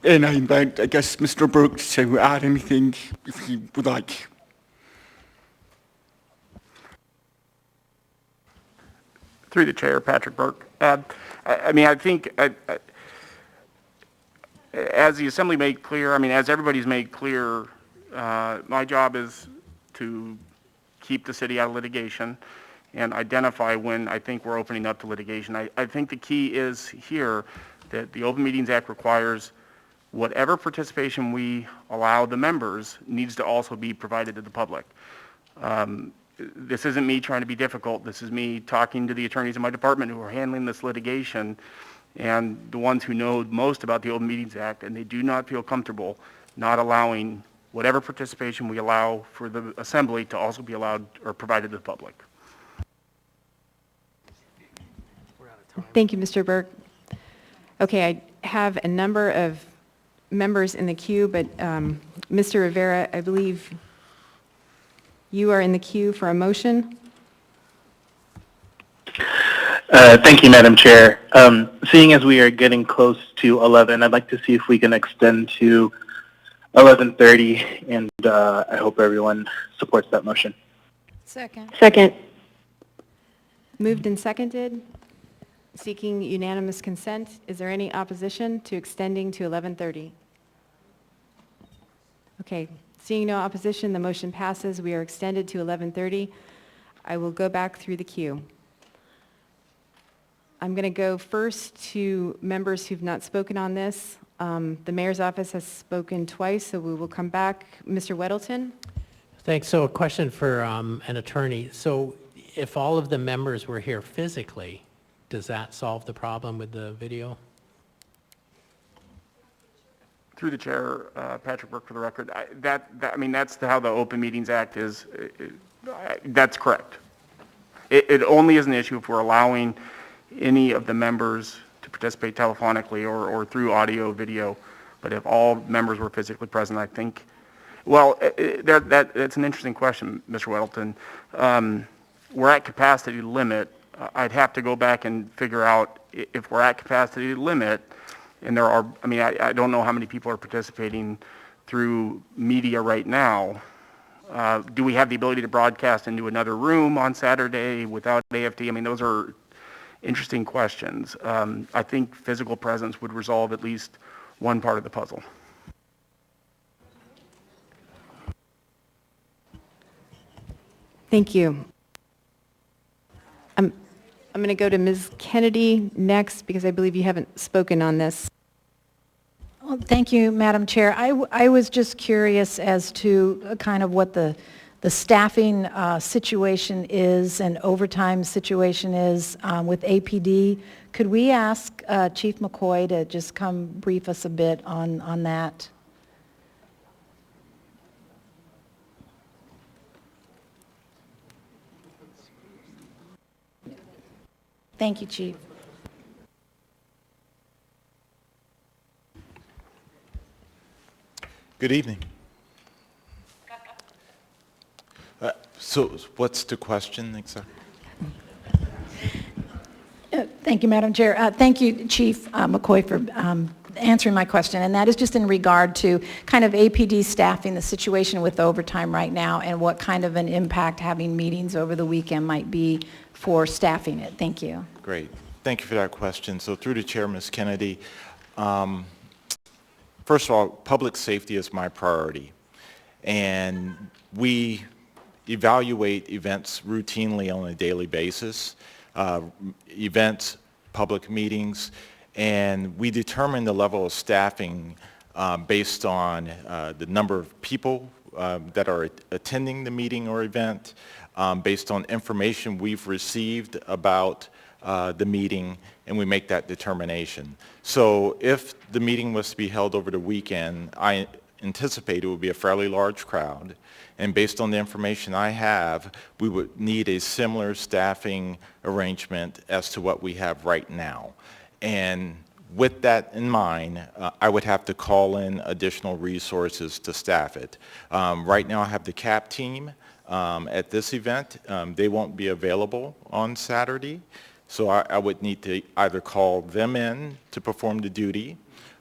And I invite, I guess, Mr. Burke to add anything if he would like. Through the chair, Patrick Burke. I mean, I think, as the Assembly made clear, I mean, as everybody's made clear, my job is to keep the city out of litigation and identify when I think we're opening up to litigation. I think the key is here that the Open Meetings Act requires whatever participation we allow the members needs to also be provided to the public. This isn't me trying to be difficult. This is me talking to the attorneys in my department who are handling this litigation and the ones who know most about the Open Meetings Act, and they do not feel comfortable not allowing whatever participation we allow for the Assembly to also be allowed or provided to the public. Thank you, Mr. Burke. Okay, I have a number of members in the queue, but Mr. Rivera, I believe you are in the queue for a motion. Thank you, Madam Chair. Seeing as we are getting close to 11, I'd like to see if we can extend to 11:30, and I hope everyone supports that motion. Second. Second. Moved and seconded, seeking unanimous consent. Is there any opposition to extending to 11:30? Okay, seeing no opposition, the motion passes. We are extended to 11:30. I will go back through the queue. I'm going to go first to members who've not spoken on this. The mayor's office has spoken twice, so we will come back. Mr. Weddleton? Thanks. So a question for an attorney. So if all of the members were here physically, does that solve the problem with the video? Through the chair, Patrick Burke for the record. I mean, that's how the Open Meetings Act is. That's correct. It only is an issue if we're allowing any of the members to participate telephonically or through audio, video. But if all members were physically present, I think, well, that's an interesting question, Mr. Weddleton. We're at capacity limit. I'd have to go back and figure out if we're at capacity limit, and there are, I mean, I don't know how many people are participating through media right now. Do we have the ability to broadcast into another room on Saturday without AFD? I mean, those are interesting questions. I think physical presence would resolve at least one part of the puzzle. Thank you. I'm going to go to Ms. Kennedy next because I believe you haven't spoken on this. Well, thank you, Madam Chair. I was just curious as to kind of what the staffing situation is and overtime situation is with APD. Could we ask Chief McCoy to just come brief us a bit on that? Thank you, Chief. Good evening. So what's the question exactly? Thank you, Madam Chair. Thank you, Chief McCoy, for answering my question, and that is just in regard to kind of APD staffing, the situation with overtime right now, and what kind of an impact having meetings over the weekend might be for staffing it. Thank you. Great. Thank you for that question. So through the chair, Ms. Kennedy, first of all, public safety is my priority, and we evaluate events routinely on a daily basis, events, public meetings, and we determine the level of staffing based on the number of people that are attending the meeting or event, based on information we've received about the meeting, and we make that determination. So if the meeting was to be held over the weekend, I anticipate it would be a fairly large crowd, and based on the information I have, we would need a similar staffing arrangement as to what we have right now. And with that in mind, I would have to call in additional resources to staff it. Right now I have the CAP team at this event. They won't be available on Saturday, so I would need to either call them in to perform the duty,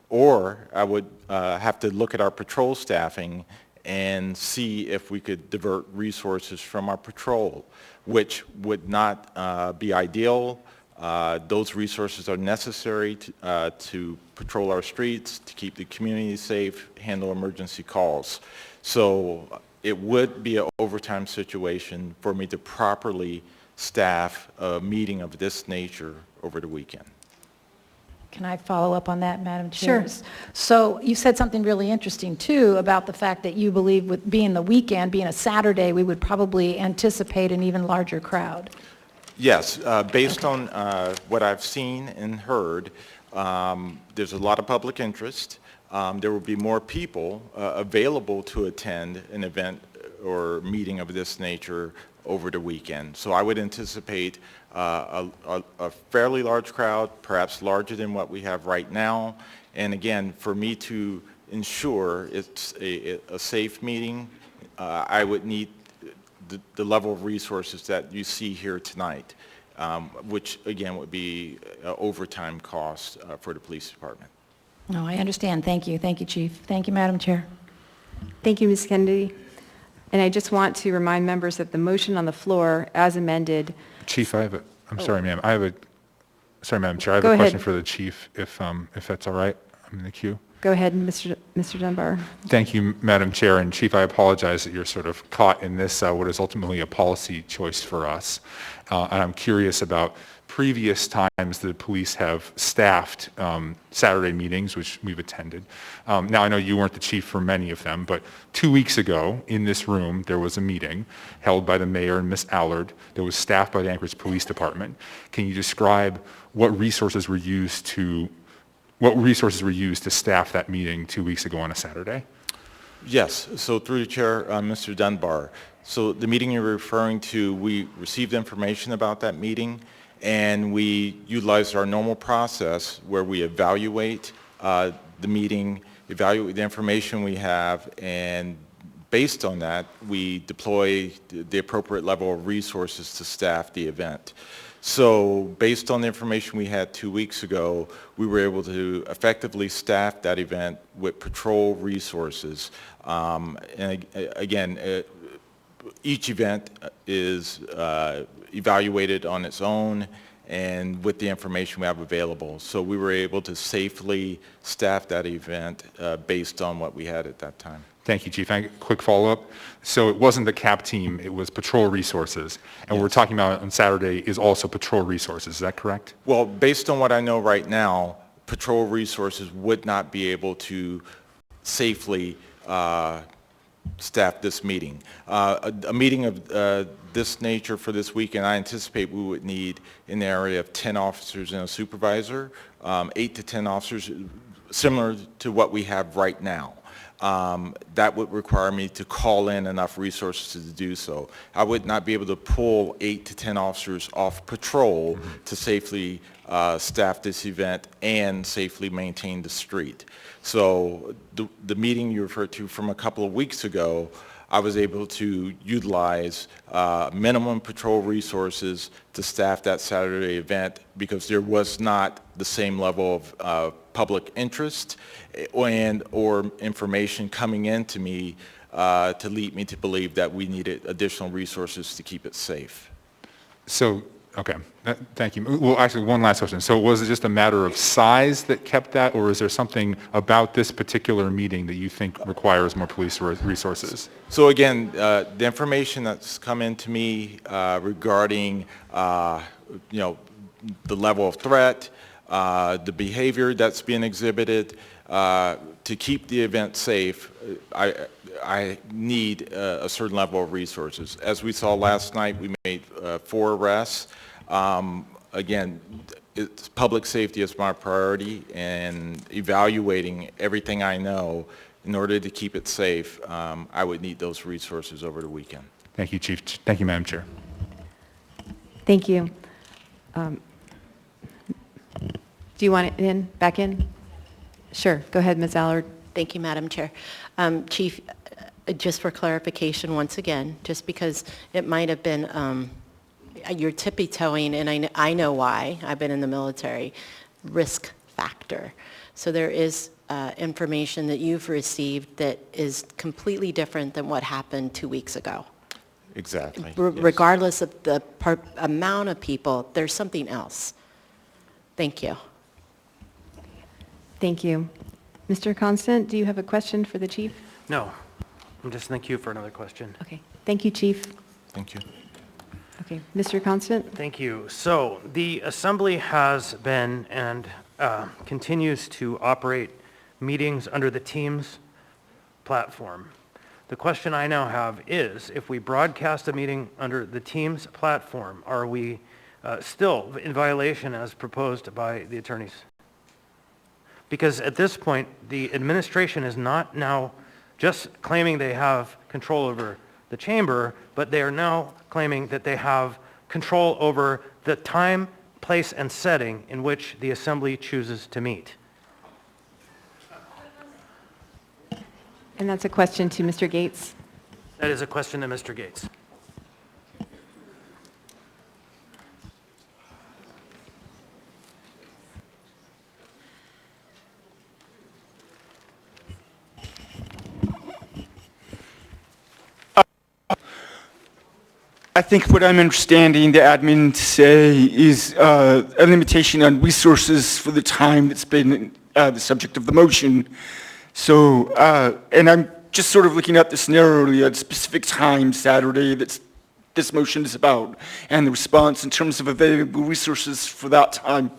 or I would have to look at our patrol staffing and see if we could divert resources from our patrol, which would not be ideal. Those resources are necessary to patrol our streets, to keep the community safe, handle emergency calls. So it would be an overtime situation for me to properly staff a meeting of this nature over the weekend. Can I follow up on that, Madam Chair? Sure. So you said something really interesting, too, about the fact that you believe with being the weekend, being a Saturday, we would probably anticipate an even larger crowd. Yes, based on what I've seen and heard, there's a lot of public interest. There will be more people available to attend an event or meeting of this nature over the weekend. So I would anticipate a fairly large crowd, perhaps larger than what we have right now. And again, for me to ensure it's a safe meeting, I would need the level of resources that you see here tonight, which again would be overtime costs for the police department. No, I understand. Thank you. Thank you, Chief. Thank you, Madam Chair. Thank you, Ms. Kennedy. And I just want to remind members that the motion on the floor, as amended. Chief, I'm sorry, ma'am. Sorry, Madam Chair. I have Go a question ahead. for the chief, if that's all right. I'm in the queue. Go ahead, Mr. Dunbar. Thank you, Madam Chair. And Chief, I apologize that you're sort of caught in this, what is ultimately a policy choice for us. And I'm curious about previous times the police have staffed Saturday meetings, which we've attended. Now, I know you weren't the chief for many of them, but 2 weeks ago in this room, there was a meeting held by the mayor and Ms. Allard that was staffed by the Anchorage Police Department. Can you describe what resources were used to staff that meeting 2 weeks ago on a Saturday? Yes, so through the chair, Mr. Dunbar. So the meeting you're referring to, we received information about that meeting, and we utilized our normal process where we evaluate the meeting, evaluate the information we have, and based on that, we deploy the appropriate level of resources to staff the event. So based on the information we had 2 weeks ago, we were able to effectively staff that event with patrol resources. And again, each event is evaluated on its own and with the information we have available. So we were able to safely staff that event based on what we had at that time. Thank you, Chief. Quick follow-up. So it wasn't the CAP team, it was patrol resources. And what we're talking about on Saturday is also patrol resources. Is that correct? Well, based on what I know right now, patrol resources would not be able to safely staff this meeting. A meeting of this nature for this weekend, I anticipate we would need in the area of 10 officers and a supervisor, 8 to 10 officers, similar to what we have right now. That would require me to call in enough resources to do so. I would not be able to pull 8 to 10 officers off patrol to safely staff this event and safely maintain the street. So the meeting you referred to from a couple of weeks ago, I was able to utilize minimum patrol resources to staff that Saturday event because there was not the same level of public interest and or information coming into me to lead me to believe that we needed additional resources to keep it safe. So, okay, thank you. Well, actually, one last question. So was it just a matter of size that kept that, or is there something about this particular meeting that you think requires more police resources? So again, the information that's come into me regarding, the level of threat, the behavior that's being exhibited, to keep the event safe, I need a certain level of resources. As we saw last night, we made 4 arrests. Again, public safety is my priority, and evaluating everything I know in order to keep it safe, I would need those resources over the weekend. Thank you, Chief. Thank you, Madam Chair. Thank you. Do you want it back in? Sure. Go ahead, Ms. Allard. Thank you, Madam Chair. Chief, just for clarification once again, just because it might have been, you're tippy-toeing, and I know why, I've been in the military, risk factor. So there is information that you've received that is completely different than what happened 2 weeks ago. Exactly. Yes. Regardless of the amount of people, there's something else. Thank you. Thank you. Mr. Constant, do you have a question for the chief? No. Just thank you for another question. Okay. Thank you, chief. Thank you. Okay. Mr. Constant? Thank you. So the Assembly has been and continues to operate meetings under the Teams platform. The question I now have is, if we broadcast a meeting under the Teams platform, are we still in violation as proposed by the attorneys? Because at this point, the administration is not now just claiming they have control over the chamber, but they are now claiming that they have control over the time, place, and setting in which the Assembly chooses to meet. And that's a question to Mr. Gates. That is a question to Mr. Gates. I think what I'm understanding the admin to say is a limitation on resources for the time that's been the subject of the motion. So, and I'm just sort of looking at this narrowly at a specific time, Saturday, that this motion is about, and the response in terms of available resources for that time.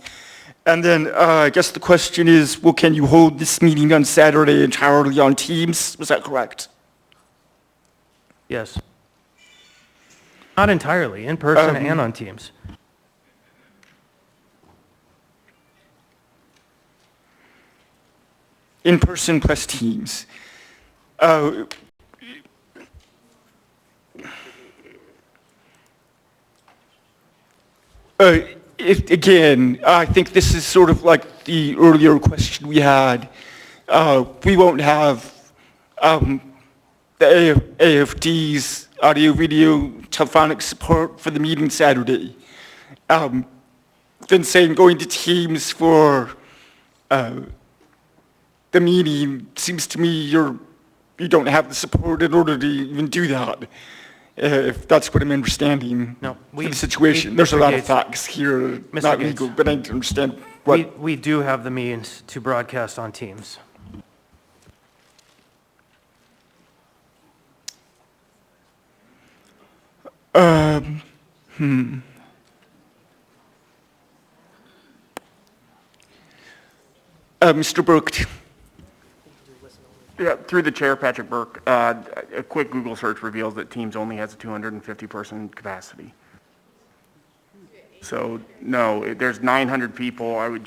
And then I guess the question is, well, can you hold this meeting on Saturday entirely on Teams? Was that correct? Yes. Not entirely, in person and on Teams. In person plus Teams. Again, I think this is sort of like the earlier question we had. We won't have the AFD's audio, video, telephonic support for the meeting Saturday. Then saying going to Teams for the meeting seems to me you don't have the support in order to even do that. If that's what I'm understanding. No, for the situation. There's a lot of facts here, Mr. not Gates, legal, but I understand what. We do have the means to broadcast on Teams. Mr. Burke. Yeah, through the chair, Patrick Burke. A quick Google search reveals that Teams only has a 250-person capacity. So no, there's 900 people.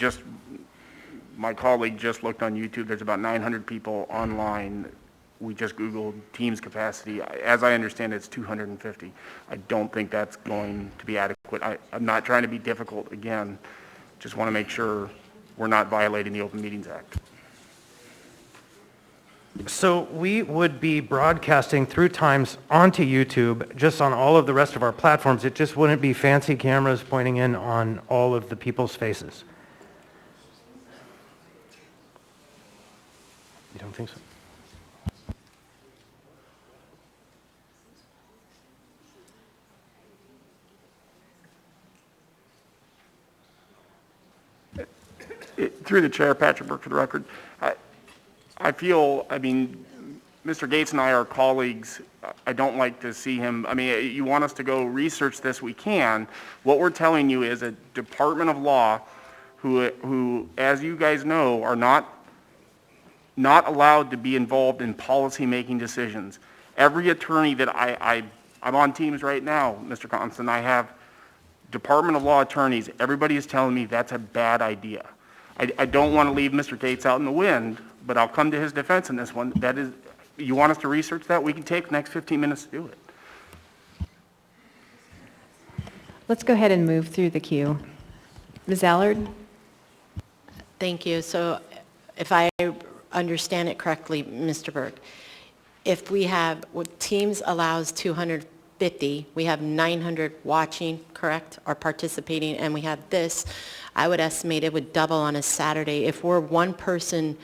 My colleague just looked on YouTube. There's about 900 people online. We just Googled Teams capacity. As I understand it, it's 250. I don't think that's going to be adequate. I'm not trying to be difficult again. Just want to make sure we're not violating the Open Meetings Act. So we would be broadcasting through Times onto YouTube, just on all of the rest of our platforms. It just wouldn't be fancy cameras pointing in on all of the people's faces. You don't think so? Through the chair, Patrick Burke for the record. I feel, I mean, Mr. Gates and I are colleagues. I don't like to see him, I mean, you want us to go research this, we can. What we're telling you is a Department of Law who, as you guys know, are not allowed to be involved in policy-making decisions. Every attorney that I'm on teams right now, Mr. Constant, I have Department of Law attorneys. Everybody is telling me that's a bad idea. I don't want to leave Mr. Gates out in the wind, but I'll come to his defense in this one. That is, you want us to research that? We can take the next 15 minutes to do it. Let's go ahead and move through the queue. Ms. Allard? Thank you. So if I understand it correctly, Mr. Burke, if we have, what Teams allows 250, we have 900 watching, correct, or participating, and we have this, I would estimate it would double on a Saturday. If we're one person,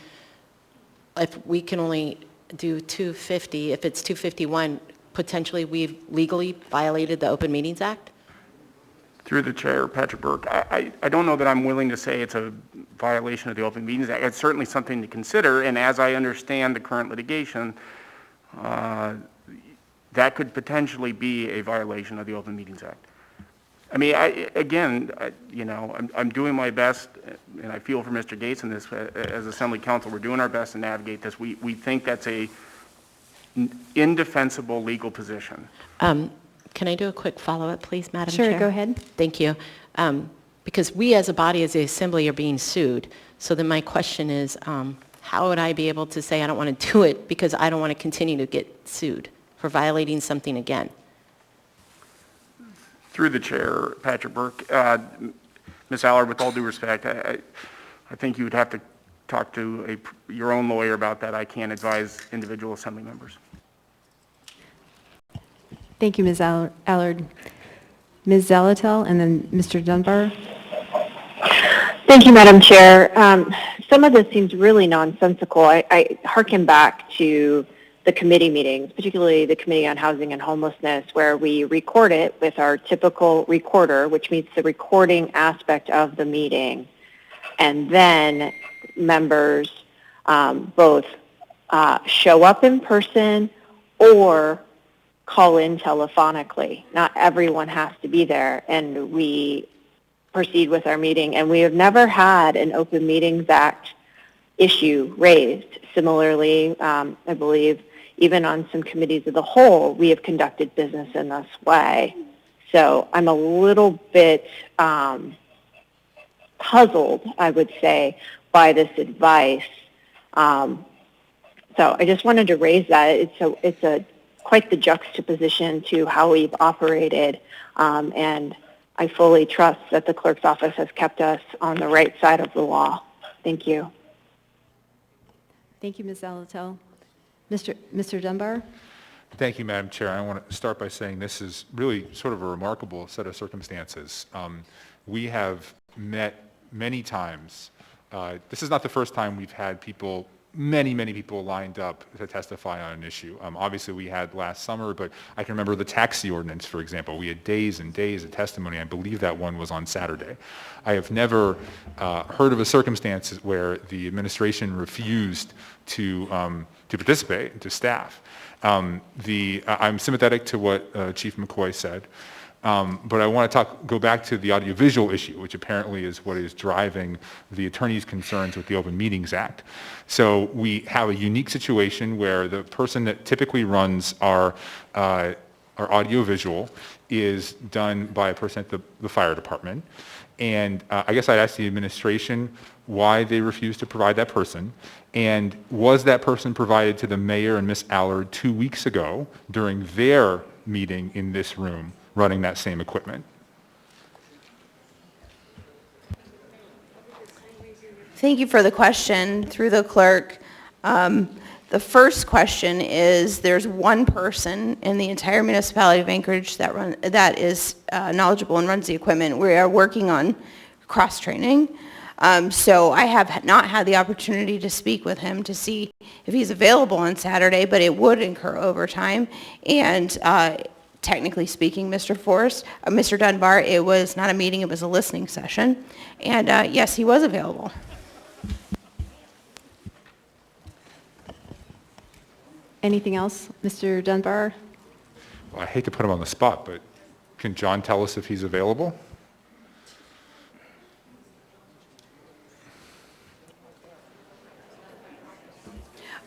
if we can only do 250, if it's 251, potentially we've legally violated the Open Meetings Act? Through the chair, Patrick Burke, I don't know that I'm willing to say it's a violation of the Open Meetings Act. It's certainly something to consider, and as I understand the current litigation, that could potentially be a violation of the Open Meetings Act. I mean, you know, I'm doing my best, and I feel for Mr. Gates in this, as Assembly Counsel, we're doing our best to navigate this. We think that's a indefensible legal position. Can I do a quick follow-up, please, Madam Chair? Sure, go ahead. Thank you. Because we as a body, as the Assembly, are being sued. So then my question is, how would I be able to say I don't want to do it because I don't want to continue to get sued for violating something again? Through the chair, Patrick Burke, Ms. Allard, with all due respect, I think you would have to talk to your own lawyer about that. I can't advise individual Assembly members. Thank you, Ms. Allard. Ms. Zalatel, and then Mr. Dunbar. Thank you, Madam Chair. Some of this seems really nonsensical. I hearken back to the committee meetings, particularly the Committee on Housing and Homelessness, where we record it with our typical recorder, which means the recording aspect of the meeting. And then members both show up in person or call in telephonically. Not everyone has to be there, and we proceed with our meeting. And we have never had an Open Meetings Act issue raised. Similarly, I believe even on some committees of the whole, we have conducted business in this way. So I'm a little bit puzzled, I would say, by this advice. So I just wanted to raise that. It's quite the juxtaposition to how we've operated, and I fully trust that the clerk's office has kept us on the right side of the law. Thank you. Thank you, Ms. Zalatel. Mr. Dunbar? Thank you, Madam Chair. I want to start by saying this is really sort of a remarkable set of circumstances. We have met many times. This is not the first time we've had people, many people lined up to testify on an issue. Obviously, we had last summer, but I can remember the taxi ordinance, for example. We had days and days of testimony. I believe that one was on Saturday. I have never heard of a circumstance where the administration refused to participate, to staff. I'm sympathetic to what Chief McCoy said, but I want to go back to the audiovisual issue, which apparently is what is driving the attorney's concerns with the Open Meetings Act. So we have a unique situation where the person that typically runs our audiovisual is done by a person at the fire department. And I guess I'd ask the administration why they refused to provide that person. And was that person provided to the mayor and Ms. Allard 2 weeks ago during their meeting in this room running that same equipment? Thank you for the question through the clerk. The first question is, there's one person in the entire municipality of Anchorage that is knowledgeable and runs the equipment. We are working on cross-training. So I have not had the opportunity to speak with him to see if he's available on Saturday, but it would incur overtime. And technically speaking, Mr. Dunbar, it was not a meeting, it was a listening session. And yes, he was available. Anything else, Mr. Dunbar? Well, I hate to put him on the spot, but can John tell us if he's available?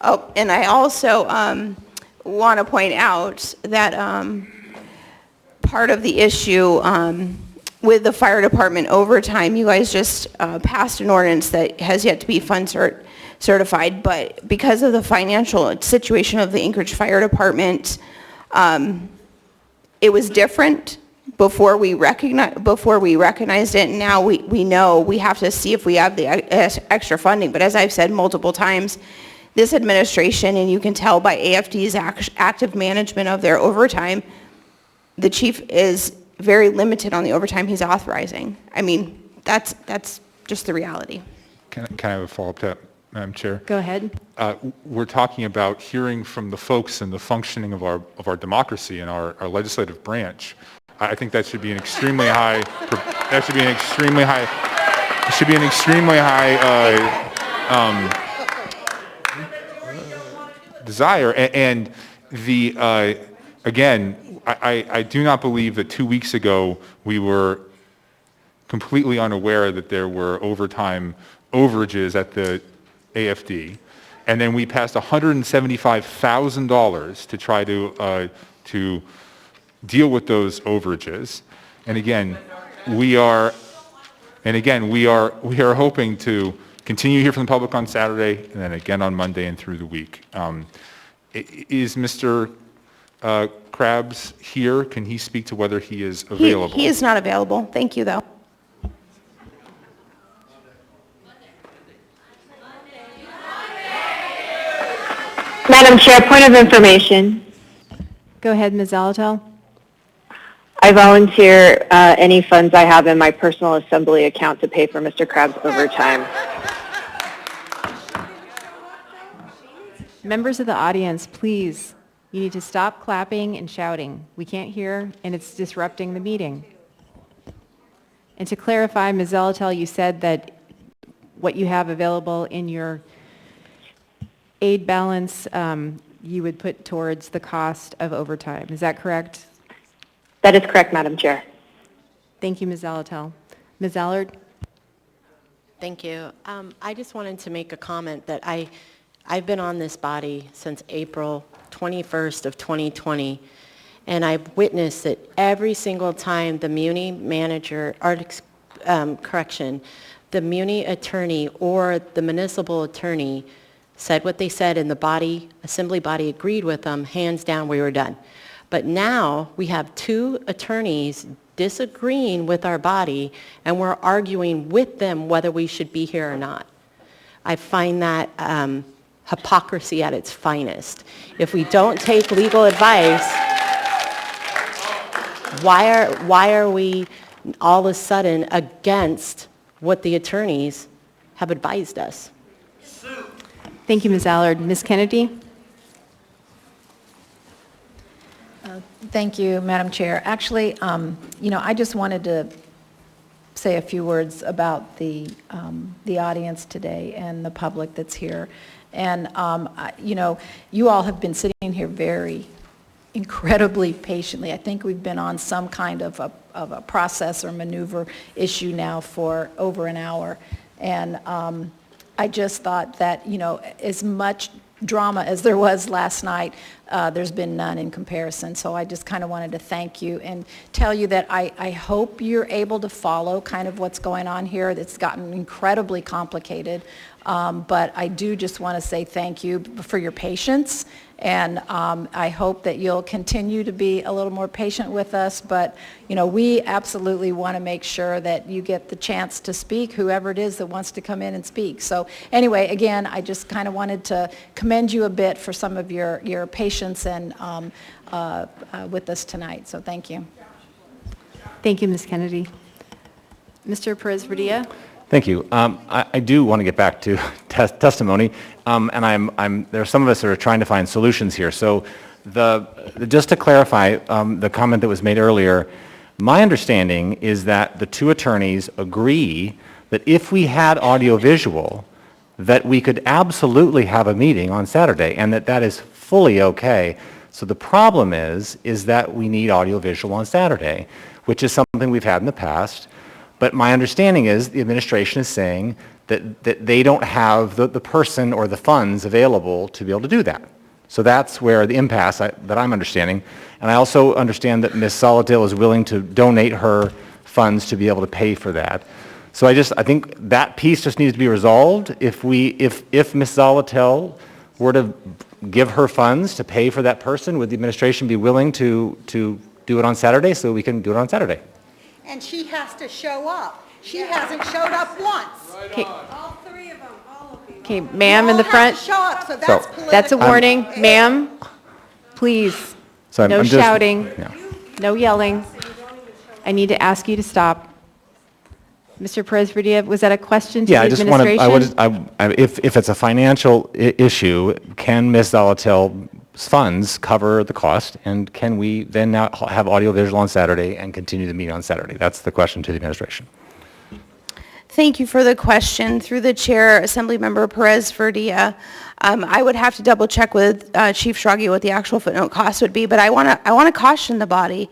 Oh, and I also want to point out that part of the issue with the fire department overtime, you guys just passed an ordinance that has yet to be fund certified, but because of the financial situation of the Anchorage Fire Department, it was different before we recognized it. Now we know we have to see if we have the extra funding. But as I've said multiple times, this administration, and you can tell by AFD's active management of their overtime, the chief is very limited on the overtime he's authorizing. I mean, that's just the reality. Can I have a follow-up to that, Madam Chair? Go ahead. We're talking about hearing from the folks and the functioning of our democracy and our legislative branch. I think that should be an extremely high. Desire. And the again, I do not believe that 2 weeks ago we were completely unaware that there were overtime overages at the AFD, and then we passed $175,000 to try to deal with those overages. And again, we are hoping to continue to hear from the public on Saturday, and then again on Monday and through the week. Is Mr. Krabs here? Can he speak to whether he is available? He is not available. Thank you, though. Madam Chair, point of information. Go ahead, Ms. Zalatel. I volunteer any funds I have in my personal assembly account to pay for Mr. Krabs' overtime. Members of the audience, please, you need to stop clapping and shouting. We can't hear, and it's disrupting the meeting. And to clarify, Ms. Zalatel, you said that what you have available in your aid balance, you would put towards the cost of overtime. Is that correct? That is correct, Madam Chair. Thank you, Ms. Zalatel. Ms. Allard? Thank you. I just wanted to make a comment that I've been on this body since April 21st of 2020, and I've witnessed that every single time the muni manager, the muni attorney or the municipal attorney said what they said and the assembly body agreed with them, hands down, we were done. But now we have two attorneys disagreeing with our body, and we're arguing with them whether we should be here or not. I find that hypocrisy at its finest. If we don't take legal advice, why are we all of a sudden against what the attorneys have advised us? Thank you, Ms. Allard. Ms. Kennedy? Thank you, Madam Chair. Actually, I just wanted to say a few words about the audience today and the public that's here. And, you all have been sitting here very incredibly patiently. I think we've been on some kind of a process or maneuver issue now for over an hour. And I just thought that, as much drama as there was last night, there's been none in comparison. So I just kind of wanted to thank you and tell you that I hope you're able to follow kind of what's going on here. It's gotten incredibly complicated. But I do just want to say thank you for your patience And I hope that you'll continue to be a little more patient with us, but we absolutely want to make sure that you get the chance to speak, whoever it is that wants to come in and speak. So anyway, again, I just kind of wanted to commend you a bit for some of your patience and with us tonight. So thank you. Thank you, Ms. Kennedy. Mr. Perez-Verdia? Thank you. I do want to get back to testimony, and there are some of us that are trying to find solutions here. So just to clarify the comment that was made earlier, my understanding is that the two attorneys agree that if we had audiovisual, that we could absolutely have a meeting on Saturday, and that is fully okay. So the problem is that we need audiovisual on Saturday, which is something we've had in the past. But my understanding is the administration is saying that they don't have the person or the funds available to be able to do that. So that's where the impasse that I'm understanding. And I also understand that Ms. Salatil is willing to donate her funds to be able to pay for that. So I think that piece just needs to be resolved. If Ms. Salatil were to give her funds to pay for that person, would the administration be willing to do it on Saturday so we can do it on Saturday? And she has to show up. She hasn't showed up once. Okay. All three of them, all of you. Okay, ma'am in the front. Show up, so that's political. That's a warning. Ma'am, please, So no I'm just- shouting, yeah. no yelling. I need to ask you to stop. Mr. Perez-Verdia, was that a question to the Yeah, I just want administration? to, if it's a financial issue, can Ms. Zalatil's funds cover the cost? And can we then now have audiovisual on Saturday and continue the meeting on Saturday? That's the question to the administration. Thank you for the question. Through the chair, Assemblymember Perez-Verdia, I would have to double check with Chief Schrage what the actual footnote cost would be, but I want to caution the body.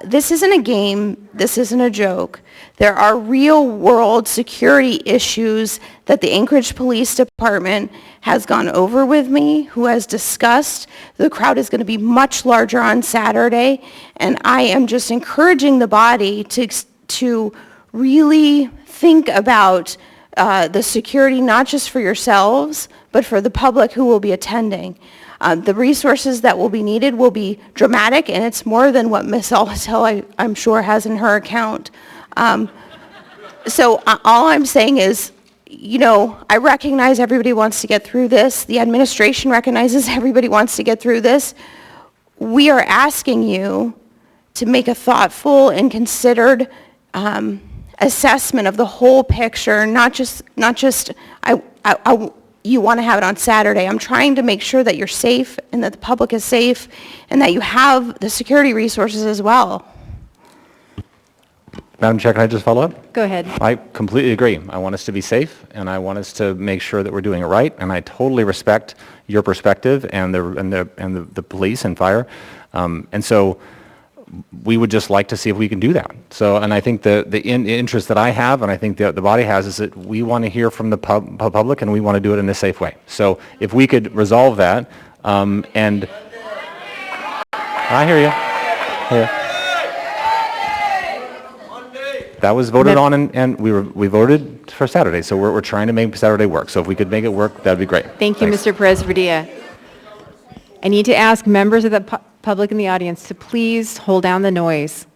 This isn't a game. This isn't a joke. There are real-world security issues that the Anchorage Police Department has gone over with me, who has discussed. The crowd is going to be much larger on Saturday, and I am just encouraging the body to really think about the security, not just for yourselves, but for the public who will be attending. The resources that will be needed will be dramatic, and it's more than what Ms. Salatil, I'm sure, has in her account. So all I'm saying is, I recognize everybody wants to get through this. The administration recognizes everybody wants to get through this. We are asking you to make a thoughtful and considered assessment of the whole picture, not just you want to have it on Saturday. I'm trying to make sure that you're safe and that the public is safe and that you have the security resources as well. Madam Chair, can I just follow up? Go ahead. I completely agree. I want us to be safe, and I want us to make sure that we're doing it right, and I totally respect your perspective and the police and fire. And so we would just like to see if we can do that. So, and I think the interest that I have, and I think the body has, is that we want to hear from the public, and we want to do it in a safe way. So if we could resolve that, and I hear you. That was voted on, and we voted for Saturday. So we're trying to make Saturday work. So if we could make it work, that'd be great. Thank you, Thanks. Mr. Perez-Verdia. I need to ask members of the public in the audience to please hold down the noise.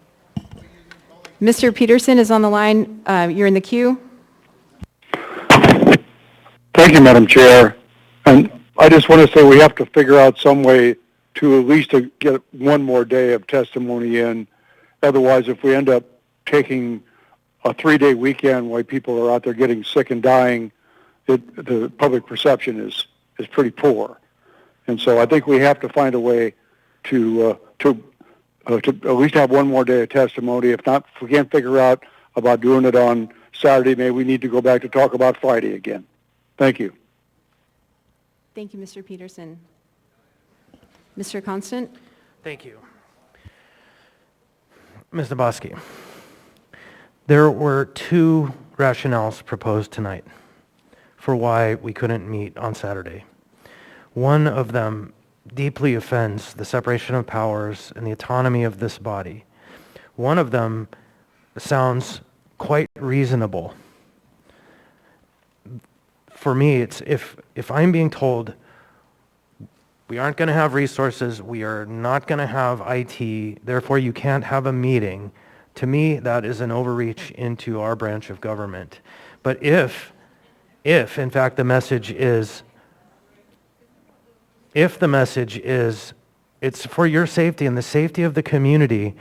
Mr. Peterson is on the line. You're in the queue. Thank you, Madam Chair. And I just want to say we have to figure out some way to at least get one more day of testimony in. Otherwise, if we end up taking a 3-day weekend while people are out there getting sick and dying, the public perception is pretty poor. And so I think we have to find a way to at least have one more day of testimony. If not, if we can't figure out about doing it on Saturday, maybe we need to go back to talk about Friday again. Thank you. Thank you, Mr. Peterson. Mr. Constant? Thank you. Ms. Naboski, there were two rationales proposed tonight for why we couldn't meet on Saturday. One of them deeply offends the separation of powers and the autonomy of this body. One of them sounds quite reasonable. For me, it's if I'm being told We aren't going to have resources. We are not going to have IT. Therefore, you can't have a meeting. To me, that is an overreach into our branch of government. But if in fact the message is, it's for your safety and the safety of the community,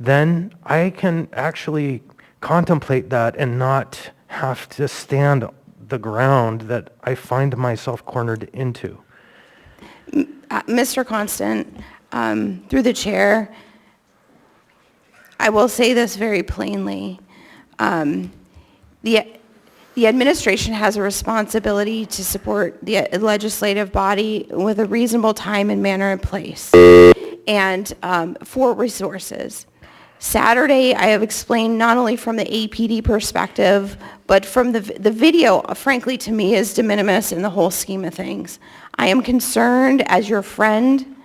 then I can actually contemplate that and not have to stand the ground that I find myself cornered into. Mr. Constant, through the chair, I will say this very plainly. The administration has a responsibility to support the legislative body with a reasonable time and manner and place, and for resources. Saturday, I have explained not only from the APD perspective, but from the video, frankly, to me, is de minimis in the whole scheme of things. I am concerned as your friend.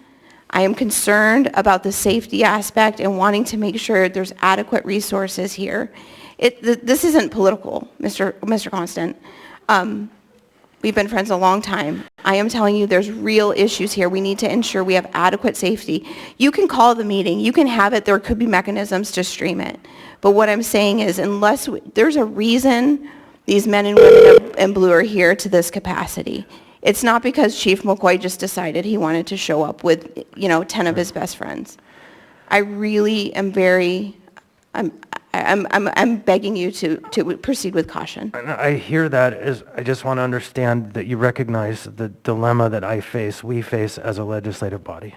I am concerned about the safety aspect and wanting to make sure there's adequate resources here. This isn't political, Mr. Constant. We've been friends a long time. I am telling you there's real issues here. We need to ensure we have adequate safety. You can call the meeting. You can have it. There could be mechanisms to stream it. But what I'm saying is there's a reason these men and women in blue are here to this capacity. It's not because Chief McCoy just decided he wanted to show up with, 10 of his best friends. I really am I'm begging you to proceed with caution. I hear that. I just want to understand that you recognize the dilemma that we face as a legislative body.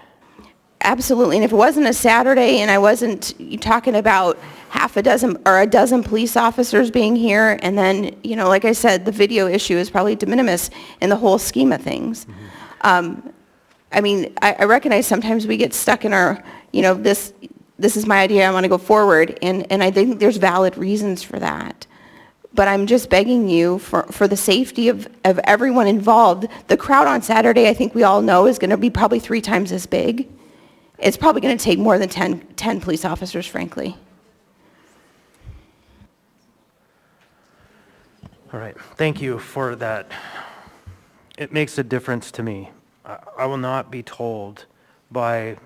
Absolutely, and if it wasn't a Saturday and I wasn't talking about half a dozen or a dozen police officers being here, and then, like I said, the video issue is probably de minimis in the whole scheme of things. Mm-hmm. I recognize sometimes we get stuck in our, this is my idea, I want to go forward, and I think there's valid reasons for that. But I'm just begging you for the safety of everyone involved. The crowd on Saturday, I think we all know, is going to be probably 3 times as big. It's probably going to take more than 10 police officers, frankly. All right, thank you for that. It makes a difference to me. I will not be told by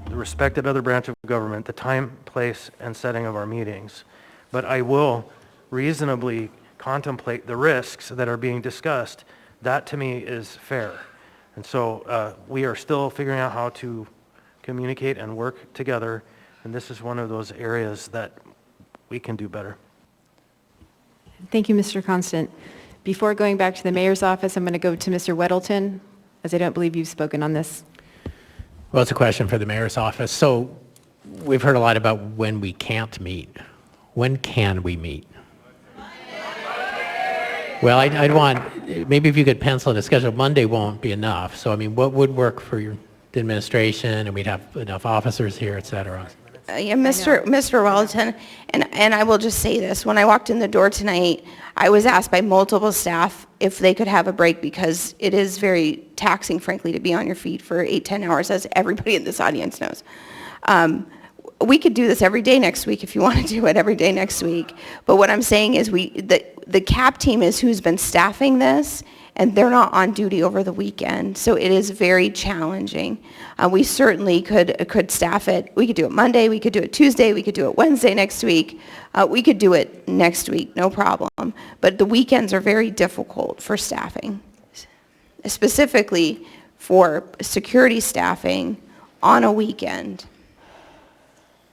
the respected other branch of government the time, place, and setting of our meetings, but I will reasonably contemplate the risks that are being discussed. That to me is fair. And so we are still figuring out how to communicate and work together, and this is one of those areas that we can do better. Thank you, Mr. Constant. Before going back to the mayor's office, I'm going to go to Mr. Weddleton, as I don't believe you've spoken on this. Well, it's a question for the mayor's office. So we've heard a lot about when we can't meet. When can we meet? Well, I'd want, maybe if you could pencil in a schedule. Monday won't be enough. So, what would work for the administration, and we'd have enough officers here, et cetera? Mr. Weldon, and I will just say this. When I walked in the door tonight, I was asked by multiple staff if they could have a break because it is very taxing, frankly, to be on your feet for 8-10 hours, as everybody in this audience knows. We could do this every day next week if you want to do it every day next week. But what I'm saying is the CAP team is who's been staffing this, and they're not on duty over the weekend. So it is very challenging. We certainly could staff it. We could do it Monday, we could do it Tuesday, we could do it Wednesday next week. We could do it next week, no problem. But the weekends are very difficult for staffing, specifically for security staffing on a weekend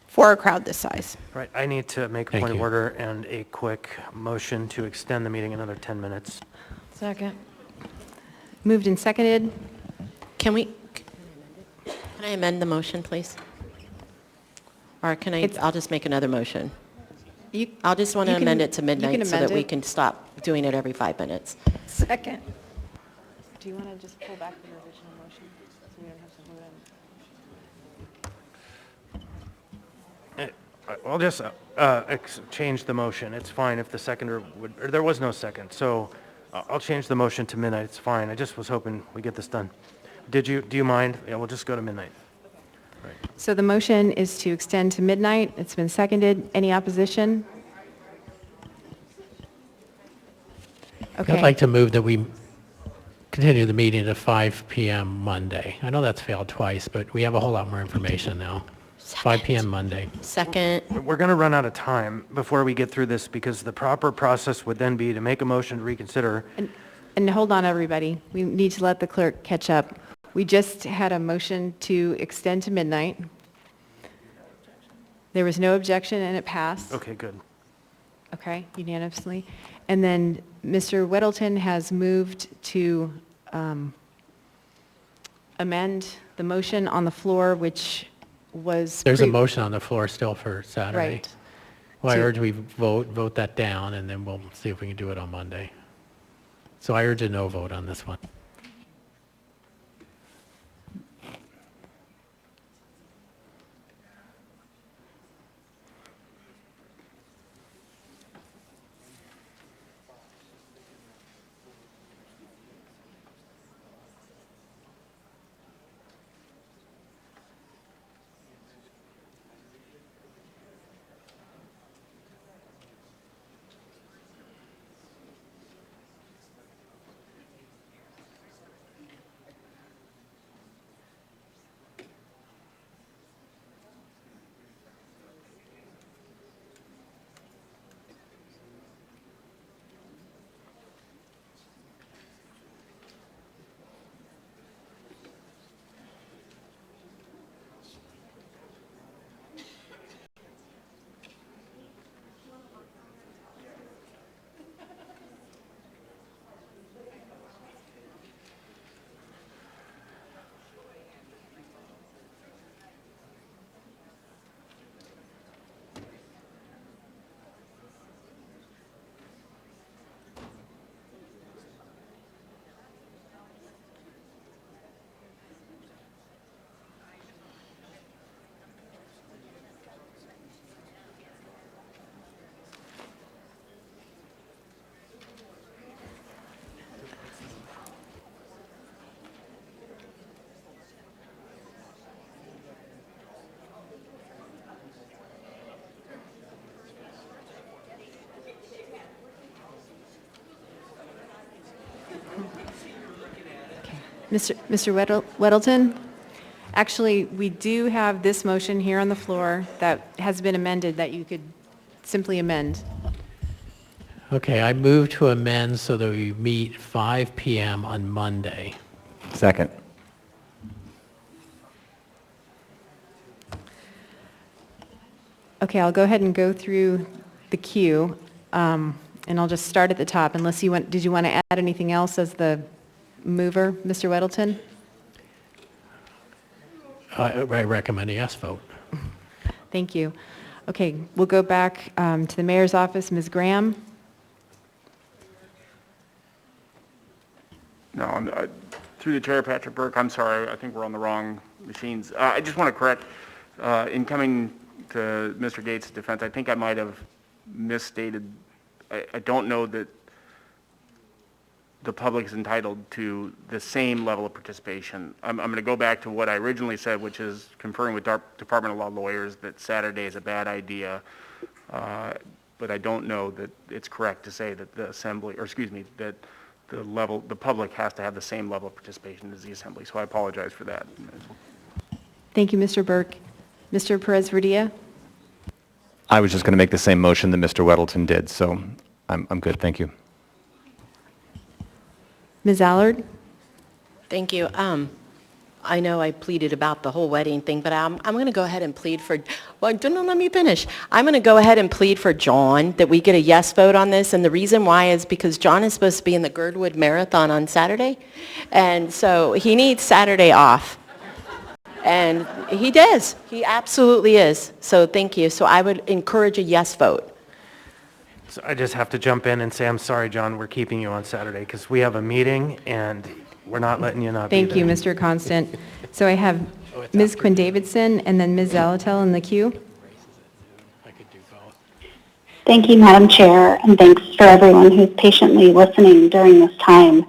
for a crowd this size. Right, I need to make a point of order and a quick motion to extend the meeting another 10 minutes. Second. Moved and seconded. Can I amend the motion, please? Or I'll just make another motion. I'll just want to amend it to midnight so that we can stop doing it every 5 minutes. Second. Do you want to just pull back the original motion so we don't have to vote on it? I'll just change the motion. It's fine if the seconder or there was no second. So I'll change the motion to midnight. It's fine. I just was hoping we get this done. Do you mind? Yeah, we'll just go to midnight. Right. So the motion is to extend to midnight. It's been seconded. Any opposition? Okay. I'd like to move that we continue the meeting to 5 p.m. Monday. I know that's failed twice, but we have a whole lot more information now. 5 p.m. Monday. Second. We're going to run out of time before we get through this because the proper process would then be to make a motion to reconsider. And hold on, everybody. We need to let the clerk catch up. We just had a motion to extend to midnight. There was no objection and it passed. Okay, good. Okay, unanimously. And then Mr. Weddleton has moved to amend the motion on the floor, which was... There's a motion on the floor still for Saturday. Right. Well, I urge we vote that down, and then we'll see if we can do it on Monday. So I urge a no vote on this one. Mr. Weddleton, actually, we do have this motion here on the floor that has been amended that you could simply amend. Okay, I move to amend so that we meet 5 p.m. on Monday. Second. Okay, I'll go ahead and go through the queue, and I'll just start at the top, unless you want, did you want to add anything else as the mover, Mr. Weddleton? I recommend a yes vote. Thank you. Okay, we'll go back to the mayor's office. Ms. Graham? No, through the chair, Patrick Burke, I'm sorry, I think we're on the wrong machines. I just want to correct, in coming to Mr. Gates' defense, I think I might have misstated. I don't know that the public is entitled to the same level of participation. I'm going to go back to what I originally said, which is conferring with Department of Law lawyers that Saturday is a bad idea. But I don't know that it's correct to say that the assembly, or excuse me, that the public has to have the same level of participation as the assembly. So I apologize for that. Thank you, Mr. Burke. Mr. Perez-Verdia? I was just going to make the same motion that Mr. Weddleton did, so I'm good, thank you. Ms. Allard? Thank you. I know I pleaded about the whole wedding thing, but I'm going to go ahead and plead for, well, don't let me finish. I'm going to go ahead and plead for John that we get a yes vote on this, and the reason why is because John is supposed to be in the Girdwood Marathon on Saturday, and so he needs Saturday off. And he does. He absolutely is. So thank you. So I would encourage a yes vote. So I just have to jump in and say, I'm sorry, John, we're keeping you on Saturday because we have a meeting and we're not letting you not be Thank you, there. Mr. Constant. So I have Ms. Quinn Davidson and then Ms. Zalatel in the queue. Thank you, Madam Chair, and thanks for everyone who's patiently listening during this time.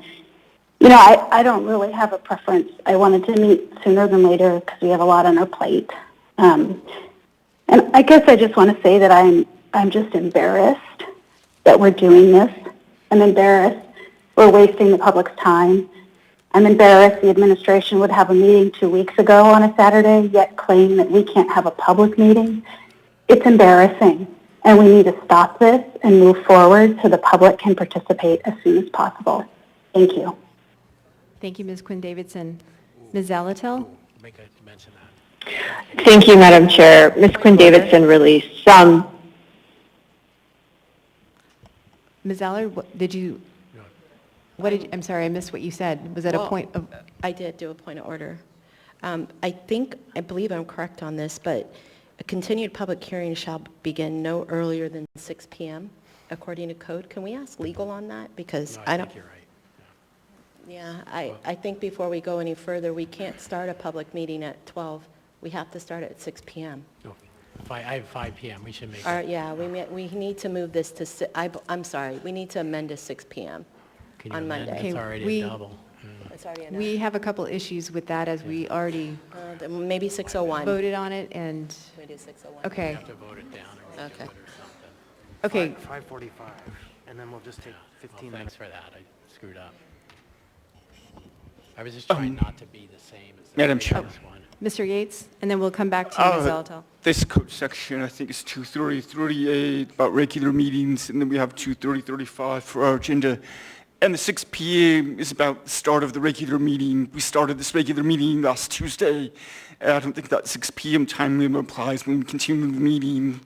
You know, I don't really have a preference. I wanted to meet sooner than later because we have a lot on our plate. And I guess I just want to say that I'm just embarrassed that we're doing this. I'm embarrassed we're wasting the public's time. I'm embarrassed the administration would have a meeting 2 weeks ago on a Saturday, yet claim that we can't have a public meeting. It's embarrassing, and we need to stop this and move forward so the public can participate as soon as possible. Thank you. Thank you, Ms. Quinn Davidson. Ms. Zalatil? Thank you, Madam Chair. Ms. Quinn Davidson released some. Ms. Allard, I'm sorry, I missed what you said. Was that a point of? I did do a point of order. I believe I'm correct on this, but a continued public hearing shall begin no earlier than 6 p.m. according to code. Can we ask legal on that? Because I don't. You're right. Yeah, I think before we go any further, we can't start a public meeting at 12. We have to start at 6 p.m. I have 5 p.m. We should make it. Yeah, we need to move this to, I'm sorry, we need to amend to 6 p.m. Can you on amend? Monday. It's already a double. It's already a We have a couple issues with that as we already then maybe 6:01. voted on it and, We do 6:01. okay. We have to vote it down or we Okay. do it or something. Okay, 5:45, and then we'll just take 15 Thanks minutes. for that. I screwed up. I was just trying not to be the same as the Madam previous Chair. one. Mr. Yates, and then we'll come back to Ms. Zalatil. This code section, I think it's 23038 about regular meetings, and then we have 23035 for our agenda. And the 6 p.m. is about the start of the regular meeting. We started this regular meeting last Tuesday. I don't think that 6 p.m. time limit applies when we continue the meeting.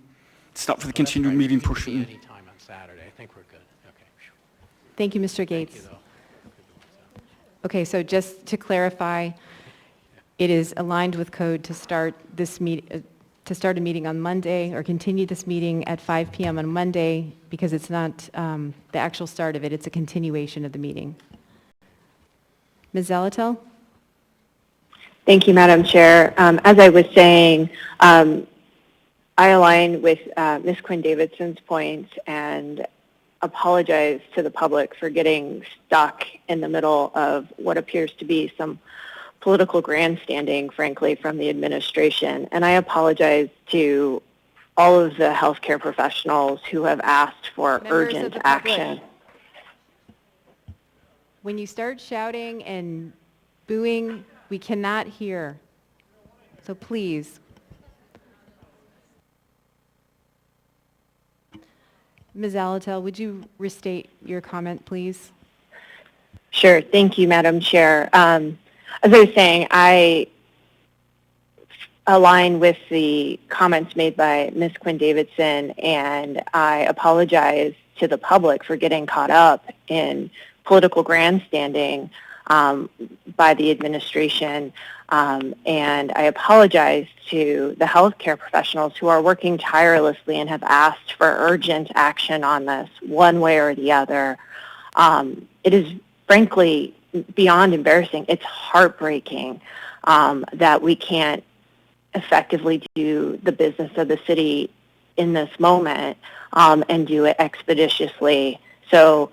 It's not for the continued meeting portion. Any time on Saturday. I think we're good. Okay. Thank you, Mr. Gates. Thank you, though. Okay, so just to clarify, it is aligned with code to start this to start a meeting on Monday or continue this meeting at 5 p.m. on Monday because it's not the actual start of it, it's a continuation of the meeting. Ms. Zalatil? Thank you, Madam Chair. As I was saying, I align with Ms. Quinn Davidson's points and apologize to the public for getting stuck in the middle of what appears to be some political grandstanding, frankly, from the administration. And I apologize to all of the healthcare professionals who have asked for Members of urgent the public. action. When you start shouting and booing, we cannot hear. So please. Ms. Zalatil, would you restate your comment, please? Sure. Thank you, Madam Chair. As I was saying, I align with the comments made by Ms. Quinn Davidson, and I apologize to the public for getting caught up in political grandstanding by the administration. And I apologize to the healthcare professionals who are working tirelessly and have asked for urgent action on this one way or the other. It is frankly beyond embarrassing. It's heartbreaking that we can't effectively do the business of the city in this moment and do it expeditiously. So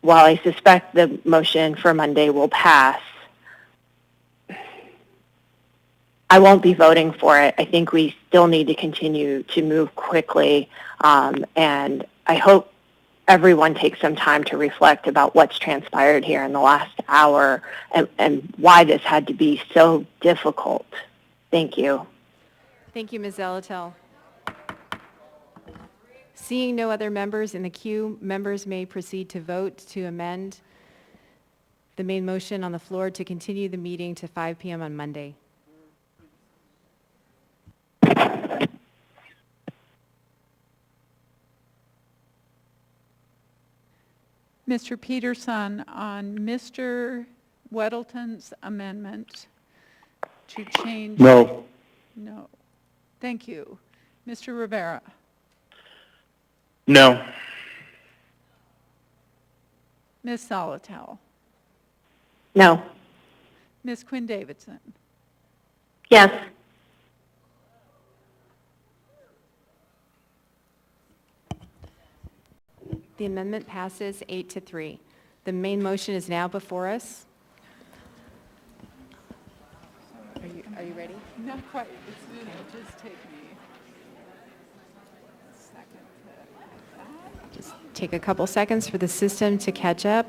while I suspect the motion for Monday will pass, I won't be voting for it. I think we still need to continue to move quickly, and I hope everyone takes some time to reflect about what's transpired here in the last hour and why this had to be so difficult. Thank you. Thank you, Ms. Zalatil. Seeing no other members in the queue, members may proceed to vote to amend the main motion on the floor to continue the meeting to 5 p.m. on Monday. Mr. Peterson, on Mr. Weddleton's amendment to change... No. No. Thank you. Mr. Rivera? No. Ms. Zalatil? No. Ms. Quinn Davidson? Yes. The amendment passes 8-3. The main motion is now before us. Are you ready? Not quite. It'll just take me a second to... Just take a couple seconds for the system to catch up.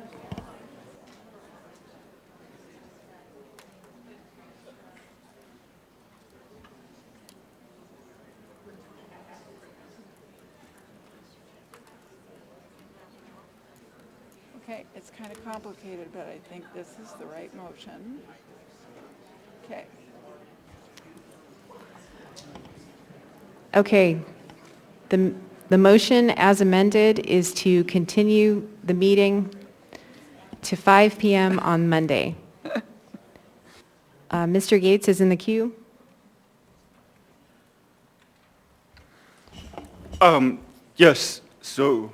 Okay, it's kind of complicated, but I think this is the right motion. Okay. Okay. The motion as amended is to continue the meeting to 5 p.m. on Monday. Mr. Gates is in the queue. Yes, so,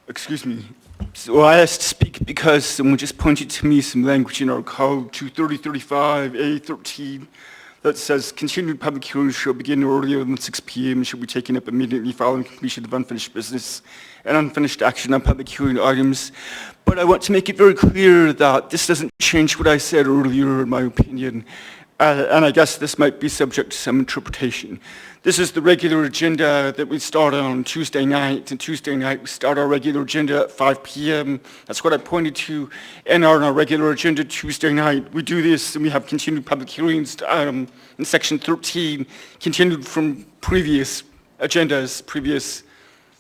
excuse me. So I asked to speak because someone just pointed to me some language in our code 23035A13 that says continued public hearings shall begin earlier than 6 p.m. and shall be taken up immediately following completion of unfinished business and unfinished action on public hearing items. But I want to make it very clear that this doesn't change what I said earlier, in my opinion. And I guess this might be subject to some interpretation. This is the regular agenda that we start on Tuesday night, and Tuesday night we start our regular agenda at 5 p.m. That's what I pointed to in our regular agenda Tuesday night. We do this and we have continued public hearings in section 13, continued from previous agendas, previous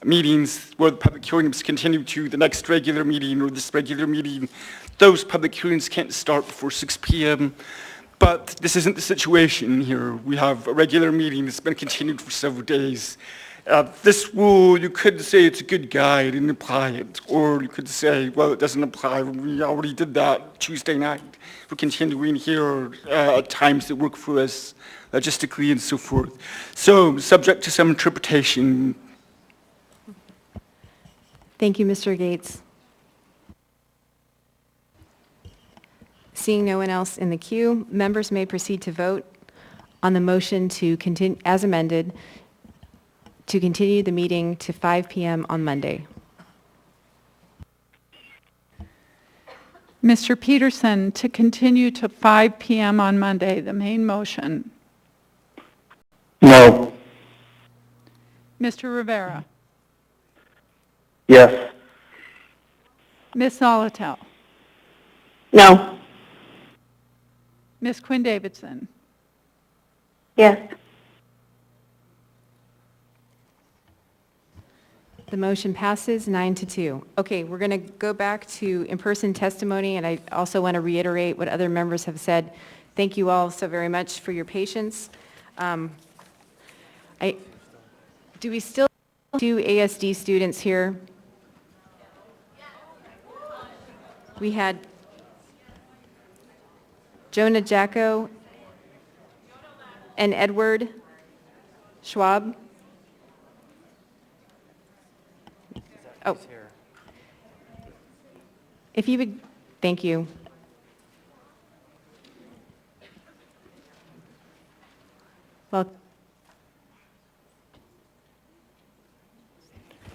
meetings where the public hearings continue to the next regular meeting or this regular meeting. Those public hearings can't start before 6 p.m. But this isn't the situation here. We have a regular meeting that's been continued for several days. This rule, you could say it's a good guide and apply it, or you could say, well, it doesn't apply. We already did that Tuesday night. We're continuing here at times that work for us logistically and so forth. So, subject to some interpretation. Thank you, Mr. Gates. Seeing no one else in the queue, members may proceed to vote on the motion to continue, as amended, to continue the meeting to 5 p.m. on Monday. Mr. Peterson, to continue to 5 p.m. on Monday, the main motion. No. Mr. Rivera. Yes. Ms. Solotel. No. Ms. Quinn Davidson. Yes. The motion passes 9-2. Okay, we're going to go back to in-person testimony, and I also want to reiterate what other members have said. Thank you all so very much for your patience. Do we still have 2 ASD students here? We had Jonah Jacko and Edward Schwab. Oh, if you would, thank you. Well,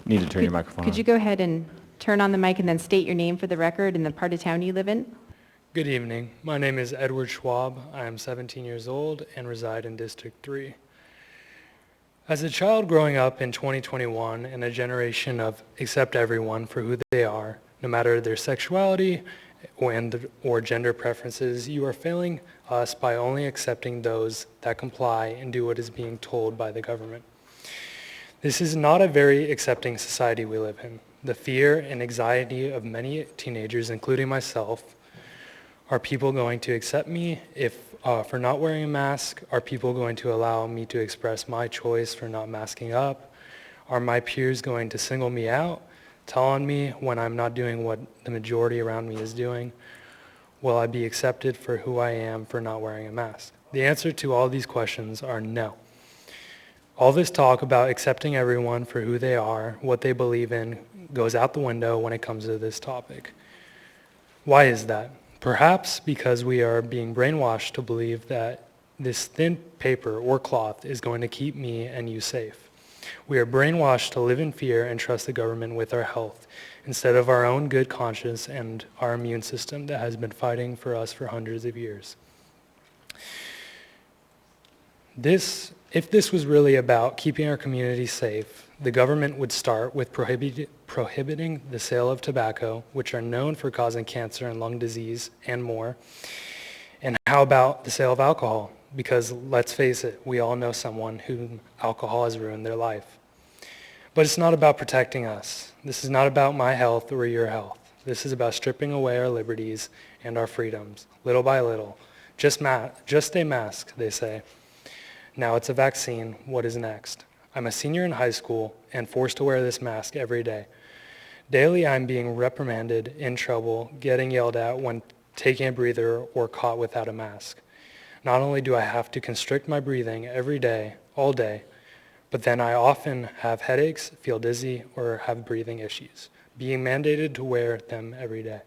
Need to turn your microphone on. could you go ahead and turn on the mic and then state your name for the record and the part of town you live in? Good evening. My name is Edward Schwab. I am 17 years old and reside in District 3. As a child growing up in 2021 in a generation of accept everyone for who they are, no matter their sexuality or gender preferences, you are failing us by only accepting those that comply and do what is being told by the government. This is not a very accepting society we live in. The fear and anxiety of many teenagers, including myself, are people going to accept me for not wearing a mask? Are people going to allow me to express my choice for not masking up? Are my peers going to single me out, tell on me when I'm not doing what the majority around me is doing? Will I be accepted for who I am for not wearing a mask? The answer to all these questions are no. All this talk about accepting everyone for who they are, what they believe in, goes out the window when it comes to this topic. Why is that? Perhaps because we are being brainwashed to believe that this thin paper or cloth is going to keep me and you safe. We are brainwashed to live in fear and trust the government with our health instead of our own good conscience and our immune system that has been fighting for us for hundreds of years. If this was really about keeping our community safe, the government would start with prohibiting the sale of tobacco, which are known for causing cancer and lung disease and more. And how about the sale of alcohol? Because let's face it, we all know someone whom alcohol has ruined their life. But it's not about protecting us. This is not about my health or your health. This is about stripping away our liberties and our freedoms, little by little. Just a mask, they say. Now it's a vaccine. What is next? I'm a senior in high school and forced to wear this mask every day. Daily, I'm being reprimanded, in trouble, getting yelled at when taking a breather or caught without a mask. Not only do I have to constrict my breathing every day, all day, but then I often have headaches, feel dizzy, or have breathing issues, being mandated to wear them every day.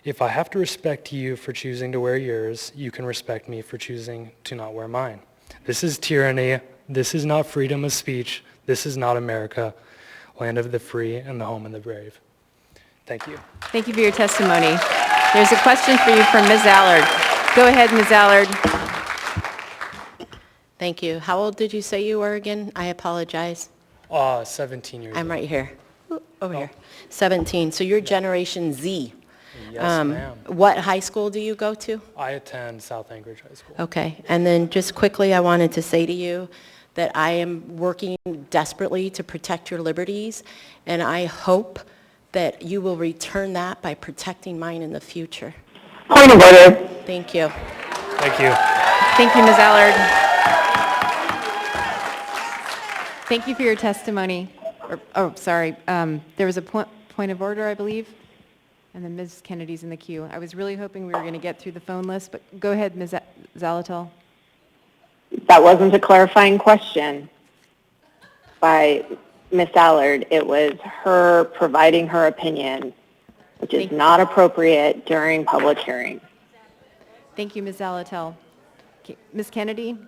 If I have to respect you for choosing to wear yours, you can respect me for choosing to not wear mine. This is tyranny. This is not freedom of speech. This is not America, land of the free and the home of the brave. Thank you. Thank you for your testimony. There's a question for you from Ms. Allard. Go ahead, Ms. Allard. Thank you. How old did you say you were again? I apologize. 17 years old. I'm right here. Over here. 17. So you're Generation Z. Yes, ma'am. What high school do you go to? I attend South Anchorage High School. Okay. And then just quickly, I wanted to say to you that I am working desperately to protect your liberties, and I hope that you will return that by protecting mine in the future. Point of order. Thank you. Thank you. Thank you, Ms. Allard. Thank you for your testimony. There was a point of order, I believe, and then Ms. Kennedy's in the queue. I was really hoping we were going to get through the phone list, but go ahead, Ms. Zalatel. That wasn't a clarifying question by Ms. Allard. It was her providing her opinion, which is not appropriate during public hearings. Thank you, Ms. Zalatel. Ms. Kennedy?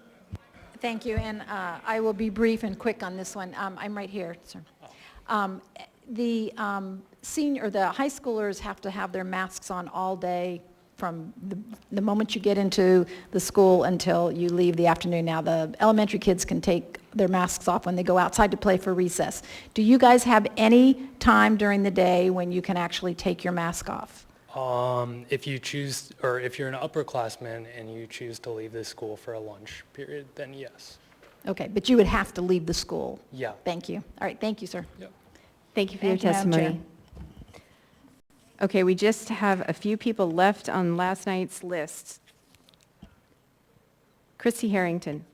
Thank you, and I will be brief and quick on this one. I'm right here, sir. The high schoolers have to have their masks on all day from the moment you get into the school until you leave the afternoon. Now, the elementary kids can take their masks off when they go outside to play for recess. Do you guys have any time during the day when you can actually take your mask off? If you choose, or if you're an upperclassman and you choose to leave the school for a lunch period, then yes. Okay, but you would have to leave the school? Yeah. Thank you. All right, thank you, sir. Yep. Thank you for your Thank you, Madam Chair. testimony. Okay, we just have a few people left on last night's list. Christy Harrington.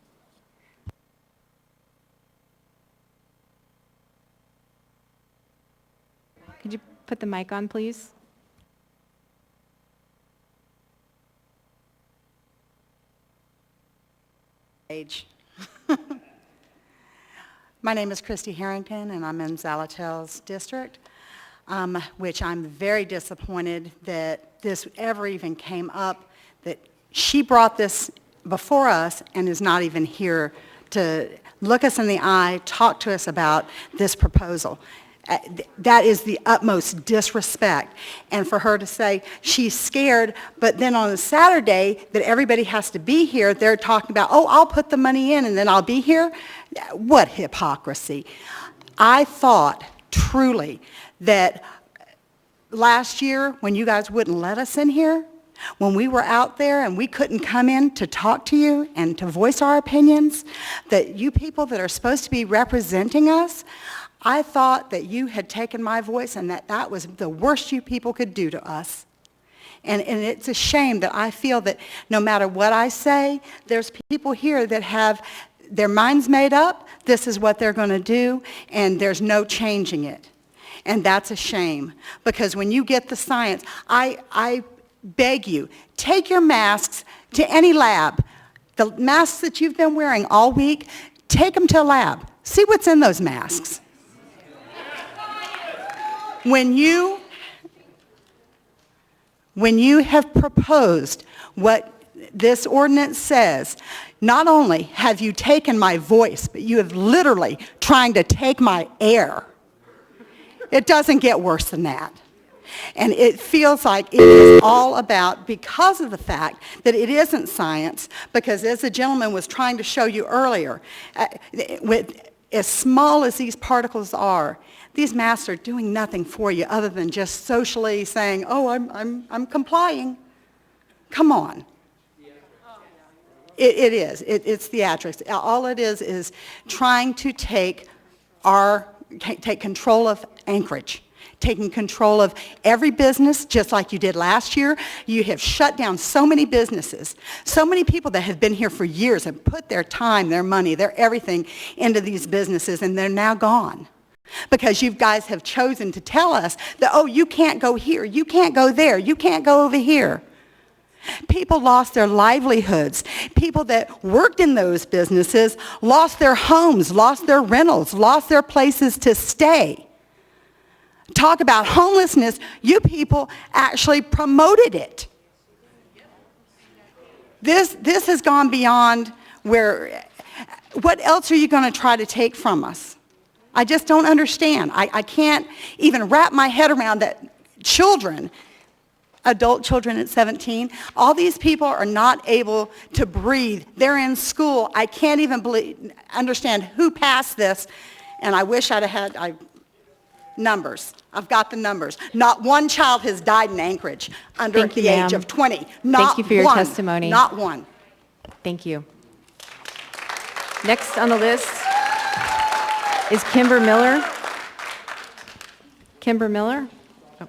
Could you put the mic on, please? My name is Christy Harrington, and I'm in Zalatel's district, which I'm very disappointed that this ever even came up, that she brought this before us and is not even here to look us in the eye, talk to us about this proposal. That is the utmost disrespect. And for her to say she's scared, but then on a Saturday that everybody has to be here, they're talking about, oh, I'll put the money in and then I'll be here. What hypocrisy. I thought truly that last year when you guys wouldn't let us in here, when we were out there and we couldn't come in to talk to you and to voice our opinions, that you people that are supposed to be representing us, I thought that you had taken my voice and that was the worst you people could do to us. And it's a shame that I feel that no matter what I say, there's people here that have their minds made up, this is what they're going to do, and there's no changing it. And that's a shame, because when you get the science, I beg you, take your masks to any lab. The masks that you've been wearing all week, take them to a lab. See what's in those masks. When you have proposed what this ordinance says, not only have you taken my voice, but you have literally trying to take my air. It doesn't get worse than that. And it feels like it is all about, because of the fact that it isn't science, because as the gentleman was trying to show you earlier, with as small as these particles are, these masks are doing nothing for you other than just socially saying, oh, I'm complying. Come on. It is. It's theatrics. All it is trying to take our take control of Anchorage, taking control of every business, just like you did last year. You have shut down so many businesses, so many people that have been here for years and put their time, their money, their everything into these businesses, and they're now gone. Because you guys have chosen to tell us that, oh, you can't go here, you can't go there, you can't go over here. People lost their livelihoods. People that worked in those businesses lost their homes, lost their rentals, lost their places to stay. Talk about homelessness, you people actually promoted it. This has gone beyond where, what else are you going to try to take from us? I just don't understand. I can't even wrap my head around that children, adult children at 17, all these people are not able to breathe. They're in school. I can't even understand who passed this, and I wish I'd have had numbers. I've got the numbers. Not one child has died in Anchorage under the age of 20. Not Thank you for your one. testimony. Not one. Thank you. Next on the list is Kimber Miller. Kimber Miller? Oh.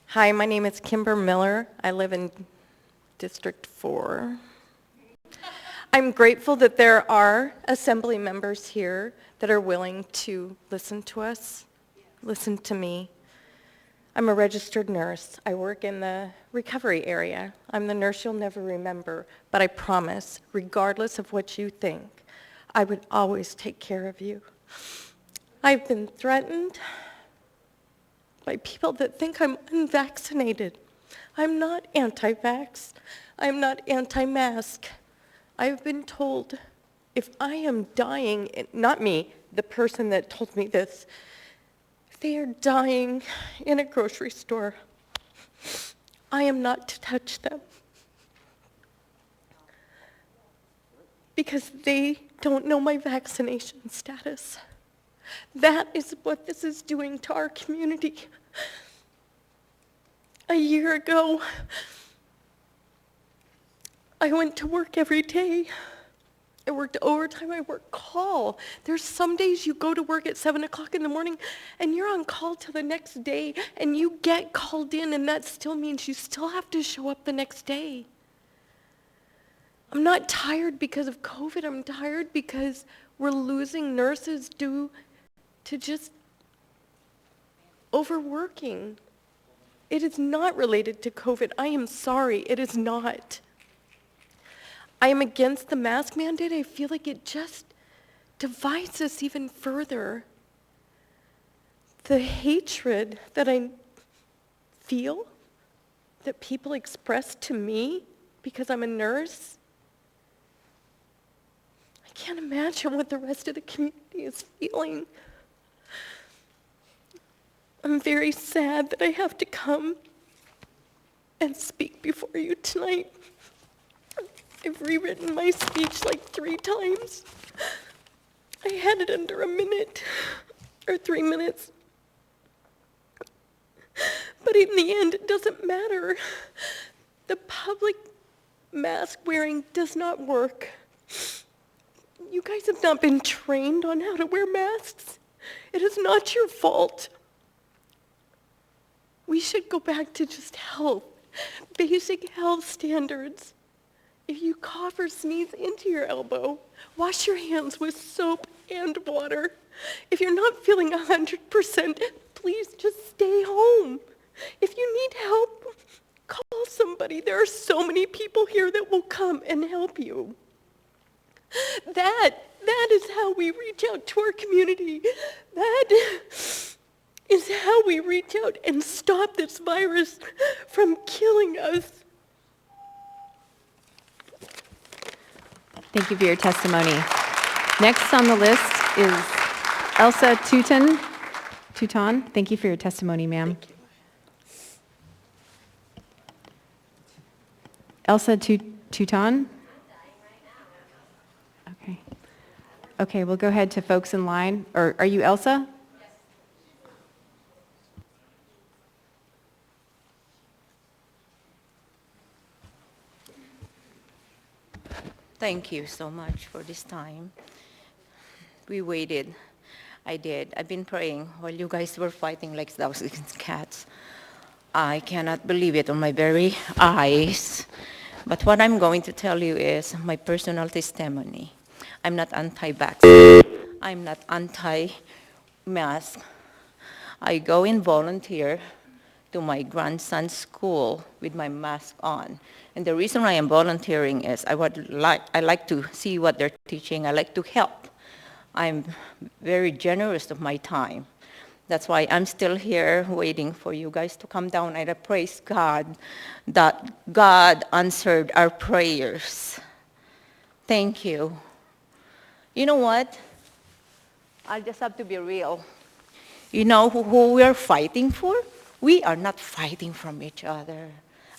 Hi, my name is Kimber Miller. I live in District 4. I'm grateful that there are assembly members here that are willing to listen to us, listen to me. I'm a registered nurse. I work in the recovery area. I'm the nurse you'll never remember, but I promise, regardless of what you think, I would always take care of you. I've been threatened by people that think I'm unvaccinated. I'm not anti-vax. I'm not anti-mask. I've been told if I am dying, not me, the person that told me this, they are dying in a grocery store, I am not to touch them because they don't know my vaccination status. That is what this is doing to our community. A year ago, I went to work every day. I worked overtime, I worked call. There's some days you go to work at 7 o'clock in the morning and you're on call till the next day and you get called in, and that still means you still have to show up the next day. I'm not tired because of COVID. I'm tired because we're losing nurses due to just overworking. It is not related to COVID. I am sorry, it is not. I am against the mask mandate. I feel like it just divides us even further. The hatred that I feel, that people express to me because I'm a nurse, I can't imagine what the rest of the community is feeling. I'm very sad that I have to come and speak before you tonight. I've rewritten my speech like 3 times. I had it under a minute, or 3 minutes. But in the end, it doesn't matter. The public mask wearing does not work. You guys have not been trained on how to wear masks. It is not your fault. We should go back to just health, basic health standards. If you cough or sneeze into your elbow, wash your hands with soap and water. If you're not feeling 100%, please just stay home. If you need help, call somebody. There are so many people here that will come and help you. That is how we reach out to our community. That is how we reach out and stop this virus from killing us. Thank you for your testimony. Next on the list is Elsa Tuton. Thank you for your testimony, ma'am. Elsa Tuton? Okay. Okay, we'll go ahead to folks in line. Or are you Elsa? Thank you so much for this time. We waited. I did. I've been praying while you guys were fighting like thousands of cats. I cannot believe it on my very eyes. But what I'm going to tell you is my personal testimony. I'm not anti-vax. I'm not anti-mask. I go and volunteer to my grandson's school with my mask on. And the reason why I'm volunteering is I like to see what they're teaching. I like to help. I'm very generous of my time. That's why I'm still here waiting for you guys to come down. And I praise God that God answered our prayers. Thank you. You know what? I just have to be real. You know who we are fighting for? We are not fighting from each other.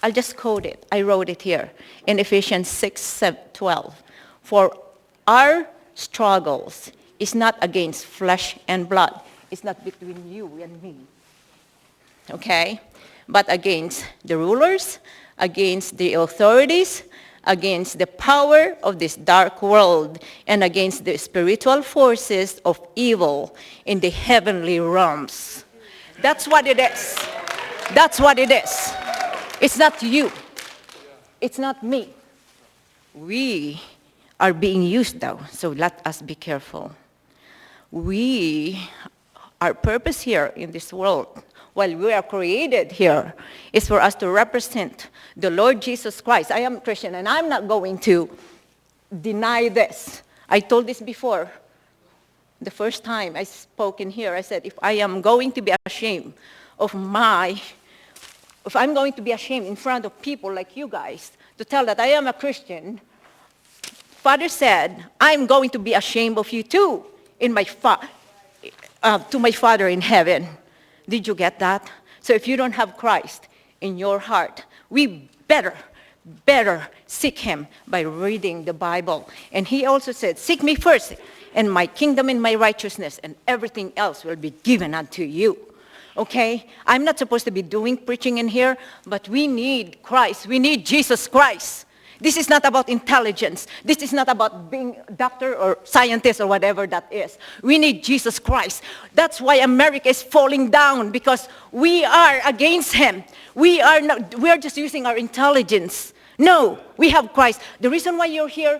I'll just quote it. I wrote it here in Ephesians 6:12. For our struggles is not against flesh and blood. It's not between you and me. Okay? But against the rulers, against the authorities, against the power of this dark world, and against the spiritual forces of evil in the heavenly realms. That's what it is. That's what it is. It's not you. It's not me. We are being used though, so let us be careful. Our purpose here in this world, while we are created here, is for us to represent the Lord Jesus Christ. I am a Christian, and I'm not going to deny this. I told this before. The first time I spoke in here, I said, if I'm going to be ashamed in front of people like you guys to tell that I am a Christian, Father said, I'm going to be ashamed of you too to my Father in heaven. Did you get that? So if you don't have Christ in your heart, we better seek him by reading the Bible. And he also said, seek me first and my kingdom and my righteousness, and everything else will be given unto you. Okay? I'm not supposed to be preaching in here, but we need Christ. We need Jesus Christ. This is not about intelligence. This is not about being a doctor or scientist or whatever that is. We need Jesus Christ. That's why America is falling down, because we are against him. We are just using our intelligence. No, we have Christ. The reason why you're here,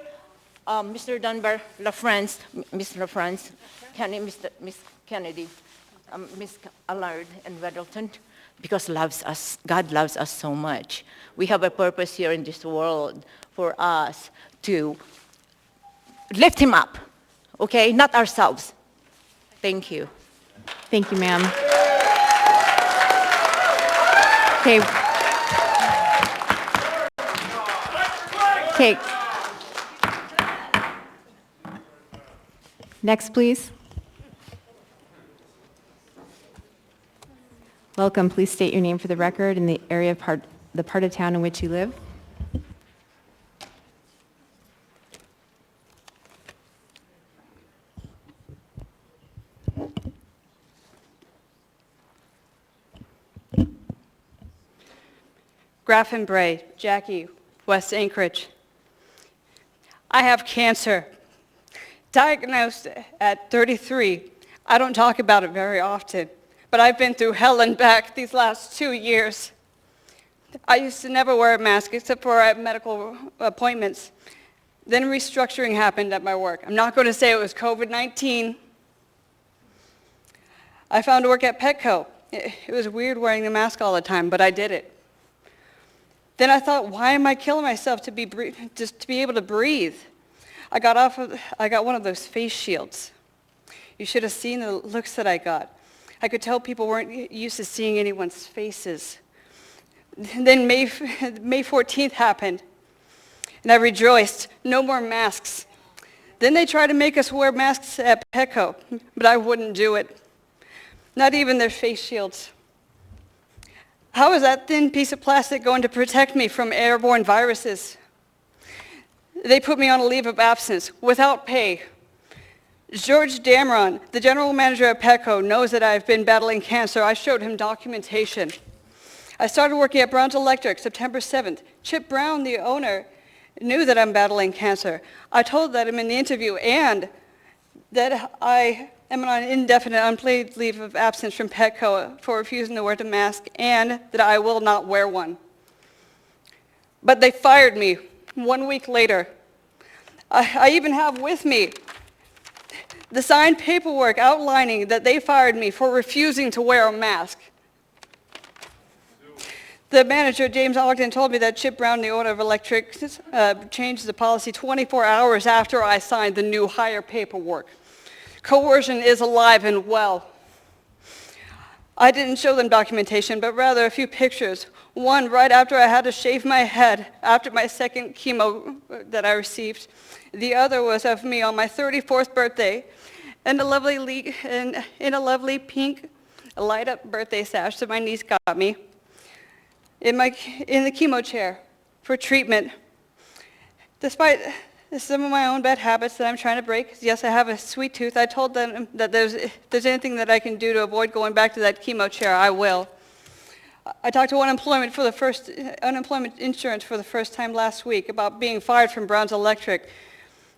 Mr. Dunbar, LaFrance, Miss LaFrance, Miss Kennedy, Miss Allard and Weddleton, because God loves us so much. We have a purpose here in this world for us to lift him up, okay? Not ourselves. Thank you. Thank you, ma'am. Okay. Okay. Next, please. Welcome. Please state your name for the record and the area of the part of town in which you live. Graffin Bray, Jackie, West Anchorage. I have cancer. Diagnosed at 33. I don't talk about it very often, but I've been through hell and back these last 2 years. I used to never wear a mask except for at medical appointments. Then restructuring happened at my work. I'm not going to say it was COVID-19. I found work at Petco. It was weird wearing the mask all the time, but I did it. Then I thought, why am I killing myself to be able to breathe? I got one of those face shields. You should have seen the looks that I got. I could tell people weren't used to seeing anyone's faces. Then May 14th happened, and I rejoiced. No more masks. Then they tried to make us wear masks at Petco, but I wouldn't do it. Not even their face shields. How is that thin piece of plastic going to protect me from airborne viruses? They put me on a leave of absence without pay. George Dameron, the general manager at Petco, knows that I've been battling cancer. I showed him documentation. I started working at Brown's Electric September 7th. Chip Brown, the owner, knew that I'm battling cancer. I told them in the interview and that I am on an indefinite unpaid leave of absence from Petco for refusing to wear the mask and that I will not wear one. But they fired me 1 week later. I even have with me the signed paperwork outlining that they fired me for refusing to wear a mask. The manager, James Ogden, told me that Chip Brown, the owner of Electric, changed the policy 24 hours after I signed the new hire paperwork. Coercion is alive and well. I didn't show them documentation, but rather a few pictures. One right after I had to shave my head after my second chemo that I received. The other was of me on my 34th birthday in a lovely pink light-up birthday sash that my niece got me in the chemo chair for treatment. Despite some of my own bad habits that I'm trying to break, yes, I have a sweet tooth. I told them that if there's anything that I can do to avoid going back to that chemo chair, I will. I talked to unemployment insurance for the first time last week about being fired from Brown's Electric.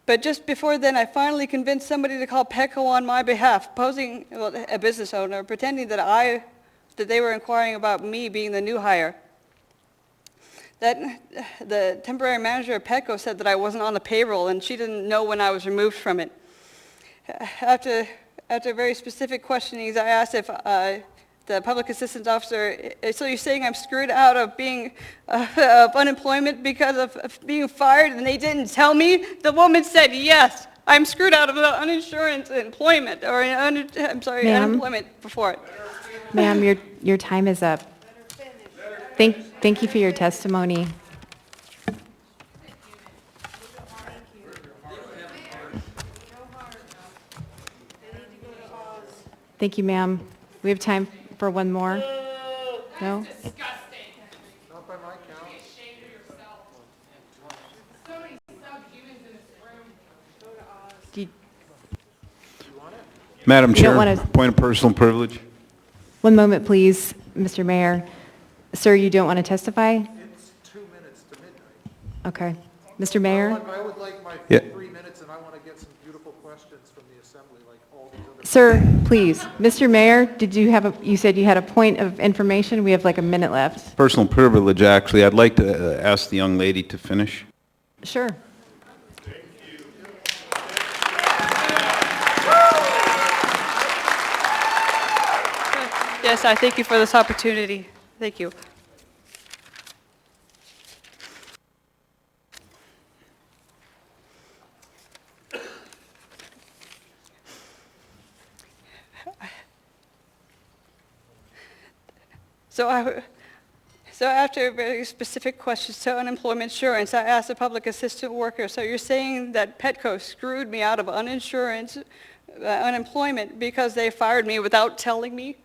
But just before then, I finally convinced somebody to call Petco on my behalf, posing, well, a business owner, pretending that they were inquiring about me being the new hire. That the temporary manager at Petco said that I wasn't on the payroll and she didn't know when I was removed from it. After very specific questionings, I asked if the public assistance officer, so you're saying I'm screwed out of being of unemployment because of being fired, and they didn't tell me? The woman said, yes, I'm screwed out of uninsurance employment, or unemployment before it. Ma'am, your time is up. Thank you for your testimony. Thank you, ma'am. We have time for one more. No? Madam You don't Chair, wanna- point of personal privilege. One moment, please, Mr. Mayor. Sir, you don't want to testify? It's 2 minutes to midnight. Okay. Mr. Mayor? I would like my Yeah. 3 minutes, and I want to get some beautiful questions from the assembly like all these other... Sir, please. Mr. Mayor, you said you had a point of information. We have like a minute left. Personal privilege, actually. I'd like to ask the young lady to finish. Sure. Yes, I thank you for this opportunity. Thank you. So after very specific questions to unemployment insurance, I asked a public assistant worker, so you're saying that Petco screwed me out of unemployment because they fired me without telling me?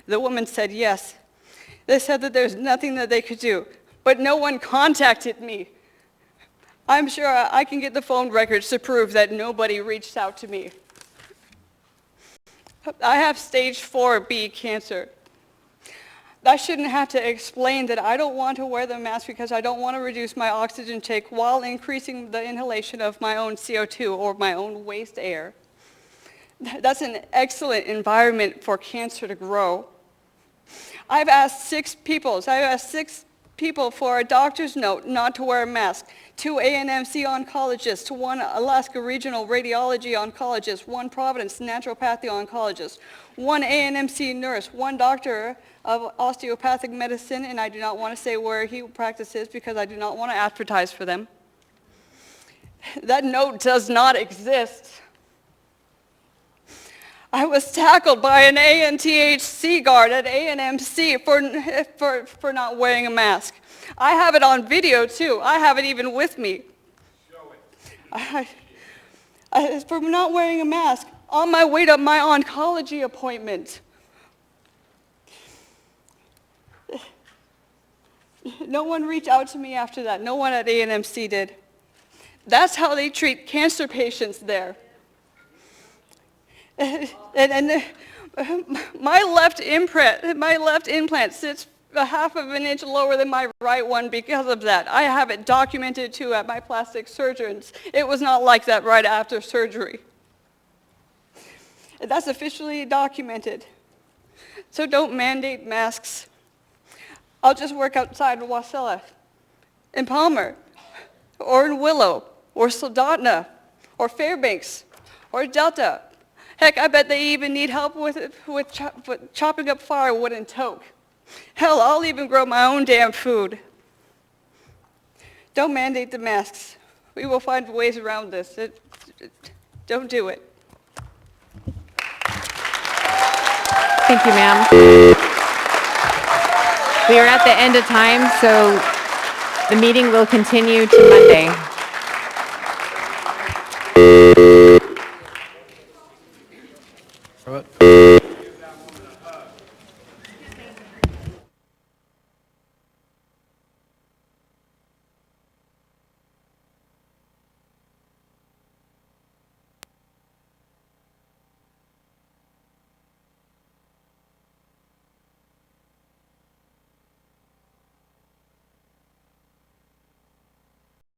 The woman said yes. They said that there's nothing that they could do, but no one contacted me. I'm sure I can get the phone records to prove that nobody reached out to me. I have stage 4B cancer. I shouldn't have to explain that I don't want to wear the mask because I don't want to reduce my oxygen take while increasing the inhalation of my own CO2 or my own waste air. That's an excellent environment for cancer to grow. I've asked six people for a doctor's note not to wear a mask, 2 ANMC oncologists, 1 Alaska Regional Radiology oncologist, 1 Providence Naturopathy oncologist, 1 ANMC nurse, 1 doctor of osteopathic medicine, and I do not want to say where he practices because I do not want to advertise for them. That note does not exist. I was tackled by an ANTHC guard at ANMC for not wearing a mask. I have it on video too. I have it even with me. Show it. For not wearing a mask on my way to my oncology appointment. No one reached out to me after that. No one at ANMC did. That's how they treat cancer patients there. And my left implant sits a half of an inch lower than my right one because of that. I have it documented too at my plastic surgeons. It was not like that right after surgery. That's officially documented. So don't mandate masks. I'll just work outside in Wasilla, in Palmer, or in Willow, or Soldotna, or Fairbanks, or Delta. Heck, I bet they even need help with chopping up firewood and toke. Hell, I'll even grow my own damn food. Don't mandate the masks. We will find ways around this. Don't do it. Thank you, ma'am. We are at the end of time, so the meeting will continue to Monday. What?